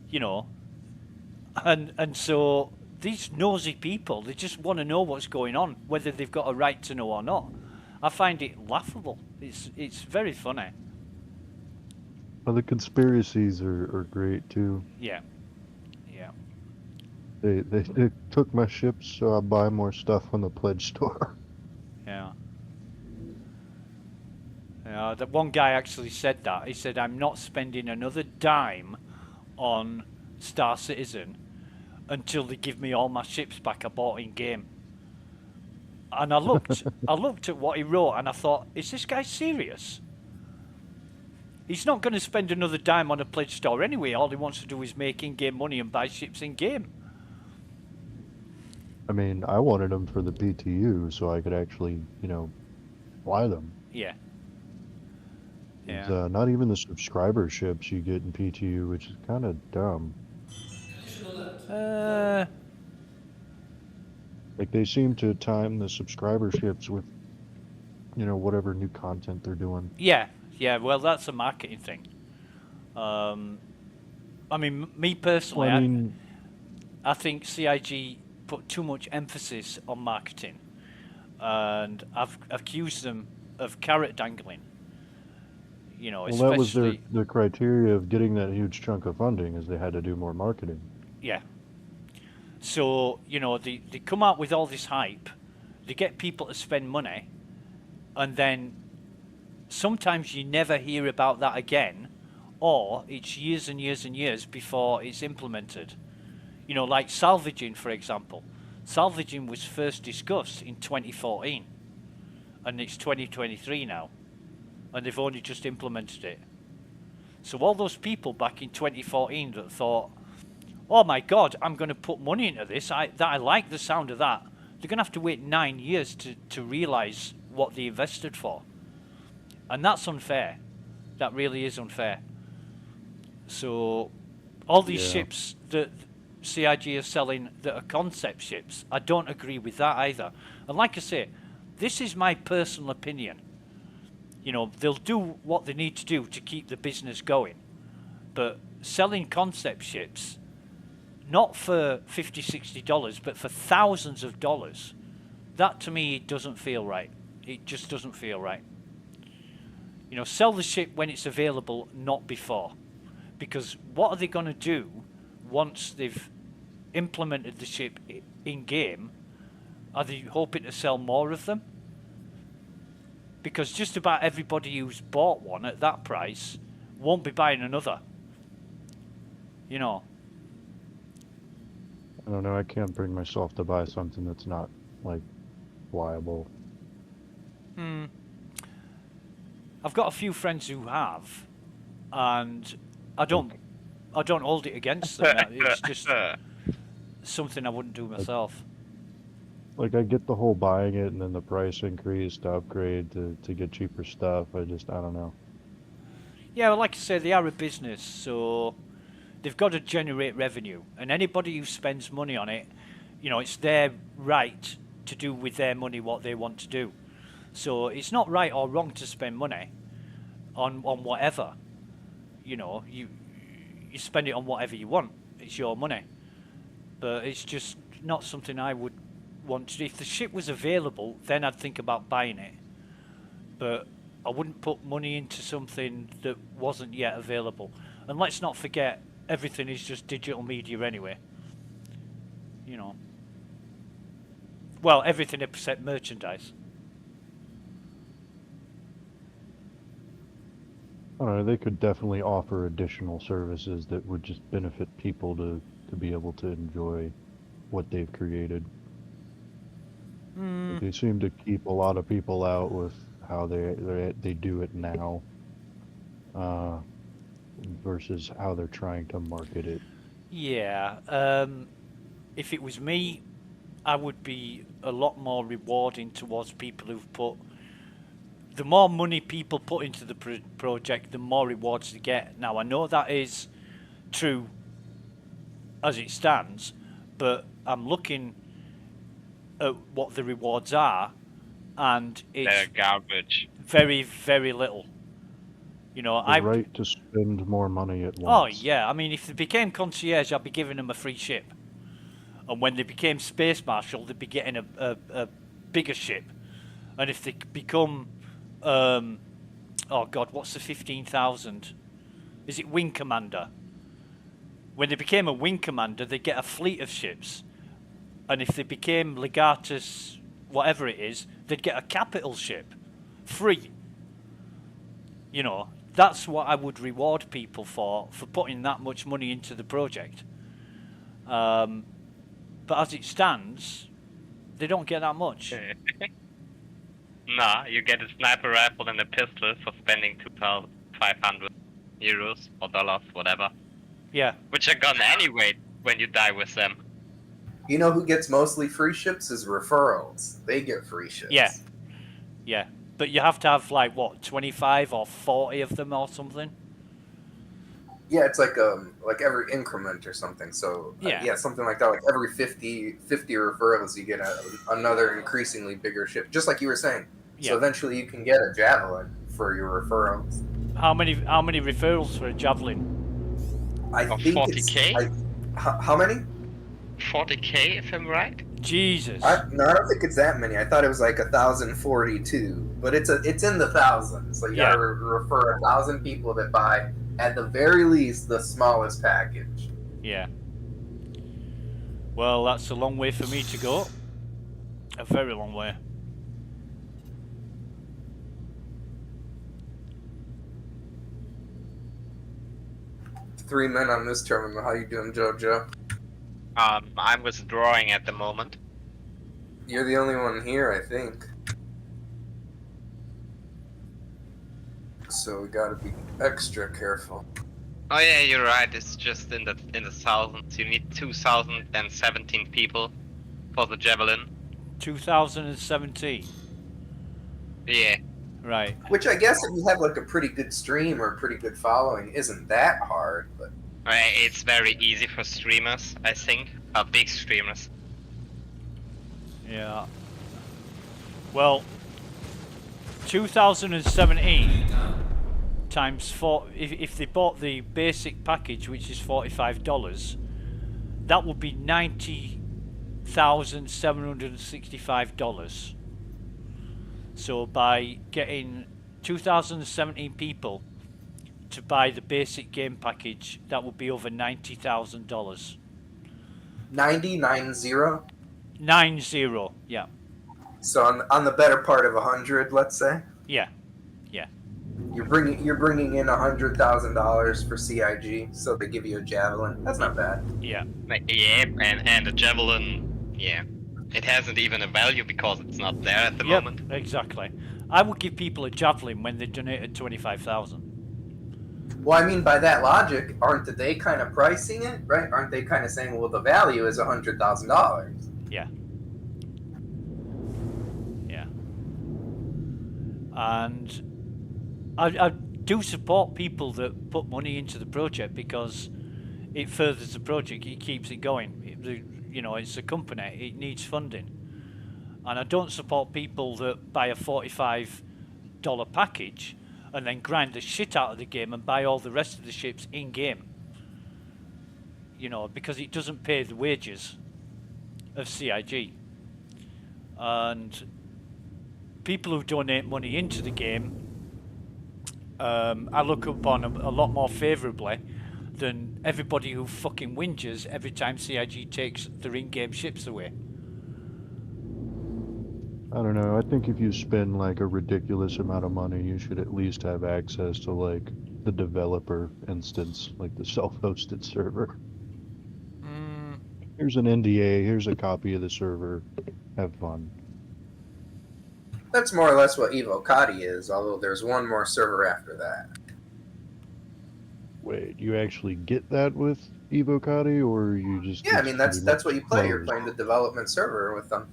you know, and so these nosy people, they just want to know what's going on, whether they've got a right to know or not. I find it laughable. It's very funny. Well, the conspiracies are great too. Yeah. Yeah. They took my ships, so I buy more stuff on the pledge store. Yeah. That one guy actually said that. He said, "I'm not spending another dime on Star Citizen until they give me all my ships back I bought in game." And I looked at what he wrote, and I thought, is this guy serious? He's not going to spend another dime on a pledge store anyway. All he wants to do is make in-game money and buy ships in-game. I mean, I wanted them for the PTU so I could actually, you know, fly them. Yeah. Yeah. Not even the subscriber ships you get in PTU, which is kind of dumb. Like, they seem to time the subscriber ships with, you know, whatever new content they're doing. Yeah, well, that's a marketing thing. I mean, me personally, well, I think CIG put too much emphasis on marketing, and I've accused them of carrot dangling. You know, well, that was their criteria of getting that huge chunk of funding, is they had to do more marketing. Yeah. So, you know, they come out with all this hype, they get people to spend money, and then sometimes you never hear about that again, or it's years and years and years before it's implemented. You know, like salvaging, for example. Salvaging was first discussed in 2014, and it's 2023 now, and they've only just implemented it. So all those people back in 2014 that thought, oh my God, I'm going to put money into this, I like the sound of that, they're going to have to wait 9 years to realise what they invested for. And that's unfair. That really is unfair. So all these ships that CIG are selling that are concept ships, I don't agree with that either. And like I say, this is my personal opinion. You know, they'll do what they need to do to keep the business going. But selling concept ships, not for $50, $60, but for thousands of dollars, that to me doesn't feel right. It just doesn't feel right. You know, sell the ship when it's available, not before. Because what are they going to do once they've implemented the ship in-game? Are they hoping to sell more of them? Because just about everybody who's bought one at that price won't be buying another. You know. I don't know, I can't bring myself to buy something that's not, like, viable. I've got a few friends who have, and I don't hold it against them. It's just something I wouldn't do myself. Like, I get the whole buying it and then the price increase to upgrade to get cheaper stuff. I don't know. Yeah, well, like I say, they are a business, so they've got to generate revenue. And anybody who spends money on it, you know, it's their right to do with their money what they want to do. So it's not right or wrong to spend money on whatever. You know, you spend it on whatever you want. It's your money. But it's just not something I would want to do. If the ship was available, then I'd think about buying it. But I wouldn't put money into something that wasn't yet available. And let's not forget, everything is just digital media anyway. You know. Well, everything except merchandise. I don't know, they could definitely offer additional services that would just benefit people to be able to enjoy what they've created. Like, they seem to keep a lot of people out with how they do it now, versus how they're trying to market it. Yeah, if it was me, I would be a lot more rewarding towards people who've put... The more money people put into the project, the more rewards they get. Now, I know that is true as it stands, but I'm looking at what the rewards are, and it's they're garbage. Very, very little. You know, The right to spend more money at Oh once. yeah, I mean, if they became concierge, I'd be giving them a free ship. And when they became space marshal, they'd be getting a bigger ship. And if they become, oh god, what's the 15,000? Is it wing commander? When they became a wing commander, they get a fleet of ships. And if they became legatus, whatever it is, they'd get a capital ship, free. You know, that's what I would reward people for putting that much money into the project. But as it stands, they don't get that much. Nah, you get a sniper rifle and a pistol for spending 2,500 euros or dollars, whatever. Yeah. Which are gone anyway when you die with them. You know who gets mostly free ships is referrals. They get free ships. Yeah. Yeah. But you have to have, like, what, 25 or 40 of them or something? Yeah, it's like every increment or something. So yeah, something like that. Like every 50 referrals, you get another increasingly bigger ship. Just like you were saying. Yeah. So eventually, you can get a javelin for your referrals. How many referrals for a javelin? I think 40K. How many? 40K, if I'm right. Jesus. No, I don't think it's that many. I thought it was like 1,042, but it's in the thousands. So you gotta refer 1,000 people that buy at the very least the smallest package. Yeah. Well, that's a long way for me to go. A very long way. Three men on this terminal. How you doing, JoJo? I'm withdrawing at the moment. You're the only one here, I think. So we gotta be extra careful. Oh yeah, you're right. It's just in the thousands. You need 2,017 people for the javelin. 2017. Yeah. Right. Which I guess if you have like a pretty good stream or a pretty good following, isn't that hard, but It's very easy for streamers, I think. Big streamers. Yeah. Well, 2017 times 4. If they bought the basic package, which is $45, that would be $90,765. So by getting 2017 people to buy the basic game package, that would be over $90,000. 90. 90, yeah. So on the better part of 100, let's say. Yeah, yeah. You're bringing in $100,000 for CIG, so they give you a javelin. That's not bad. Yeah. Yeah, and the javelin, yeah, it hasn't even a value because it's not there at the moment. Exactly. I would give people a javelin when they donated 25,000. Well, I mean, by that logic, aren't they kind of pricing it, right? Aren't they kind of saying, well, the value is $100,000? Yeah. Yeah. And I do support people that put money into the project because it furthers the project. It keeps it going. You know, it's a company. It needs funding. And I don't support people that buy a $45 package and then grind the shit out of the game and buy all the rest of the ships in-game. You know, because it doesn't pay the wages of CIG. And people who donate money into the game, I look upon a lot more favourably than everybody who fucking whinges every time CIG takes their in-game ships away. I don't know. I think if you spend like a ridiculous amount of money, you should at least have access to like the developer instance, like the self-hosted server. Here's an NDA, here's a copy of the server. Have fun. That's more or less what aUEC is, although there's one more server after that. Wait, you actually get that with aUEC, or you just... Yeah, I mean, that's what you play. You're playing the development server with them.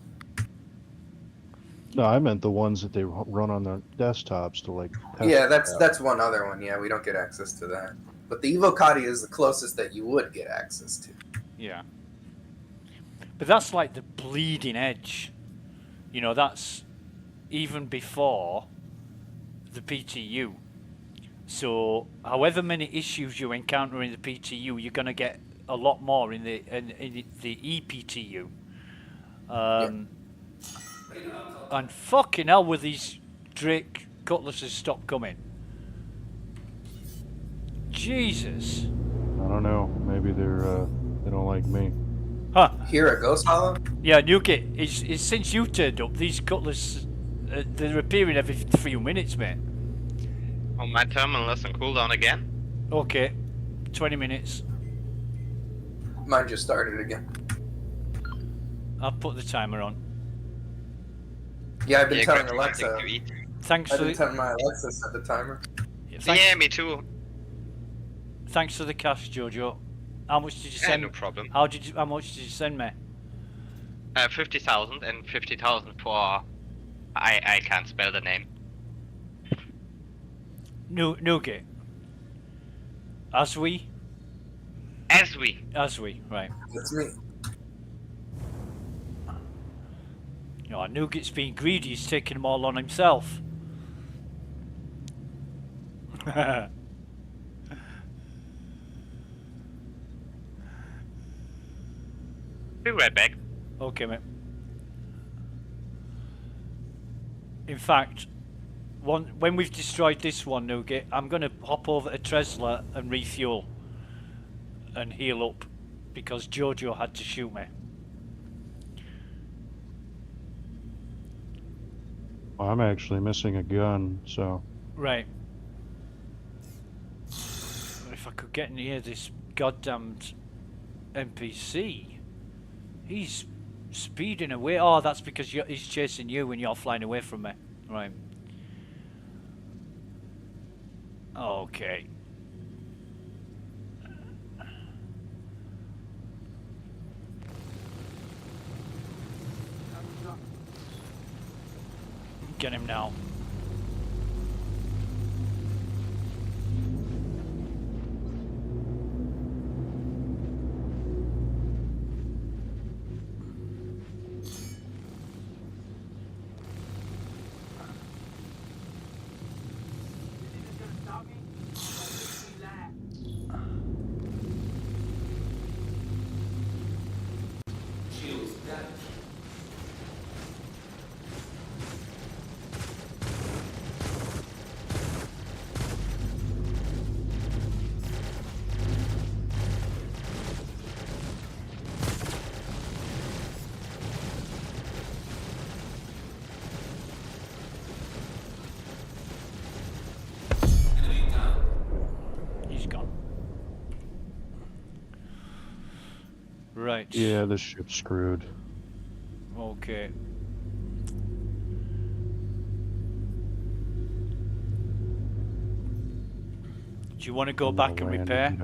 No, I meant the ones that they run on their desktops to like... Yeah, that's one other one. Yeah, we don't get access to that. But the aUEC is the closest that you would get access to. Yeah. But that's like the bleeding edge. You know, that's even before the PTU. So, however many issues you encounter in the PTU, you're going to get a lot more in the EPTU. And fucking hell, with these Drake cutlasses stop coming. Jesus. I don't know. Maybe they don't like me. Huh. Here at Ghost Hollow? Yeah, Newgate, it's since you turned up, these cutlasses, they're appearing every few minutes, mate. Oh, my terminal is on cooldown again? Okay, 20 minutes. Mine just started again. I'll put the timer on. Yeah, I've been telling Alexa. Thanks I've for been telling my Alexa set the timer. Yeah, me too. Thanks for the cash, Jojo. How much did you send? No problem. How much did you send me? 50,000 and 50,000 for... I can't spell the name. Newgate. Aswi, right. That's me. Oh, Newgate's being greedy, he's taking them all on himself. Be right back. Okay, mate. In fact, when we've destroyed this one, Nugget, I'm going to hop over to Tresla and refuel and heal up because Jojo had to shoot me. Well, I'm actually missing a gun, so... Right. If I could get near this goddamned NPC. He's speeding away. Oh, that's because he's chasing you when you're flying away from me. Right. Okay. Get him now. Right. Yeah, this ship's screwed. Okay. Do you want to go back and repair?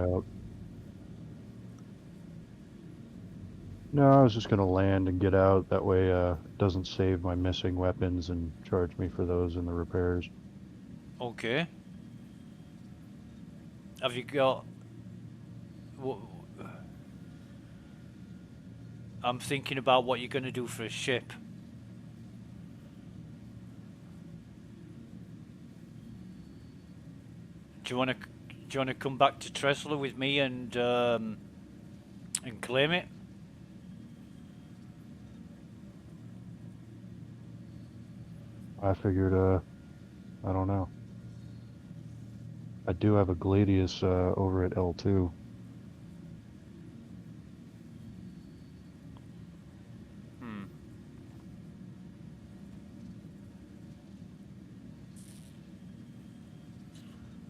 No, I was just gonna land and get out. That way, it doesn't save my missing weapons and charge me for those in the repairs. Okay. Have you got... I'm thinking about what you're going to do for a ship. Do you want to come back to Tresla with me and claim it? I figured, I don't know. I do have a Gladius over at L2.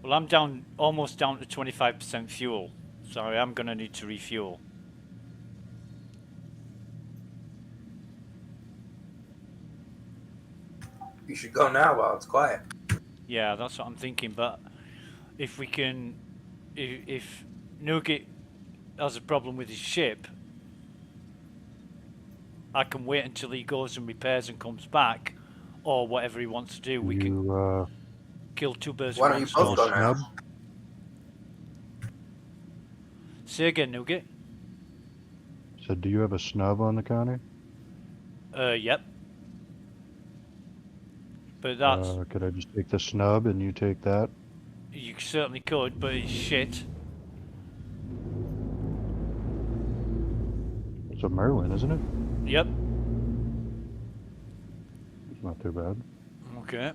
Well, I'm almost down to 25% fuel, so I am going to need to refuel. You should go now while it's quiet. Yeah, that's what I'm thinking, but if we can... If Nugget has a problem with his ship, I can wait until he goes and repairs and comes back, or whatever he wants to do. We can kill two birds with one stone. Why don't you both go now? Say again, Nugget. So do you have a snub on the counter? Yep. But that's... could I just take the snub and you take that? You certainly could, but it's shit. It's a Merlin, isn't it? Yep. It's not too bad. Okay.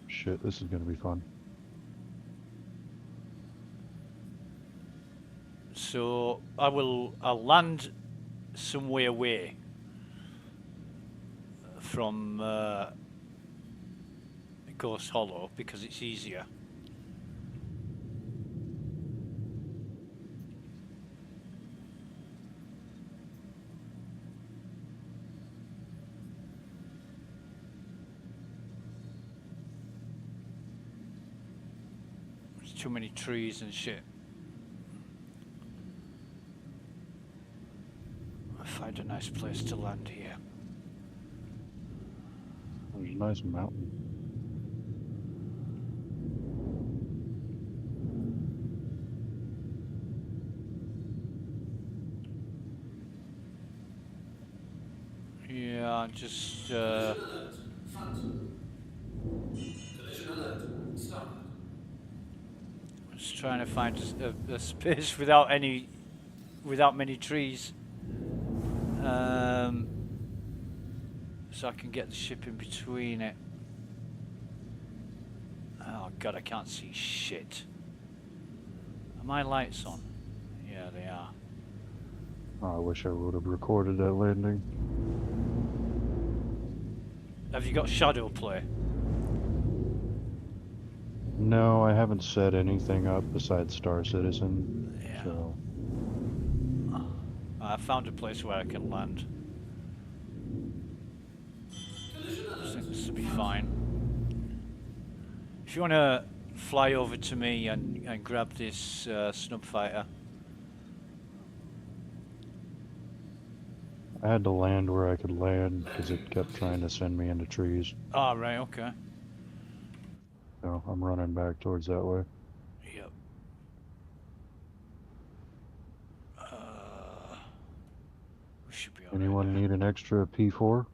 Shit, this is gonna be fun. So I'll land somewhere away from Ghost Hollow because it's easier. There's too many trees and shit. I'll find a nice place to land here. There's a nice mountain. Yeah, just Collision alert. Start. just trying to find a space without many trees, so I can get the ship in between it. Oh god, I can't see shit. Are my lights on? Yeah, they are. Oh, I wish I would have recorded that landing. Have you got shadow play? No, I haven't set anything up besides Star Citizen. Yeah. So I found a place where I can land. I think this will be fine. If you want to fly over to me and grab this snub fighter. I had to land where I could land because it kept trying to send me into trees. Oh, right, okay. So I'm running back towards that way. Yep. We should be alright. Anyone need an extra P4?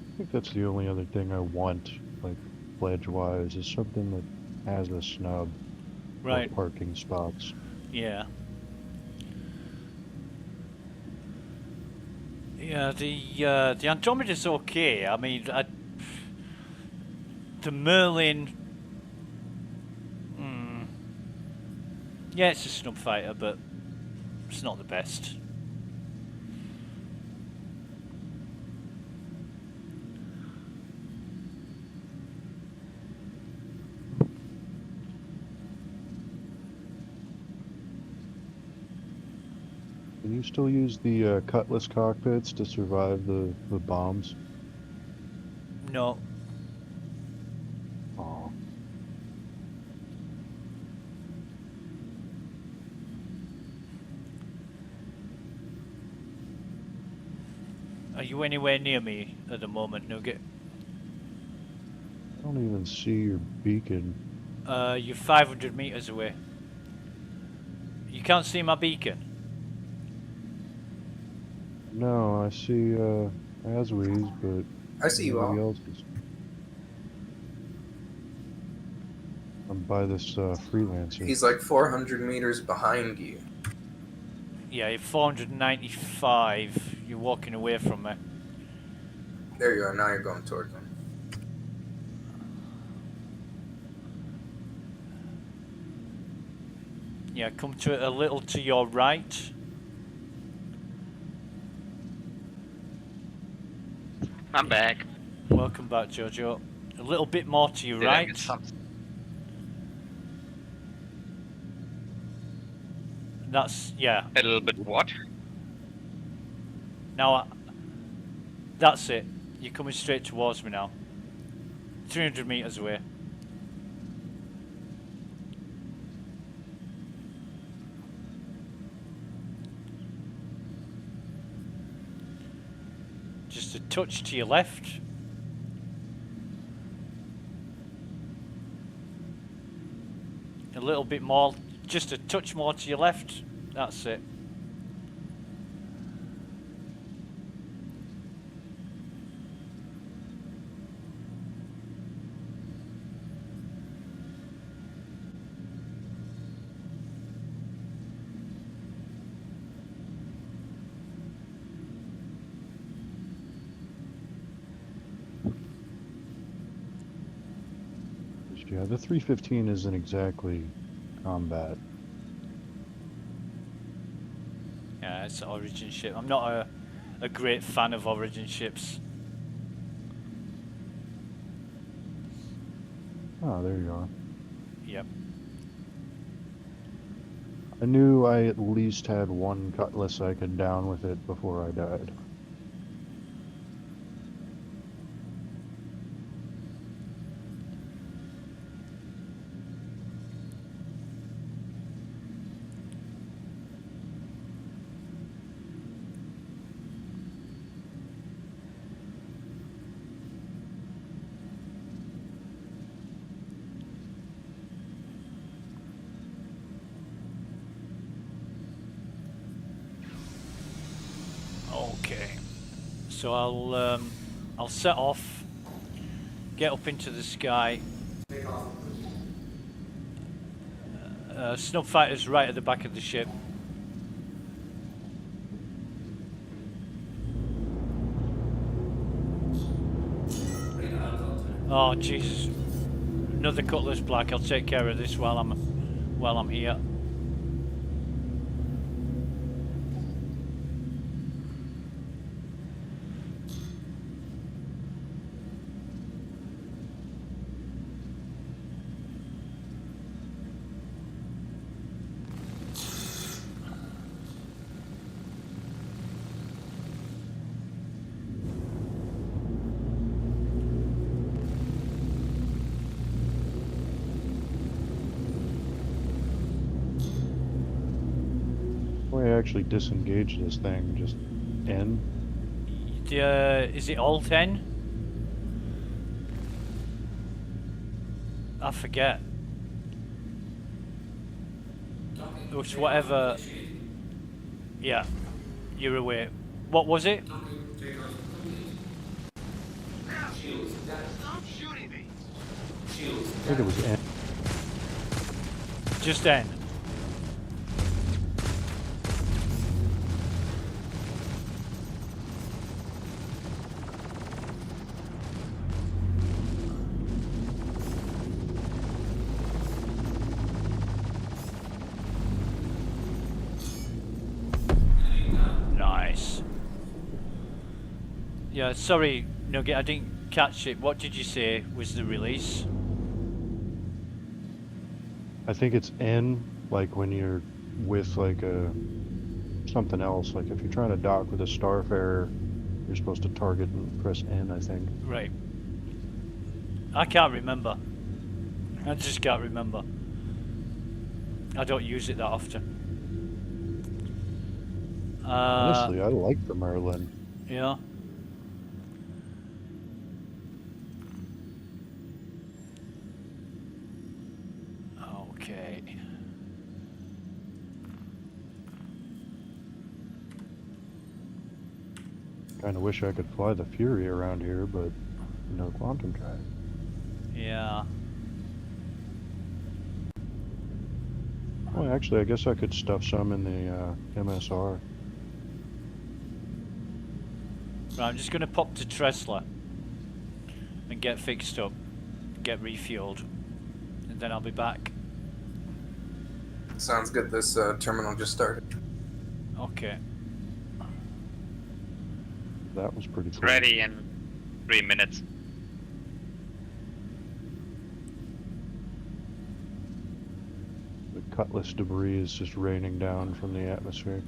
I think that's the only other thing I want, like pledge-wise, is something that has a snub. Right. Or parking spots. Yeah. Yeah, the Andromeda's okay. I mean, the Merlin. Yeah, it's a snub fighter, but it's not the best. Can you still use the Cutlass cockpits to survive the bombs? No. Oh. Are you anywhere near me at the moment, Nugget? I don't even see your beacon. You're 500 meters away. You can't see my beacon? No, I see aUEC's, but I see you all. nobody else's. I'm by this freelancer. He's like 400 meters behind you. Yeah, you're 495. You're walking away from me. There you are. Now you're going towards him. Yeah, come to a little to your right. I'm back. Welcome back, Jojo. A little bit more to your right. That's, yeah. A little bit what? Now, that's it. You're coming straight towards me now. 300 meters away. Just a touch to your left. A little bit more, just a touch more to your left. That's it. Yeah, the 315 isn't exactly combat. Yeah, it's an Origin ship. I'm not a great fan of Origin ships. Oh, there you are. Yep. I knew I at least had one cutlass I could down with it before I died. Okay. So I'll set off, get up into the sky. Snub fighter's right at the back of the ship. Oh Jesus! Another cutlass black. I'll take care of this while I'm here. I actually disengage this thing, just N. Is it Alt N? I forget. Which whatever. Yeah, you're away. What was it? I think it was N. Just N. Nice. Yeah, sorry, Nugget, I didn't catch it. What did you say was the release? I think it's N, like when you're with like something else. Like if you're trying to dock with a Starfarer, you're supposed to target and press N, I think. Right. I can't remember. I just can't remember. I don't use it that often. Honestly, I like the Merlin. Yeah. Okay. Kind of wish I could fly the Fury around here, but no quantum drive. Yeah. Well, actually, I guess I could stuff some in the MSR. Right, I'm just going to pop to Tresla and get fixed up, get refueled, and then I'll be back. Sounds good. This terminal just started. Okay. That was pretty cool. Ready in 3 minutes. The Cutlass debris is just raining down from the atmosphere.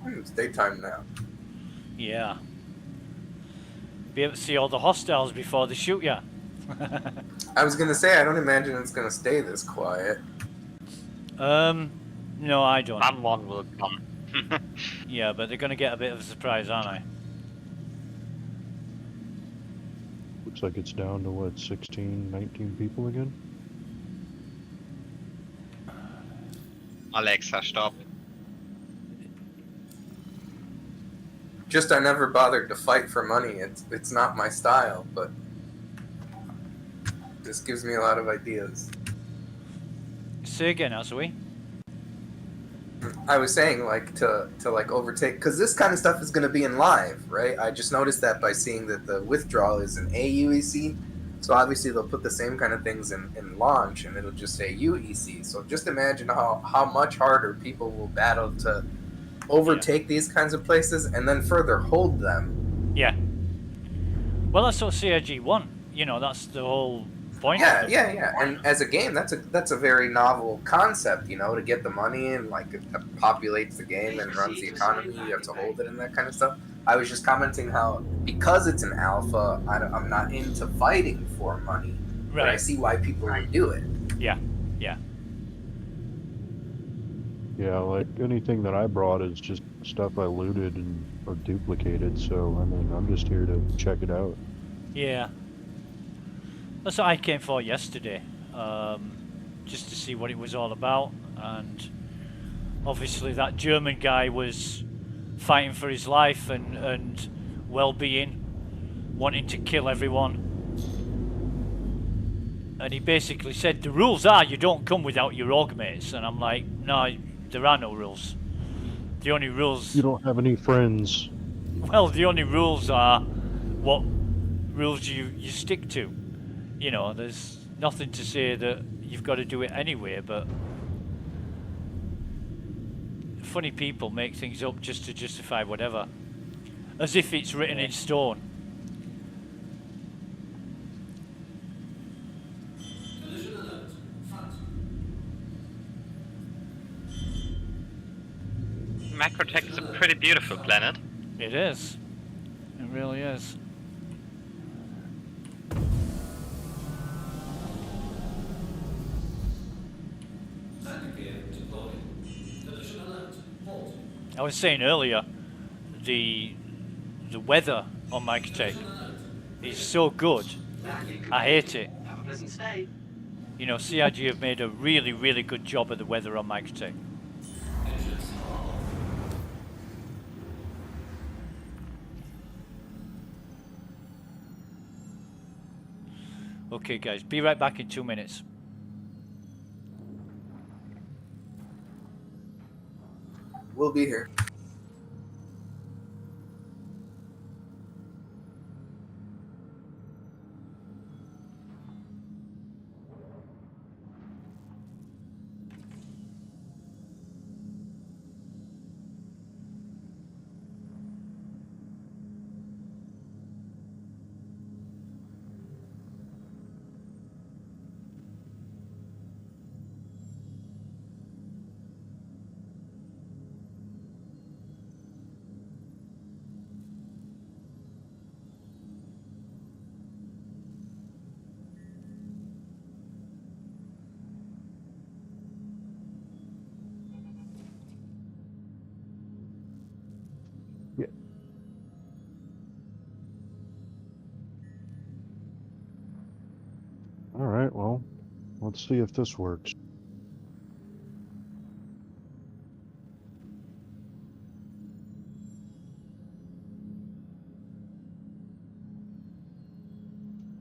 It's daytime now. Yeah. Be able to see all the hostiles before they shoot you. I was gonna say, I don't imagine it's gonna stay this quiet. No, I don't. Someone will come. Yeah, but they're gonna get a bit of a surprise, aren't they? Looks like it's down to what, 16, 19 people again? Alexa, stop. Just I never bothered to fight for money. It's not my style, but this gives me a lot of ideas. Say again, aUEC. I was saying, like, to like overtake, because this kind of stuff is going to be in live, right? I just noticed that by seeing that the withdrawal is an aUEC, so obviously they'll put the same kind of things in launch, and it'll just say UEC. So just imagine how much harder people will battle to overtake these kinds of places and then further hold them. Yeah. Well, that's what CIG won. You know, that's the whole point. Yeah. And as a game, that's a very novel concept, you know, to get the money and like it populates the game and runs the economy. You have to hold it and that kind of stuff. I was just commenting how because it's an alpha, I'm not into fighting for money, but I see why people would do it. Yeah. Yeah, like anything that I brought is just stuff I looted and or duplicated, so I mean I'm just here to check it out. Yeah. That's what I came for yesterday, just to see what it was all about, and obviously that German guy was fighting for his life and well-being, wanting to kill everyone, and he basically said the rules are you don't come without your org mates, and I'm like, no, there are no rules. The only rules... You don't have any friends. Well, the only rules are what rules you stick to. You know, there's nothing to say that you've got to do it anyway, but funny people make things up just to justify whatever, as if it's written in stone. Macrotech is a pretty beautiful planet. It is. It really is. I was saying earlier, the weather on Macrotech is so good. I hate it. You know, CIG have made a really, really good job of the weather on Macrotech. Okay guys, be right back in 2 minutes. We'll be here. Yeah. All right, well, let's see if this works.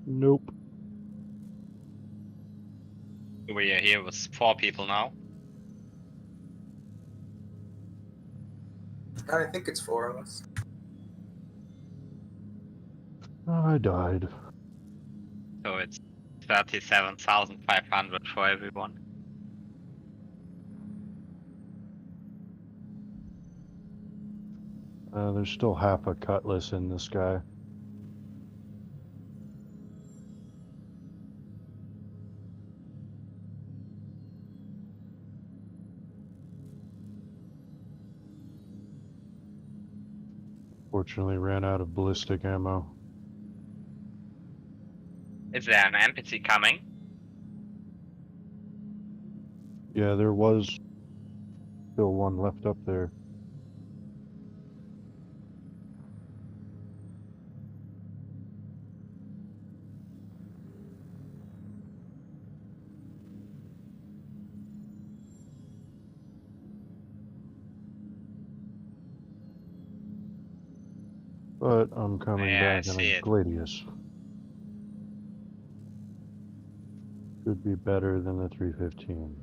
Nope. We are here with 4 people now. I think it's 4 of us. I died. So it's 37,500 for everyone. There's still half a cutlass in this guy. Fortunately, ran out of ballistic ammo. Is there an NPC coming? Yeah, there was still one left up there. But I'm coming Yeah, I back in see a it. Gladius. Could be better than the 315.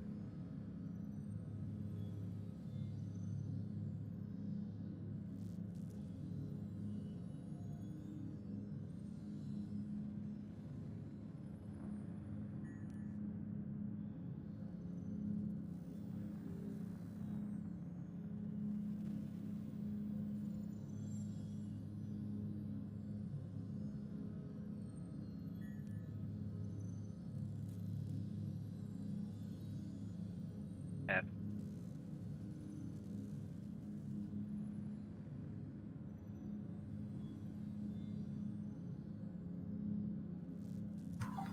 Yeah.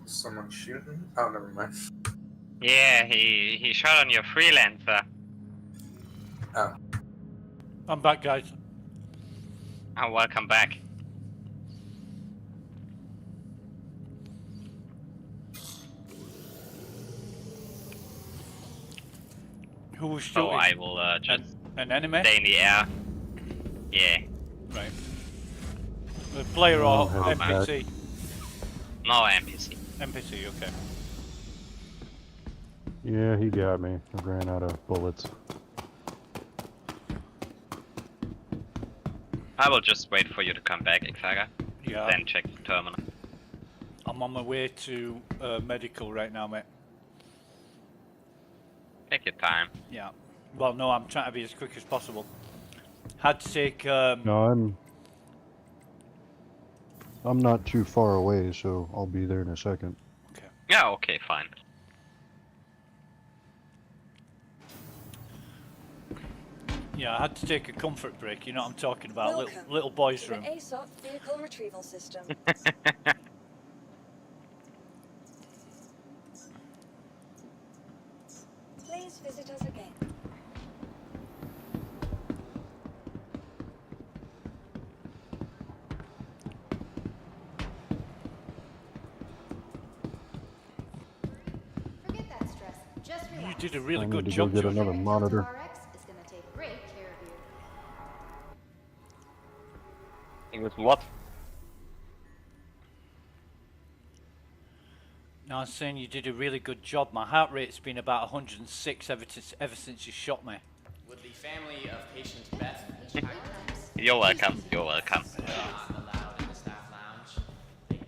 Someone shooting? Oh, never mind. Yeah, he shot on your freelancer. Oh. I'm back, guys. Oh, welcome back. Who was So shooting? I will just an enemy? stay in the air. Yeah. Right. The player or headed back. NPC? No NPC. NPC, okay. Yeah, he got me. I ran out of bullets. I will just wait for you to come back, Xaga. Yeah. Then check the terminal. I'm on my way to medical right now, mate. Take your time. Yeah. Well, no, I'm trying to be as quick as possible. Had to take. No, I'm not too far away, so I'll be there in a second. Okay. Yeah, okay, fine. Yeah, I had to take a comfort break. You know what I'm talking about? Welcome Little boys' to the room. aSOC vehicle retrieval system. Please visit us again. Forget that stress. Just relax. You did a really I good need to job, go get Johnny. another monitor. RX is going to take great care of you. It was what? No, I was saying you did a really good job. My heart rate's been about 106 ever since you shot me. Would the family of patient Beth You're welcome. You're welcome. not allowed in the staff lounge? Thank you.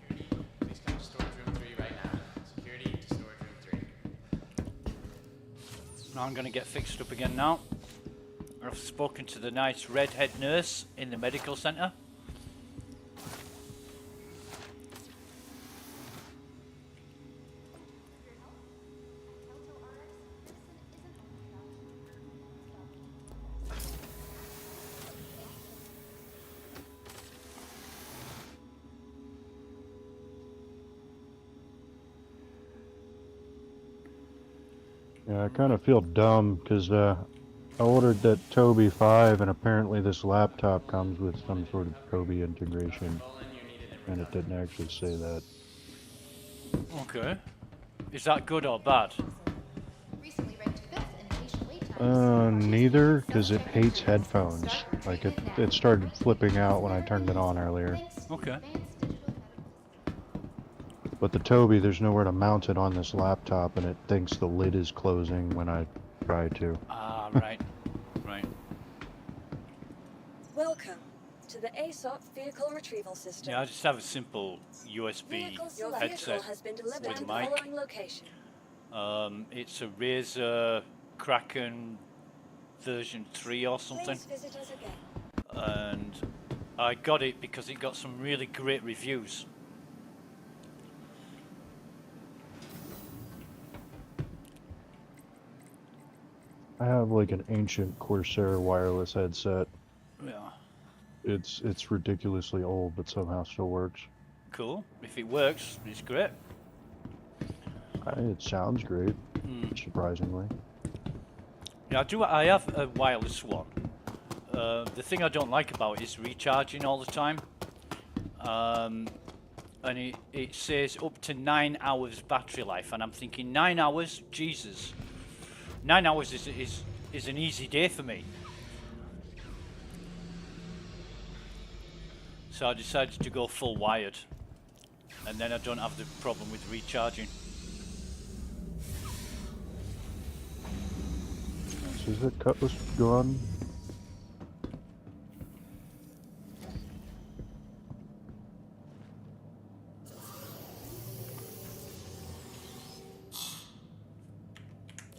Security, please come to storage room 3 right now. Security to storage room 3. Now I'm going to get fixed up again now. I've spoken to the nice redhead nurse in the medical centre. Yeah, I kind of feel dumb because I ordered that Toby 5 and apparently this laptop comes with some sort of Toby integration and it didn't actually say that. Okay. Is that good or bad? Recently ranked 5th in patient wait times. Neither, because it hates headphones. Like it started flipping out when I turned it on earlier. Okay. But the Toby, there's nowhere to mount it on this laptop and it thinks the lid is closing when I try to. Ah, right. Right. Welcome to the aSOC vehicle retrieval system. Yeah, I just have a simple USB Your vehicle headset has been delivered with to a the mic. following location. It's a Razer Kraken version 3 or something. Please visit us again. And I got it because it got some really great reviews. I have like an ancient Corsair wireless headset. Yeah. It's ridiculously old, but somehow still works. Cool. If it works, it's great. It sounds great, surprisingly. Yeah, I have a wireless one. The thing I don't like about it is recharging all the time. And it says up to 9 hours battery life, and I'm thinking 9 hours, Jesus. 9 hours is an easy day for me. So I decided to go full wired, and then I don't have the problem with recharging. Is the cutlass gone?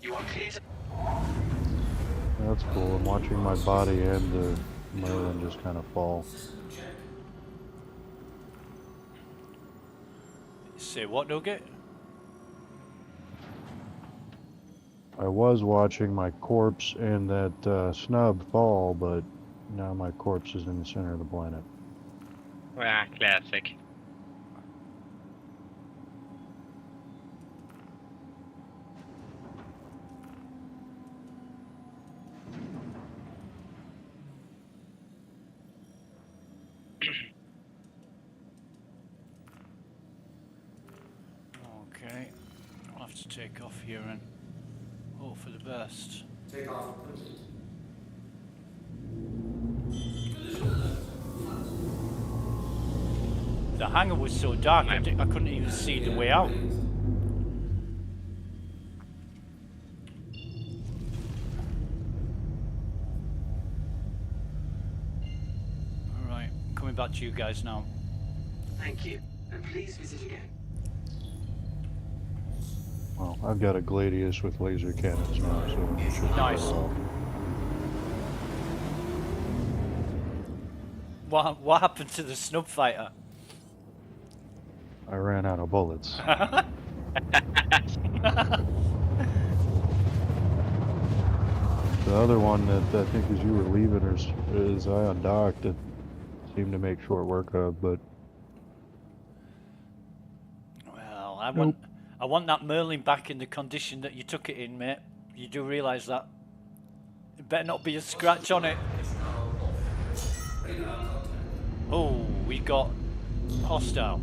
You are clear to... That's cool. I'm watching my body and the Merlin just kind of fall. Say what, Nugget? I was watching my corpse and that snub fall, but now my corpse is in the center of the planet. Ah, classic. Okay, I'll have to take off here and hope for the best. Take off complete. The hangar was so dark, I couldn't even see the way out. Alright, coming back to you guys now. Thank you, and please visit again. Well, I've got a Gladius with laser cannons now, so it should be Nice. well. What happened to the snub fighter? I ran out of bullets. The other one that I think as you were leaving is I undocked. It seemed to make short work of, but Well, I want that Merlin back in the condition that you took it in, mate. You do realise that? It better not be a scratch on it. Oh, we got hostile.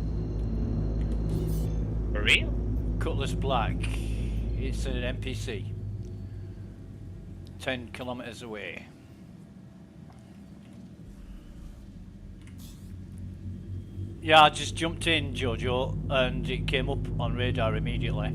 For real? Cutlass Black. It's an NPC. 10 kilometers away. Yeah, I just jumped in, Jojo, and it came up on radar immediately.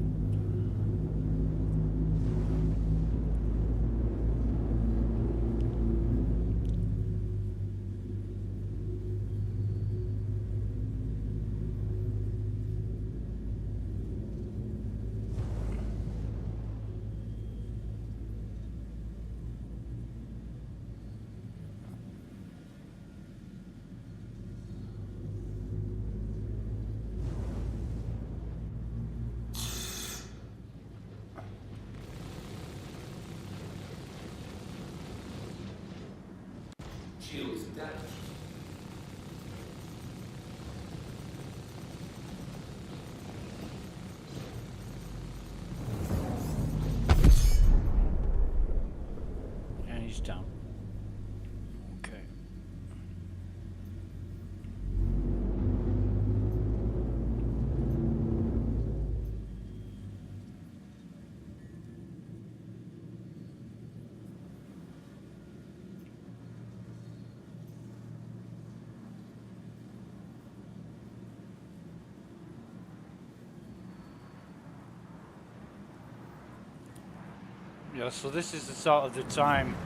Shields damaged. And he's down. Okay. Yeah, so this is the sort of the time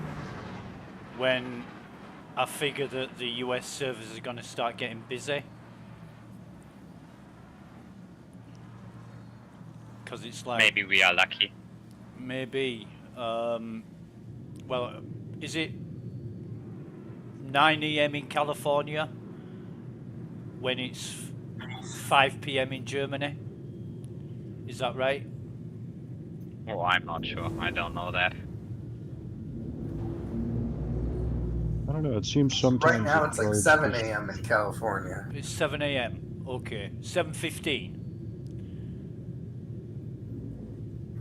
when I figure that the US servers are going to start getting busy. Because it's like... Maybe we are lucky. Maybe. Well, is it 9 AM in California when it's 5 PM in Germany? Is that right? Oh, I'm not sure. I don't know that. don't know. It seems sometimes Right now the it's like guards 7 just- a.m. in California. It's 7 a.m. Okay, 7:15.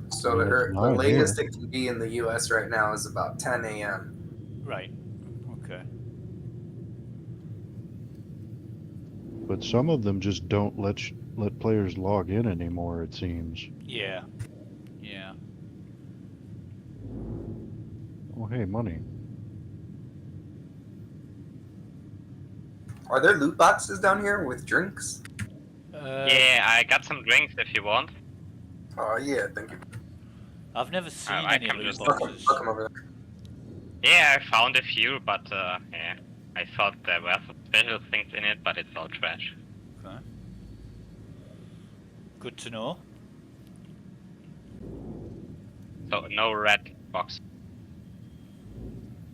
So Yeah, it's the 9 latest here. it can be in the U.S. right now is about 10 a.m. Right. Okay. But some of them just don't let players log in anymore, it seems. Yeah. Yeah. Oh, hey, money. Are there loot boxes down here with drinks? Yeah, I got some drinks if you want. Oh yeah, thank you. I've never seen I any can loot just boxes. Welcome over there. Yeah, I found a few, but yeah, I thought there were some special things in it, but it's all trash. Okay. Good to know. So no red box.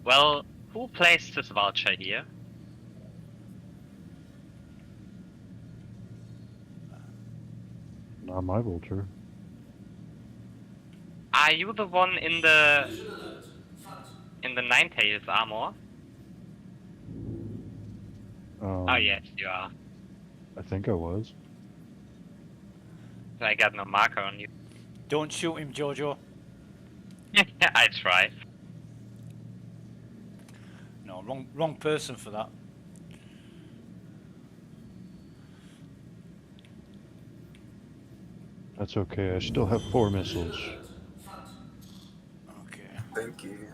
Well, who placed this voucher here? Not my vulture. Are you the one in the Ninetales armor? Oh yes, you are. I think I was. I got no marker on you. Don't shoot him, Jojo. I try. No, wrong person for that. That's okay. I still have 4 missiles. Okay. Thank you.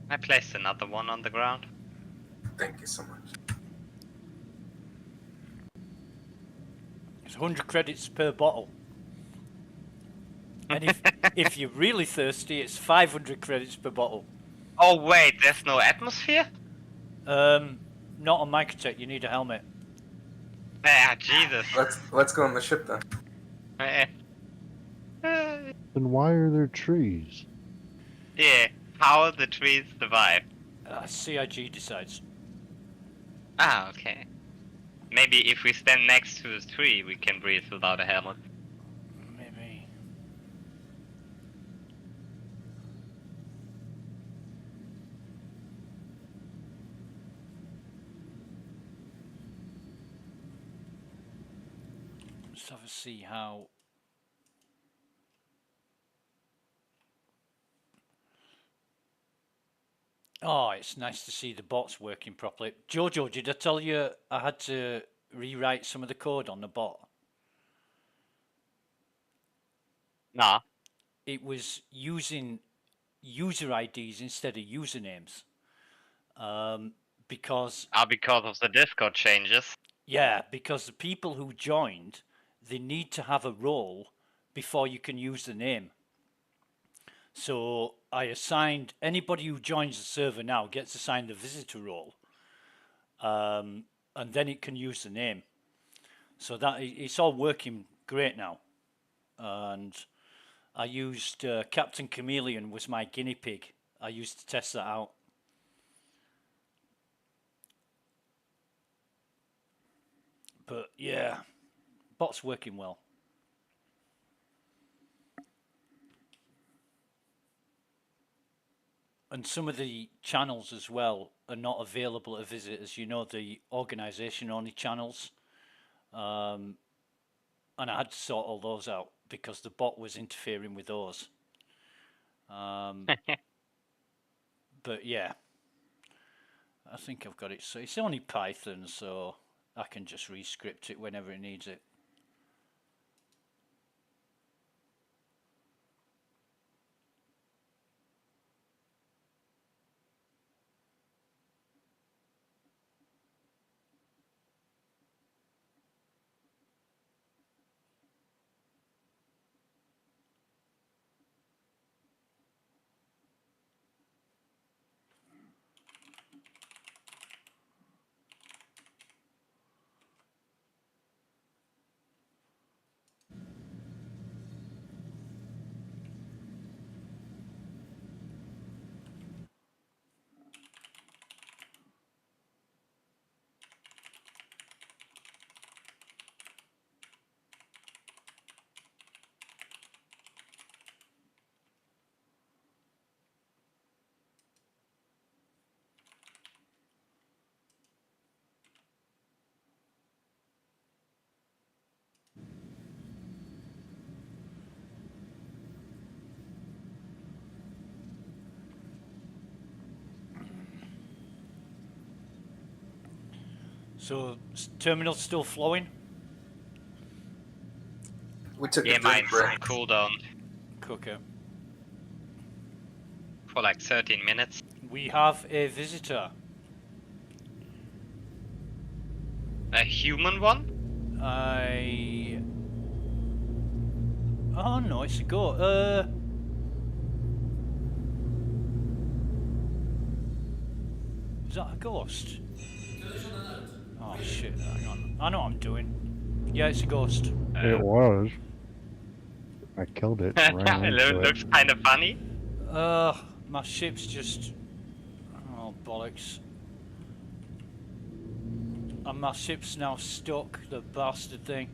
I placed another one on the ground. Thank you so much. It's 100 credits per bottle. And if you're really thirsty, it's 500 credits per bottle. Oh wait, there's no atmosphere? Not on Microtech. You need a helmet. Ah, Jesus. Let's go on the ship then. Then why are there trees? Yeah, how the trees survive. CIG decides. Ah, okay. Maybe if we stand next to the tree, we can breathe without a helmet. Maybe. Let's have a see how. Oh, it's nice to see the bots working properly. Jojo, did I tell you I had to rewrite some of the code on the bot? Nah. It was using user IDs instead of usernames. Because of the Discord changes. Yeah, because the people who joined, they need to have a role before you can use the name. So I assigned anybody who joins the server now gets assigned a visitor role, and then it can use the name. So that it's all working great now, and I used Captain Chameleon was my guinea pig. I used to test that out. But yeah, bot's working well. And some of the channels as well are not available to visitors. You know, the organisation only channels. And I had to sort all those out because the bot was interfering with those. But yeah, I think I've got it. So it's only Python, so I can just rescript it whenever it needs it. So, terminal's still flowing? We took Yeah, a drink mine's break. cooldown Okay. for like 13 minutes. We have a visitor. A human one? Oh no, it's a goat. Is that a ghost? Oh shit, hang on. I know what I'm doing. Yeah, it's a ghost. It was. I killed it. Ran into it. Looks kind of funny. My ship's just... Oh, bollocks. And my ship's now stuck, the bastard thing.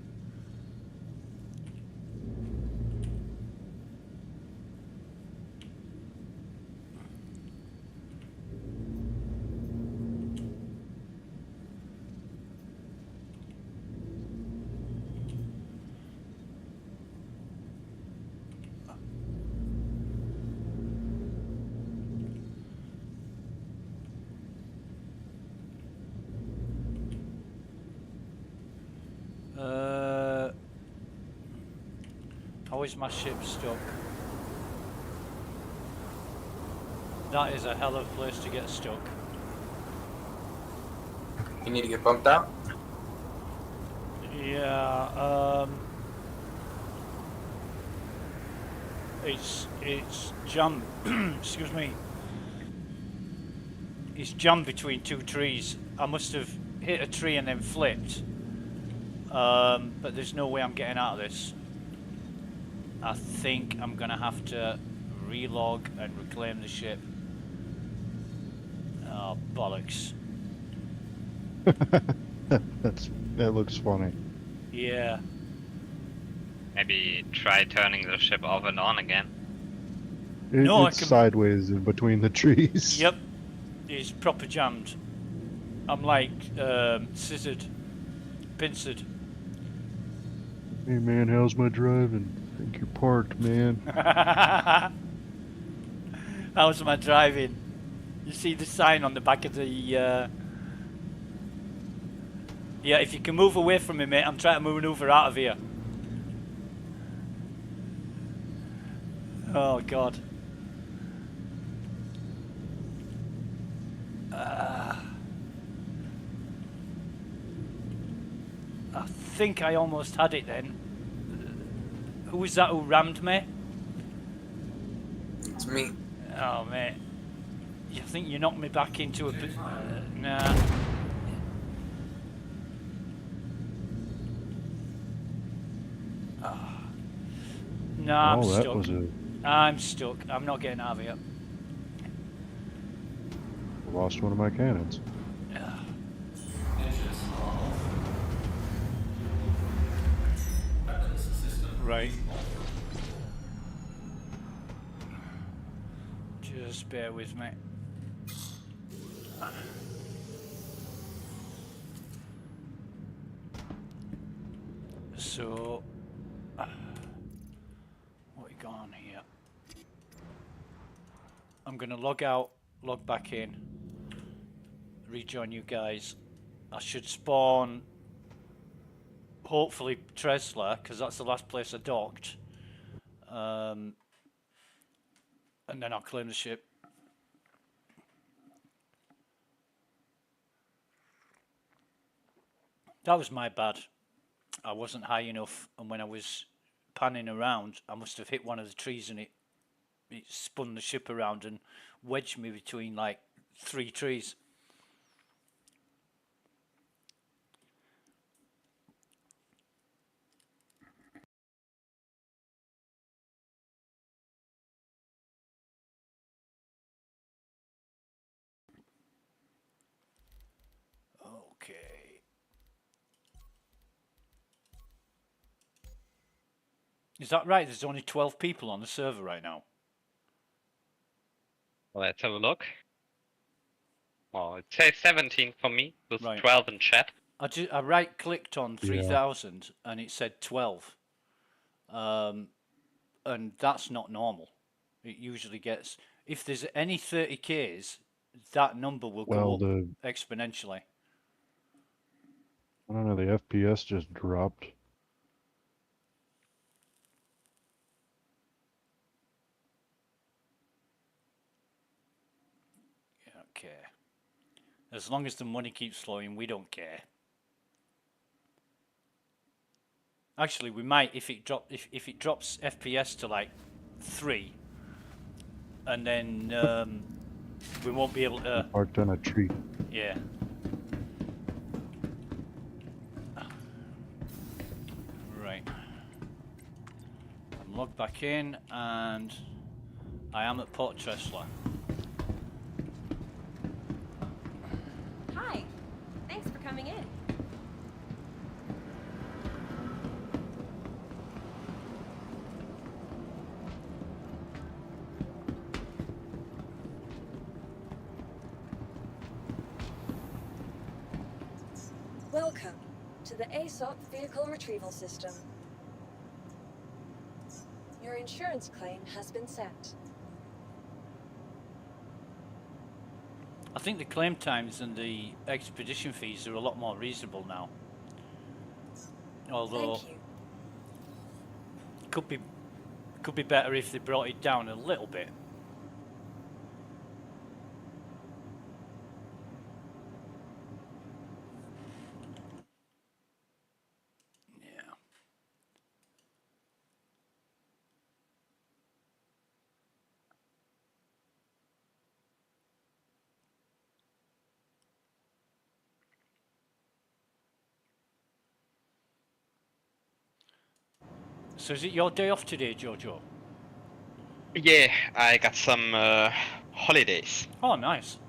How is my ship stuck? That is a hell of a place to get stuck. You need to get bumped out? Yeah, it's jammed, excuse me. It's jammed between two trees. I must have hit a tree and then flipped. But there's no way I'm getting out of this. I think I'm gonna have to relog and reclaim the ship. Oh, bollocks. That looks funny. Yeah. Maybe try turning the ship off and on again. No, It's sideways in between the trees. Yep. It's proper jammed. I'm like, scissored. Pincered. Hey man, how's my driving? I think you're parked, man. How's my driving? You see the sign on the back of the... Yeah, if you can move away from me, mate, I'm trying to maneuver out of here. Oh, God. I think I almost had it then. Who was that who rammed me? It's me. Oh, mate. You think you knocked me back into a... nah. Oh. No, I'm stuck. I'm stuck. I'm not getting out of here. Lost one of my cannons. Right. Just bear with me. So, what we got on here? I'm gonna log out, log back in, rejoin you guys. I should spawn, hopefully, Tresla, because that's the last place I docked. And then I'll claim the ship. That was my bad. I wasn't high enough, and when I was panning around, I must have hit one of the trees, and it spun the ship around and wedged me between like 3 trees. Okay. Is that right? There's only 12 people on the server right now. Let's have a look. Well, it says 17 for me, with Right. 12 in chat. I right-clicked on 3000 and it said 12. And that's not normal. It usually gets... If there's any 30Ks, that number will go up exponentially. I don't know, the FPS just dropped. You don't care. As long as the money keeps flowing, we don't care. Actually, we might if it drops FPS to like 3, and then we won't be able to. Parked on a tree. Yeah. Right. I'm logged back in, and I am at Port Tressler. Hi. Thanks for coming in. Welcome to the aUEC Vehicle Retrieval System. Your insurance claim has been sent. I think the claim times and the expedition fees are a lot more reasonable now. Although Thank you. could be better if they brought it down a little bit. Yeah. So is it your day off today, Jojo? Yeah, I got some holidays. Oh, nice.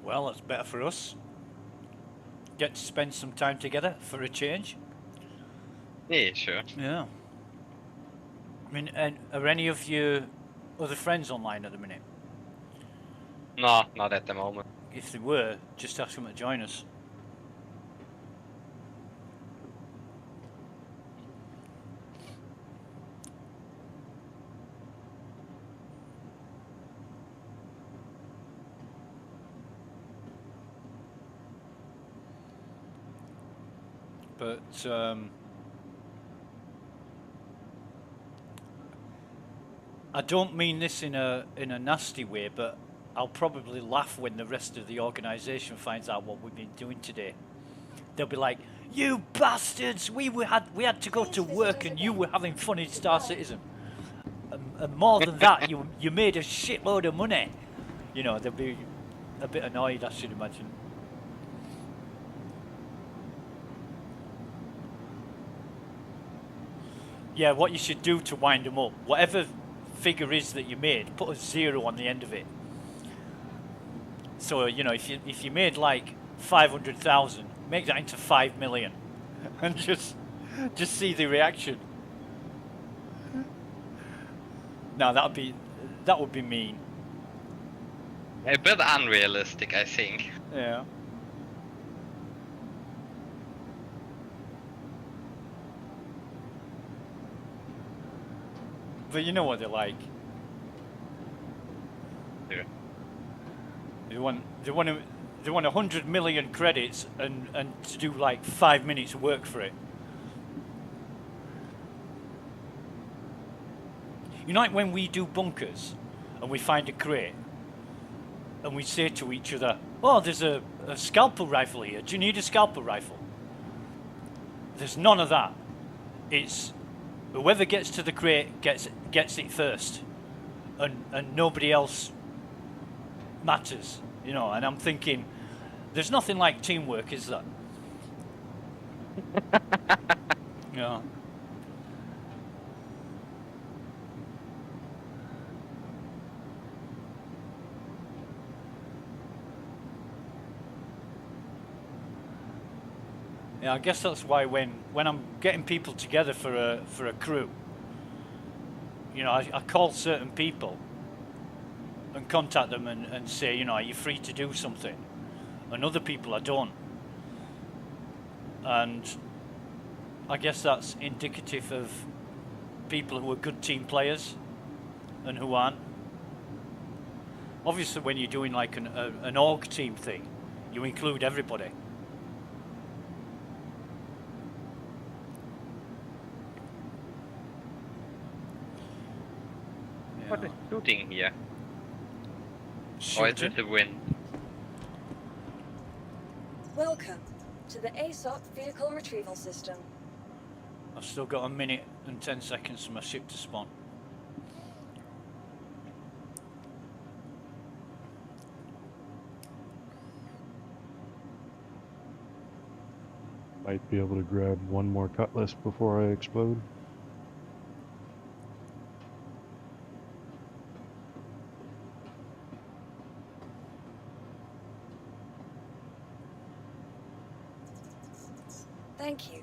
Well, that's better for us. Get to spend some time together for a change. Yeah, sure. Yeah. I mean, and are any of your other friends online at the minute? No, not at the moment. If they were, just ask them to join us. But I don't mean this in a nasty way, but I'll probably laugh when the rest of the organisation finds out what we've been doing today. They'll be like, "You bastards! We had to go to work, and you were having fun in Star Citizen. And more than that, you made a shitload of money." You know, they'll be a bit annoyed, I should imagine. Yeah, what you should do to wind them up, whatever figure is that you made, put a 0 on the end of it. So, you know, if you made like 500,000, make that into 5 million, and just see the reaction. No, that would be mean. A bit unrealistic, I think. Yeah. But you know what they're like. Yeah. They want 100 million credits and to do like 5 minutes work for it. You know, like when we do bunkers and we find a crate and we say to each other, "Oh, there's a scalpel rifle here. Do you need a scalpel rifle?" There's none of that. It's whoever gets to the crate gets it first, and nobody else matters, you know. And I'm thinking, there's nothing like teamwork, is there? Yeah. Yeah, I guess that's why when I'm getting people together for a crew, you know, I call certain people and contact them and say, you know, are you free to do something? And other people I don't. And I guess that's indicative of people who are good team players and who aren't. Obviously, when you're doing like an org team thing, you include everybody. What is shooting here? Or is Shooting? it the wind? Welcome to the aSOP Vehicle Retrieval System. I've still got 1 minute and 10 seconds for my ship to spawn. Might be able to grab one more cutlass before I explode. Thank you.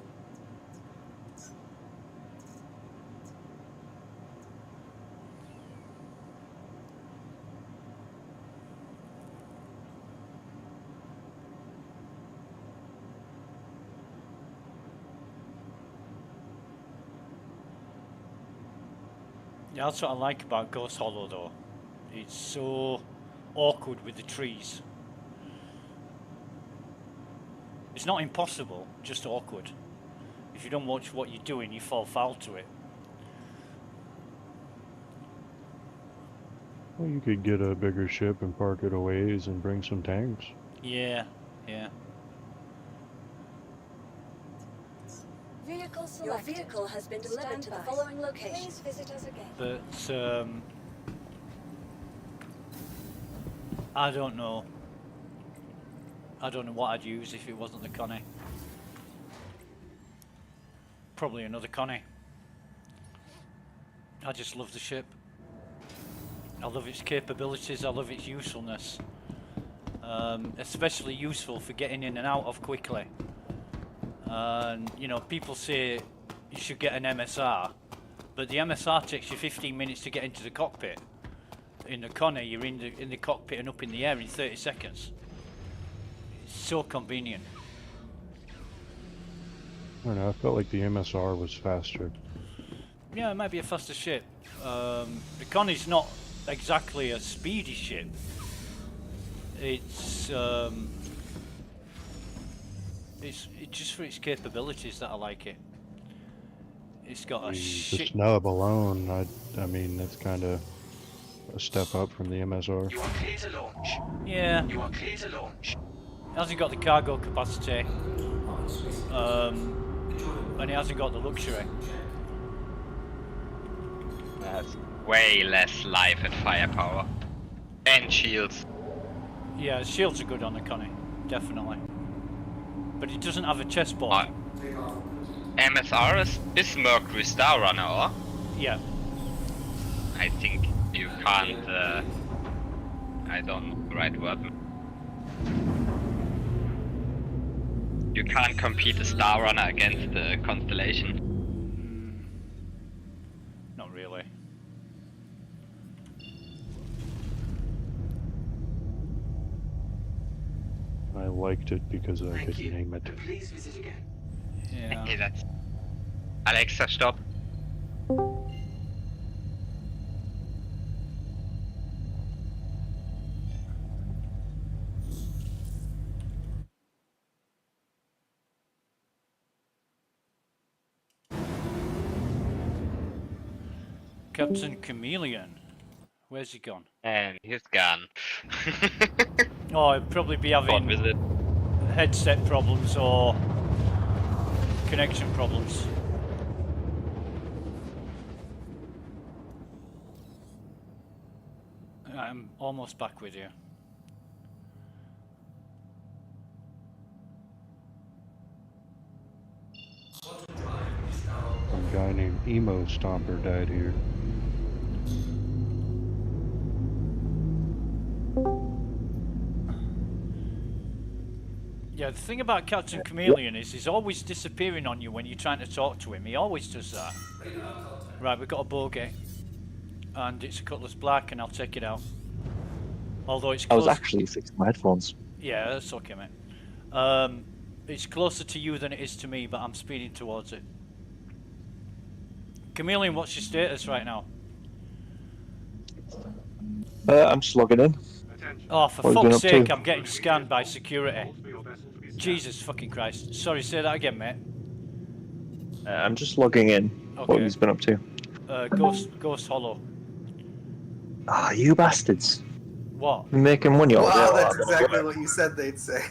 Yeah, that's what I like about Ghost Hollow though. It's so awkward with the trees. It's not impossible, just awkward. If you don't watch what you're doing, you fall foul to it. Well, you could get a bigger ship and park it a ways and bring some tanks. Yeah, yeah. Vehicle selected. Your vehicle has been delivered to the following location. Please visit us again. But I don't know. I don't know what I'd use if it wasn't the Connie. Probably another Connie. I just love the ship. I love its capabilities, I love its usefulness. Especially useful for getting in and out of quickly. And you know, people say you should get an MSR, but the MSR takes you 15 minutes to get into the cockpit. In the Connie, you're in the cockpit and up in the air in 30 seconds. It's so convenient. I don't know, I felt like the MSR was faster. Yeah, it might be a faster ship. The Connie's not exactly a speedy ship. It's just for its capabilities that I like it. It's got a The shit. snub alone, I mean, that's kind of a step up from the MSR. You are clear to launch. Yeah. You are clear to launch. It hasn't got the cargo capacity. And it hasn't got the luxury. That's way less life and firepower. And shields. Yeah, shields are good on the Connie, definitely. But it doesn't have a chessboard. MSR is Mercury Star Runner, or? Yeah. I think you can't, I don't know the right word. You can't compete a Star Runner against the Constellation. Not really. I liked it because I could name it. Please visit again. Yeah. Okay, that's... Alexa, stop. Captain Chameleon. Where's he gone? And he's gone. Oh, I'd probably be having visit. headset problems or connection problems. I'm almost back with you. Some guy named Emo Stomper died here. Yeah, the thing about Captain Chameleon is he's always disappearing on you when you're trying to talk to him. He always does that. Right, we've got a bogey. And it's a Cutlass Black, and I'll take it out. Although it's I was close... actually fixing my headphones. Yeah, that's okay, mate. It's closer to you than it is to me, but I'm speeding towards it. Chameleon, what's your status right now? I'm just logging in. Oh, for What have you been fuck's up sake, to? I'm getting scanned by security. Jesus fucking Christ. Sorry, say that again, mate. I'm just logging in. What have Okay. you been up to? Ghost Hollow. Ah, you bastards. What? You're making money all day. Wow, while that's I'm at exactly work. what you said they'd say.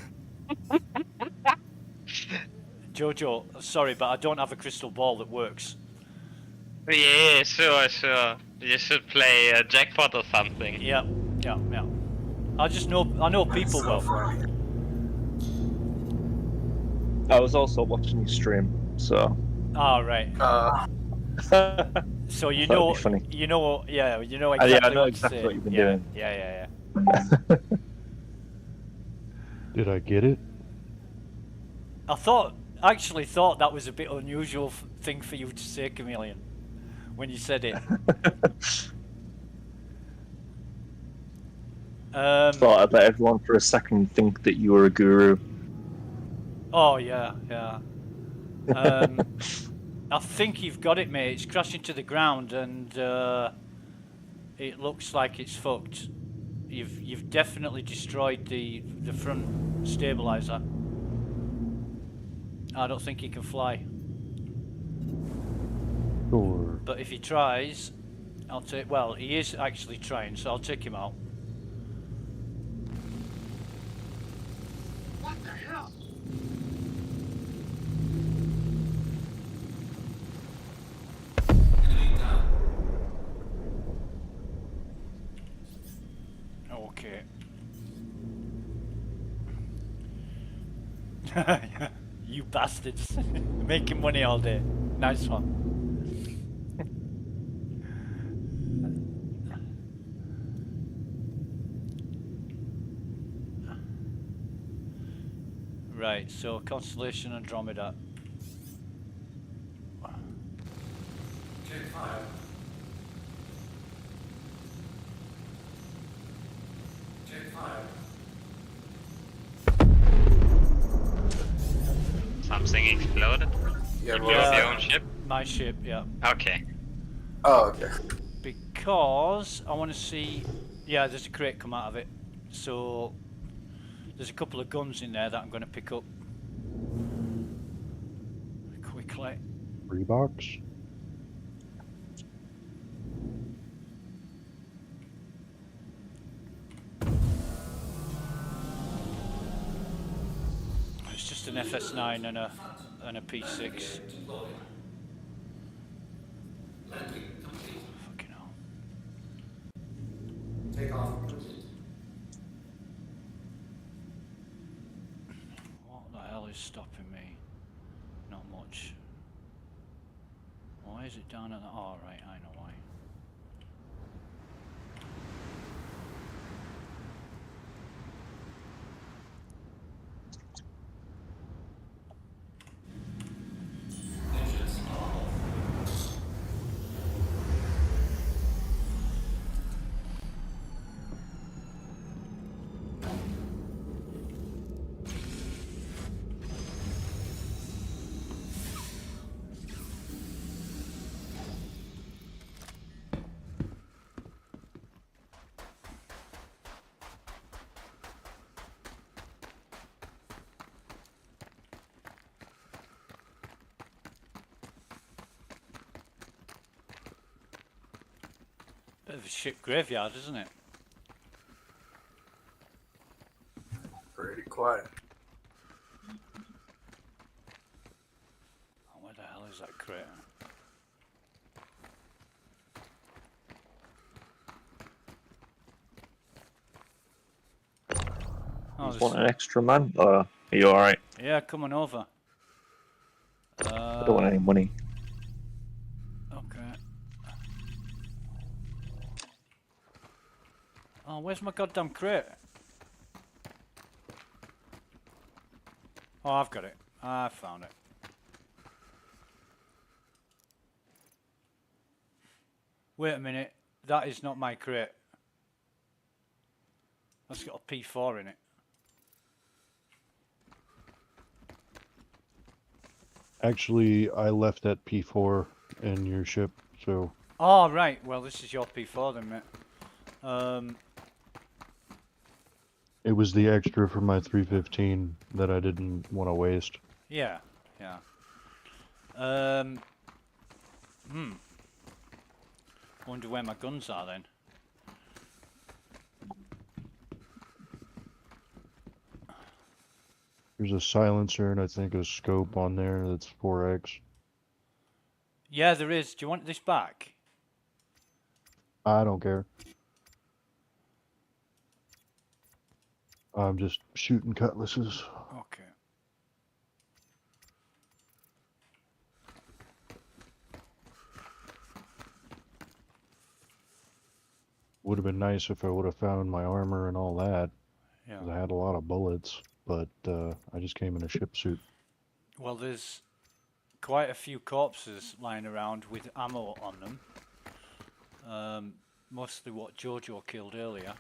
Jojo, sorry, but I don't have a crystal ball that works. Yeah, sure. You should play jackpot or something. Yeah. I know people So well. funny. I was also watching your stream, so. Ah, right. So you That'd know, be funny. you know exactly Yeah, I know what exactly to say. what you've been yeah, doing. Yeah. Did I get it? I actually thought that was a bit unusual thing for you to say, Chameleon, when you said it. Thought I'd let everyone for a second think that you were a guru. Oh yeah. I think you've got it, mate. It's crashing to the ground, and it looks like it's fucked. You've definitely destroyed the front stabilizer. I don't think he can fly. Sure. But if he tries, well, he is actually trying, so I'll take him out. What the hell? Okay. You bastards. Making money all day. Nice one. Right, so Constellation Andromeda. Check 5. Check 5. Something exploded? Yeah, Your own ship? My ship, yeah. Okay. Oh, okay. Because I want to see... Yeah, there's a crate come out of it. So there's a couple of guns in there that I'm going to pick up quickly. Free box? It's just an FS9 and a P6. Landing complete. Fucking hell. Take off complete. What the hell is stopping me? Not much. Why is it down at the... Oh, right, I know why. Engines are off. Bit of a ship graveyard, isn't it? Pretty quiet. Oh, where the hell is that crate? Oh, Just want an extra man? Are you alright? Yeah, coming over. I don't want any money. Okay. Oh, where's my goddamn crate? Oh, I've got it. I found it. Wait a minute. That is not my crate. That's got a P4 in it. Actually, I left that P4 in your ship, so... Oh, right. Well, this is your P4 then, mate. It was the extra for my 315 that I didn't want to waste. Yeah, yeah. Wonder where my guns are then. There's a silencer and I think a scope on there that's 4x. Yeah, there is. Do you want this back? I don't care. I'm just shooting cutlasses. Okay. Would have been nice if I would have found my armor and all that. Yeah. 'Cause I had a lot of bullets, but I just came in a ship suit. Well, there's quite a few corpses lying around with ammo on them. Mostly what Jojo killed earlier.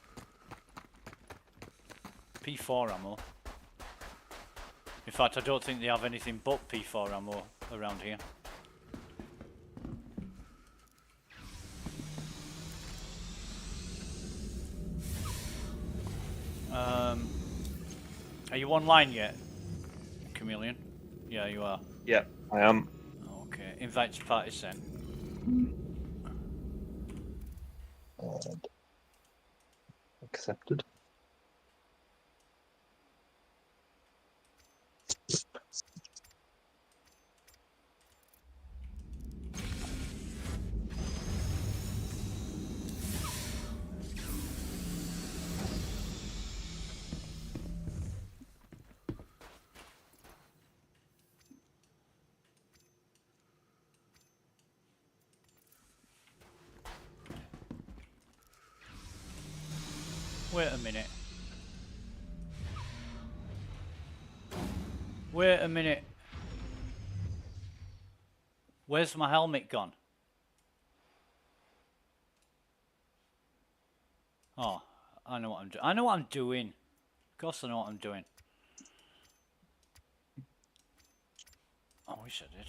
P4 ammo. In fact, I don't think they have anything but P4 ammo around here. Are you online yet, Chameleon? Yeah, you are. Yeah, I am. Okay, invite to party sent. And accepted. Wait a minute. Wait a minute. Where's my helmet gone? Oh, I know what I'm doing. I know what I'm doing. Of course I know what I'm doing. I wish I did.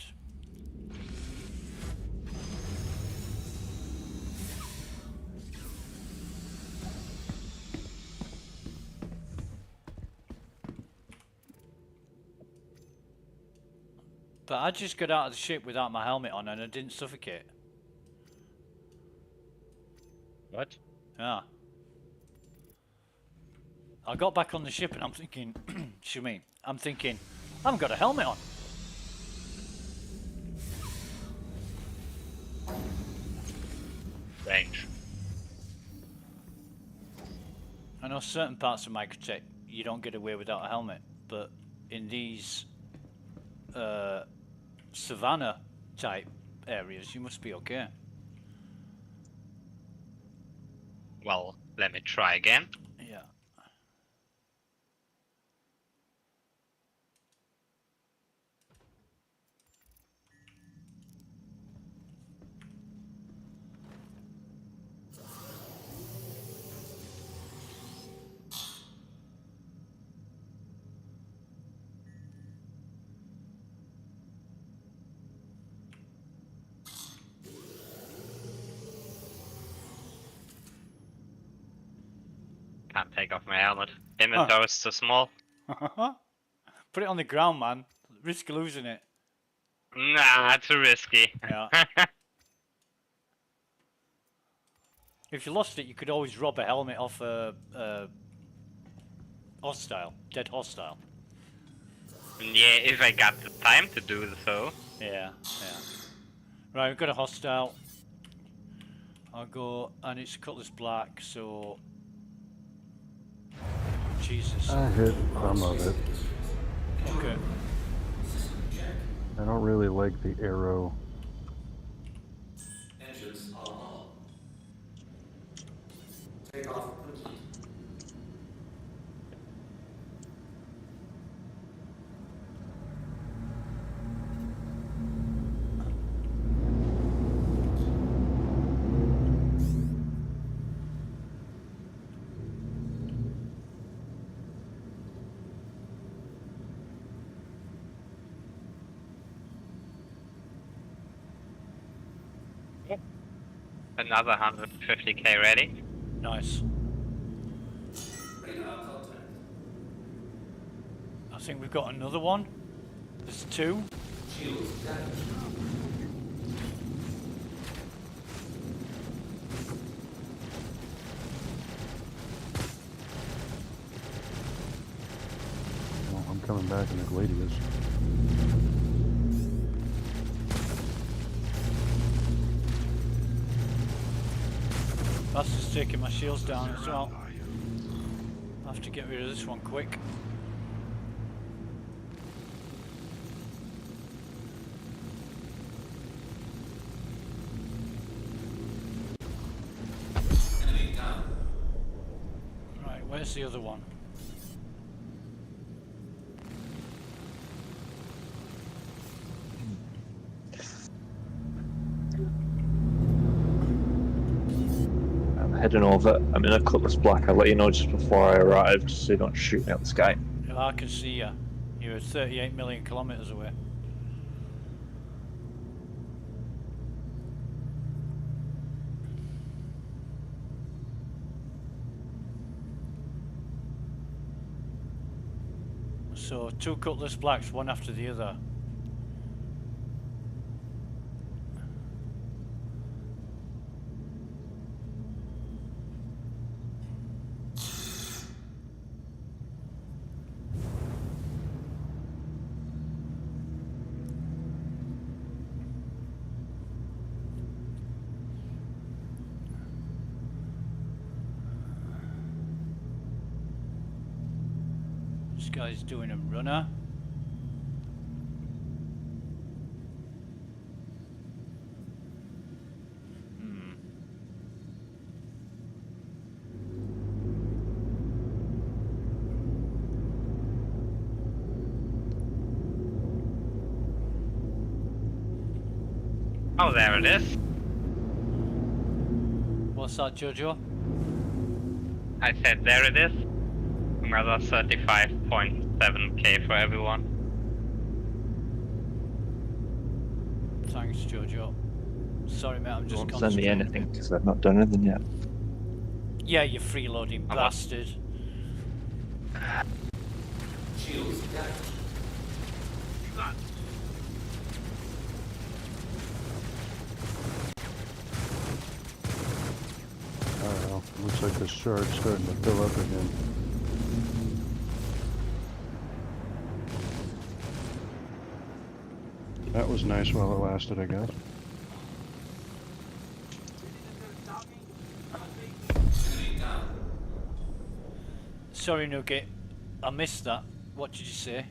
But I just got out of the ship without my helmet on and I didn't suffocate. What? Yeah. I got back on the ship and I'm thinking, I'm thinking, I haven't got a helmet on. Strange. I know certain parts of Microtech you don't get away without a helmet, but in these savannah type areas you must be okay. Well, let me try again. Yeah. Can't take off my helmet. Inventory is so small. Put it on the ground, man. Risk losing it. Nah, too risky. Yeah. If you lost it, you could always rob a helmet off a hostile, dead hostile. Yeah, if I got the time to do so. Yeah, yeah. Right, we've got a hostile. I'll go, and it's Cutlass Black, so... Jesus. I hit some of it. Okay. I don't really like the arrow. Engines on. Take off complete. Another 150k ready. Nice. Radar contact. I think we've got another one. There's two. Shields damaged. Well, I'm coming back in the Gladius. That's just taking my shields down as well. I have to get rid of this one quick. Enemy down. Right, where's the other one? I'm heading over. I'm in a Cutlass Black. I'll let you know just before I arrive, just so you don't shoot me out the sky. Yeah, I can see you. You're 38 million kilometers away. So 2 Cutlass Blacks, one after the other. This guy's doing a runner. Oh, there it is. What's that, Jojo? I said there it is. Another 35.7k for everyone. Thanks, Jojo. Sorry, mate, I'm just Don't send me concentrating. anything because I've not done anything yet. Yeah, you freeloading bastard. Shields damaged. Oh, looks like the shard's starting to fill up again. That was nice while it lasted, I guess. Enemy down. Sorry, Nugget. I missed that. What did you say?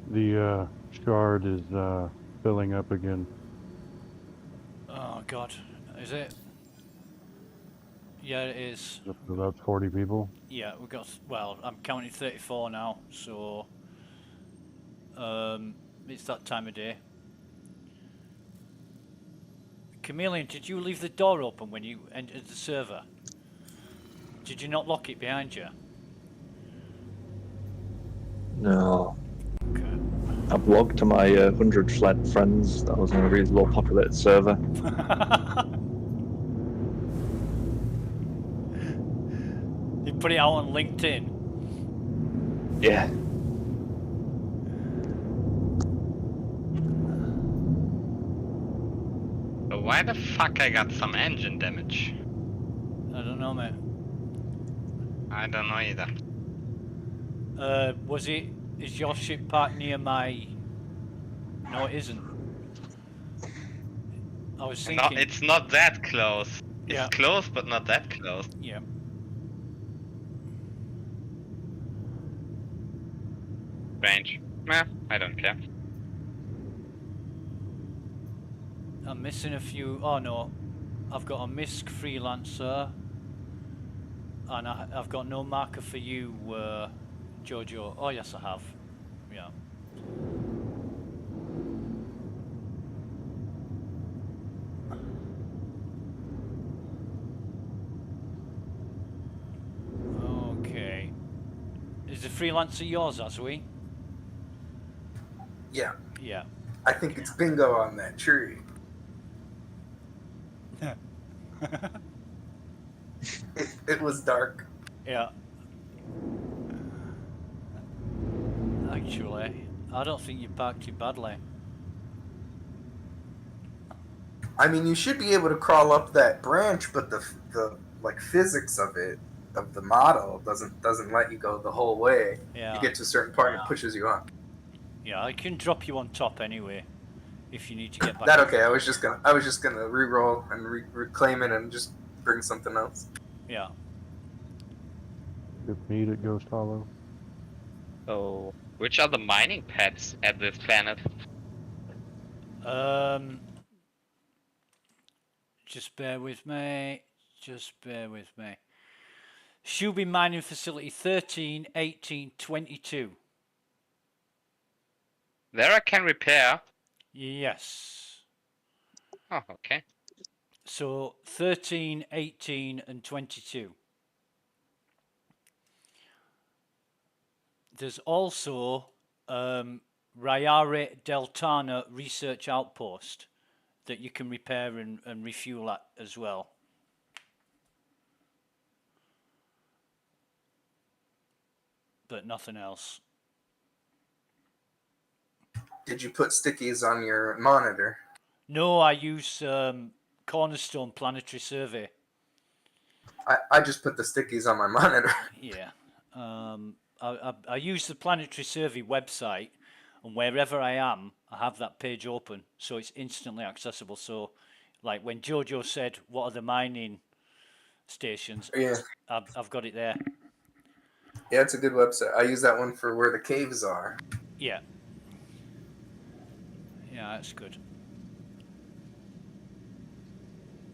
The shard is filling up again. Oh, God. Is it? Yeah, it is. Up to about 40 people. Yeah, we've got, well, I'm counting 34 now, so it's that time of day. Chameleon, did you leave the door open when you entered the server? Did you not lock it behind you? No. Okay. I blogged to my 100 fled friends that was on a really low populated server. You put it out on LinkedIn? Yeah. So why the fuck I got some engine damage? I don't know, mate. I don't know either. Is your ship parked near my... No, it isn't. I was thinking... No, it's not that close. It's Yeah. close, but not that close. Yeah. Strange. Nah, I don't care. I'm missing a few... Oh, no. I've got a MISC freelancer. And I've got no marker for you, Jojo. Oh, yes, I have. Yeah. Okay. Is the freelancer yours, Azui? Yeah. Yeah. I think it's bingo on that tree. It was dark. Yeah. Actually, I don't think you parked it badly. I mean, you should be able to crawl up that branch, but the like physics of it, of the model, doesn't let you go the whole way. Yeah. You get to a certain part and it pushes you up. Yeah, I can drop you on top anyway, if you need to get back. That okay? I was just gonna re-roll and reclaim it and just bring something else. Yeah. Good meet at Ghost Hollow. Oh, which are the mining pads at this planet? Just bear with me. Just bear with me. Shubin Mining Facility 13, 18, 22. There I can repair. Yes. Oh, okay. So 13, 18, and 22. There's also Rayare Deltana Research Outpost that you can repair and refuel at as well. But nothing else. Did you put stickies on your monitor? No, I use Cornerstone Planetary Survey. I just put the stickies on my monitor. Yeah. I use the Planetary Survey website, and wherever I am, I have that page open, so it's instantly accessible. So, like when Jojo said, what are the mining stations? Yeah. I've got it there. Yeah, it's a good website. I use that one for where the caves are. Yeah. Yeah, that's good.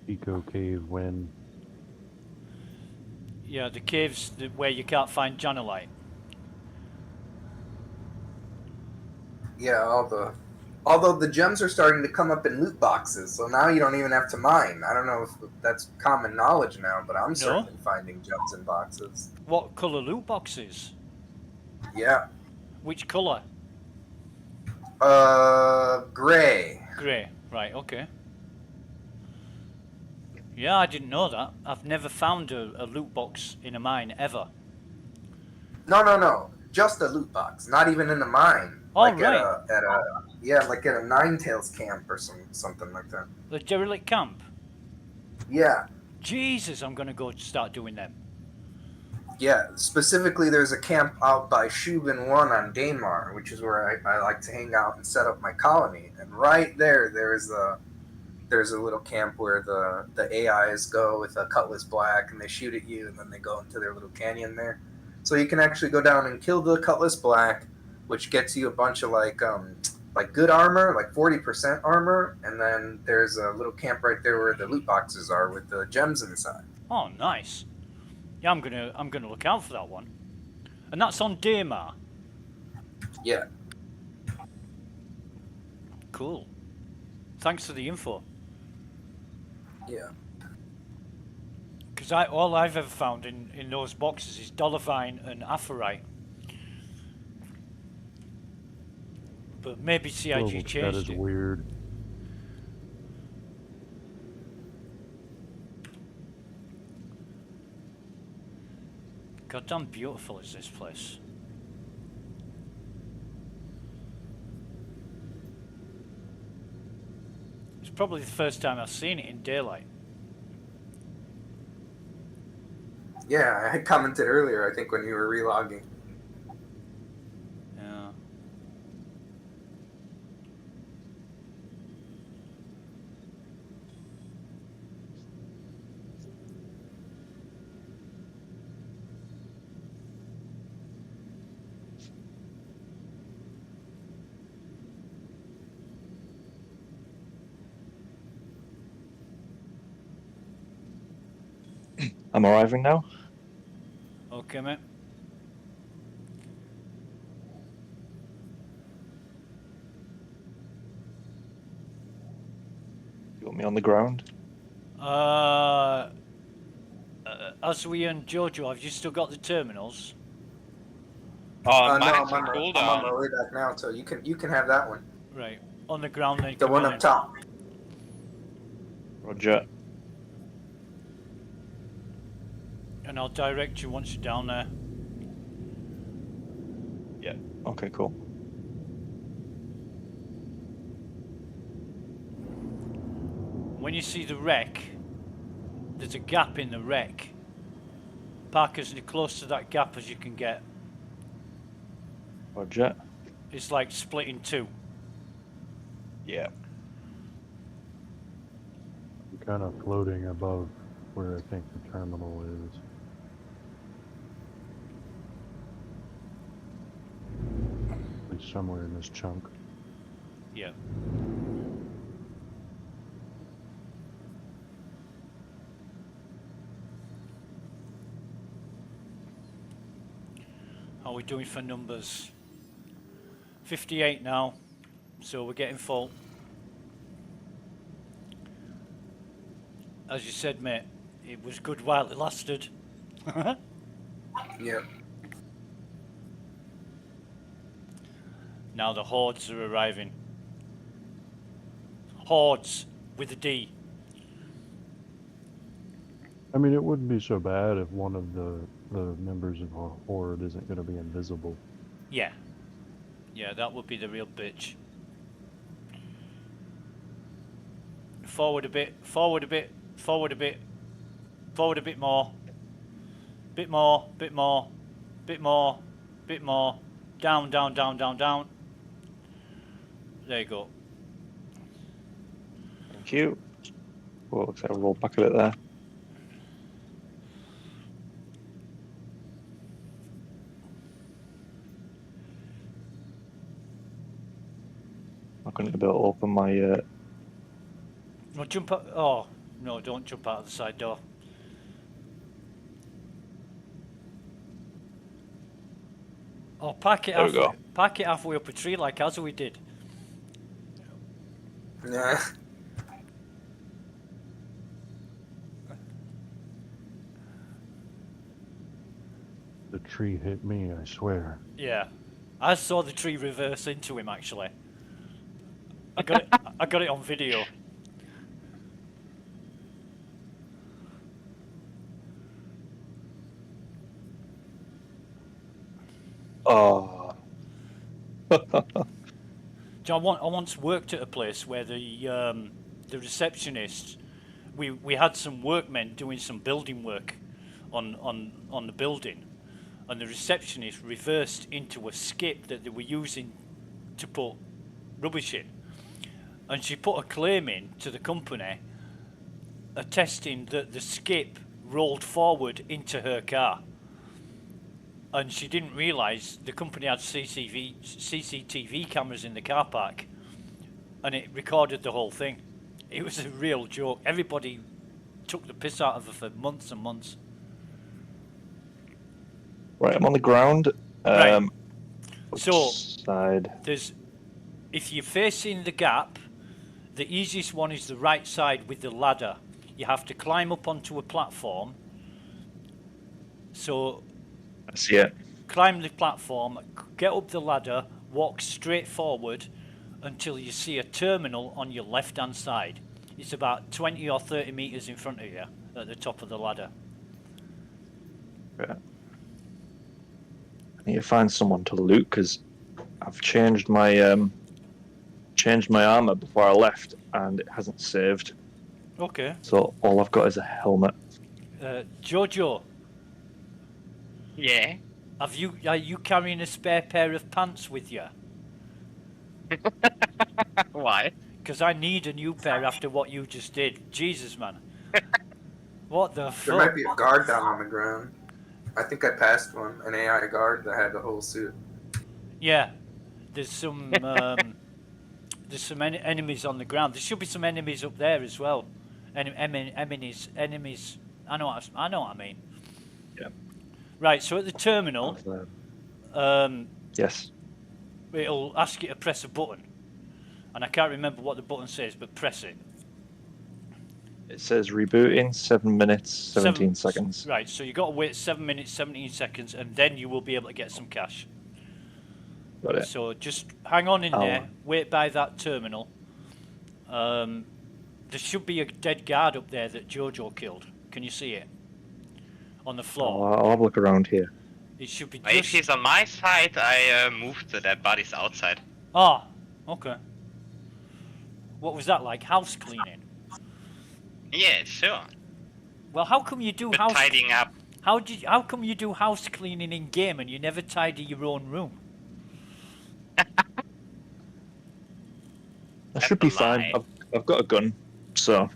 Eco Cave when? Yeah, the caves where you can't find Janolite. Yeah, although the gems are starting to come up in loot boxes, so now you don't even have to mine. I don't know if that's common knowledge now, but I'm certainly finding gems in boxes. What colour loot boxes? Yeah. Which colour? Gray. Grey. Right, okay. Yeah, I didn't know that. I've never found a loot box in a mine, ever. No. Just a loot box. Not even in the mine. Oh, like right. like at a Ninetales camp or something like that. The derelict camp? Yeah. Jesus, I'm going to go start doing them. Yeah, specifically there's a camp out by Shubin 1 on Daymar, which is where I like to hang out and set up my colony. And right there's a little camp where the AIs go with a Cutlass Black and they shoot at you and then they go into their little canyon there. So you can actually go down and kill the Cutlass Black, which gets you a bunch of like good armor, like 40% armor, and then there's a little camp right there where the loot boxes are with the gems inside. Oh, nice. Yeah, I'm gonna look out for that one. And that's on Daymar. Yeah. Cool. Thanks for the info. Yeah. Because all I've ever found in those boxes is Dollarvine and Aphorite. But maybe CIG changed That is it. weird. Goddamn beautiful is this place. It's probably the first time I've seen it in daylight. Yeah, I had commented earlier, I think, when you were relogging. Yeah. I'm arriving now. Okay, mate. You want me on the ground? Asui and Jojo, have you still got the terminals? No, I'm on my way back now, so you can have that one. Right. On the ground then. The one up top. Roger. and I'll direct you once you're down there. Yeah. Okay, cool. When you see the wreck, there's a gap in the wreck. Park as close to that gap as you can get. Roger. It's like split in two. Yeah. I'm kind of floating above where I think the terminal is. At least somewhere in this chunk. Yeah. How are we doing for numbers? 58 now, so we're getting full. As you said, mate, it was good while it lasted. Yep. Now the hordes are arriving. Hordes with a D. I mean, it wouldn't be so bad if one of the members of a horde isn't going to be invisible. Yeah. Yeah, that would be the real bitch. Forward a bit, forward a bit, forward a bit, forward a bit more. Bit more, bit more, bit more, bit more. Down, down, down, down, down. There you go. Thank you. Well, looks like I rolled back a bit there. I'm going to be able to open my... No, jump out. Oh, no, don't jump out of the side door. Oh, park it halfway. Park it halfway up a tree like aUEC did. Yeah. The tree hit me, I swear. Yeah, I saw the tree reverse into him actually. I got it. I got it on video. Oh. John, I once worked at a place where the receptionist, we had some workmen doing some building work on the building, and the receptionist reversed into a skip that they were using to put rubbish in, and she put a claim in to the company attesting that the skip rolled forward into her car. And she didn't realise the company had CCTV cameras in the car park, and it recorded the whole thing. It was a real joke. Everybody took the piss out of her for months and months. Right, I'm on the ground. Right. Which So side? If you're facing the gap, the easiest one is the right side with the ladder. You have to climb up onto a platform. So I see it. Climb the platform, get up the ladder, walk straight forward until you see a terminal on your left-hand side. It's about 20 or 30 meters in front of you at the top of the ladder. Yeah. I need to find someone to loot because I've changed my armor before I left and it hasn't saved. Okay. So all I've got is a helmet. Jojo. Yeah. Are you carrying a spare pair of pants with you? Why? Because I need a new pair after what you just did. Jesus, man. What the fuck? There might be a guard down on the ground. I think I passed one, an AI guard that had the whole suit. Yeah. There's some enemies on the ground. There should be some enemies up there as well. Enemies. I know what I mean. Yeah. Right, so at the terminal, yes, it'll ask you to press a button, and I can't remember what the button says, but press it. It says rebooting, 7 minutes, 17 seconds. Right, so you got to wait 7 minutes, 17 seconds, and then you will be able to get some cash. Got it. So just hang on in there, wait by that terminal. There should be a dead guard up there that Jojo killed. Can you see it? on the floor. I'll have a look around here. It should be If just... he's on my side, I moved the dead bodies outside. Oh, okay. What was that like? House cleaning? Yeah, sure. Well, how come you do But house... tidying up. How come you do house cleaning in game and you never tidy your own room? I should be fine. I've got a gun, so.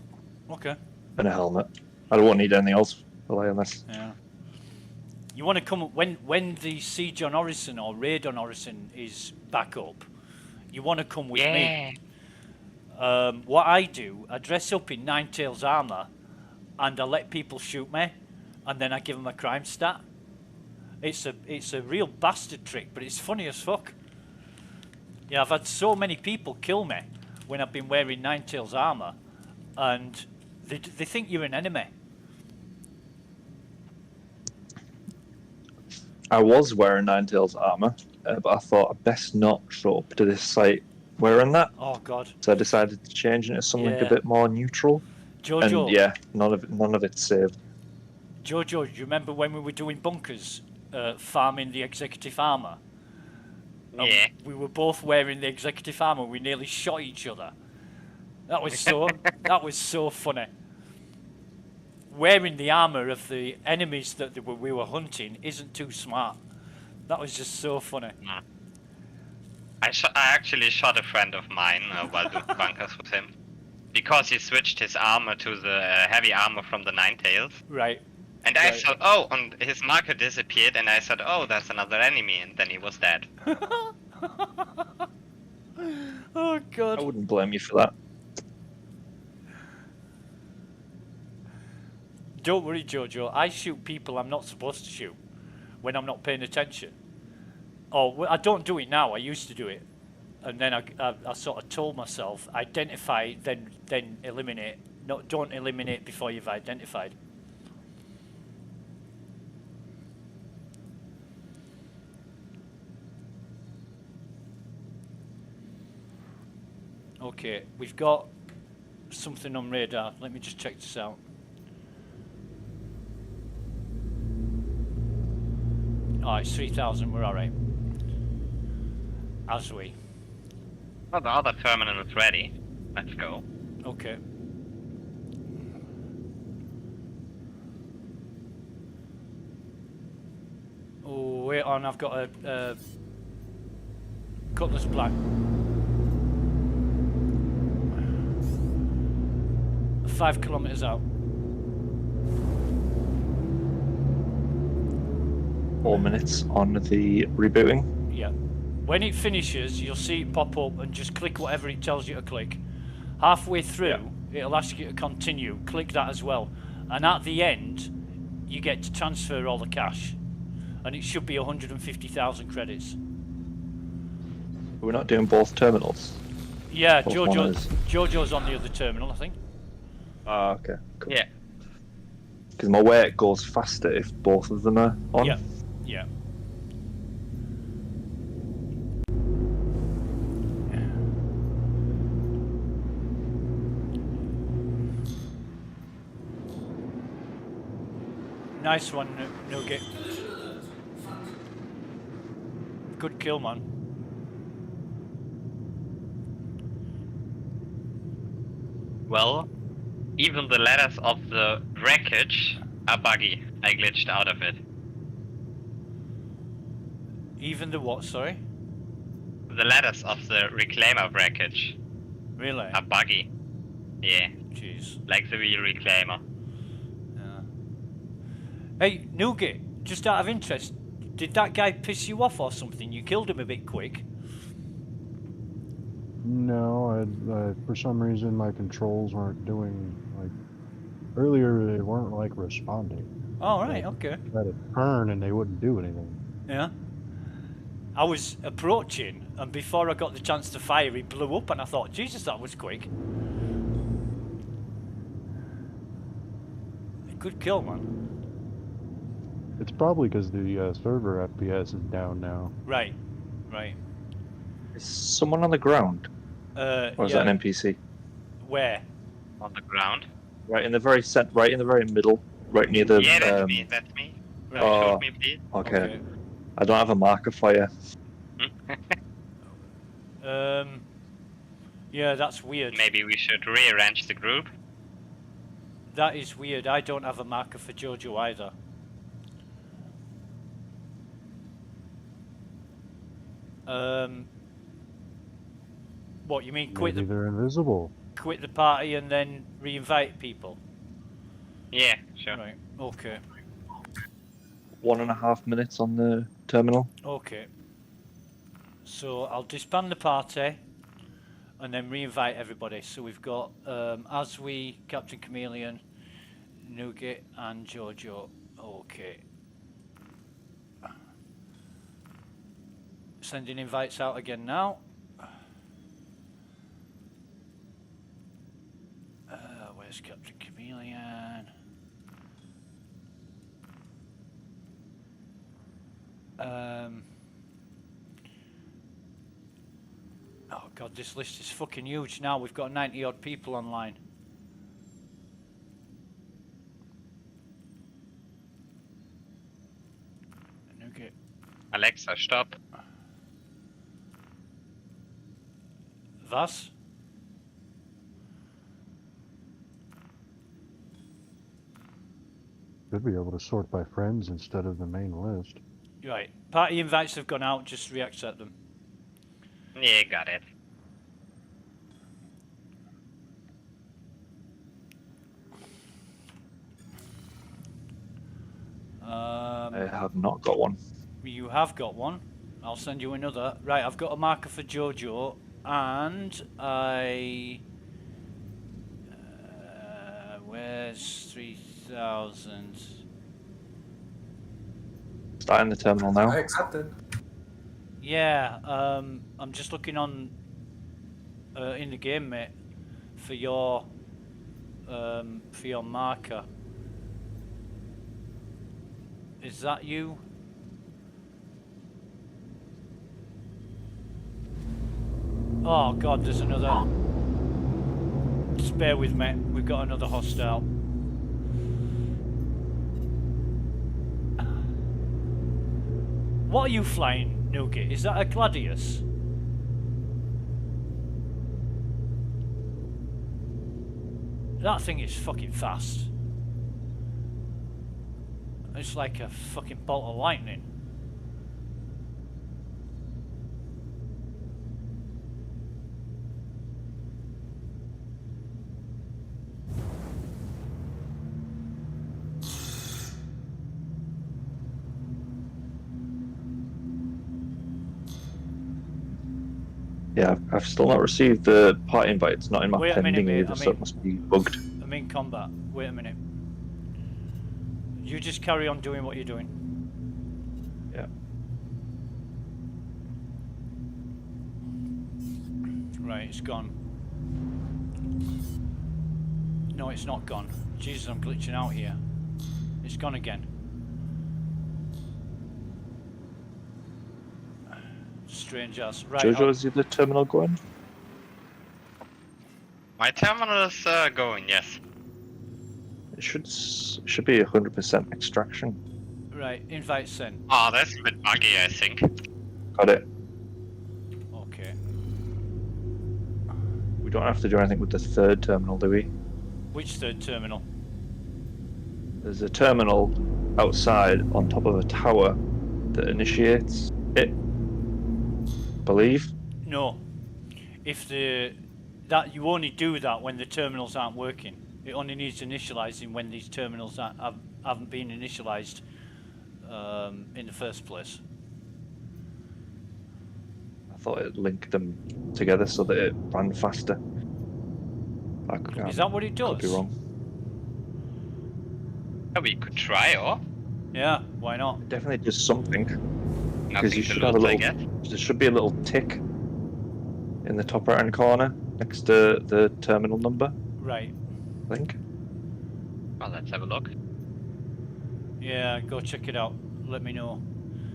Okay. And a helmet. I won't need anything else. Rely on this. Yeah. You want to come when the siege on Orison or raid on Orison is back up. You want to come with me. What I do, I dress up in Ninetales armor, and I let people shoot me, and then I give them a crime stat. It's a real bastard trick, but it's funny as fuck. Yeah, I've had so many people kill me when I've been wearing Ninetales armor, and they think you're an enemy. I was wearing Ninetales armor, but I thought I'd best not show up to this site wearing that. Oh God! So I decided to change it to something a bit more neutral. Jojo. And yeah, none of it's saved. Jojo, do you remember when we were doing bunkers, farming the executive armor? Yeah. We were both wearing the executive armor. We nearly shot each other. That was so funny. Wearing the armor of the enemies that we were hunting isn't too smart. That was just so funny. No. I actually shot a friend of mine while doing bunkers with him, because he switched his armor to the heavy armor from the Ninetales. Right. And I thought, oh, and his marker disappeared, and I thought, oh, that's another enemy, and then he was dead. Oh God. I wouldn't blame you for that. Don't worry, Jojo. I shoot people I'm not supposed to shoot when I'm not paying attention. Or I don't do it now. I used to do it, and then I sort of told myself, identify, then eliminate. No, don't eliminate before you've identified. Okay, we've got something on radar. Let me just check this out. Oh, it's 3,000. We're all right. As we. Oh, the other terminal is ready. Let's go. Okay. Oh, wait on. I've got a Cutlass Black. 5 kilometers out. 4 minutes on the rebooting. Yeah. When it finishes, you'll see it pop up and just click whatever it tells you to click. Halfway through, it'll ask you to continue. Click that as well. And at the end, you get to transfer all the cash. And it should be 150,000 credits. We're not doing both terminals. Yeah, Both Jojo's on the other terminal, I think. Ah, okay. Cool. Yeah. Because my weight goes faster if both of them are on. Yeah. Yeah. Nice one, Nugget. Good kill, man. Well, even the ladders of the wreckage are buggy. I glitched out of it. Even the what, sorry? The ladders of the reclaimer wreckage Really? are buggy. Yeah. Jeez. Like the real reclaimer. Yeah. Hey, Nugget, just out of interest, did that guy piss you off or something? You killed him a bit quick. No, for some reason my controls weren't doing, like, earlier they weren't, like, responding. Oh, right, okay. I had to turn and they wouldn't do anything. Yeah. I was approaching, and before I got the chance to fire, he blew up, and I thought, Jesus, that was quick. Good kill, man. It's probably because the server FPS is down now. Right, right. Is someone on the ground? Or is that an NPC? Where? On the ground. Right in the very middle right near the. Yeah, that's me. That's me. Oh, Shoot me, please. okay. I don't have a marker for you. Yeah, that's weird. Maybe we should rearrange the group. That is weird. I don't have a marker for Jojo either. What you mean? Quit Maybe they're invisible. Quit the party and then re-invite people. Yeah, sure. Right. Okay. 1.5 minutes on the terminal. Okay. So I'll disband the party and then re-invite everybody. So we've got aUEC, Captain Chameleon, Nougat, and Jojo. Okay. Sending invites out again now. Where's Captain Chameleon? Oh god, this list is fucking huge now. We've got 90 odd people online. Okay. Alexa, stop. Was? Should be able to sort by friends instead of the main list. Right. Party invites have gone out, just re-accept them. Yeah, got it. I have not got one. You have got one. I'll send you another. Right, I've got a marker for Jojo, and I... where's 3,000? Starting the terminal now. I accepted. Yeah, I'm just looking on in the game, mate, for your marker. Is that you? Oh god, there's another. Just bear with me. We've got another hostile. What are you flying, Nougat? Is that a Gladius? That thing is fucking fast. It's like a fucking bolt of lightning. Yeah, I've still not received the party invite. It's not in my Wait a minute, pending mate. either, so it must be bugged. I'm in combat. Wait a minute. You just carry on doing what you're doing. Yeah. Right, it's gone. No, it's not gone. Jesus, I'm glitching out here. It's gone again. Strange ass. Right. Jojo, is the terminal going? My terminal is going, yes. It should be 100% extraction. Right, invite sent. Oh, that's a bit buggy, I think. Got it. Okay. We don't have to do anything with the third terminal, do we? Which third terminal? There's a terminal outside on top of a tower that initiates it. Believe? No. If that you only do that when the terminals aren't working. It only needs initializing when these terminals haven't been initialized in the first place. I thought it linked them together so that it ran faster. Is that what it does? Could be wrong. Yeah, we could try, or? Yeah, why not? It definitely does something. Nothing Because you to should have a lose, I little. guess. There should be a little tick in the top right hand corner next to the terminal number. Right. I think. Well, let's have a look. Yeah, go check it out. Let me know.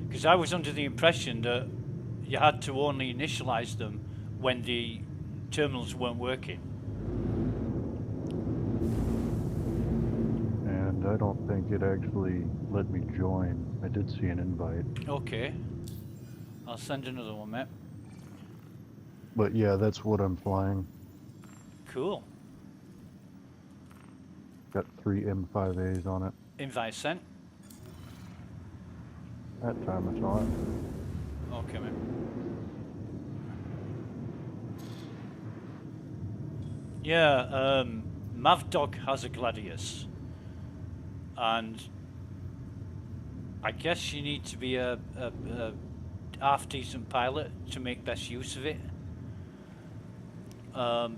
Because I was under the impression that you had to only initialize them when the terminals weren't working. And I don't think it actually let me join. I did see an invite. Okay. I'll send another one, mate. But yeah, that's what I'm flying. Cool. Got 3 M5As on it. Invite sent. That time I saw it. Okay, mate. Yeah, Mavdog has a Gladius. And I guess you need to be a half-decent pilot to make best use of it.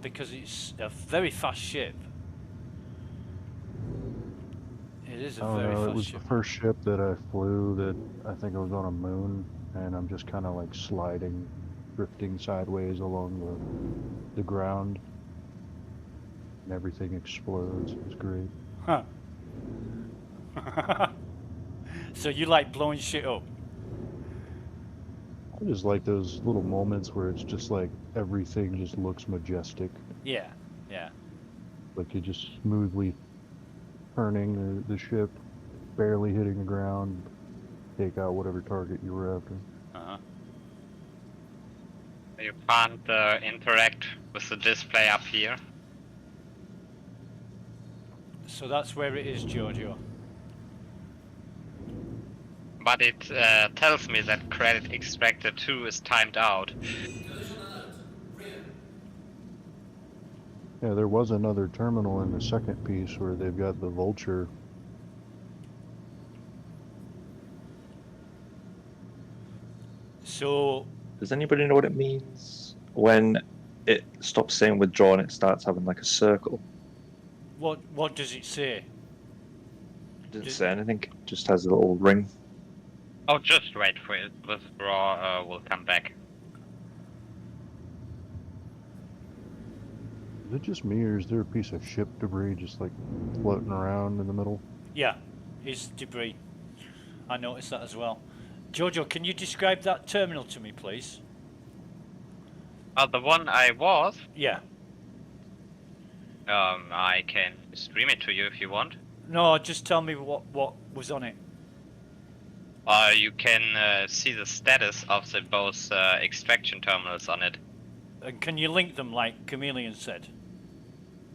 Because it's a very fast ship. It is a very fast it was ship. the first ship that I flew that I think I was on a moon, and I'm just kind of like sliding, drifting sideways along the ground, and everything explodes. It was great. Huh. So you like blowing shit up? I just like those little moments where it's just like everything just looks majestic. Yeah, yeah. Like you're just smoothly turning the ship, barely hitting the ground, take out whatever target you were after. Uh-huh. You can't interact with the display up here. So that's where it is, Giorgio. But it tells me that credit extractor 2 is timed out. Yeah, there was another terminal in the second piece where they've got the Vulture. So, does anybody know what it means when it stops saying withdraw and it starts having like a circle? What does it say? It doesn't say anything, it just has a little ring. Oh, just wait for it. Withdraw will come back. Is it just me, or is there a piece of ship debris just like floating around in the middle? Yeah, it's debris. I noticed that as well. Jojo, can you describe that terminal to me, please? The one I was? Yeah. I can stream it to you if you want. No, just tell me what was on it. You can see the status of the both extraction terminals on it. And can you link them like Chameleon said?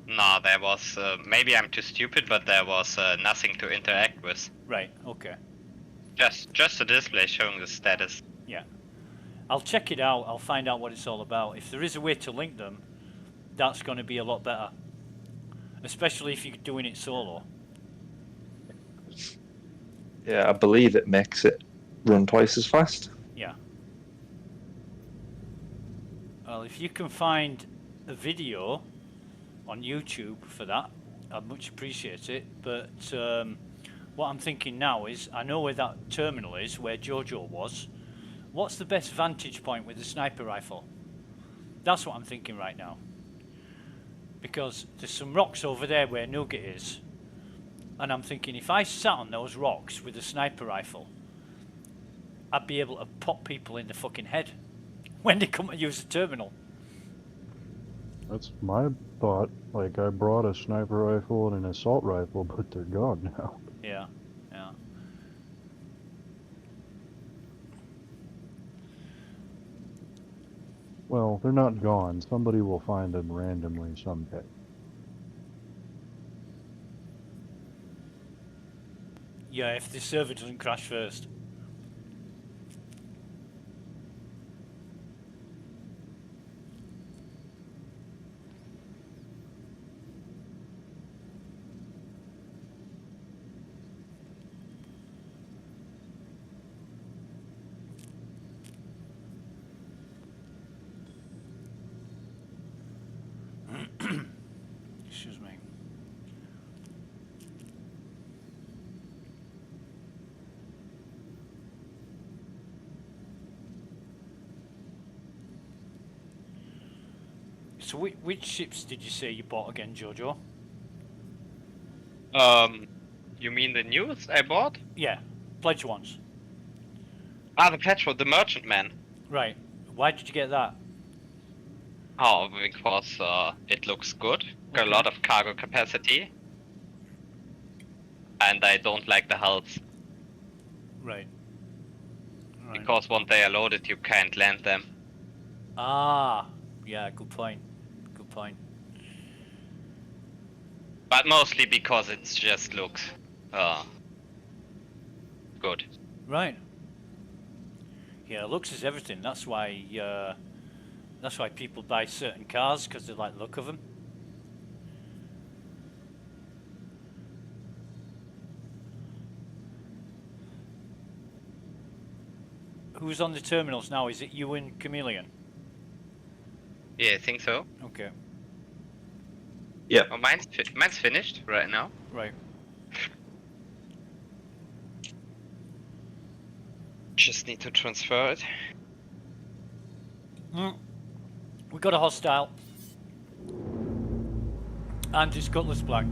No, there was, maybe I'm too stupid, but there was nothing to interact with. Right, okay. Just a display showing the status. Yeah. I'll check it out, I'll find out what it's all about. If there is a way to link them, that's going to be a lot better. Especially if you're doing it solo. Yeah, I believe it makes it run twice as fast. Yeah. Well, if you can find a video on YouTube for that, I'd much appreciate it. But what I'm thinking now is, I know where that terminal is, where Jojo was. What's the best vantage point with the sniper rifle? That's what I'm thinking right now. Because there's some rocks over there where Nugget is. And I'm thinking, if I sat on those rocks with a sniper rifle, I'd be able to pop people in the fucking head when they come to use the terminal. That's my thought. Like, I brought a sniper rifle and an assault rifle, but they're gone now. Yeah, yeah. Well, they're not gone. Somebody will find them randomly someday. Yeah, if the server doesn't crash first. Excuse me. So which ships did you say you bought again, Jojo? You mean the news I bought? Yeah, pledge ones. Ah, the pledge for the Merchantman. Right. Why did you get that? Oh, because it looks good. Got a lot of cargo capacity. and I don't like the hulls. Right. Right. Because once they are loaded, you can't land them. Ah, yeah, good point. Good point. But mostly because it just looks good. Right. Yeah, looks is everything. That's why people buy certain cars, because they like the look of them. Who's on the terminals now? Is it you and Chameleon? Yeah, I think so. Okay. Yeah. Oh, mine's finished right now. Right. Just need to transfer it. We got a hostile. And it's Cutlass Black.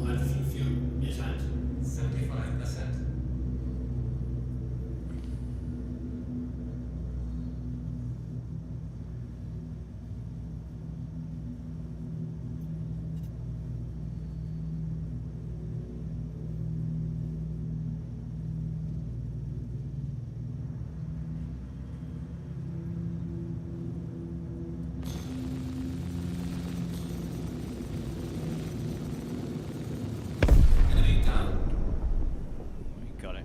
Hydrogen fuel is at 75%. Enemy down. We got it.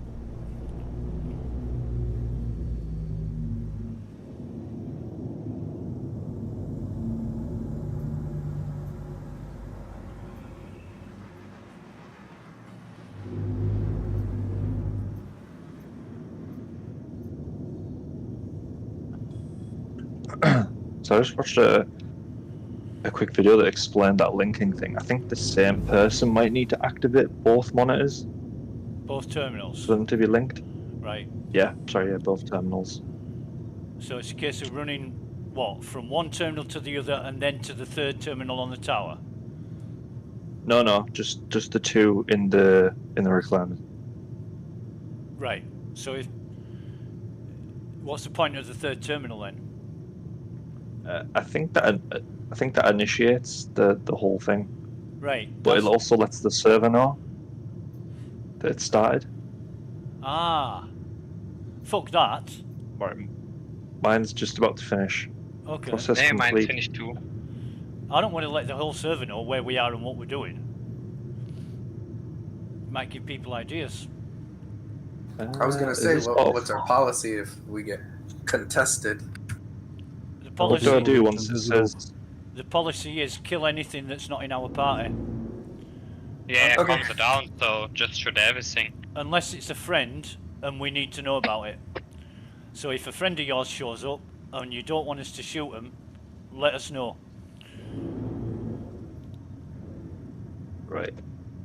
So I just watched a quick video that explained that linking thing. I think the same person might need to activate both monitors Both terminals. for them to be linked. Right. Yeah, sorry, yeah, both terminals. So it's a case of running, what, from one terminal to the other and then to the third terminal on the tower? No, just the two in the recliner. Right. So if... What's the point of the third terminal then? I think that initiates the whole thing. Right. But it also lets the server know that it started. Ah. Fuck that. Right. Mine's just about to finish. Okay. Process Yeah, complete. mine's finished too. I don't want to let the whole server know where we are and what we're doing. Might give people ideas. I was gonna say, what's our policy if we get contested? The What do I do once it says? The policy is kill anything that's not in our party. Yeah, Okay. comms are down, so just shoot everything. Unless it's a friend and we need to know about it. So if a friend of yours shows up and you don't want us to shoot them, let us know. Right.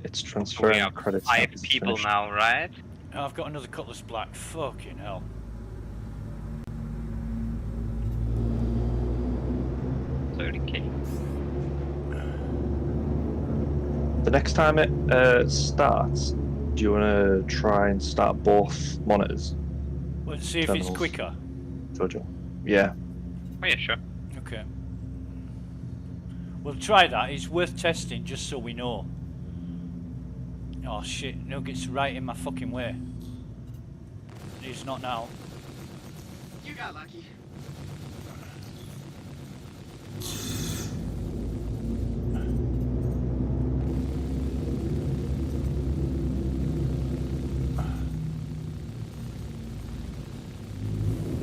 It's We transferring are credits. 5 It's people finished. now, right? I've got another Cutlass Black. Fucking hell. $30K. The next time it starts, do you want to try and start both monitors? Let's see if Terminals. it's quicker. Jojo. Yeah. Oh yeah, sure. Okay. We'll try that. It's worth testing just so we know. Oh shit, Nugget's right in my fucking way. He's not now. You got lucky.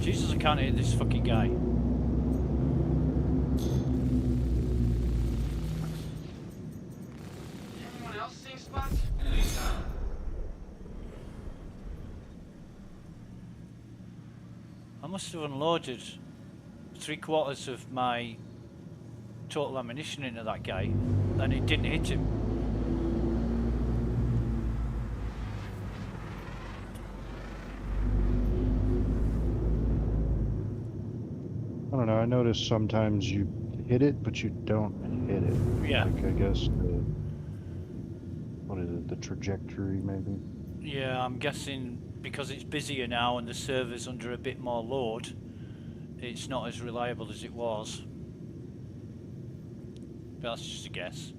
Jesus, I can't hit this fucking guy. Anyone else seeing spots? Enemy down. I must have unloaded 3/4 of my total ammunition into that guy, and it didn't hit him. I don't know. I noticed sometimes you hit it, but you don't hit it. Yeah. Like, I guess what is it? The trajectory, maybe. Yeah, I'm guessing because it's busier now and the server's under a bit more load, it's not as reliable as it was. But that's just a guess.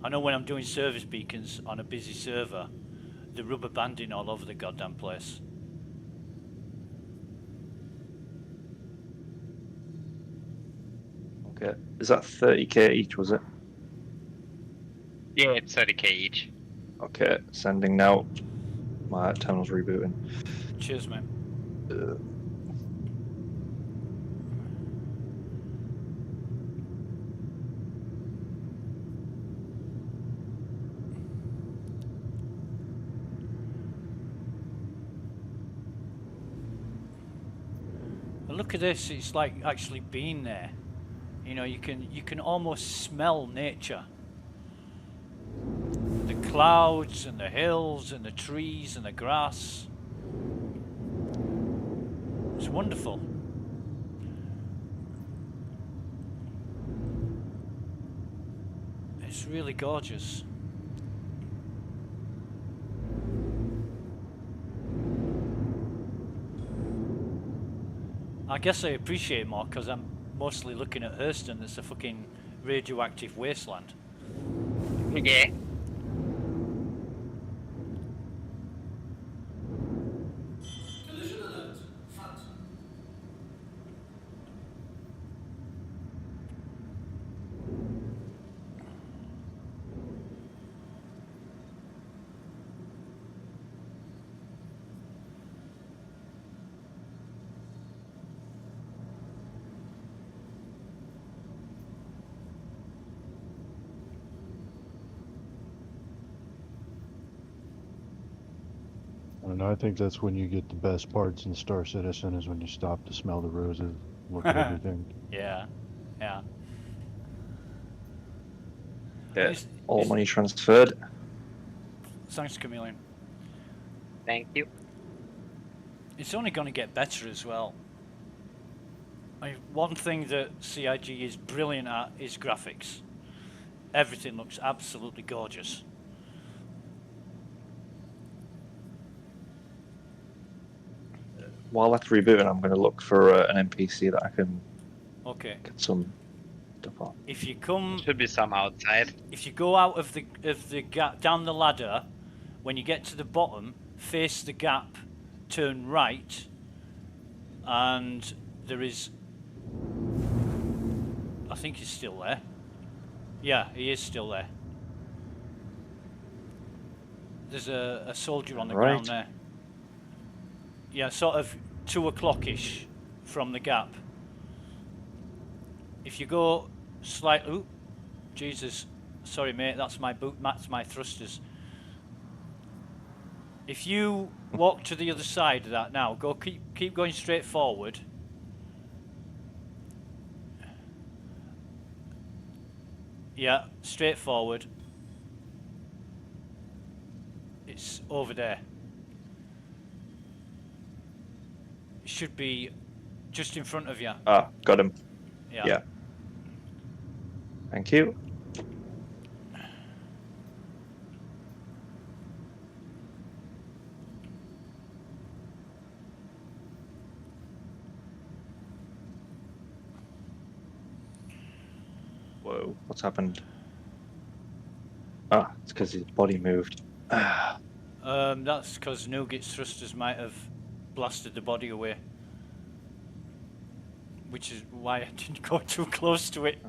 I know when I'm doing service beacons on a busy server, the rubber banding all over the goddamn place. Okay. Is that 30k each, was it? Yeah, it's 30k each. Okay, sending now. My terminal's rebooting. Cheers, man. And look at this, it's like actually being there. You know, you can almost smell nature. The clouds and the hills and the trees and the grass. It's wonderful. It's really gorgeous. I guess I appreciate it more because I'm mostly looking at Hurston. That's a fucking radioactive wasteland. Yeah. Collision alert. Front. And I think that's when you get the best parts in Star Citizen, is when you stop to smell the roses, look at everything. Yeah, yeah. Yeah, all money transferred. Thanks, Chameleon. Thank you. It's only going to get better as well. One thing that CIG is brilliant at is graphics. Everything looks absolutely gorgeous. While that's rebooting, I'm going to look for an NPC that I can get some stuff on. If you come, should be some outside. If you go out of the gap down the ladder, when you get to the bottom, face the gap, turn right, and there is. I think he's still there. Yeah, he is still there. There's a soldier on the ground there. Yeah, sort of 2 o'clock-ish from the gap. If you go slightly... Ooh, Jesus. Sorry, mate, that's my boot. That's my thrusters. If you walk to the other side of that now, keep going straight forward. Yeah, straight forward. It's over there. Should be just in front of you. Ah, got him. Yeah. Thank you. Whoa, what's happened? Ah, it's because his body moved. That's because Nougat's thrusters might have blasted the body away. Which is why I didn't go too close to it.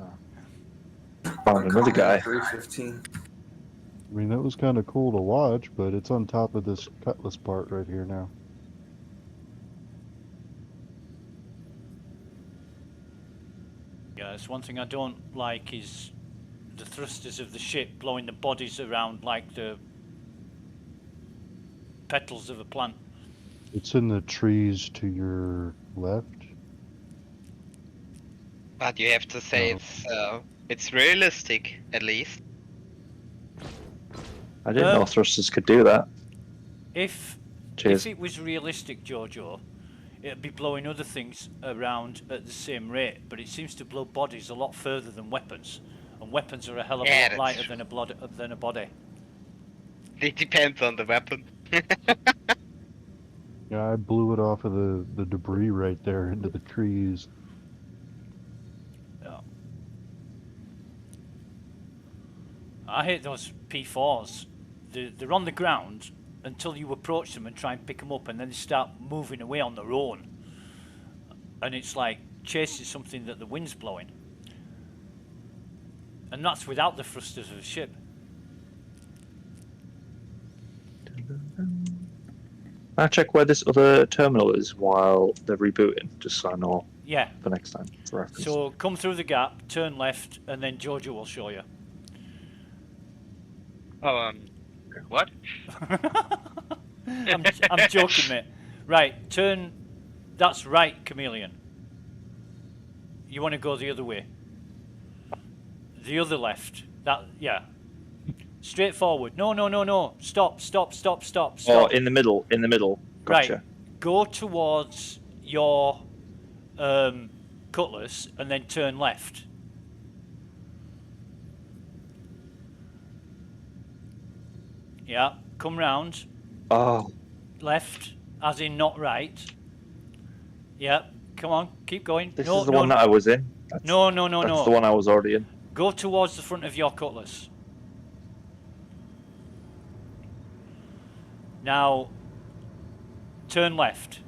Found another guy. 315. I mean, that was kind of cool to watch, but it's on top of this cutlass part right here now. Yeah, it's one thing I don't like is the thrusters of the ship blowing the bodies around like the petals of a plant. It's in the trees to your left. But you have to say it's realistic, at least. I didn't know thrusters could do that. If it was realistic, Jojo, it'd be blowing other things around at the same rate, but it seems to blow bodies a lot further than weapons, and weapons are a hell of a lot lighter than a body. It depends on the weapon. Yeah, I blew it off of the debris right there into the trees. Yeah. I hate those P4s. They're on the ground until you approach them and try and pick them up, and then they start moving away on their own. And it's like chasing something that the wind's blowing. And that's without the thrusters of the ship. I'll check where this other terminal is while they're rebooting, just so I know Yeah. for next time, for reference. So come through the gap, turn left, and then Jojo will show you. Oh, what? I'm joking, mate. Right, turn. That's right, Chameleon. You want to go the other way. The other left. That, yeah. Straight forward. No, no, no, no. Stop, stop, stop, stop, stop. Oh, in the middle, in the middle. Gotcha. Right. Go towards your cutlass and then turn left. Yeah, come round. Oh. Left, as in not right. Yeah, come on, keep going. This no, is the no, one that I was in. No, no, no, no. That's the one I was already in. Go towards the front of your cutlass. Now, turn left.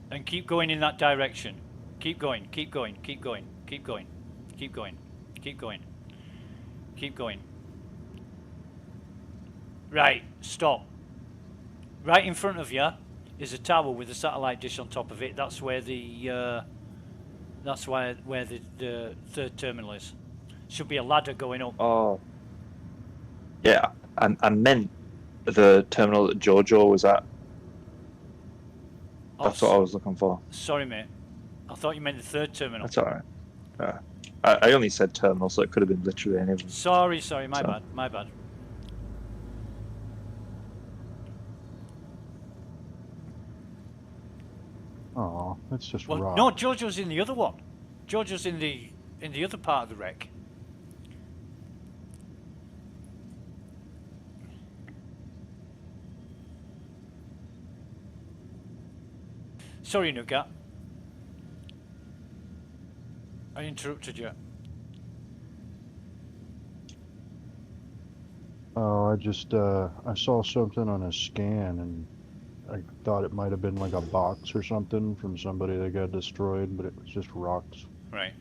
And keep going in that direction. Keep going, keep going, keep going, keep going, keep going, keep going, keep going. Right, stop. Right in front of you is a tower with a satellite dish on top of it. That's where the where the third terminal is. Should be a ladder going up. Oh. Yeah, I meant the terminal that Jojo was at. That's what I was looking for. Sorry, mate. I thought you meant the third terminal. That's alright. I only said terminal, so it could have been literally any of them. Sorry, my bad, my bad. Oh, that's just Well, rock. no, Jojo's in the other one. Jojo's in the other part of the wreck. Sorry, Nougat. I interrupted you. Oh, I just I saw something on a scan and I thought it might have been like a box or something from somebody that got destroyed, but it was just rocks. Right.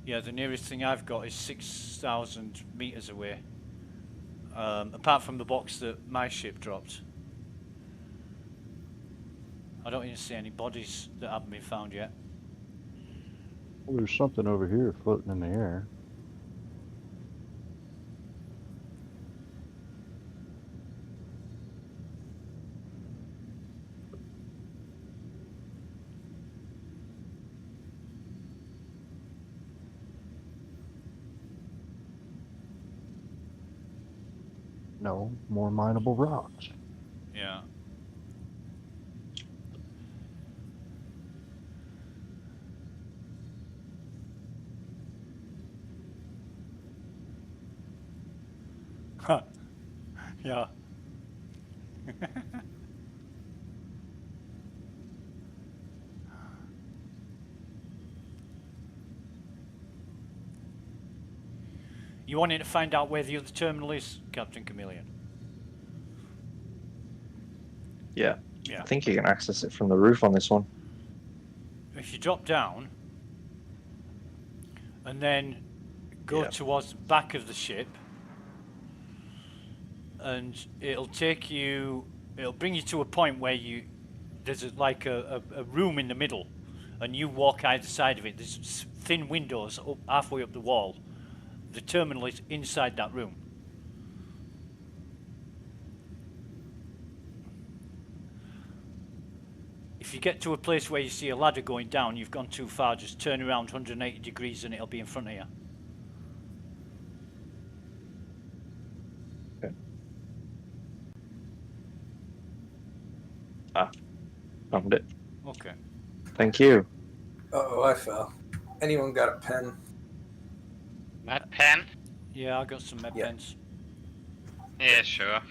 Yeah, the nearest thing I've got is 6,000 meters away. Apart from the box that my ship dropped. I don't even see any bodies that haven't been found yet. Well, there's something over here floating in the air. No, more mineable rocks. Yeah. Huh. Yeah. You wanted to find out where the other terminal is, Captain Chameleon? Yeah. Yeah. I think you can access it from the roof on this one. If you drop down and then go towards the back of the ship, and it'll take you, it'll bring you to a point where there's like a room in the middle, and you walk either side of it. There's thin windows up halfway up the wall. The terminal is inside that room. If you get to a place where you see a ladder going down, you've gone too far. Just turn around 180 degrees and it'll be in front of you. Okay. Ah, found it. Okay. Thank you. Uh-oh, I fell. Anyone got a pen? Med pen? Yeah, I got some med pens. Yeah, sure.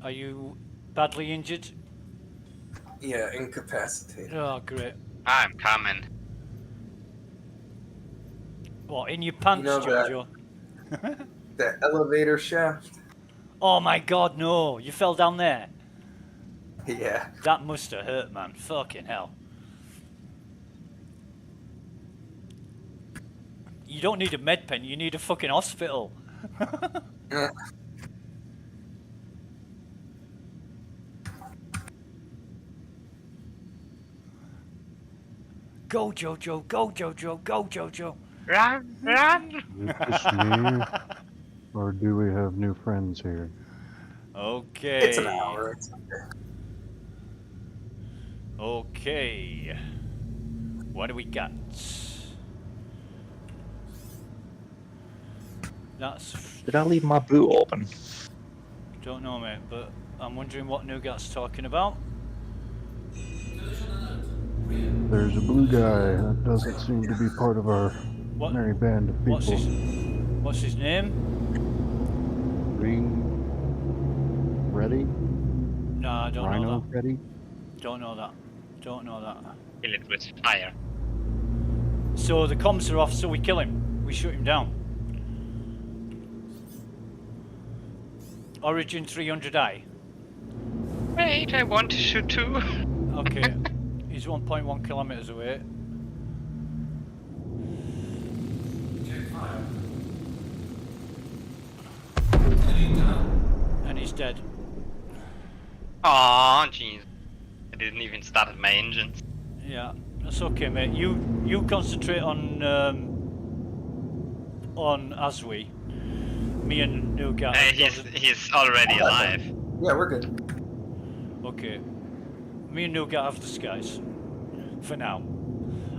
Are you badly injured? Yeah, incapacitated. Oh, great. I'm coming. What, in your pants, You know Jojo? that elevator shaft? Oh my god, no. You fell down there? Yeah. That must have hurt, man. Fucking hell. You don't need a med pen, you need a fucking hospital. Go, Jojo, go, Jojo, go, Jojo. Run, run! Is it just me, or do we have new friends here? Okay. It's an hour. It's okay. What do we got? That's... Did I leave my boot open? Don't know, mate, but I'm wondering what Nougat's talking about. There's a blue guy that doesn't seem to be part of our merry band of people. What's his name? Green Freddy? No, I don't know Rhino that. Freddy? Don't know that. Don't know that. Kill it with fire. So the comms are off, so we kill him. We shoot him down. Origin 300i. Wait, I want to shoot too. Okay. He's 1.1 kilometers away. And he's dead. Oh, jeez. I didn't even start my engines. Yeah, that's okay, mate. You concentrate on aUEC. Me and Nougat. He's already alive. Yeah, we're good. Okay. Me and Nougat have the skies. For now.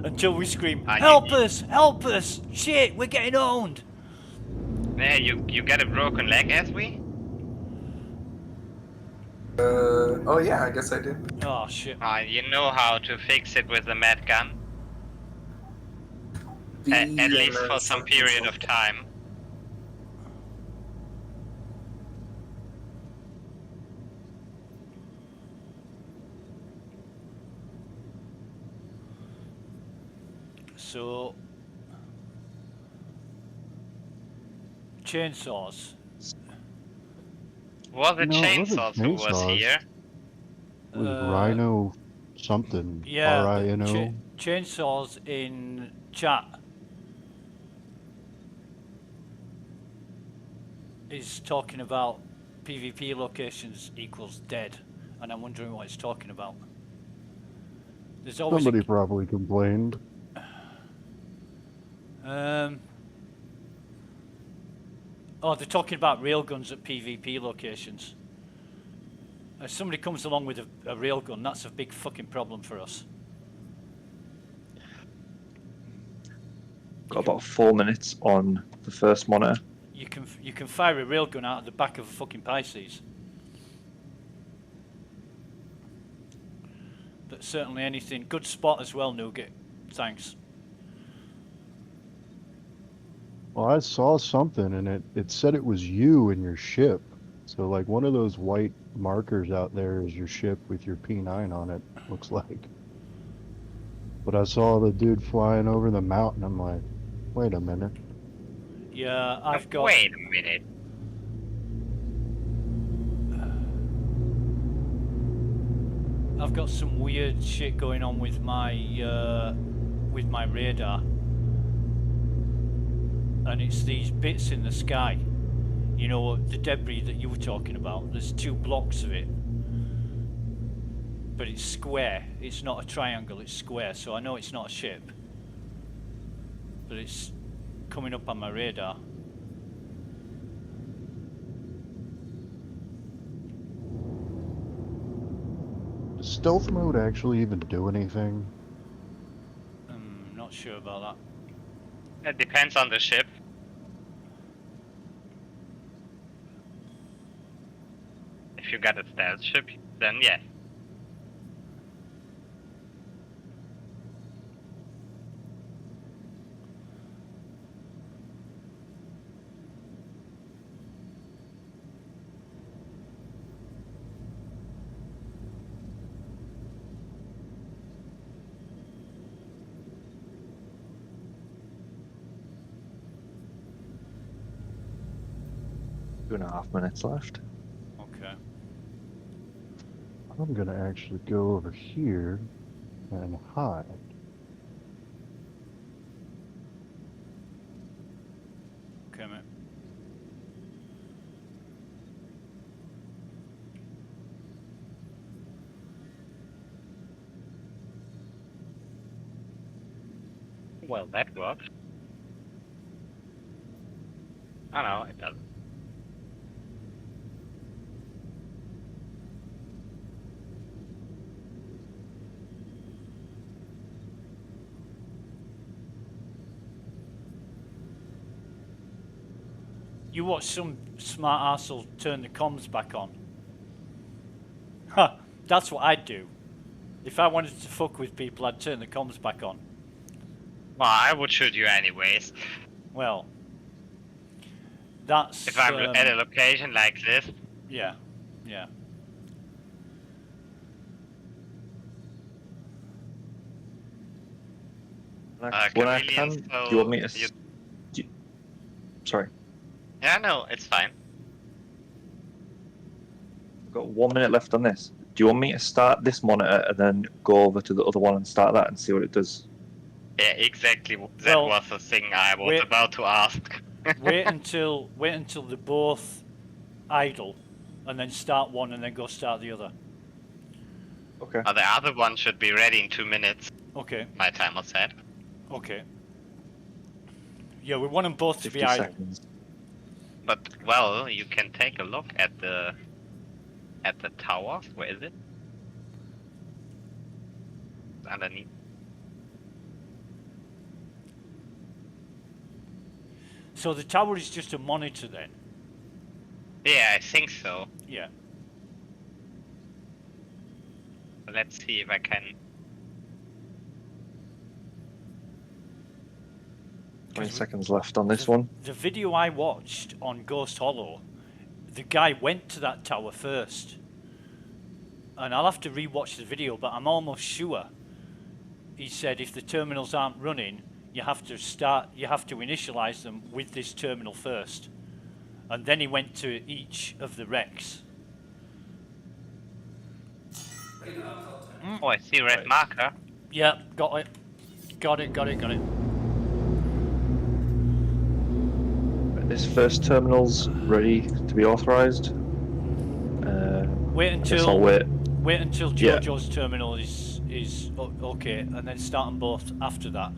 Until we scream, help us! Help us! Shit, we're getting owned! Yeah, you got a broken leg, as we? Oh yeah, I guess I did. Oh shit. You know how to fix it with the med gun? At least for some period of time. So... chainsaws. Was it No, it wasn't chainsaws who was chainsaws. here? It was Rhino something. Yeah, R-I-N-O. chainsaws in chat is talking about PvP locations equals dead, and I'm wondering what it's talking about. There's always Somebody probably complained. Oh, they're talking about railguns at PvP locations. If somebody comes along with a railgun, that's a big fucking problem for us. Got about 4 minutes on the first monitor. You can fire a railgun out of the back of a fucking Pisces. But certainly anything. Good spot as well, Nougat. Thanks. Well, I saw something and it said it was you and your ship. So like one of those white markers out there is your ship with your P9 on it, looks like. But I saw the dude flying over the mountain. I'm like, wait a minute. Yeah, I've got... Wait a minute. I've got some weird shit going on with my radar. And it's these bits in the sky. You know, the debris that you were talking about. There's 2 blocks of it. But it's square. It's not a triangle, it's square. So I know it's not a ship. But it's coming up on my radar. Does stealth mode actually even do anything? Not sure about that. It depends on the ship. If you got a stealth ship, then yes. 2.5 minutes left. Okay. I'm gonna actually go over here and hide. Okay, mate. Well, that works. Oh no, it doesn't. You watch some smart arsehole turn the comms back on. Ha! That's what I'd do. If I wanted to fuck with people, I'd turn the comms back on. Well, I would shoot you anyways. Well, that's... If I'm at a location like this. Yeah, yeah. When I can, Chameleon, do you want me to... Sorry. Yeah, no, it's fine. I've got 1 minute left on this. Do you want me to start this monitor and then go over to the other one and start that and see what it does? Yeah, exactly. That was the thing I was about to ask. wait until they're both idle, and then start one and then go start the other. Okay. The other one should be ready in 2 minutes. Okay. My timer said. Okay. Yeah, we want them both to be 50 idle. seconds. But well, you can take a look at the tower. Where is it? It's underneath. So the tower is just a monitor then? Yeah, I think so. Yeah. Let's see if I can. 20 seconds left on this one. The video I watched on Ghost Hollow, the guy went to that tower first. And I'll have to re-watch the video, but I'm almost sure he said if the terminals aren't running, you have to initialize them with this terminal first. And then he went to each of the wrecks. Oh, I see red marker. Yeah, got it. Got it. This first terminal's ready to be authorized. Wait until Yeah. Jojo's terminal is okay, and then start them both after that.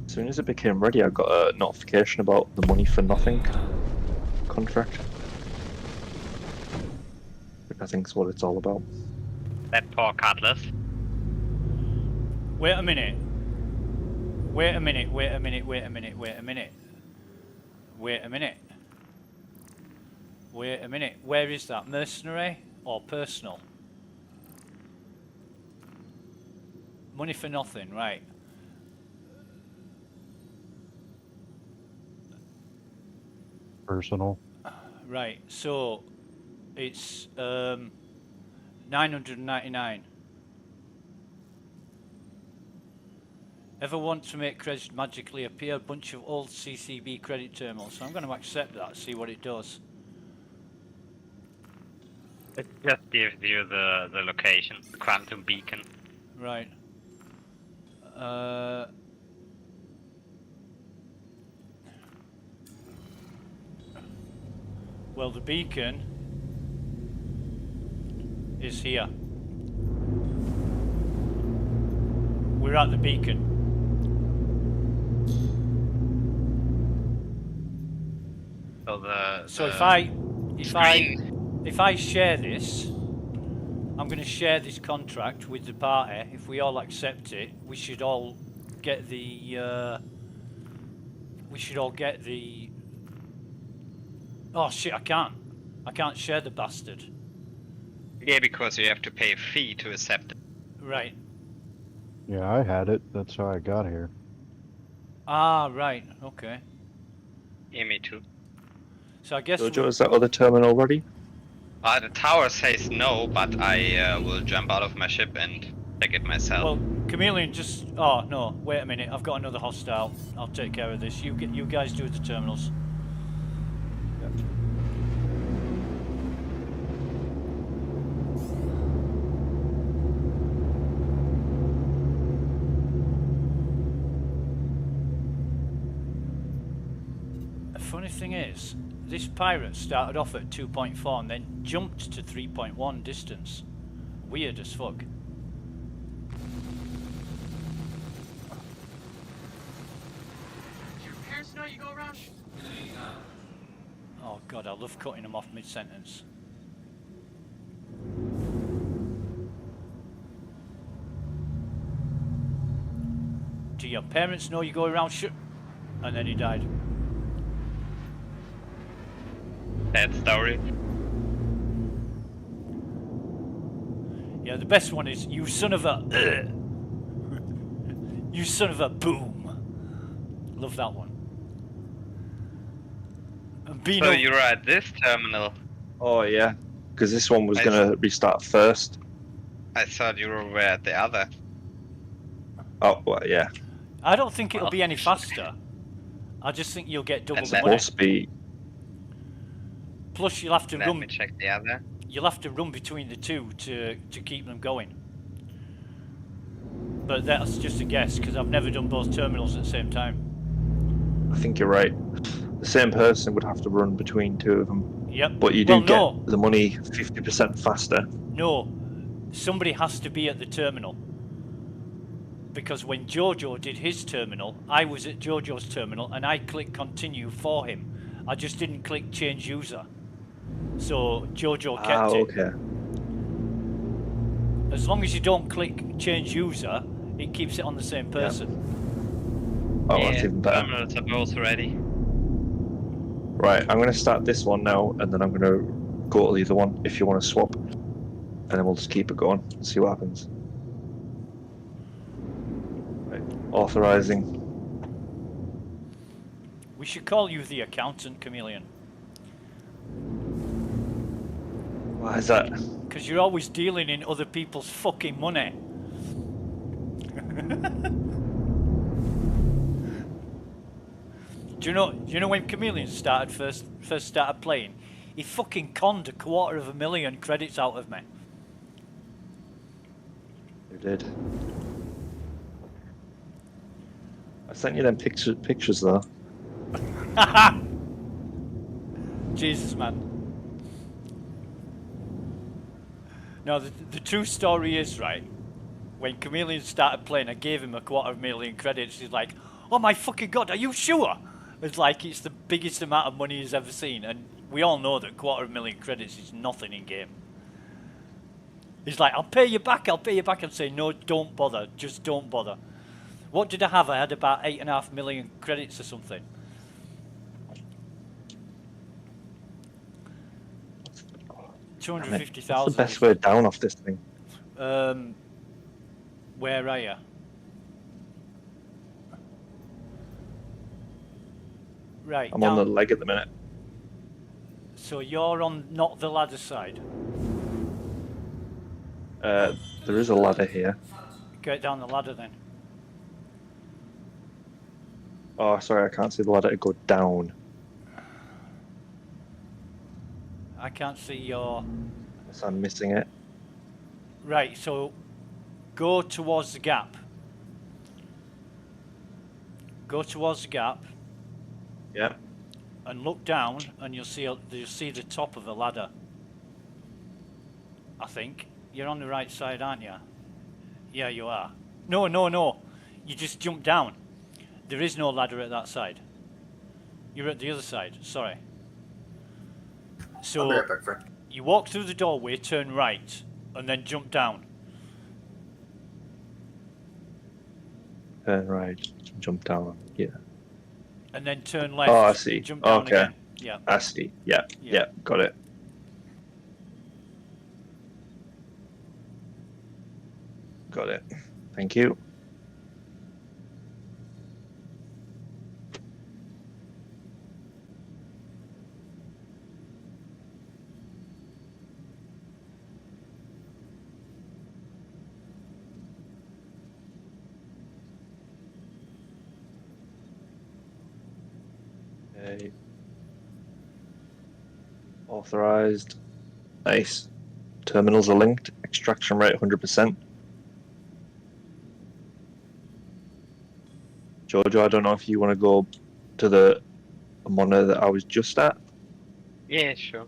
As soon as it became ready, I got a notification about the money for nothing contract. Which I think is what it's all about. That poor Cutlass. Wait a minute. Where is that? Mercenary or personal? Money for nothing, right. Personal. Right, so it's 999. Ever want to make credits magically appear? A bunch of old CCB credit terminals. So I'm going to accept that, see what it does. It just gives you the location, the quantum beacon. Right. Well, the beacon is here. We're at the beacon. So if I share this, I'm going to share this contract with the party. If we all accept it, we should all get the. Oh shit! I can't share the bastard. Yeah, because you have to pay a fee to accept it. Right. Yeah, I had it. That's how I got here. Ah, right. Okay. Yeah, me too. So I guess. Jojo, is that other terminal ready? The tower says no, but I will jump out of my ship and check it myself. Well, Chameleon, just... Oh, no, wait a minute. I've got another hostile. I'll take care of this. You guys do the terminals. The funny thing is, this pirate started off at 2.4 and then jumped to 3.1 distance. Weird as fuck. Your parents know you go around? Oh god, I love cutting them off mid-sentence. Do your parents know you go around and then he died. Sad story. Yeah, the best one is, you son of a... you son of a boom. Love that one. And Bino, So you're at this terminal. Oh yeah, because this one was gonna restart first. I thought you were at the other. Oh well, yeah. I don't think it'll be any faster. I just think you'll get double the money. Must be. Plus, you'll have to Let run. me check the other. You'll have to run between the two to keep them going. But that's just a guess because I've never done both terminals at the same time. I think you're right. The same person would have to run between two of them. Yep. But you do Well, get the money 50% faster. No, somebody has to be at the terminal. Because when Jojo did his terminal, I was at Jojo's terminal and I clicked continue for him. I just didn't click change user. So Jojo kept it. Okay. As long as you don't click change user, it keeps it on the same person. Oh, that's even better. Terminals are both ready. Right, I'm going to start this one now, and then I'm going to go to the other one if you want to swap. And then we'll just keep it going and see what happens. Right, authorizing. We should call you the accountant, Chameleon. Why is that? Because you're always dealing in other people's fucking money. Do you know when Chameleon first started playing? He fucking conned 250,000 credits out of me. You did. I sent you them pictures though. Jesus, man. No, the true story is, right, when Chameleon started playing, I gave him 250,000 credits. He's like, oh my fucking god, are you sure? It's like it's the biggest amount of money he's ever seen, and we all know that 250,000 credits is nothing in game. He's like, I'll pay you back. I'm saying, no, don't bother, just don't bother. What did I have? I had about 8.5 million credits or something. $250,000. What's the best way down off this thing? Where are you? Right. I'm on the leg at the minute. So you're on not the ladder side. There is a ladder here. Get down the ladder then. Oh, sorry, I can't see the ladder to go down. I can't see your... So I'm missing it. Right, so go towards the gap. Go towards the gap. Yeah. And look down, and you'll see the top of the ladder. I think you're on the right side, aren't you? Yeah, you are. No. You just jump down. There is no ladder at that side. You're at the other side. Sorry. So I'll be right back, you walk through the doorway, turn right, and then jump down. Turn right, jump down. Yeah. And then turn left. Oh, I see. Jump down Okay. again. Yeah. I see. Yeah. Got it. Got it. Thank you. Okay. Authorized. Nice. Terminals are linked. Extraction rate 100%. Jojo, I don't know if you want to go to the monitor that I was just at. Yeah, sure.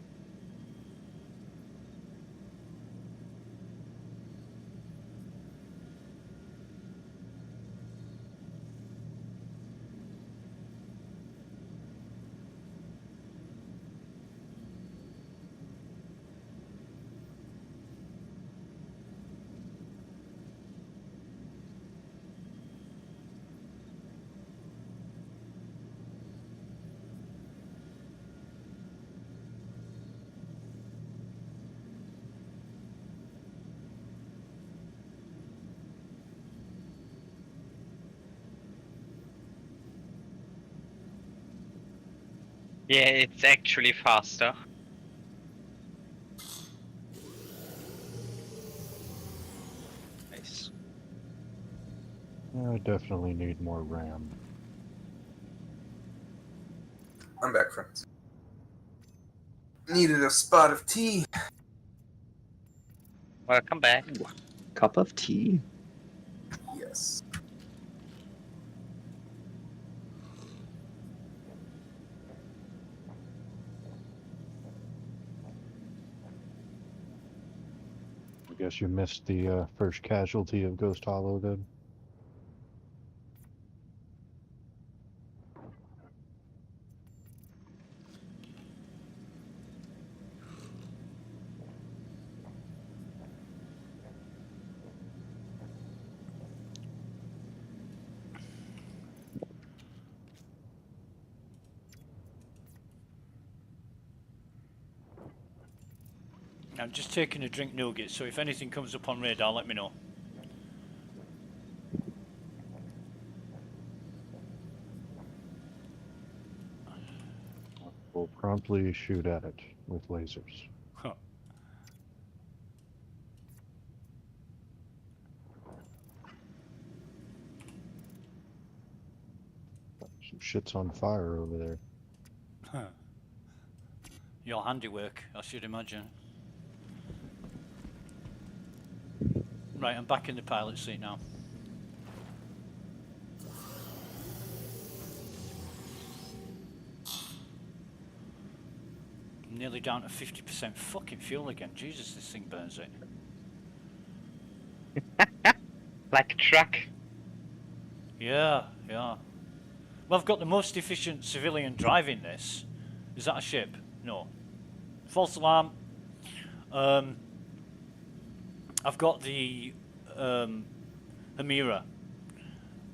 Yeah, it's actually faster. Nice. I definitely need more RAM. I'm back, friends. Needed a spot of tea. Welcome back. Ooh, cup of tea. Yes. I guess you missed the first casualty of Ghost Hollow then. I'm just taking a drink nougat, so if anything comes up on radar, let me know. We'll promptly shoot at it with lasers. Huh. Some shit's on fire over there. Huh. Your handiwork, I should imagine. Right, I'm back in the pilot seat now. I'm nearly down to 50% fucking fuel again. Jesus, this thing burns it. Like a truck. Yeah, yeah. Well, I've got the most efficient civilian driving this. Is that a ship? No. False alarm. I've got the Hamira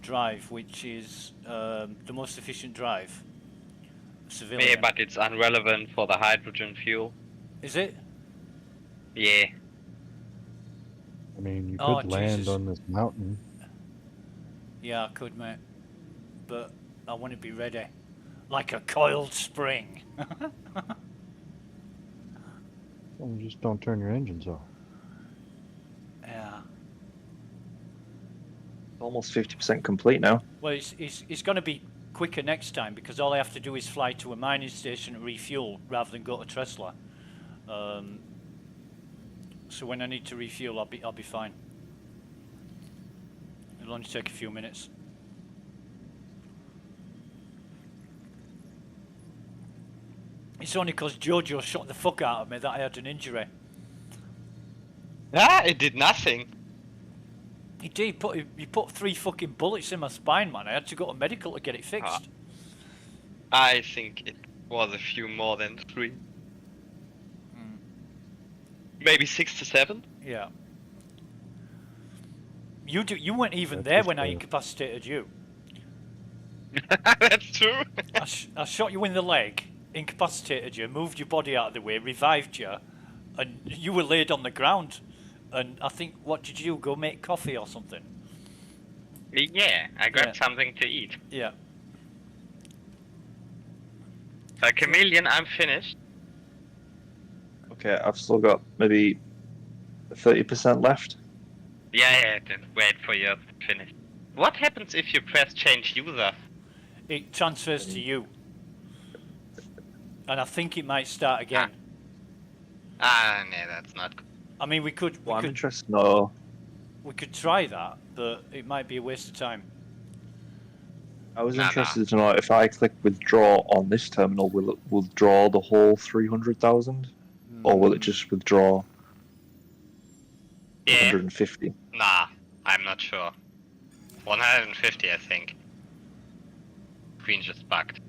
drive, which is the most efficient drive. Civilian. Yeah, but it's irrelevant for the hydrogen fuel. Is it? Yeah. I mean, you Oh, could land Jesus. on this mountain. Yeah, I could, mate. But I want to be ready. Like a coiled spring. Well, just don't turn your engines off. Yeah. Almost 50% complete now. Well, it's going to be quicker next time because all I have to do is fly to a mining station and refuel rather than go to Tresla. So when I need to refuel, I'll be fine. It'll only take a few minutes. It's only because Jojo shot the fuck out of me that I had an injury. Ah, it did nothing. He did. He put 3 fucking bullets in my spine, man. I had to go to medical to get it fixed. I think it was a few more than 3. Maybe 6 to 7. Yeah. You weren't even there when I incapacitated you. That's true. I shot you in the leg, incapacitated you, moved your body out of the way, revived you, and you were laid on the ground. And I think, what did you do? Go make coffee or something? Yeah, I grabbed something to eat. Yeah. Chameleon, I'm finished. Okay, I've still got maybe 30% left. Yeah, then wait for you to finish. What happens if you press change user? It transfers to you. And I think it might start again. No, that's not good. I mean, we could. Well, I'm interested to know. We could try that, but it might be a waste of time. I was interested to know if I click withdraw on this terminal, will it withdraw the whole 300,000, or will it just withdraw 150? Nah, I'm not sure. 150, I think. Screen just bugged.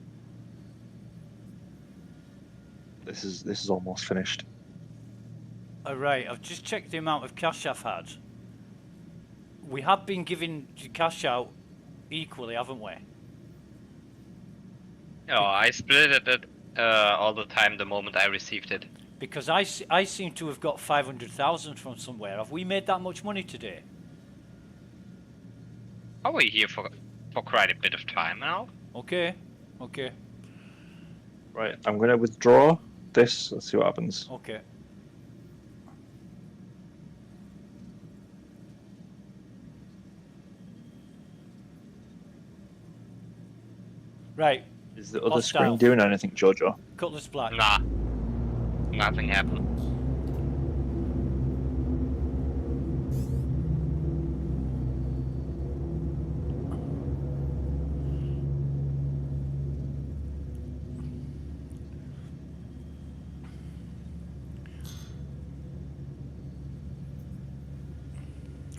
This is almost finished. Alright, I've just checked the amount of cash I've had. We have been giving the cash out equally, haven't we? No, I split it all the time the moment I received it. Because I seem to have got 500,000 from somewhere. Have we made that much money today? Are we here for quite a bit of time now? Okay, okay. Right, I'm going to withdraw this. Let's see what happens. Okay. Right. Is the other screen doing anything, Jojo? Cutlass Black. Nah. Nothing happened.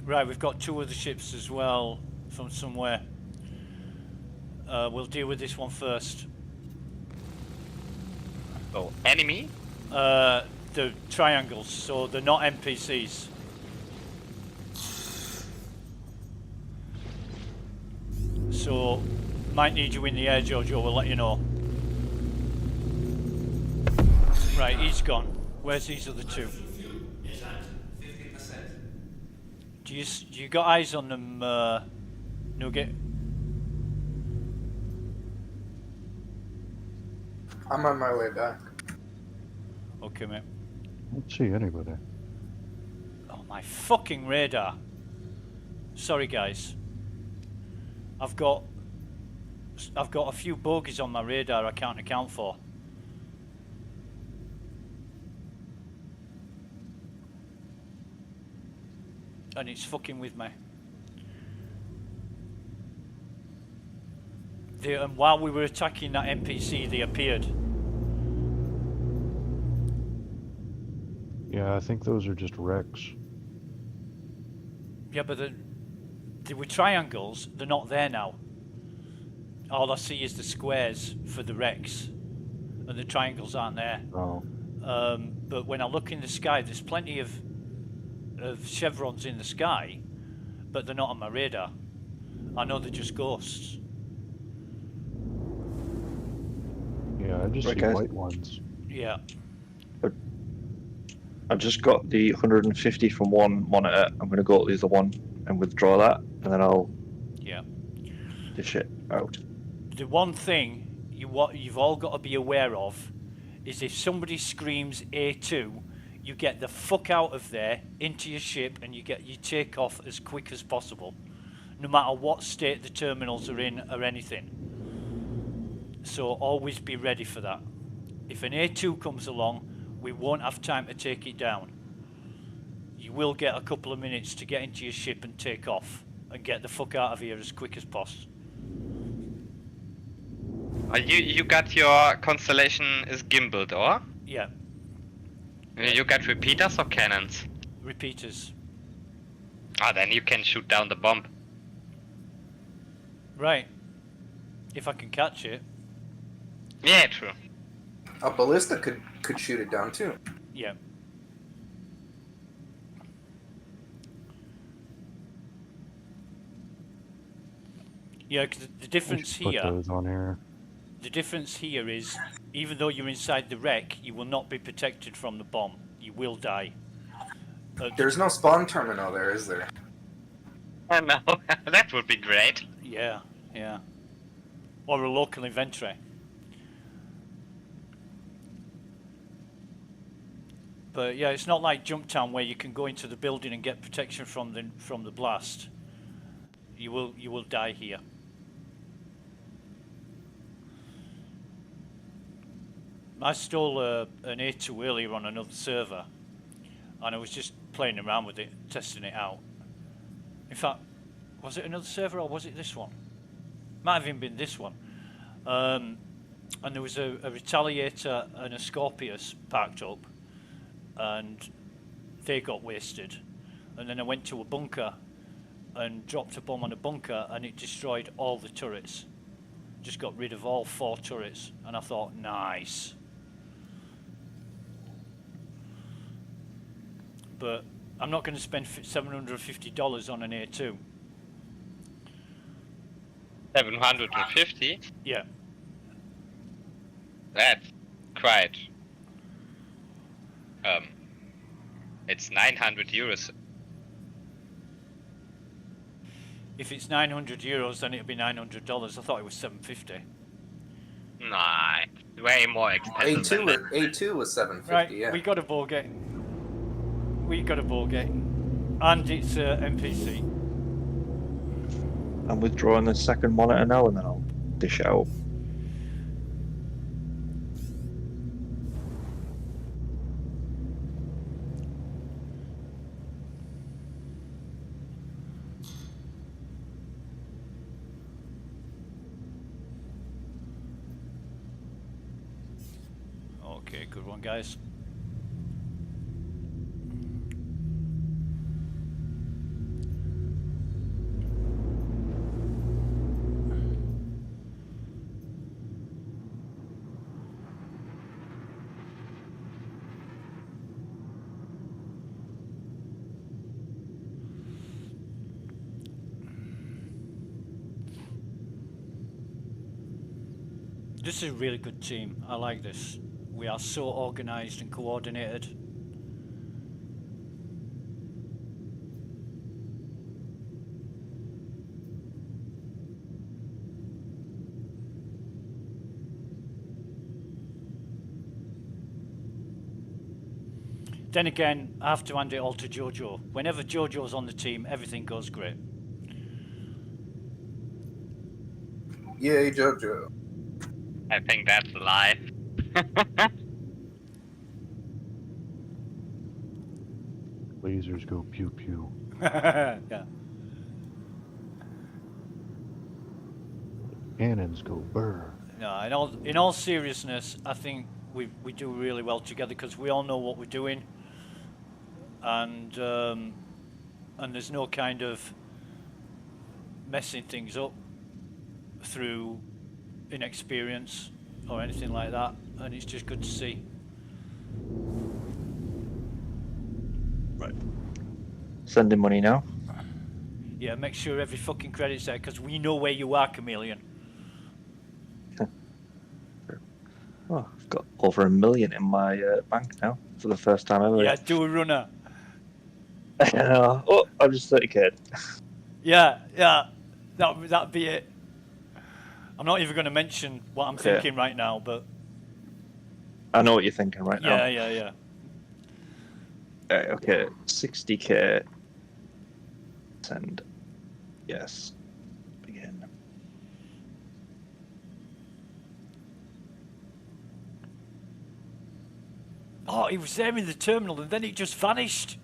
Right, we've got 2 other ships as well from somewhere. We'll deal with this one first. Oh, enemy? The triangles, so they're not NPCs. So, might need you in the air, Jojo, we'll let you know. Right, he's gone. Where's these other 2? Do you got eyes on them, Nugget? I'm on my way back. Okay, mate. I don't see anybody. Oh, my fucking radar. Sorry, guys. I've got a few bogies on my radar I can't account for. And it's fucking with me. And while we were attacking that NPC, they appeared. Yeah, I think those are just wrecks. Yeah, but they were triangles. They're not there now. All I see is the squares for the wrecks, and the triangles aren't there. Oh. But when I look in the sky, there's plenty of chevrons in the sky, but they're not on my radar. I know they're just ghosts. Yeah, I just see white ones. Yeah. I've just got the 150 from one monitor. I'm going to go to the other one and withdraw that, and then I'll dish it out. The one thing you've all got to be aware of is if somebody screams A2, you get the fuck out of there into your ship and you take off as quick as possible, no matter what state the terminals are in or anything. So always be ready for that. If an A2 comes along, we won't have time to take it down. You will get a couple of minutes to get into your ship and take off and get the fuck out of here as quick as possible. You got your constellation is gimbaled, or? Yeah. You got repeaters or cannons? Repeaters. Ah, then you can shoot down the bomb. Right. If I can catch it. Yeah, true. A ballista could shoot it down too. Yeah. Yeah, because the difference Put here. those on here. The difference here is, even though you're inside the wreck, you will not be protected from the bomb. You will die. There's no spawn terminal there, is there? No, that would be great. Yeah, yeah. Or a local inventory. But yeah, it's not like Jumptown where you can go into the building and get protection from the blast. You will die here. I stole an A2 earlier on another server, and I was just playing around with it, testing it out. In fact, was it another server or was it this one? Might have even been this one. And there was a Retaliator and a Scorpius parked up, and they got wasted. And then I went to a bunker and dropped a bomb on a bunker, and it destroyed all the turrets. Just got rid of all 4 turrets, and I thought, nice. But I'm not going to spend $750 on an A2. 750? Yeah. That's quite. It's 900 euros. If it's 900 euros, then it'll be $900. I thought it was 750. Nah, it's way more expensive. than that. A2 was 750. Right, Yeah. we got a bogey. We got a bogey, and it's NPC. I'm withdrawing the second monitor now, and then I'll dish it out. Okay, good one, guys. This is a really good team. I like this. We are so organised and coordinated. Then again, I have to hand it all to Jojo. Whenever Jojo's on the team, everything goes great. Yay, Jojo. I think that's a lie. Lasers go pew pew. Yeah. Cannons go burr. No, in all seriousness, I think we do really well together because we all know what we're doing, and there's no kind of messing things up through inexperience or anything like that, and it's just good to see. Right. Sending money now. Yeah, make sure every fucking credit's there because we know where you are, Chameleon. Oh, I've got over $1 million in my bank now for the first time ever. Yeah, do a runner. Oh, I'm just 30k. Yeah, that'd be it. I'm not even going to mention what I'm thinking right now, but I know what you're thinking right now. Yeah. Okay, 60k. Send. Yes. Begin. Oh, he was there in the terminal and then it just vanished.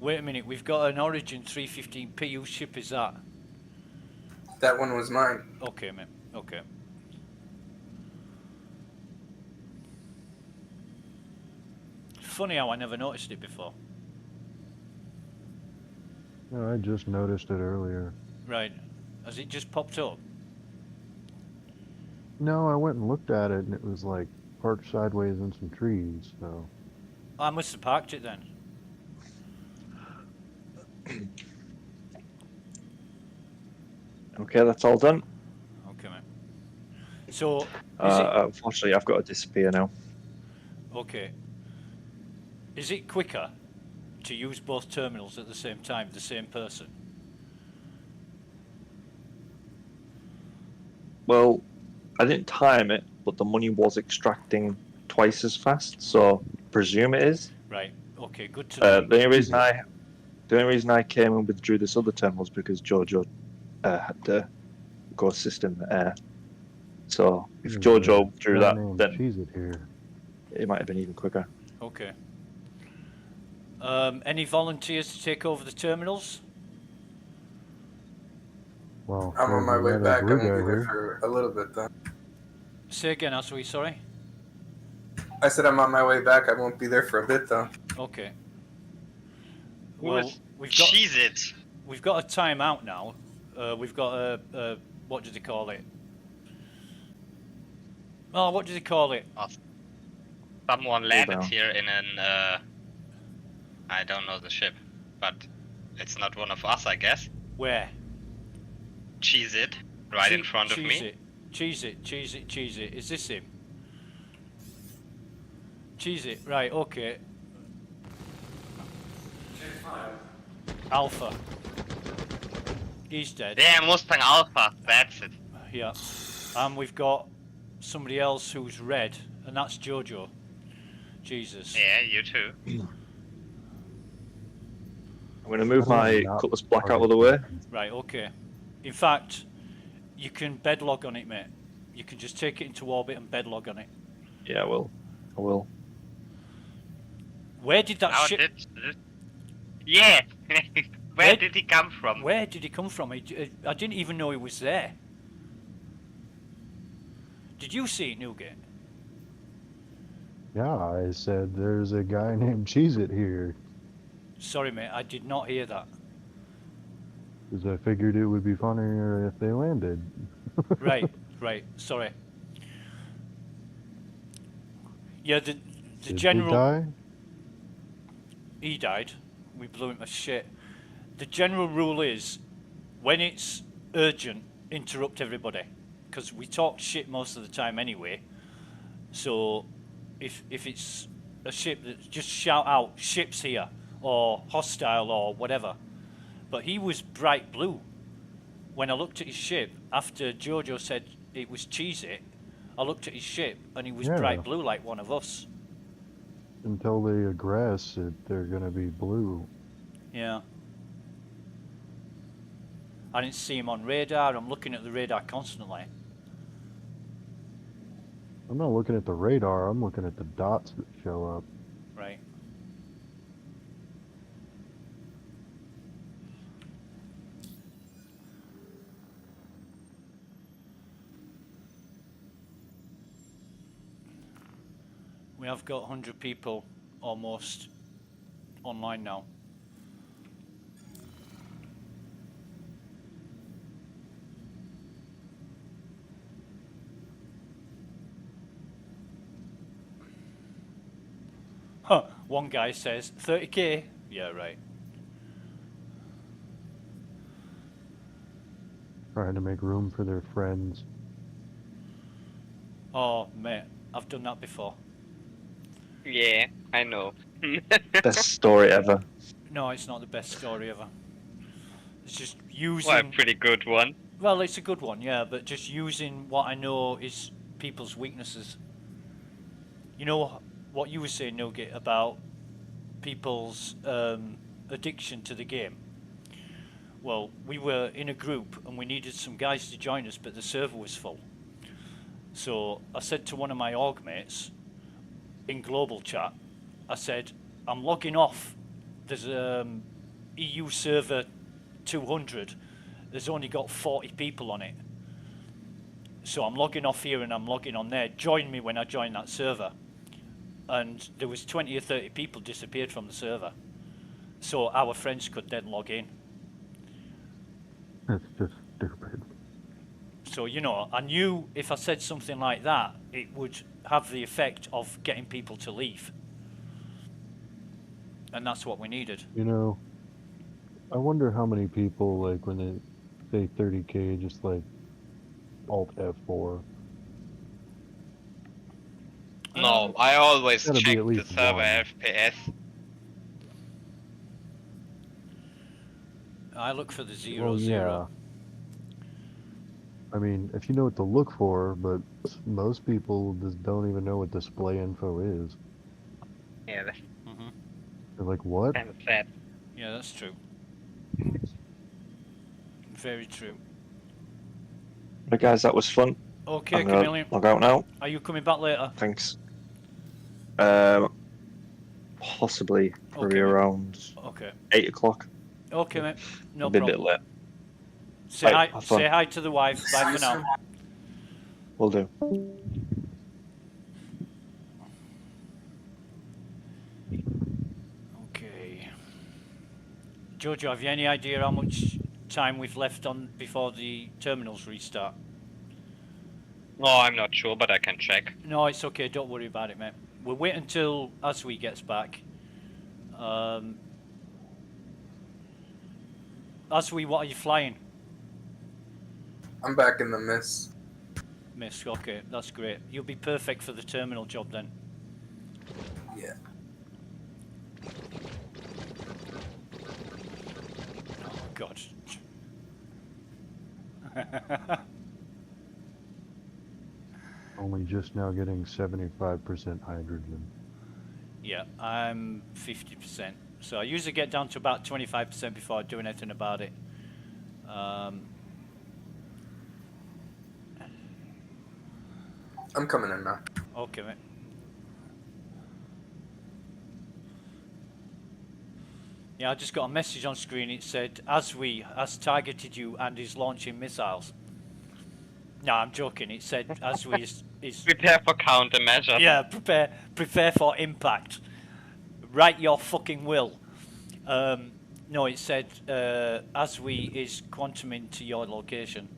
Wait a minute, we've got an Origin 315P. Whose ship is that? That one was mine. Okay, man. Okay. Funny how I never noticed it before. No, I just noticed it earlier. Right. Has it just popped up? No, I went and looked at it, and it was like parked sideways in some trees. So I must have parked it then. Okay, that's all done. Okay, man. So, unfortunately, I've got to disappear now. Okay. Is it quicker to use both terminals at the same time, the same person? Well, I didn't time it, but the money was extracting twice as fast, so presume it is. Right. Okay. Good to know. The only reason I came and withdrew this other terminal was because Jojo had to go assist in the air. So if There's Jojo a drew guy that, named then Cheez It here. it might have been even quicker. Okay. Any volunteers to take over the terminals? Well, I'm on there's my way another back. I blue won't guy be there here. for a little bit though. Say again, Asui, sorry. I said I'm on my way back. I won't be there for a bit though. Okay. Well, we've got cheese it. We've got a timeout now. We've got a what do they call it? Oh, what do they call it? Someone landed Rebound. here in an I don't know the ship, but it's not one of us, I guess. Where? Cheese it, right in front of me. Cheese it. Is this him? Cheese it. Right. Okay. Alpha. He's dead. Yeah, Mustang Alpha. That's it. Yeah. And we've got somebody else who's red, and that's Jojo. Jesus. Yeah, you too. I'm going to move my Cutlass Black out of the way. Right. Okay. In fact, you can bedlog on it, mate. You can just take it into orbit and bedlog on it. Yeah, I will. I will. Where did that ship? Yeah. Where did he come from? Where did he come from? I didn't even know he was there. Did you see it, Newgate? Yeah, I said there's a guy named Cheez It here. Sorry, mate, I did not hear that. Because I figured it would be funnier if they landed. Right, sorry. Yeah, the Did general... he die? He died. We blew him to shit. The general rule is, when it's urgent, interrupt everybody. Because we talk shit most of the time anyway. So, if it's a ship, that just shout out, ship's here, or hostile, or whatever. But he was bright blue. When I looked at his ship, after Jojo said it was Cheez It, I looked at his ship, and he was bright blue like one of us. Until they aggress, they're going to be blue. Yeah. I didn't see him on radar. I'm looking at the radar constantly. I'm not looking at the radar, I'm looking at the dots that show up. Right. We have got 100 people almost online now. Huh, one guy says 30k. Yeah, right. Trying to make room for their friends. Oh, mate, I've done that before. Yeah, I know. Best story ever. No, it's not the best story ever. It's just using... Well, a pretty good one. Well, it's a good one, yeah, but just using what I know is people's weaknesses. You know what you were saying, Nugget, about people's addiction to the game? Well, we were in a group and we needed some guys to join us, but the server was full. So I said to one of my org mates in global chat, I said, I'm logging off. There's EU server 200. There's only got 40 people on it. So I'm logging off here and I'm logging on there. Join me when I join that server. And there was 20 or 30 people disappeared from the server. So our friends could then log in. That's just stupid. So, you know, I knew if I said something like that, it would have the effect of getting people to leave. And that's what we needed. You know, I wonder how many people, like, when they say 30k, just like Alt F4. No, I always Gotta be check at the least server one. FPS. I look for the 0, Well, 0. I mean, if you know what to look for, but most people just don't even know what display info is. Yeah, that's They're like, what? kind of sad. Yeah, that's true. Very true. But guys, that was fun. Okay, I'm gonna Chameleon. log out now. Are you coming back later? Thanks. Possibly probably Okay, mate. around Okay. 8 o'clock. Okay, mate. No I'll be a bit problem. late. Say Right, hi. have fun. Say hi to the wife. Bye for now. Will do. Okay. Jojo, have you any idea how much time we've left on before the terminals restart? No, I'm not sure, but I can check. No, it's okay. Don't worry about it, mate. We'll wait until aUEC gets back. aUEC, what are you flying? I'm back in the mist. Mist, okay, that's great. You'll be perfect for the terminal job then. Yeah. Oh, God. Only just now getting 75% hydrogen. Yeah, I'm 50%. So I usually get down to about 25% before I do anything about it. I'm coming in now. Okay, mate. Yeah, I just got a message on screen. It said, aUEC has targeted you and is launching missiles. No, I'm joking. It said aUEC is Prepare for countermeasures. Yeah, prepare for impact. Write your fucking will. No, it said aUEC is quantuming to your location,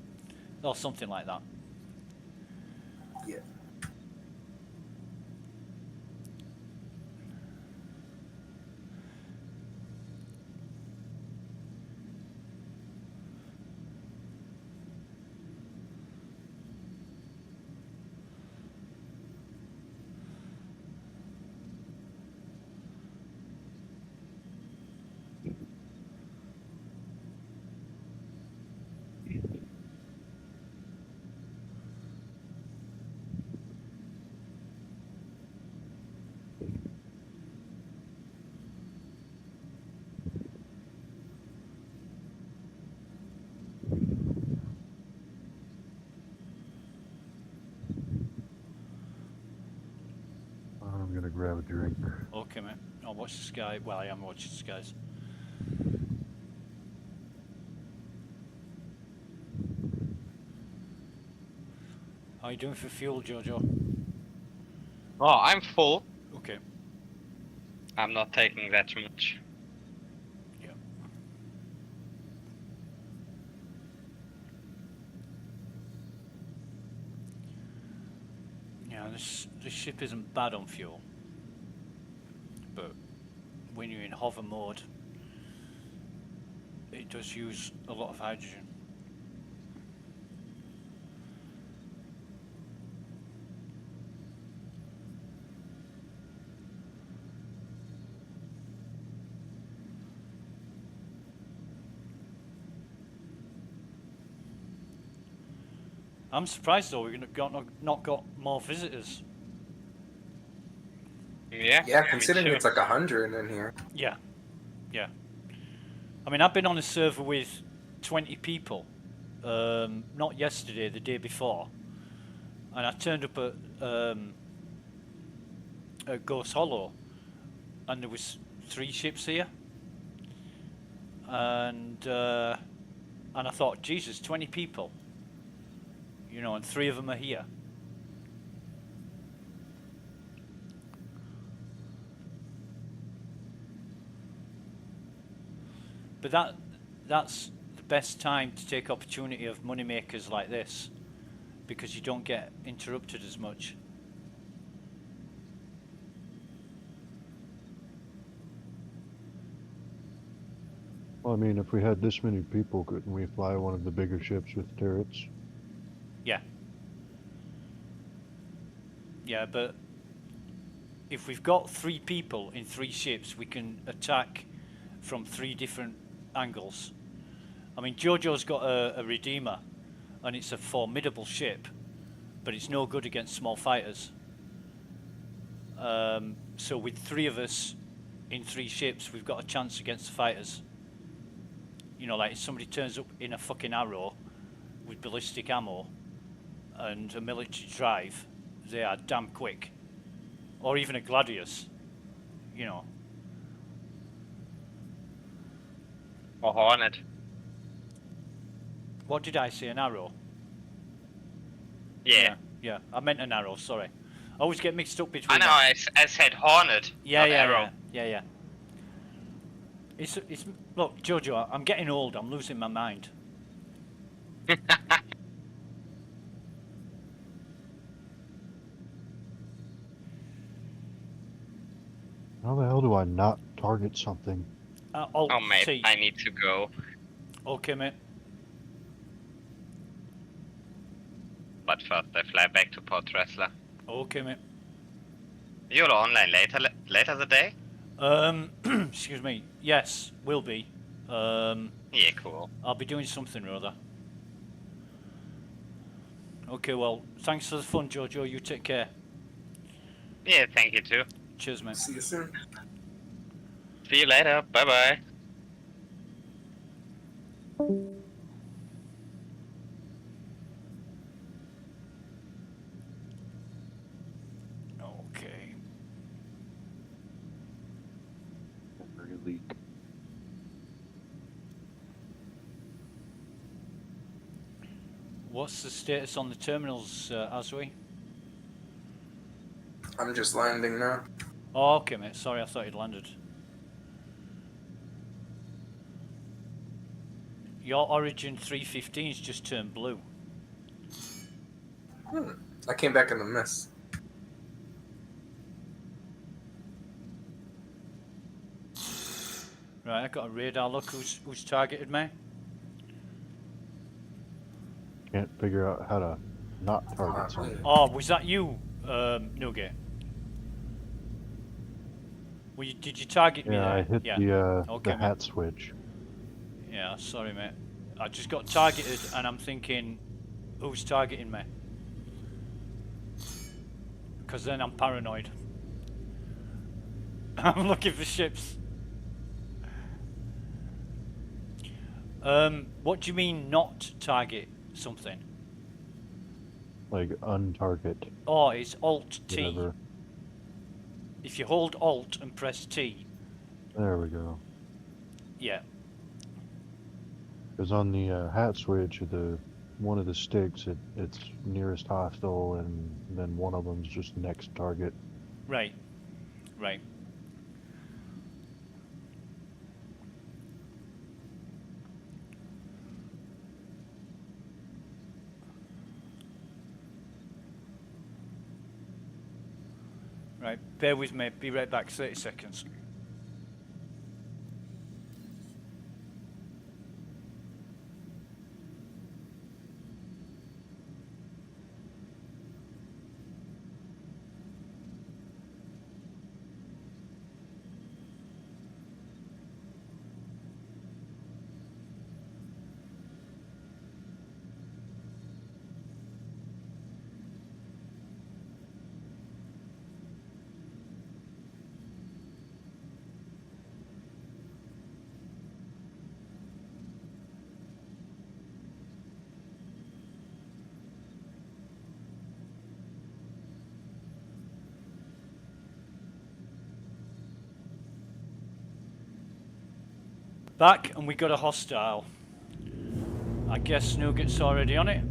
or something like that. Yeah. I'm gonna grab a drink. Okay, mate. I'll watch the sky. Well, I am watching the skies. How are you doing for fuel, Jojo? Oh, I'm full. Okay. I'm not taking that much. Yeah. Yeah, this ship isn't bad on fuel, but when you're in hover mode, it does use a lot of hydrogen. I'm surprised though we've not got more visitors. Yeah. Yeah, considering it's like 100 in here. Yeah, yeah. I mean, I've been on a server with 20 people, not yesterday, the day before, and I turned up at Ghost Hollow, and there was 3 ships here, and I thought, Jesus, 20 people, you know, and 3 of them are here. But that's the best time to take opportunity of moneymakers like this, because you don't get interrupted as much. Well, I mean, if we had this many people, couldn't we fly one of the bigger ships with turrets? Yeah. Yeah, but if we've got 3 people in 3 ships, we can attack from 3 different angles. I mean, Jojo's got a Redeemer, and it's a formidable ship, but it's no good against small fighters. So with 3 of us in 3 ships, we've got a chance against the fighters. You know, like if somebody turns up in a fucking Arrow with ballistic ammo, and a military drive, they are damn quick. Or even a Gladius, you know. Or Hornet. What did I say, an arrow? Yeah. Yeah, I meant an arrow, sorry. I always get mixed up between I know, I said Hornet, not arrow. Yeah. It's look, Jojo, I'm getting old, I'm losing my mind. How the hell do I not target something? Oh mate, I need to go. Okay, mate. But first I fly back to Port Tressler. Okay, mate. You're online later the day? Excuse me. Yes, will be. Yeah, cool. I'll be doing something or other. Okay, well, thanks for the fun, Jojo. You take care. Yeah, thank you too. Cheers, mate. See you soon. See you later. Bye bye. Okay. Leak. What's the status on the terminals, aUEC? I'm just landing now. Oh, okay, mate. Sorry, I thought you'd landed. Your Origin 315's just turned blue. I came back in the mist. Right, I got a radar. Look who's targeted me. Can't figure out how to not target something. Oh, was that you, Nugget? Did you target me Yeah, there? I hit Okay, the hat switch. Yeah, sorry, mate. I just got targeted, and I'm thinking, who's targeting me? Because then I'm paranoid. I'm looking for ships. What do you mean not target something? Like untarget. Oh, it's Alt-T. Whatever. If you hold Alt and press T. There we go. Yeah. Because on the hat switch, one of the sticks, it's nearest hostile, and then one of them's just next target. Right. Right. Right, bear with me, be right back, 30 seconds. Back, and we got a hostile. I guess Nugget's already on it.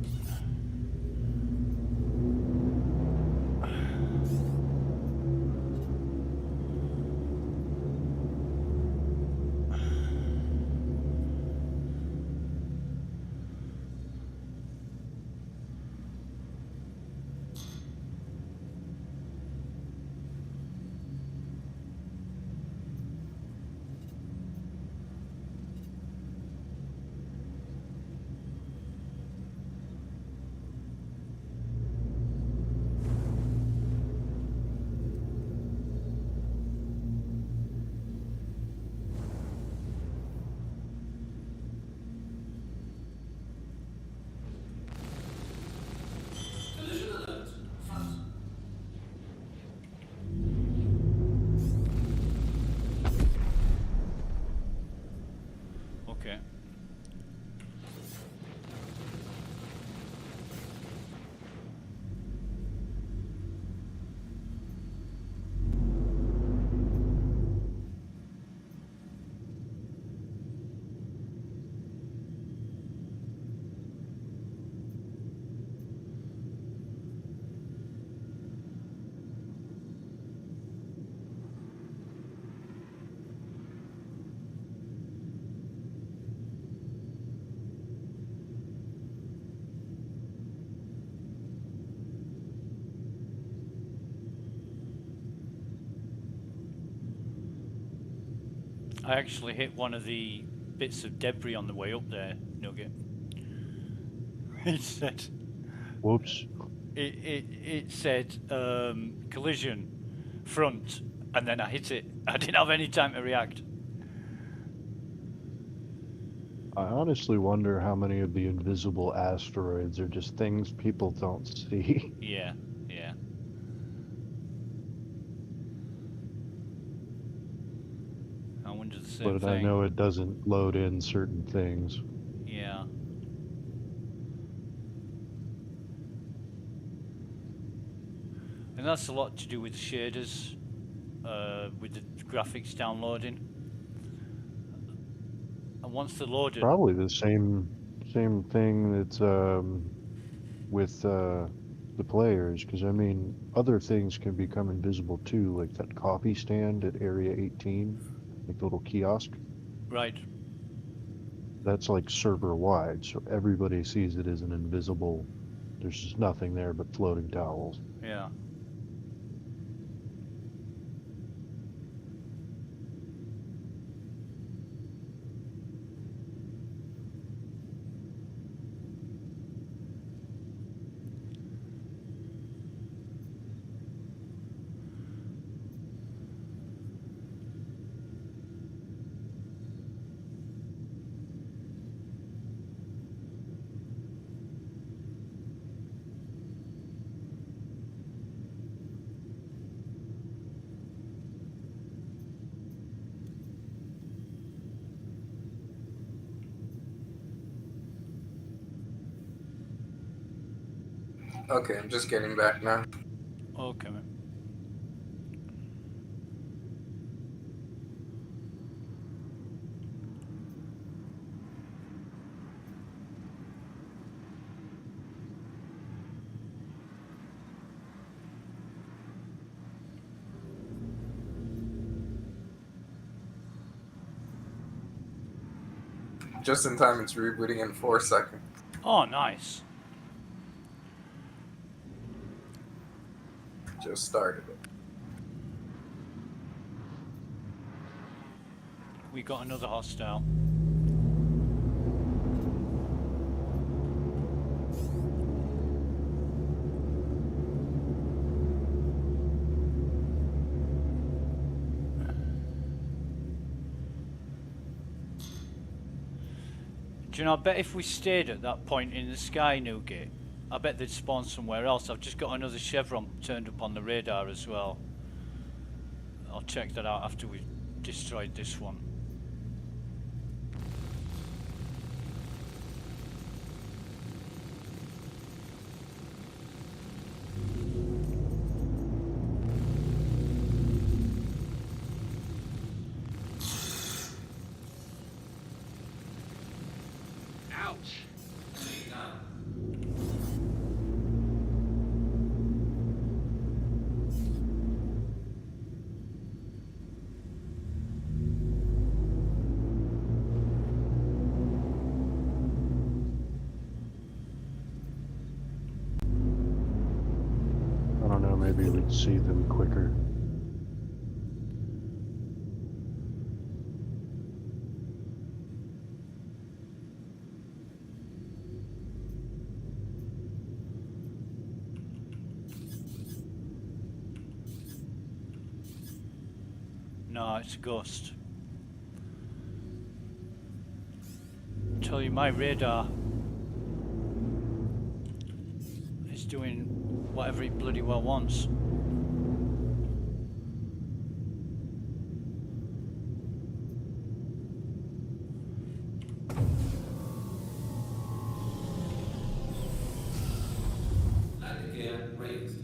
I actually hit one of the bits of debris on the way up there, Nugget. It said... Whoops. It said collision, front, and then I hit it. I didn't have any time to react. I honestly wonder how many of the invisible asteroids are just things people don't see. Yeah, yeah. I wonder the same But thing. I know it doesn't load in certain things. Yeah. And that's a lot to do with the shaders, with the graphics downloading. And once they're loaded... Probably the same thing that's with the players, because I mean, other things can become invisible too, like that coffee stand at Area 18, like the little kiosk. Right. That's like server wide, so everybody sees it as an invisible. There's just nothing there but floating towels. Yeah. Okay, I'm just getting back now. Okay, man. Just in time, it's rebooting in 4 seconds. Oh, nice. Just started it. We got another hostile. Do you know, I bet if we stayed at that point in the sky, Newgate, I bet they'd spawn somewhere else. I've just got another chevron turned up on the radar as well. I'll check that out after we've destroyed this one. Ouch. I don't know, maybe we'd see them quicker. No, it's a ghost. Tell you, my radar is doing whatever it bloody well wants. Landing gear raised.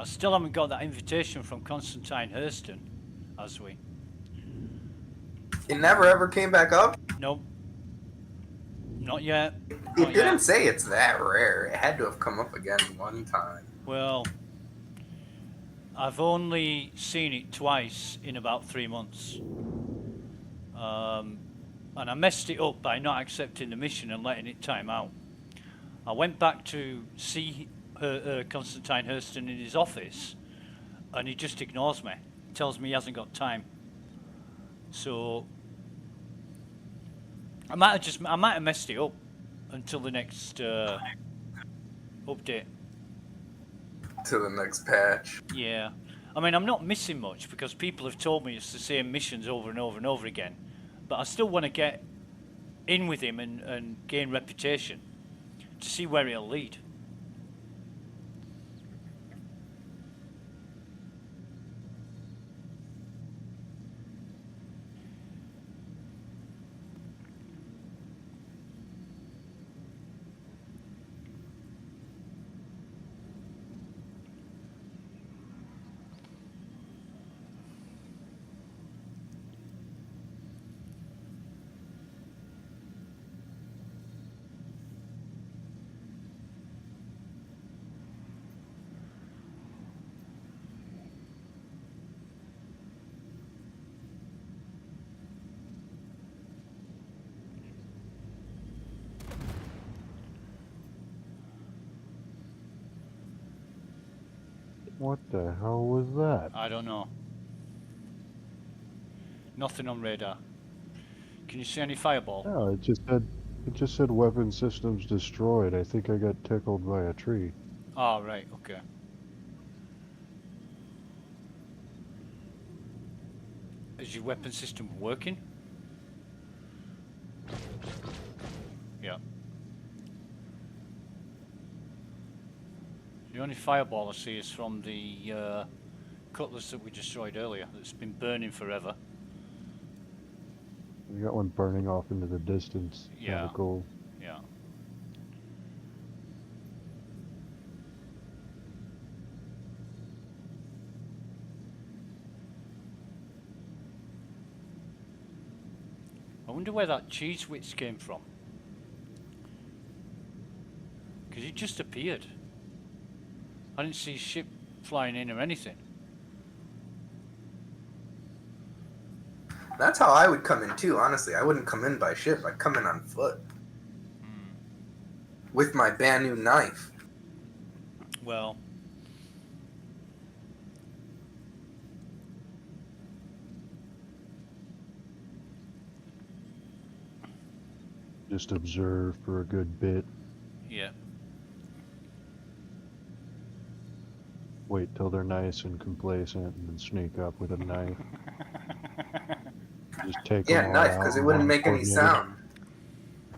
I still haven't got that invitation from Constantine Hurston, has we? It never ever came back up? Nope. Not yet. It didn't say it's that rare. It had to have come up again one time. Well, I've only seen it twice in about 3 months. And I messed it up by not accepting the mission and letting it time out. I went back to see Constantine Hurston in his office, and he just ignores me. Tells me he hasn't got time. So I might have messed it up until the next update. To the next patch. Yeah. I mean, I'm not missing much because people have told me it's the same missions over and over and over again. But I still want to get in with him and gain reputation to see where it'll lead. What the hell was that? I don't know. Nothing on radar. Can you see any fireball? No, it just said weapon systems destroyed. I think I got tickled by a tree. Oh, right, okay. Is your weapon system working? Yeah. The only fireball I see is from the cutlass that we destroyed earlier, that's been burning forever. We got one burning off into the distance. Yeah. Kinda cool. Yeah. I wonder where that cheese witz came from. Because it just appeared. I didn't see ship flying in or anything. That's how I would come in too, honestly. I wouldn't come in by ship. I'd come in on foot. With my brand new knife. Well. Just observe for a good bit. Yeah. Wait till they're nice and complacent and then sneak up with a knife. Just take them all knife, out because it and wouldn't then make any coordinate it. sound.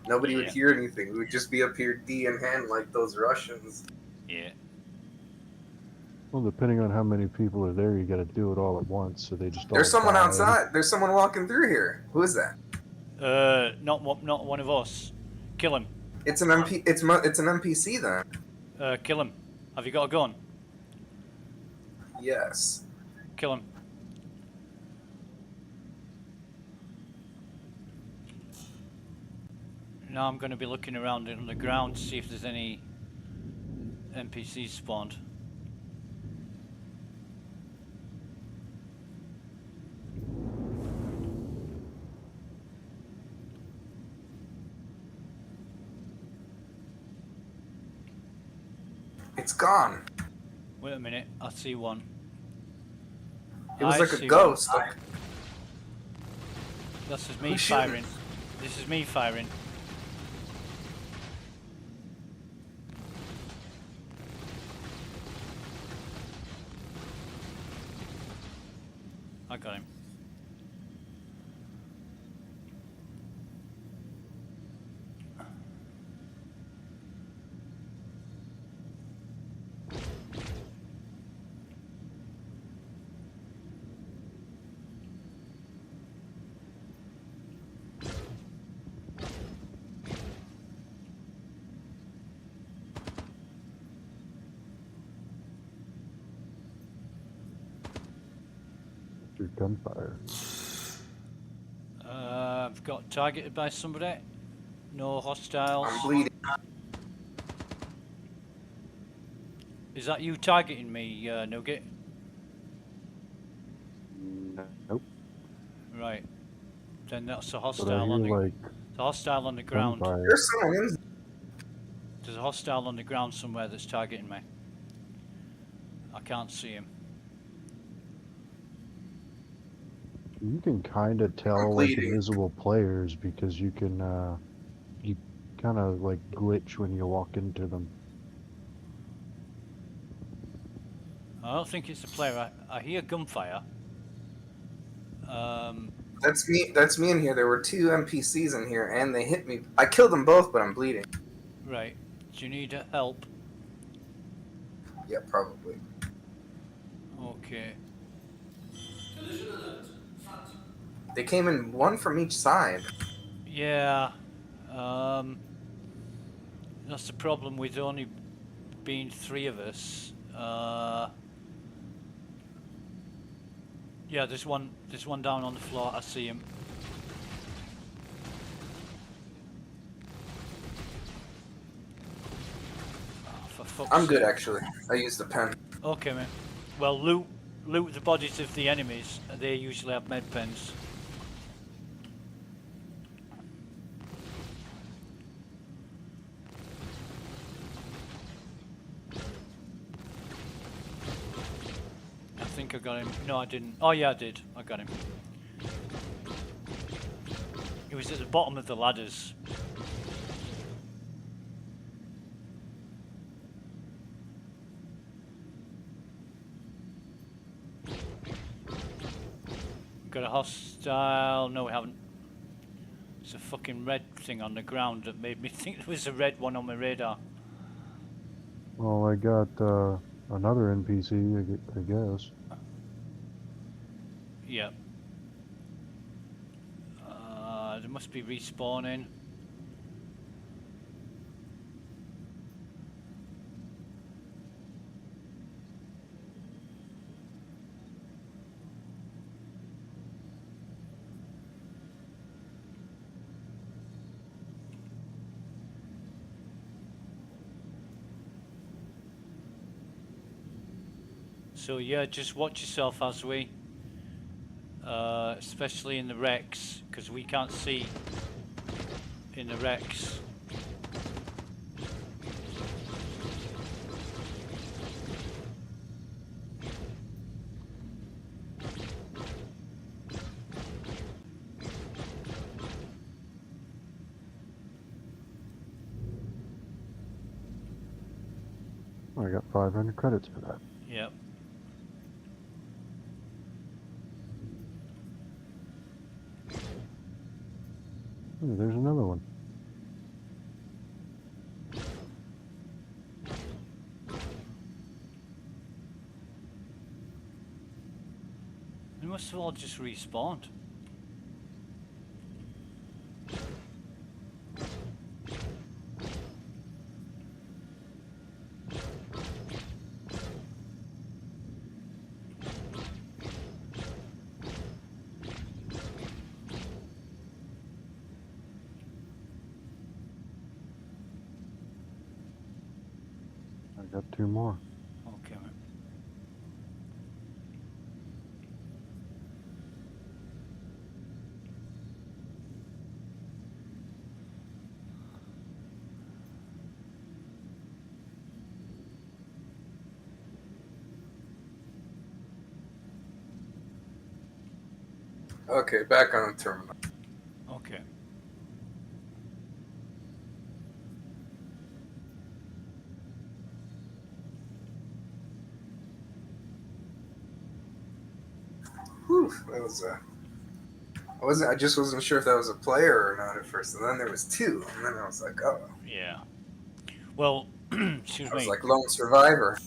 Nobody would hear anything. We would just be up here D in hand like those Russians. Yeah. Well, depending on how many people are there, you got to do it all at once, so they just. There's all someone die. outside. There's someone walking through here. Who is that? Not one of us. Kill him. It's an MP. It's an NPC then. Kill him. Have you got a gun? Yes. Kill him. Now I'm going to be looking around on the ground to see if there's any NPCs spawned. It's gone. Wait a minute, I see one. It was I like a see ghost. one. This is me Who's shooting? firing. This is me firing. I got him. Through gunfire. I've got targeted by somebody. No hostiles. I'm bleeding. Is that you targeting me, Nugget? Nope. Right. Then that's a But I hostile hear on the. like It's a hostile on the ground. gunfire. There's someone in. There's a hostile on the ground somewhere that's targeting me. I can't see him. You can kind of tell like invisible players because you can you kind of like glitch when you walk into them. I don't think it's a player. I hear gunfire. That's me. That's me in here. There were 2 NPCs in here, and they hit me. I killed them both, but I'm bleeding. Right. Do you need help? Yeah, probably. Okay. Collision alert. Front. They came in one from each side. Yeah. That's the problem with only being 3 of us. Yeah, there's one down on the floor. I see him. Oh, for fuck's I'm good sake. actually. I used a pen. Okay, man. Well, loot the bodies of the enemies. They usually have med pens. I think I got him. No, I didn't. Oh yeah, I did. I got him. He was at the bottom of the ladders. Got a hostile. No, we haven't. It's a fucking red thing on the ground that made me think there was a red one on my radar. Well, I got another NPC, I guess. Yep. They must be respawning. So yeah, just watch yourself as we, especially in the wrecks, because we can't see in the wrecks. I got 500 credits for that. Yep. Ooh, there's another one. They must have all just respawned. I got 2 more. Okay, man. Okay, back on the terminal. Okay. Whew, that was I just wasn't sure if that was a player or not at first, and then there was 2, and then I was like, oh. Yeah. Well, excuse I was me. like lone survivor.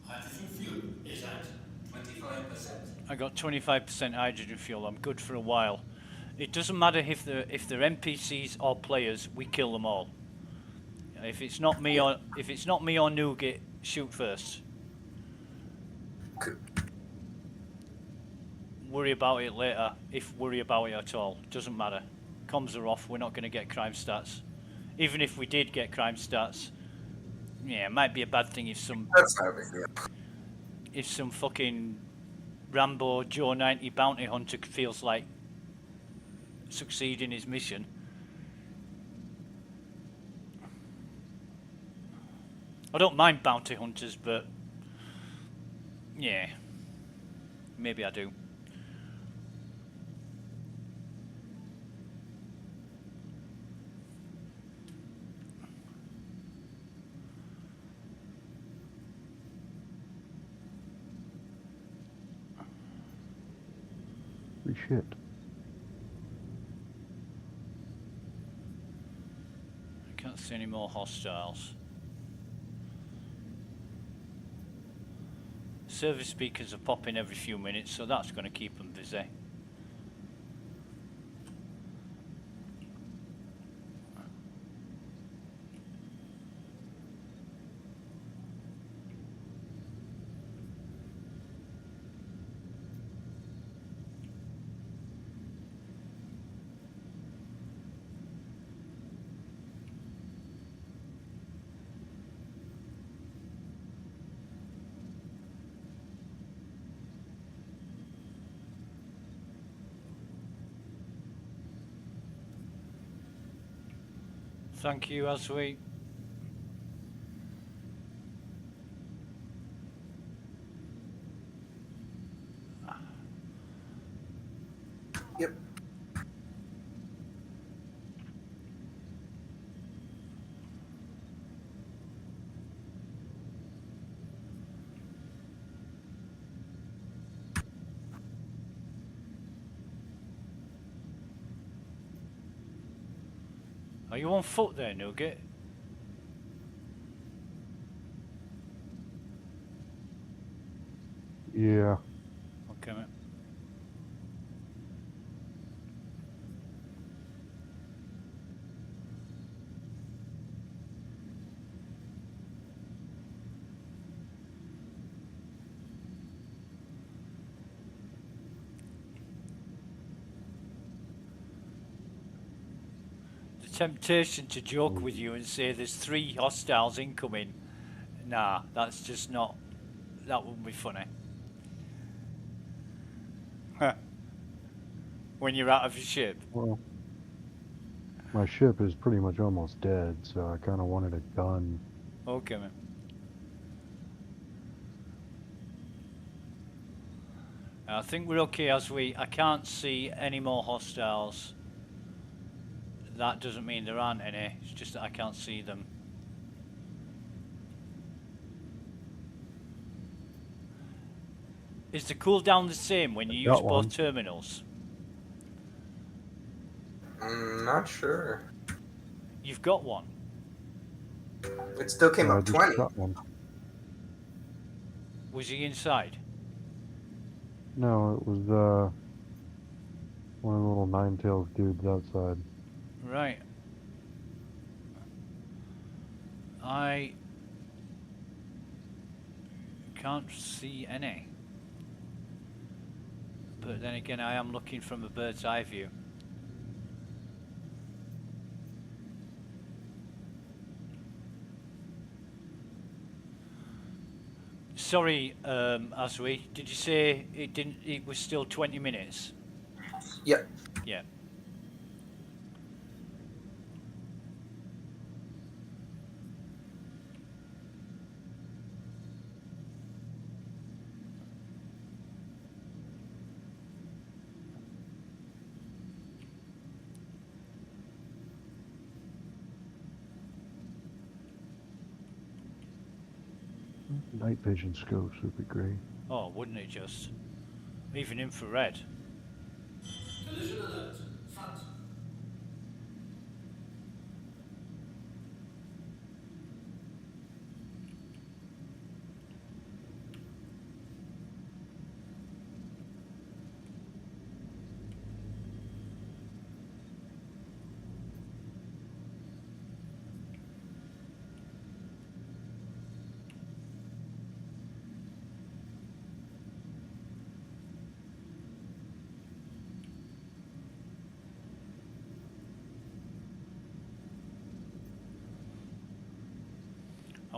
Hydrogen fuel is at 25%. I got 25% hydrogen fuel. I'm good for a while. It doesn't matter if they're NPCs or players. We kill them all. If it's not me or Nougat, shoot first. worry about it later, if worry about it at all. Doesn't matter. Comms are off, we're not going to get crime stats. Even if we did get crime stats, yeah, it might be a bad thing if some... That's not a big deal. If some fucking Rambo Joe 90 bounty hunter feels like succeeding his mission. I don't mind bounty hunters, but yeah, maybe I do. Shit. I can't see any more hostiles. Service speakers are popping every few minutes, so that's going to keep them busy. Thank you, aUEC. Yep. Are you on foot there, Nugget? Yeah. Okay, mate. The temptation to joke with you and say there's 3 hostiles incoming. Nah, that's just not... That wouldn't be funny. When you're out of your ship. Well, my ship is pretty much almost dead, so I kind of wanted a gun. Okay, man. I think we're okay I can't see any more hostiles. That doesn't mean there aren't any, it's just that I can't see them. Is the cooldown the same when you use both terminals? Not sure. You've got one? It still came up 20. Was he inside? No, it was one of the little nine-tails dudes outside. Right. I can't see any. But then again, I am looking from a bird's eye view. Sorry, aUEC, did you say it was still 20 minutes? Yep. Yeah. Night vision scopes would be great. Oh, wouldn't it just? Even infrared. Collision alert. Front.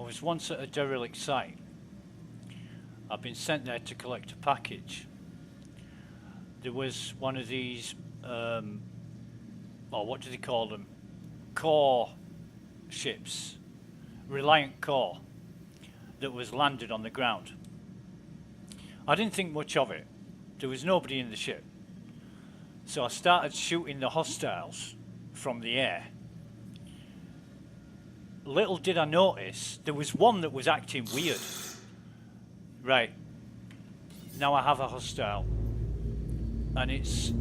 was once at a derelict site. I've been sent there to collect a package. There was one of these, what do they call them? Core ships, Reliant Core, that was landed on the ground. I didn't think much of it. There was nobody in the ship. So I started shooting the hostiles from the air. Little did I notice, there was one that was acting weird. Right, now I have a hostile. And it's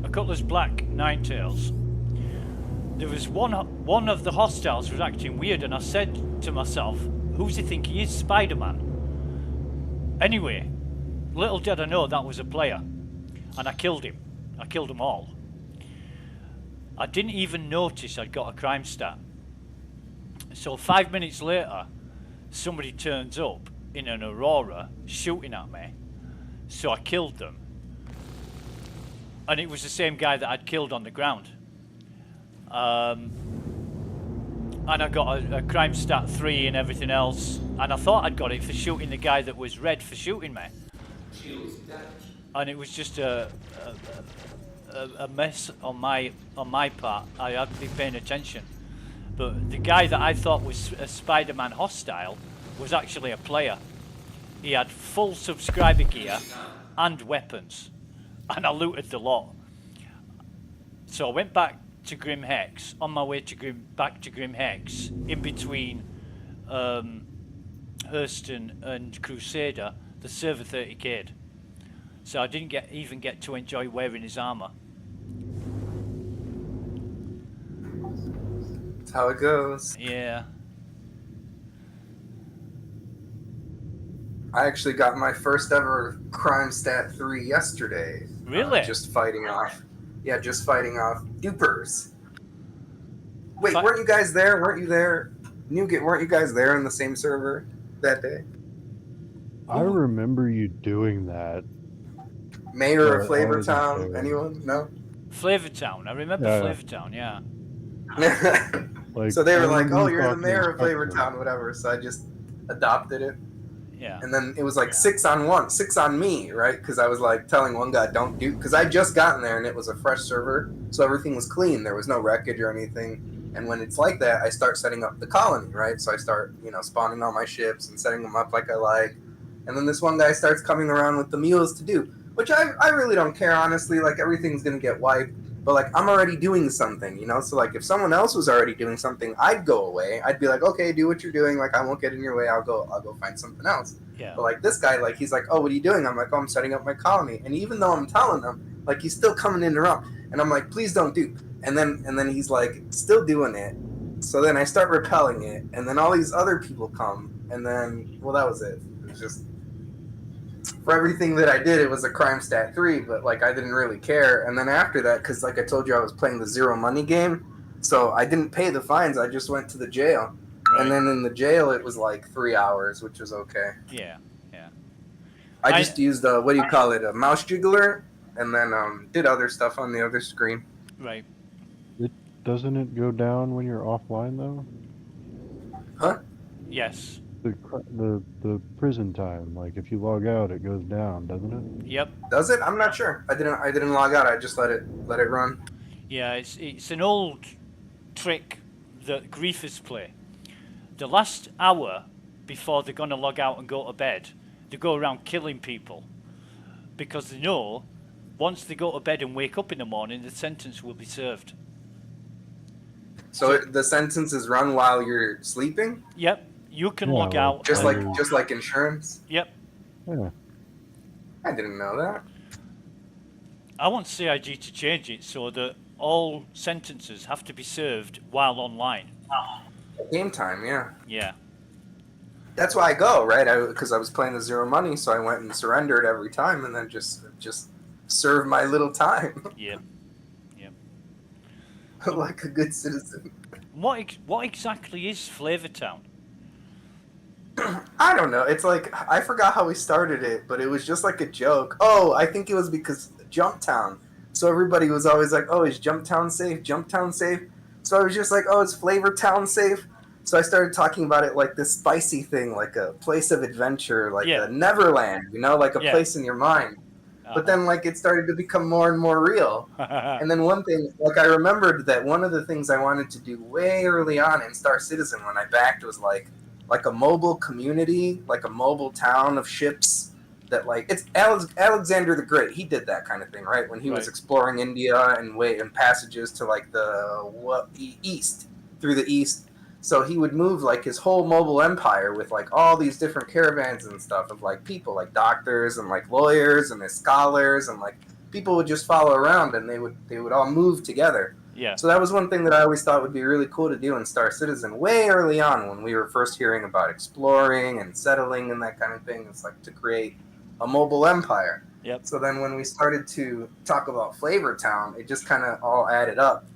a Cutlass Black Ninetails. There was one of the hostiles was acting weird, and I said to myself, who's he think he is? Spider-Man. Anyway, little did I know that was a player, and I killed him. I killed them all. I didn't even notice I'd got a crime stat. So 5 minutes later, somebody turns up in an Aurora shooting at me. So I killed them. And it was the same guy that I'd killed on the ground. And I got a crime stat 3 and everything else. And I thought I'd got it for shooting the guy that was red for shooting me. And it was just a mess on my part. I hadn't been paying attention. But the guy that I thought was a Spider-Man hostile was actually a player. He had full subscriber gear and weapons. And I looted the lot. So I went back to Grim Hex. On my way to back to Grim Hex, in between Hurston and Crusader, the server 30k'd. So I didn't even get to enjoy wearing his armor. That's how it goes. Yeah. I actually got my first ever crime stat 3 yesterday. Really? Just fighting off dupers. Wait, weren't you guys there? Weren't you there? Weren't you guys there in the same server that day? I remember you doing that. Mayor of Flavortown? Anyone? No? Flavortown. I remember Flavortown, yeah. So they were like, oh, you're the mayor of Flavortown, whatever. So I just adopted it. Yeah. And then it was like 6 on me, right? Because I was like telling one guy, don't do, because I'd just gotten there and it was a fresh server. So everything was clean. There was no wreckage or anything. And when it's like that, I start setting up the colony, right? So I start, spawning all my ships and setting them up like I like. And then this one guy starts coming around with the mules to do, which I really don't care, honestly. Like, everything's going to get wiped. But, like, I'm already doing something, So, like, if someone else was already doing something, I'd go away. I'd be like, okay, do what you're doing. Like, I won't get in your way. I'll go find something else. Yeah. But, like, this guy, like, he's like, oh, what are you doing? I'm like, oh, I'm setting up my colony. And even though I'm telling him, like, he's still coming to interrupt. And I'm like, please don't do. And then he's, like, still doing it. So then I start repelling it. And then all these other people come. And then, well, that was it. It was just... For everything that I did, it was a crime stat 3, but, like, I didn't really care. And then after that, because, like I told you, I was playing the zero money game, so I didn't pay the fines. I just went to the jail. Right. And then in the jail, it was, like, 3 hours, which was okay. Yeah, yeah. I just used, a mouse jiggler, and then did other stuff on the other screen. Right. Doesn't it go down when you're offline, though? Huh? Yes. The prison time, like if you log out, it goes down, doesn't it? Yep. Does it? I'm not sure. I didn't log out. I just let it run. Yeah, it's an old trick that griefers play. The last hour before they're gonna log out and go to bed, they go around killing people because they know once they go to bed and wake up in the morning, the sentence will be served. So the sentence is run while you're sleeping? Yep. You can log out. Just like insurance? Yep. Yeah. I didn't know that. I want CIG to change it so that all sentences have to be served while online. Game time, yeah. Yeah. That's why I go, right? Because I was playing the zero money, so I went and surrendered every time, and then just serve my little time. Yep. Yep. Like a good citizen. What exactly is Flavortown? I don't know. It's like, I forgot how we started it, but it was just like a joke. Oh, I think it was because Jumptown. So everybody was always like, oh, is Jumptown safe? Jumptown safe? So I was just like, oh, is Flavortown safe? So I started talking about it like this spicy thing, like a place of adventure, like Yeah. a Neverland, you know, like a Yeah. place in your mind. But then like it started to become more and more real. And then one thing, like I remembered that one of the things I wanted to do way early on in Star Citizen when I backed was like a mobile community, like a mobile town of ships that like it's Alexander the Great. He did that kind of thing, right? When he was Right. exploring India and passages to like the east, through the east. So he would move like his whole mobile empire with like all these different caravans and stuff of like people, like doctors and like lawyers and scholars, and like people would just follow around and they would all move together. Yeah. So that was one thing that I always thought would be really cool to do in Star Citizen way early on when we were first hearing about exploring and settling and that kind of thing. It's like to create a mobile empire. Yep. So then when we started to talk about Flavor Town, it just kind of all added up.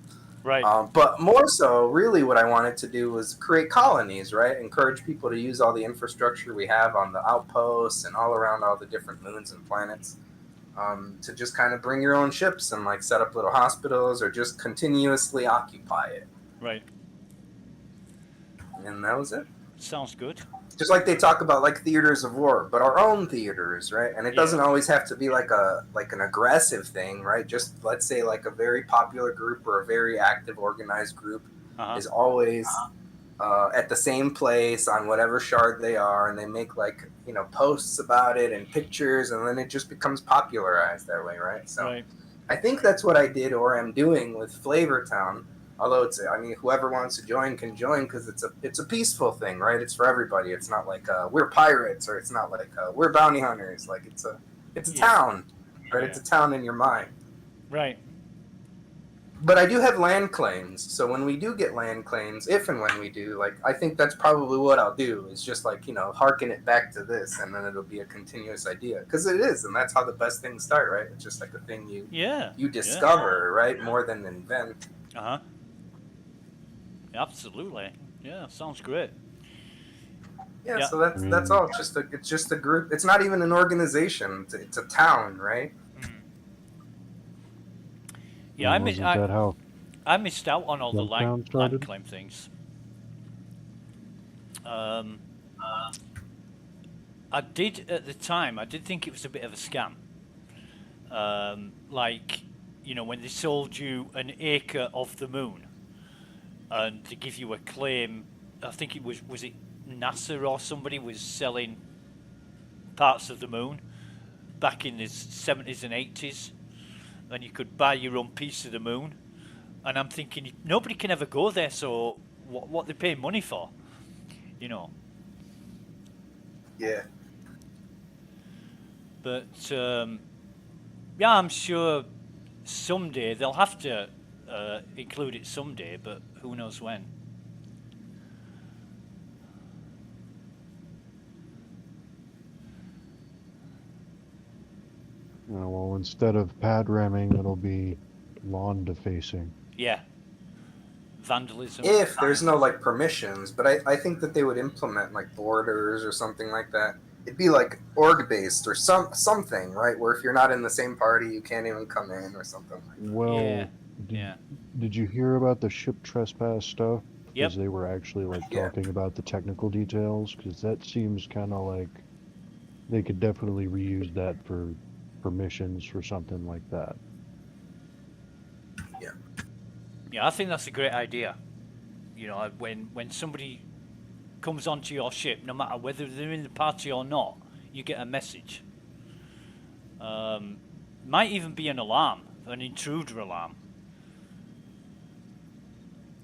Right. But more so, really what I wanted to do was create colonies, right? Encourage people to use all the infrastructure we have on the outposts and all around all the different moons and planets. To just kind of bring your own ships and like set up little hospitals or just continuously occupy it. Right. And that was it. Sounds good. Just like they talk about like theaters of war, but our own theaters, right? And it doesn't always have to be like an aggressive thing, right? Just let's say like a very popular group or a very active organized group is always at the same place on whatever shard they are, and they make like, you know, posts about it and pictures, and then it just becomes popularized that way, right? So I think that's what I did or am doing with Flavor Town. Although it's, I mean, whoever wants to join can join because it's a peaceful thing, right? It's for everybody. It's not like we're pirates, or it's not like we're bounty hunters. Like it's a town, right? It's a town in your mind. Right. But I do have land claims, so when we do get land claims, if and when we do, like I think that's probably what I'll do is just like, you know, harken it back to this, and then it'll be a continuous idea because it is, and that's how the best things start, right? It's just like a thing you discover, right, more than invent. Absolutely. Yeah, sounds great. Yeah, so that's all. It's just a group. It's not even an organization. It's a town, right? Yeah, I missed out on all the land claim things. I did at the time. I did think it was a bit of a scam. Like, you know, when they sold you an acre of the moon, and to give you a claim, I think it was it NASA or somebody was selling parts of the moon back in the 70s and 80s, and you could buy your own piece of the moon. And I'm thinking, nobody can ever go there, so what they pay money for, you know? Yeah. But yeah, I'm sure someday they'll have to include it someday, but who knows when. Well, instead of pad ramming, it'll be lawn defacing. Yeah. Vandalism. If there's no like permissions, but I think that they would implement like borders or something like that. It'd be like org based or something, right? Where if you're not in the same party, you can't even come in or something like that. Well, did you hear about the ship trespass stuff? Yep. Because they were actually like talking about the technical details. Because that seems kind of like they could definitely reuse that for permissions for something like that. Yeah. Yeah, I think that's a great idea. You know, when somebody comes onto your ship, no matter whether they're in the party or not, you get a message. Might even be an alarm, an intruder alarm.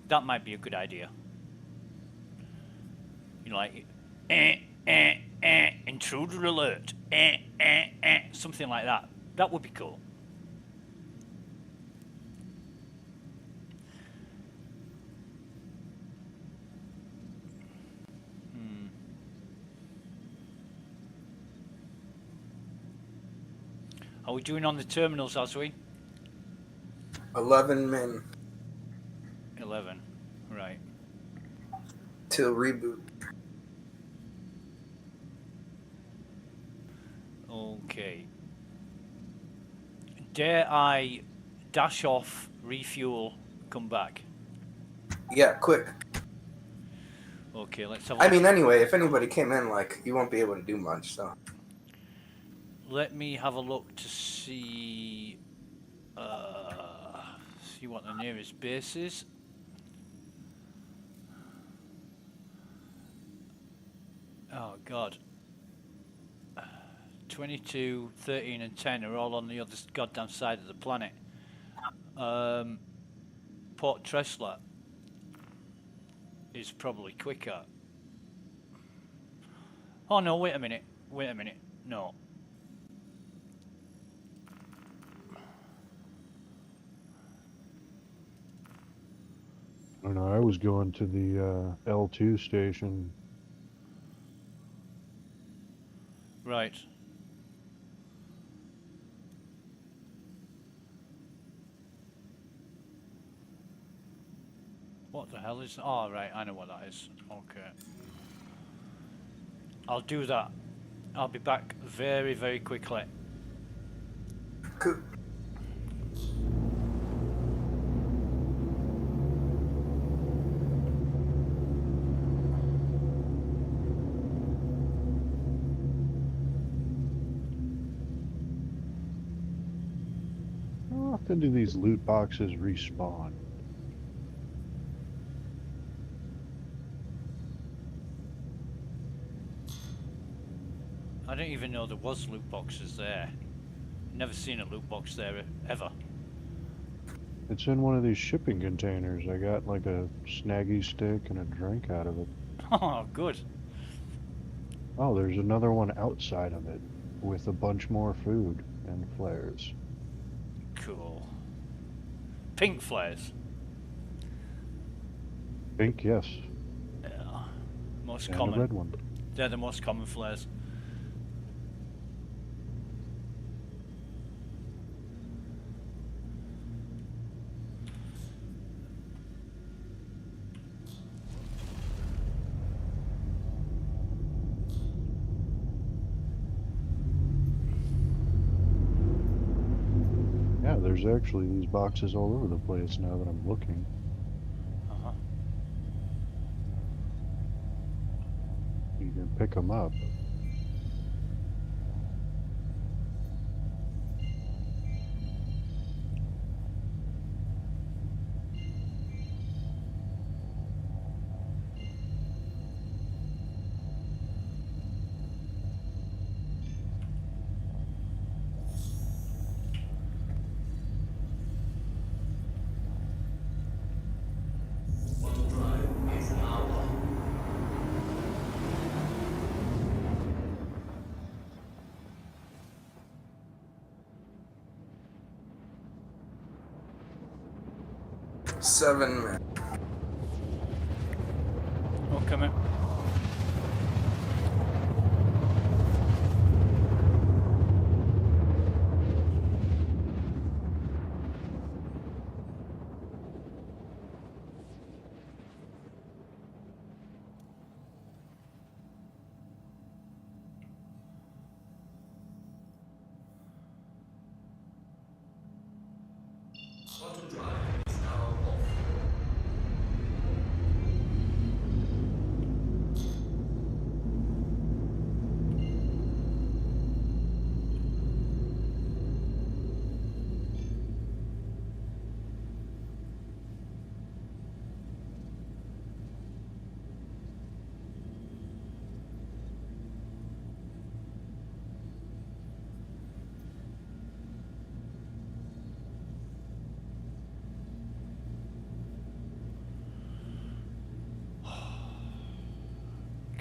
That might be a good idea. You know, like, intruder alert, something like that. That would be cool. Are we doing on the terminals, as we? 11 men. 11, right. Till reboot. Okay. Dare I dash off, refuel, come back? Yeah, quick. Okay, let's have a I look. mean, anyway, if anybody came in, like, you won't be able to do much, so. Let me have a look to see what the nearest base is. Oh God. 22, 13 and 10 are all on the other goddamn side of the planet. Port Tressler is probably quicker. Oh no, wait a minute. No. I don't know, I was going to the L2 station. Right. What the hell is... Oh, right, I know what that is. Okay. I'll do that. I'll be back very, very quickly. Cool. How often do these loot boxes respawn? I didn't even know there was loot boxes there. Never seen a loot box there ever. It's in one of these shipping containers. I got like a snaggy stick and a drink out of it. Oh, good. Oh, there's another one outside of it with a bunch more food and flares. Cool. Pink flares. Pink, yes. Yeah. Most And common. a red one. They're the most common flares. Yeah, there's actually these boxes all over the place now that I'm looking. Uh-huh. You can pick them up. Seven minutes. Okay, mate.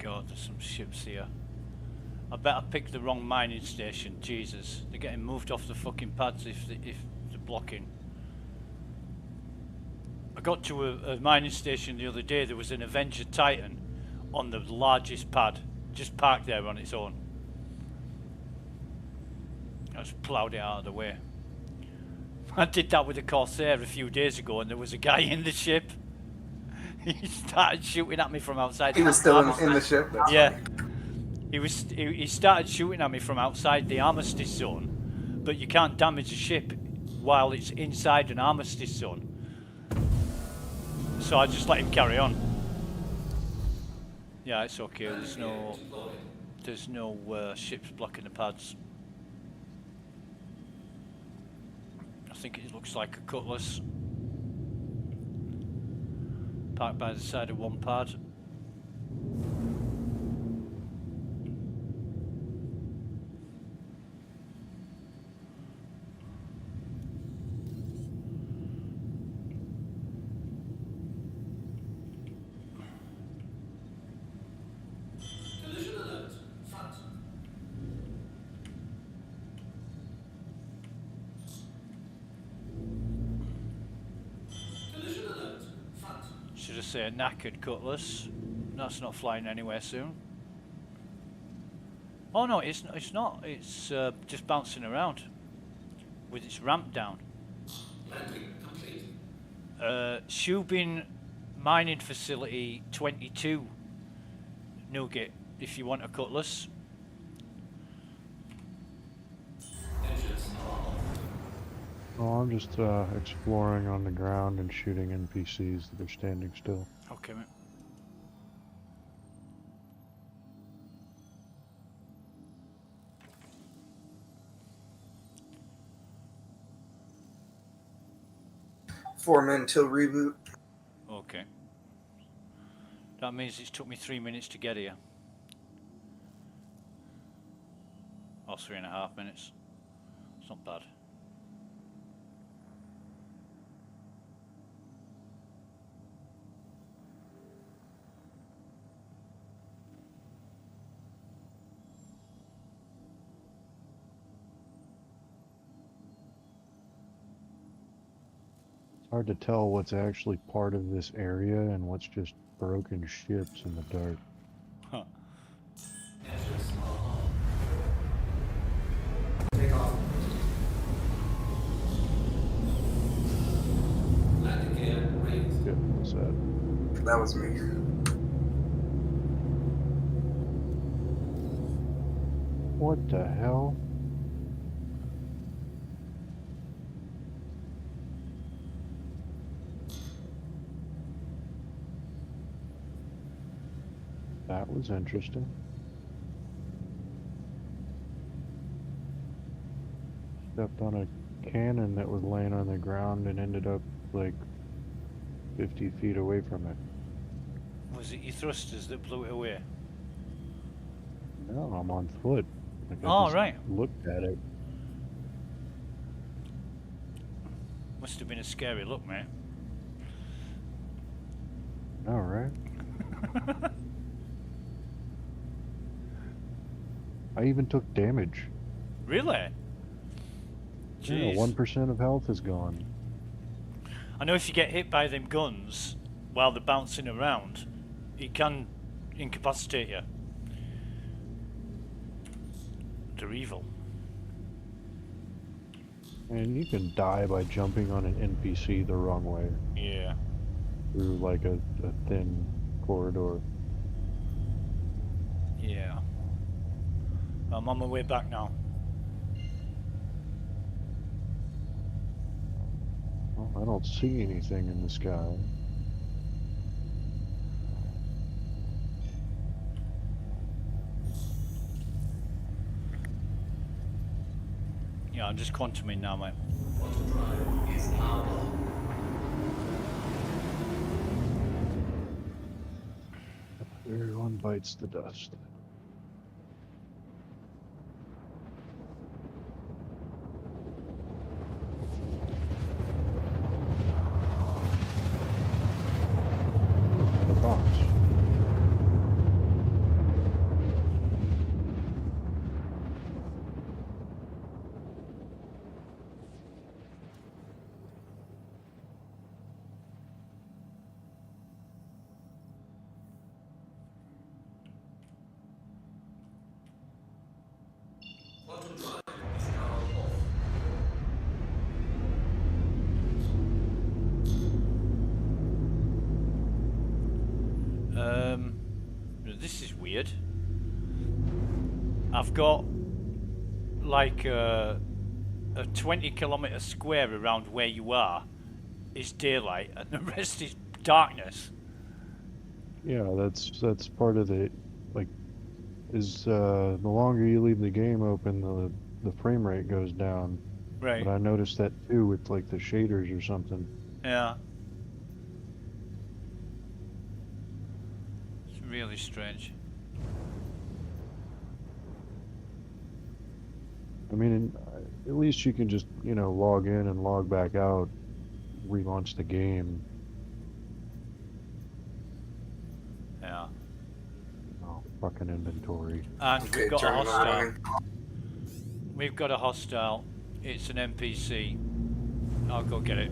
God, there's some ships here. I bet I picked the wrong mining station. Jesus, they're getting moved off the fucking pads if they're blocking. I got to a mining station the other day. There was an Avenger Titan on the largest pad, just parked there on its own. I just ploughed it out of the way. I did that with a Corsair a few days ago, and there was a guy in the ship. He started shooting at me from outside. He was still in the ship? That's yeah. funny. He started shooting at me from outside the armistice zone, but you can't damage a ship while it's inside an armistice zone. So I just let him carry on. Yeah, it's okay. There's no ships blocking the pads. I think it looks like a Cutlass parked by the side of one pad. Collision alert. Front. Collision alert. Front. Should I say a knackered Cutlass? That's not flying anywhere soon. Oh no, it's not. It's just bouncing around with its ramp down. Landing complete. Shubin mining facility 22. Nugget, if you want a Cutlass. Engines are off. Oh, I'm just exploring on the ground and shooting NPCs that are standing still. Okay, mate. Four men till reboot. Okay. That means it's took me 3 minutes to get here. Or 3.5 minutes. It's not bad. Hard to tell what's actually part of this area and what's just broken ships in the dark. Huh. Engines are on. Take off. Landing gear raised. Good, what's that? That was me. What the hell? That was interesting. Stepped on a cannon that was laying on the ground and ended up like 50 feet away from it. Was it your thrusters that blew it away? No, I'm on foot. Like I Oh, just right. looked at it. Must have been a scary look, mate. All right. I even took damage. Really? Yeah, Jeez. 1% of health is gone. I know if you get hit by them guns while they're bouncing around, it can incapacitate you. They're evil. And you can die by jumping on an NPC the wrong way. Yeah. Through like a thin corridor. Yeah. I'm on my way back now. Well, I don't see anything in the sky. Yeah, I'm just quantuming now, mate. Quantum drive is now on. Everyone bites the dust. The box. Quantum drive is now off. This is weird. I've got like a 20-kilometer square around where you are is daylight and the rest is darkness. Yeah, that's part of the, like, is the longer you leave the game open, the frame rate goes down. Right. But I noticed that too with like the shaders or something. Yeah. It's really strange. I mean, at least you can just, you know, log in and log back out, relaunch the game. Yeah. Oh, fucking inventory. And Okay, we've got a terminal hostile. running. We've got a hostile. It's an NPC. I'll go get it.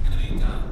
Enemy down.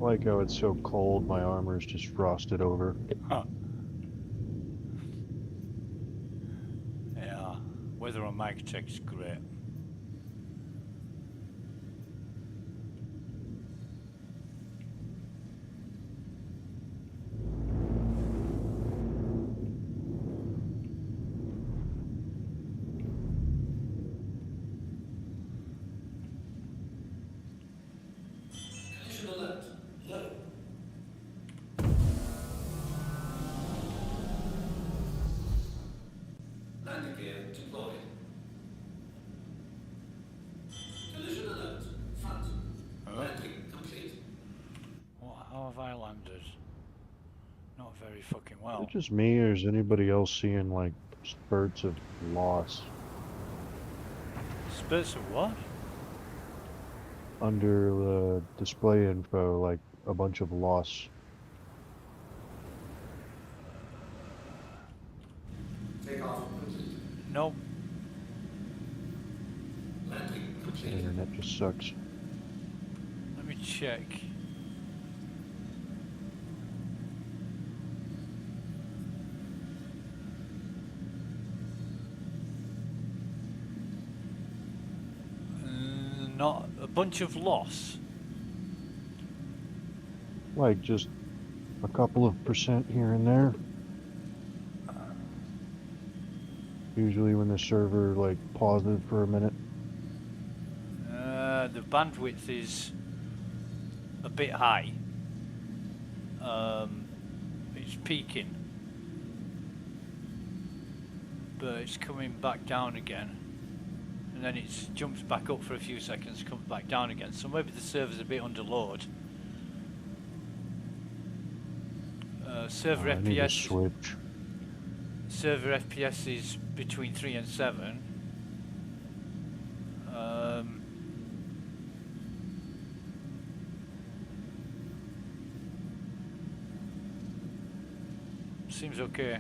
I like how it's so cold, my armor's just frosted over. Huh. Yeah. Weather on Microtech's great. Collision alert. Low. Landing gear deployed. Collision alert. Front. Landing complete. How have I landed? Not very fucking Is well. it just me, or is anybody else seeing like spurts of loss Spurts of what? under the display info, like a bunch of loss? Takeoff complete. Nope. Landing The complete. internet just sucks. Let me check. Not a bunch of loss. Like just a couple of percent here and there. Usually when the server like pauses for a minute. The bandwidth is a bit high. It's peaking, but it's coming back down again, and then it jumps back up for a few seconds, comes back down again. So maybe the server's a bit under load. Server I need to FPS. switch. Server FPS is between 3 and 7. Seems okay.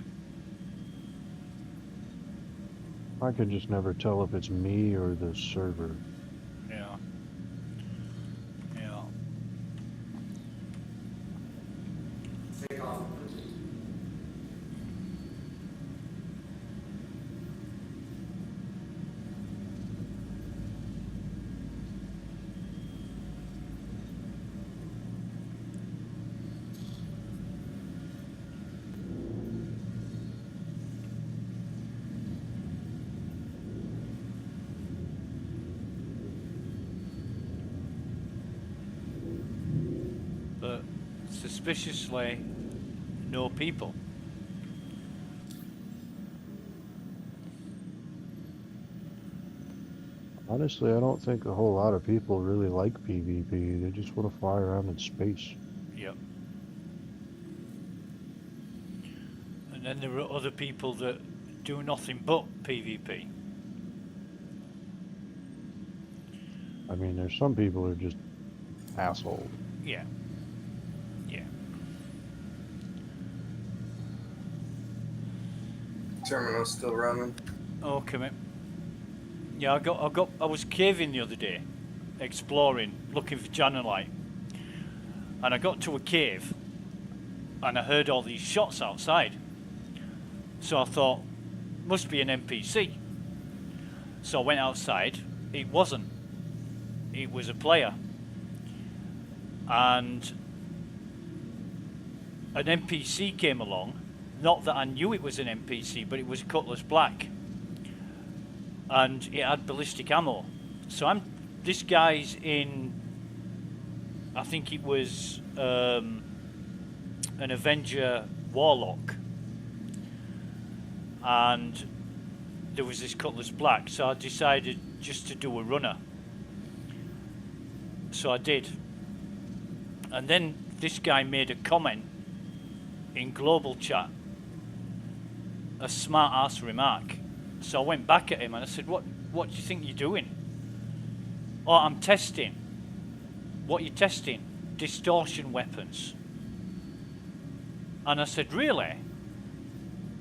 I can just never tell if it's me or the server. Yeah. Yeah. Takeoff complete. Suspiciously, no people. Honestly, I don't think a whole lot of people really like PvP. They just want to fly around in space. Yep. And then there are other people that do nothing but PvP. I mean, there's some people who are just assholes. Yeah. Yeah. Terminal's still running. Okay, mate. Yeah, I was caving the other day, exploring, looking for Janelite, and I got to a cave, and I heard all these shots outside. So I thought, must be an NPC. So I went outside. It wasn't. It was a player, and an NPC came along. Not that I knew it was an NPC, but it was Cutlass Black. And it had ballistic ammo. So this guy's in, I think it was an Avenger Warlock. And there was this Cutlass Black, so I decided just to do a runner. So I did. And then this guy made a comment in global chat, a smart ass remark. So I went back at him and I said, what do you think you're doing? Oh, I'm testing. What are you testing? Distortion weapons. And I said, really?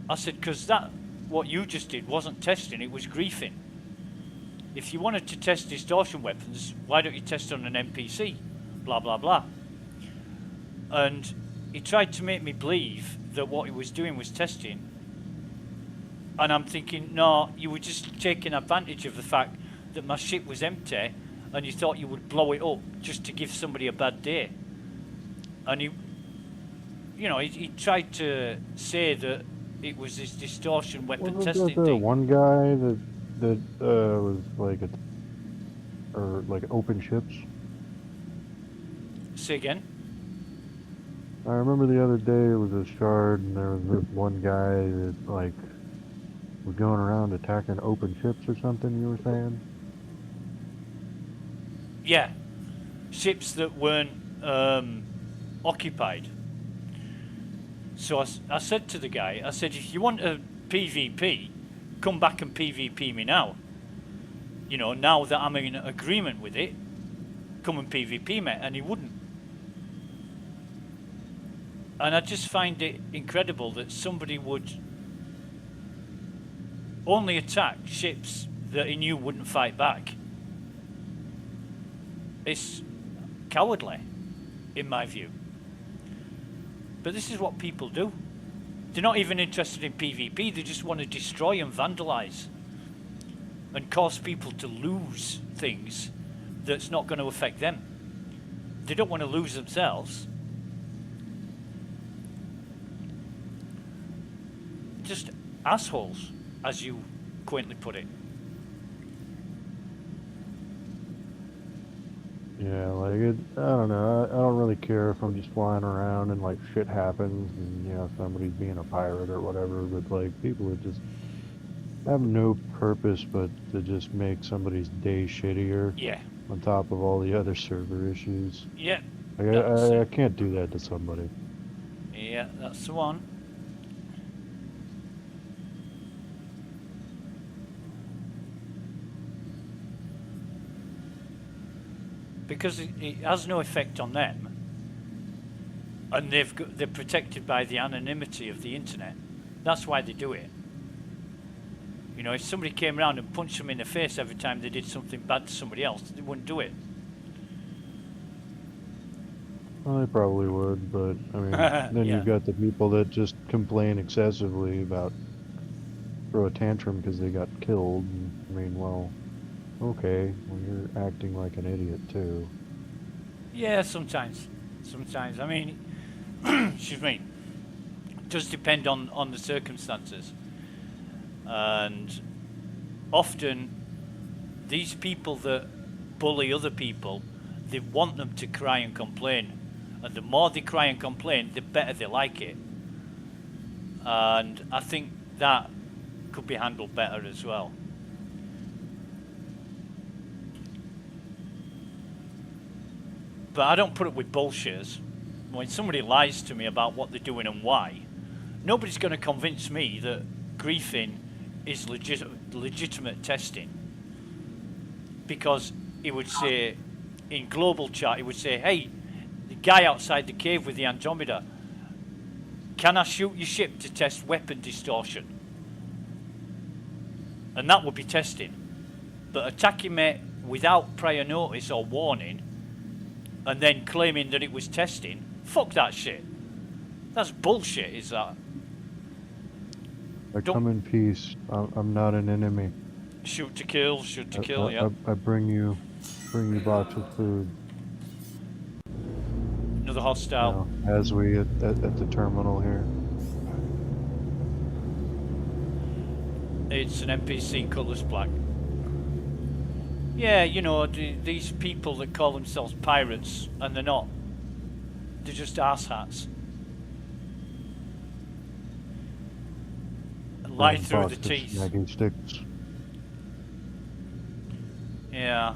I said, because what you just did wasn't testing, it was griefing. If you wanted to test distortion weapons, why don't you test on an NPC? Blah, blah, blah. And he tried to make me believe that what he was doing was testing. And I'm thinking, no, you were just taking advantage of the fact that my ship was empty and you thought you would blow it up just to give somebody a bad day. And he tried to say that it was this distortion weapon testing the thing. one guy that was like open ships? Say again? I remember the other day it was a shard and there was this one guy that like was going around attacking open ships or something, you were saying? Yeah. Ships that weren't occupied. So I said to the guy, I said, if you want a PvP, come back and PvP me now. Now that I'm in agreement with it, come and PvP me. And he wouldn't. And I just find it incredible that somebody would only attack ships that he knew wouldn't fight back. It's cowardly, in my view. But this is what people do. They're not even interested in PvP, they just want to destroy and vandalize and cause people to lose things that's not going to affect them. They don't want to lose themselves. Just assholes, as you quaintly put it. Yeah, I don't know. I don't really care if I'm just flying around and like shit happens and somebody's being a pirate or whatever. But like people that just have no purpose but to just make somebody's day shittier. Yeah. On top of all the other server issues. Yeah. I can't do that to somebody. Yeah, that's the one. Because it has no effect on them, and they're protected by the anonymity of the internet. That's why they do it. If somebody came around and punched them in the face every time they did something bad to somebody else, they wouldn't do it. Well, they probably would, but I mean, then Yeah. you've got the people that just complain excessively about, throw a tantrum because they got killed. I mean, well, okay, well, you're acting like an idiot too. Yeah, sometimes. I mean, excuse me. It does depend on the circumstances. And often, these people that bully other people, they want them to cry and complain And the more they cry and complain, the better they like it. And I think that could be handled better as well. But I don't put up with bullshitters. When somebody lies to me about what they're doing and why, nobody's going to convince me that griefing is legitimate testing. Because he would say, in global chat, he would say, hey, the guy outside the cave with the Andromeda, can I shoot your ship to test weapon distortion? And that would be testing. But attacking me without prior notice or warning and then claiming that it was testing, fuck that shit. That's bullshit, is that? I come in peace. I'm not an enemy. Shoot to kill, yeah. I bring you box of food. Another hostile. You know, as we at the terminal here. It's an NPC, colours black. Yeah, you know, these people that call themselves pirates, and they're not. They're just arse-hats. Lie through the teeth. Snagging sticks. Yeah.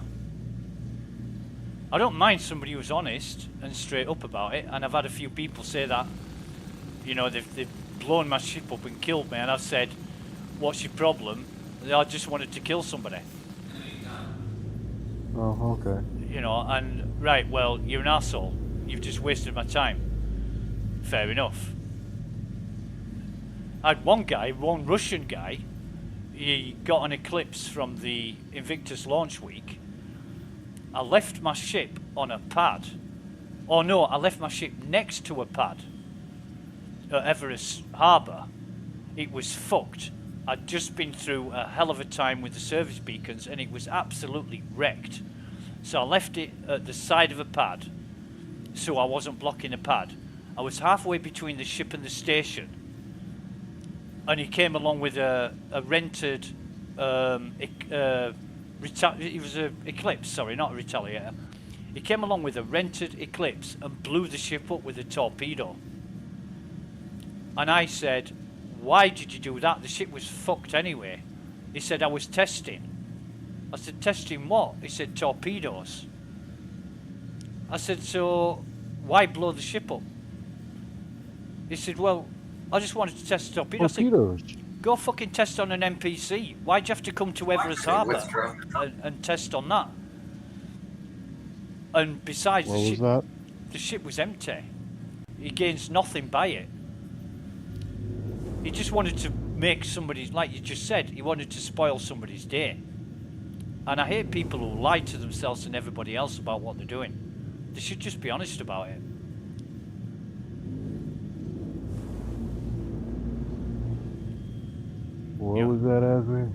I don't mind somebody who's honest and straight up about it, and I've had a few people say that, you know, they've blown my ship up and killed me, and I've said, what's your problem? I just wanted to kill somebody. Oh, okay. You know, and, right, well, you're an arsehole. You've just wasted my time. Fair enough. I had one Russian guy, he got an eclipse from the Invictus launch week. I left my ship on a pad. Oh no, I left my ship next to a pad at Everest Harbour. It was fucked. I'd just been through a hell of a time with the service beacons and it was absolutely wrecked. So I left it at the side of a pad so I wasn't blocking the pad. I was halfway between the ship and the station and he came along with a rented it was a Eclipse, sorry, not a Retaliator. He came along with a rented Eclipse and blew the ship up with a torpedo. And I said, why did you do that? The ship was fucked anyway. He said, I was testing. I said, testing what? He said, torpedoes. I said, so why blow the ship up? He said, well, I just wanted to test torpedoes. Torpedoes. Go fucking test on an NPC. Why'd you have to come to Everest Harbour and test on that? And besides, the ship was empty. He gains nothing by it. He just wanted to make somebody's, like you just said, he wanted to spoil somebody's day. And I hate people who lie to themselves and everybody else about what they're doing. They should just be honest about it. What was that, Ashley?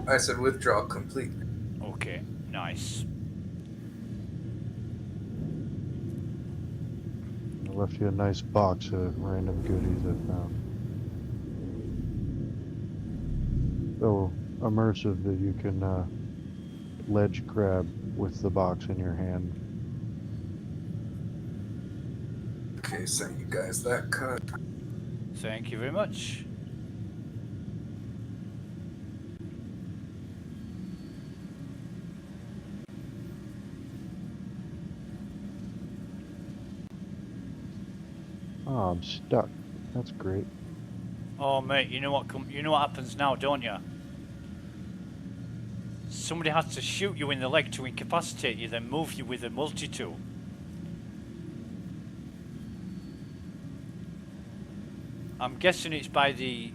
I said withdraw complete. Okay, nice. I left you a nice box of random goodies I found. So immersive that you can ledge grab with the box in your hand. Okay, send you guys that cut. Thank you very much. Oh, I'm stuck. That's great. Oh mate, you know what happens now, don't you? Somebody has to shoot you in the leg to incapacitate you, then move you with a multi-tool. I'm guessing it's by the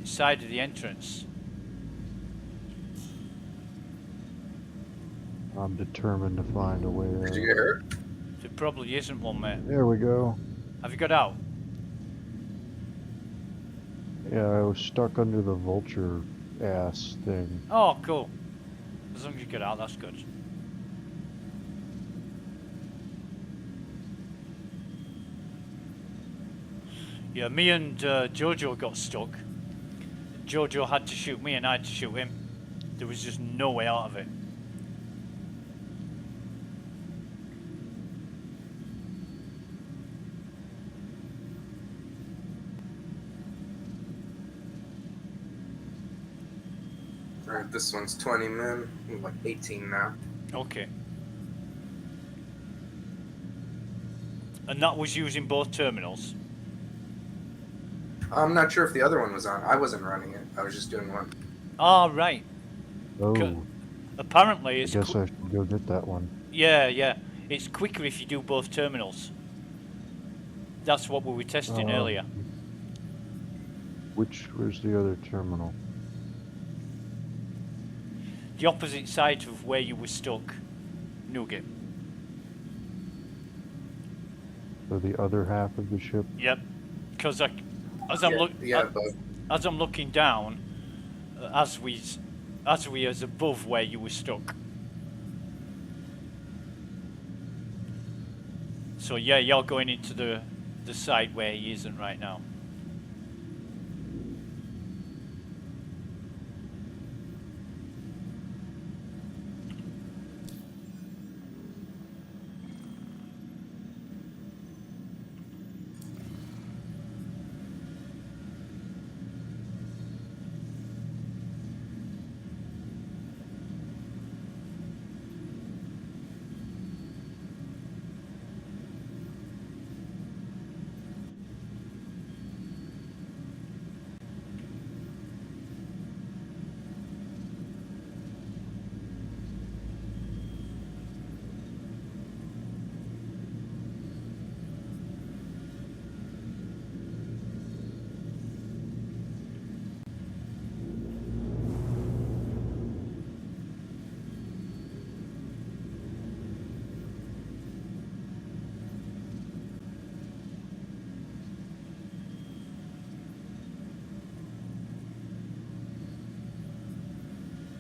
side of the entrance. I'm determined to find a way out. Did you get hurt? There probably isn't one, mate. There we go. Have you got out? Yeah, I was stuck under the vulture ass thing. Oh, cool. As long as you get out, that's good. Yeah, me and Jojo got stuck. Jojo had to shoot me and I had to shoot him. There was just no way out of it. Alright, this one's 20 men. I'm like 18 now. Okay. And that was using both terminals? I'm not sure if the other one was on. I wasn't running it. I was just doing one. Ah, right. Oh. Apparently, it's. I guess I should go get that one. Yeah, yeah. It's quicker if you do both terminals. That's what we were testing earlier. Where's the other terminal? The opposite side of where you were stuck, Nougat. So the other half of the ship? Yep. Because as I'm looking down, as we is above where you were stuck. So yeah, you're going into the side where he isn't right now.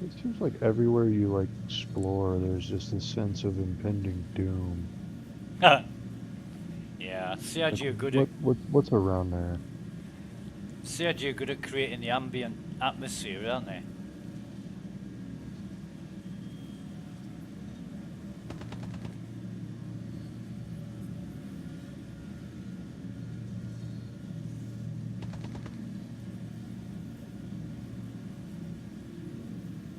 It seems like everywhere you like explore, there's just a sense of impending doom. Yeah, CRG are good at what's around there? CRG are good at creating the ambient atmosphere, aren't they?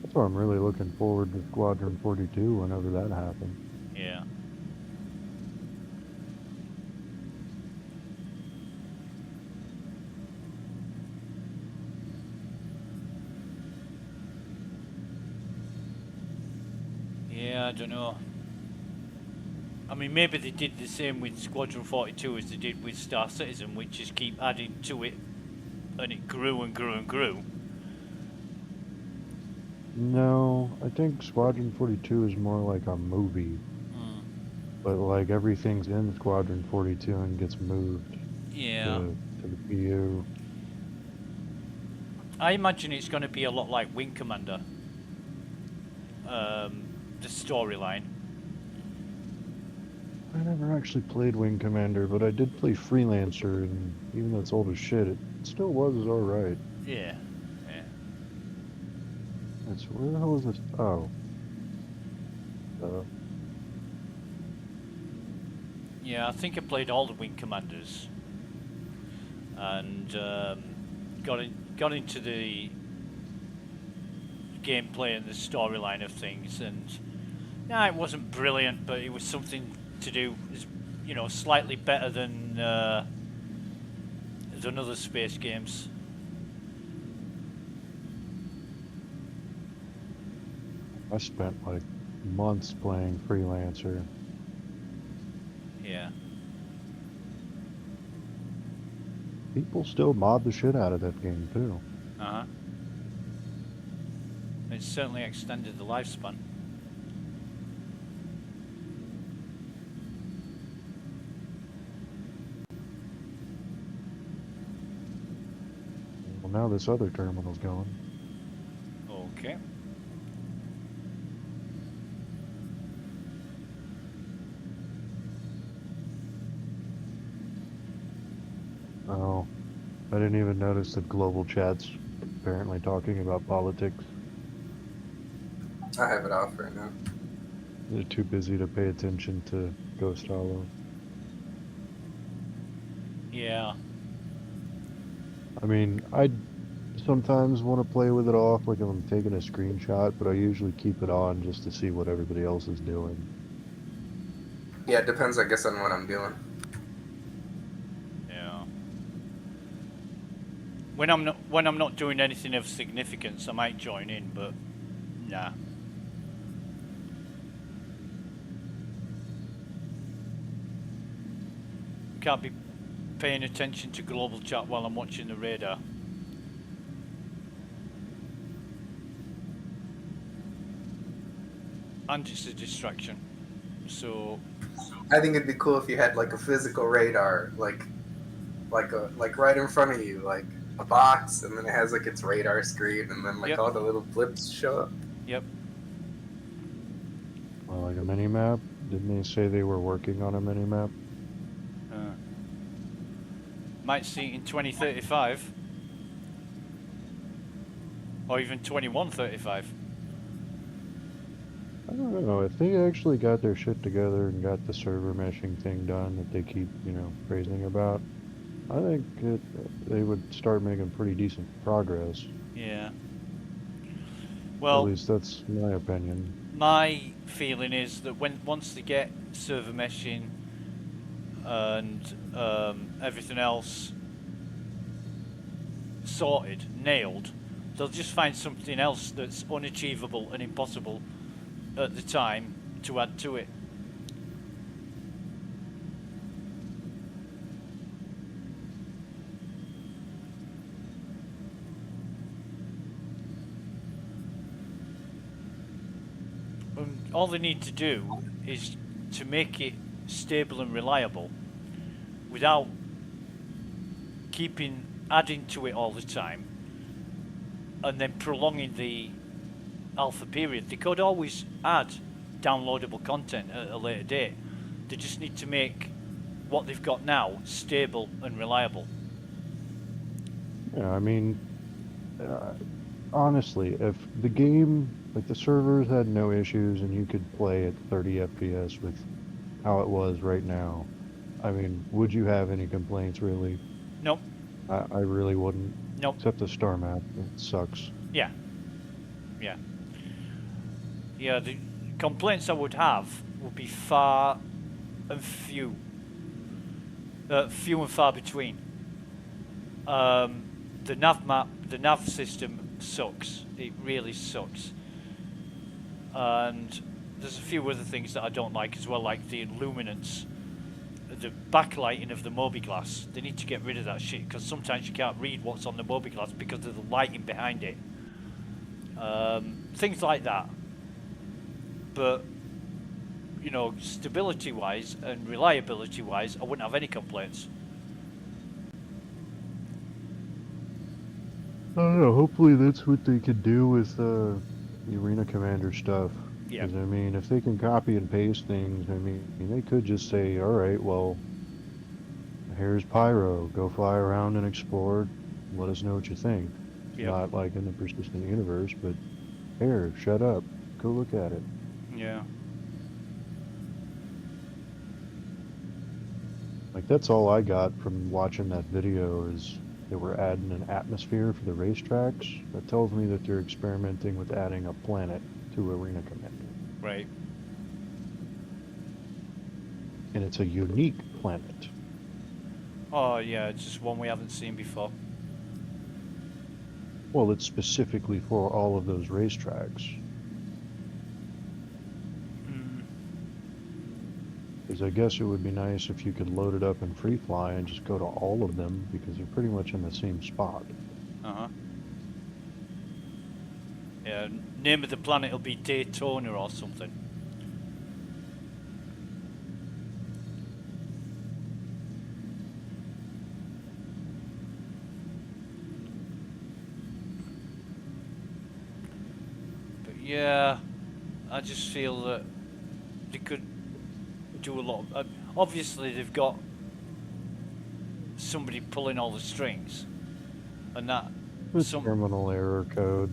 That's why I'm really looking forward to Squadron 42 whenever that happens. Yeah. Yeah, I don't know. I mean, maybe they did the same with Squadron 42 as they did with Star Citizen, which is keep adding to it, and it grew and grew and grew. No, I think Squadron 42 is more like a movie. But like everything's in Squadron 42 and gets moved to the PU. I imagine it's going to be a lot like Wing Commander. The storyline. I never actually played Wing Commander, but I did play Freelancer, and even though it's old as shit, it still was alright. Yeah, yeah. And so where the hell is this? Oh. Yeah, I think I played all the Wing Commanders, and got into the gameplay and the storyline of things, and it wasn't brilliant, but it was something to do. You know, slightly better than other space games. I spent like months playing Freelancer. Yeah. People still mod the shit out of that game too. Uh-huh. It's certainly extended the lifespan. Well, now this other terminal's going. Okay. Oh, I didn't even notice that global chat's apparently talking about politics. I have it off right now. They're too busy to pay attention to Ghost Hollow. Yeah. I mean, I sometimes want to play with it off, like if I'm taking a screenshot, but I usually keep it on just to see what everybody else is doing. Yeah, it depends, I guess, on what I'm doing. Yeah. When I'm not doing anything of significance, I might join in, but nah. Can't be paying attention to global chat while I'm watching the radar. And it's a distraction. So I think it'd be cool if you had like a physical radar, like right in front of you, like a box, and then it has like its radar screen, and then like all the little blips show up. Yep. Like a mini map? Didn't they say they were working on a mini map? Might see it in 2035. Or even 2135. I don't know, if they actually got their shit together and got the server meshing thing done that they keep, you know, praising about, I think they would start making pretty decent progress. Yeah. Well, at least that's my opinion. My feeling is that once they get server meshing and everything else sorted, nailed, they'll just find something else that's unachievable and impossible at the time to add to it. All they need to do is to make it stable and reliable without adding to it all the time and then prolonging the alpha period. They could always add downloadable content at a later date. They just need to make what they've got now stable and reliable. Yeah, I mean, honestly, if the game, like the servers had no issues and you could play at 30 FPS with how it was right now, I mean, would you have any complaints really? Nope. I really wouldn't. Nope. Except the star map. It sucks. Yeah. Yeah. Yeah, the complaints I would have would be far and few. Few and far between. The nav system sucks. It really sucks. And there's a few other things that I don't like as well, like the illuminance, the backlighting of the Mobiglass. They need to get rid of that shit, because sometimes you can't read what's on the Mobiglass because of the lighting behind it. Things like that. But, you know, stability-wise and reliability-wise, I wouldn't have any complaints. I don't know, hopefully that's what they could do with the Arena Commander stuff. Yeah. Because, I mean, if they can copy and paste things, I mean, they could just say, alright, well, here's Pyro, go fly around and explore, let us know what you think. Yep. Not like in the persistent universe, but here, shut up, go look at it. Yeah. Like, that's all I got from watching that video is they were adding an atmosphere for the racetracks. That tells me that they're experimenting with adding a planet to Arena Commander. Right. And it's a unique planet. Oh yeah, it's just one we haven't seen before. Well, it's specifically for all of those racetracks. Because I guess it would be nice if you could load it up in free fly and just go to all of them, because they're pretty much in the same spot. Uh-huh. Yeah, name of the planet will be Daytona or something. But yeah, I just feel that they could do a lot of, obviously they've got somebody pulling all the strings, and that terminal error code.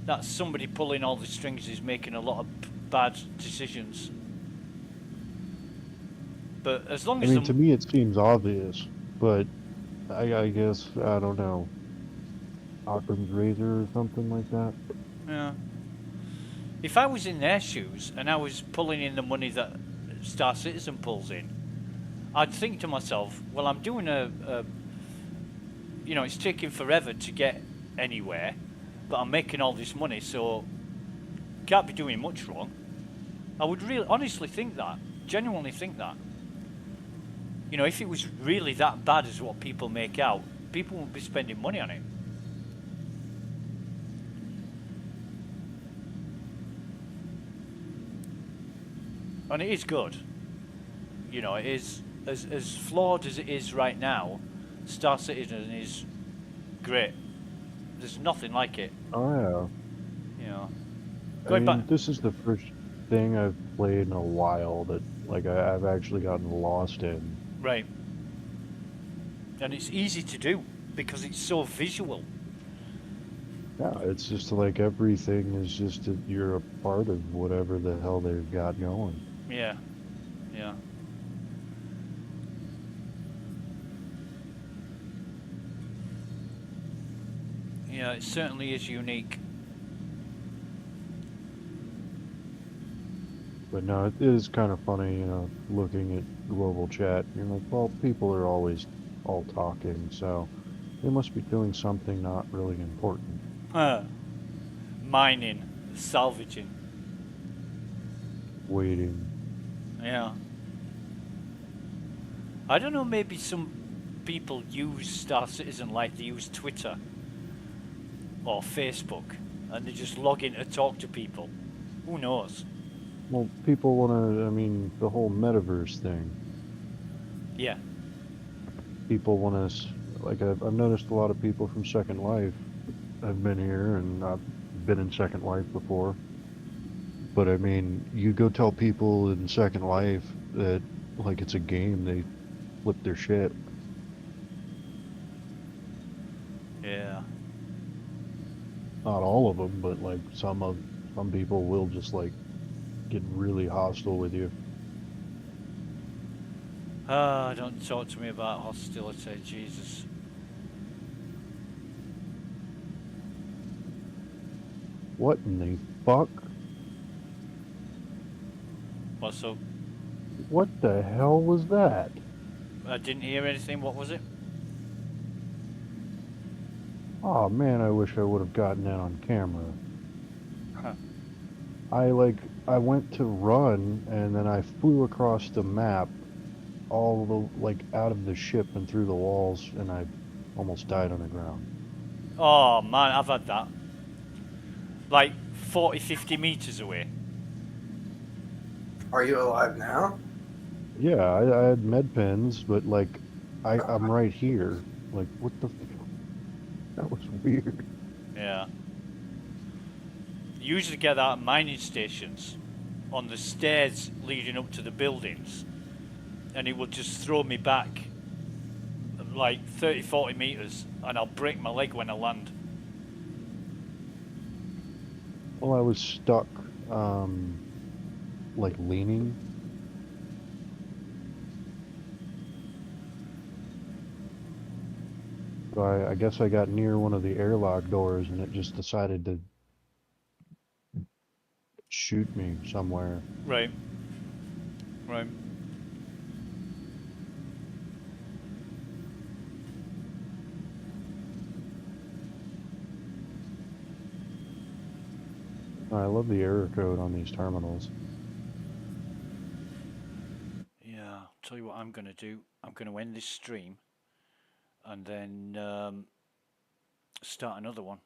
That somebody pulling all the strings is making a lot of bad decisions. But as long as I mean, to me it seems obvious, but I guess, I don't know. Occam's razor or something like that. Yeah. If I was in their shoes and I was pulling in the money that Star Citizen pulls in, I'd think to myself, well, I'm doing you know, it's taking forever to get anywhere, but I'm making all this money, so can't be doing much wrong. I would really, honestly think that, genuinely think that. You know, if it was really that bad as what people make out, people wouldn't be spending money on it. And it is good. You know, it is, as flawed as it is right now, Star Citizen is great. There's nothing like it. Oh yeah. You know. I mean, this is the first thing I've played in a while that, like, I've actually gotten lost in. Right. And it's easy to do because it's so visual. Yeah, it's just like everything is just that you're a part of whatever the hell they've got going. Yeah. Yeah. Yeah, it certainly is unique. But no, it is kind of funny, you know, looking at global chat. You're like, well, people are always all talking, so they must be doing something not really important. Mining, salvaging. Waiting. Yeah. I don't know, maybe some people use Star Citizen like they use Twitter or Facebook, and they just log in to talk to people. Who knows? Well, people want to, I mean, the whole metaverse thing. Yeah. People want to, like, I've noticed a lot of people from Second Life have been here, and I've been in Second Life before. But I mean, you go tell people in Second Life that, like, it's a game, they flip their shit. Yeah. Not all of them, but like some people will just like get really hostile with you. Don't talk to me about hostility, Jesus. What in the fuck? What's up? What the hell was that? I didn't hear anything. What was it? Oh man, I wish I would have gotten that on camera. Huh. I went to run and then I flew across the map all the, like, out of the ship and through the walls, and I almost died on the ground. Oh man, I've had that. Like 40, 50 meters away. Are you alive now? Yeah, I had med pens, but like, I'm right here. Like, what the? That was weird. Yeah. You usually get that at mining stations, on the stairs leading up to the buildings, and it will just throw me back like 30, 40 meters, and I'll break my leg when I land. Well, I was stuck, like leaning. So I guess I got near one of the airlock doors and it just decided to shoot me somewhere. Right. Right. I love the error code on these terminals. Yeah, I'll tell you what I'm going to do. I'm going to end this stream and then start another one.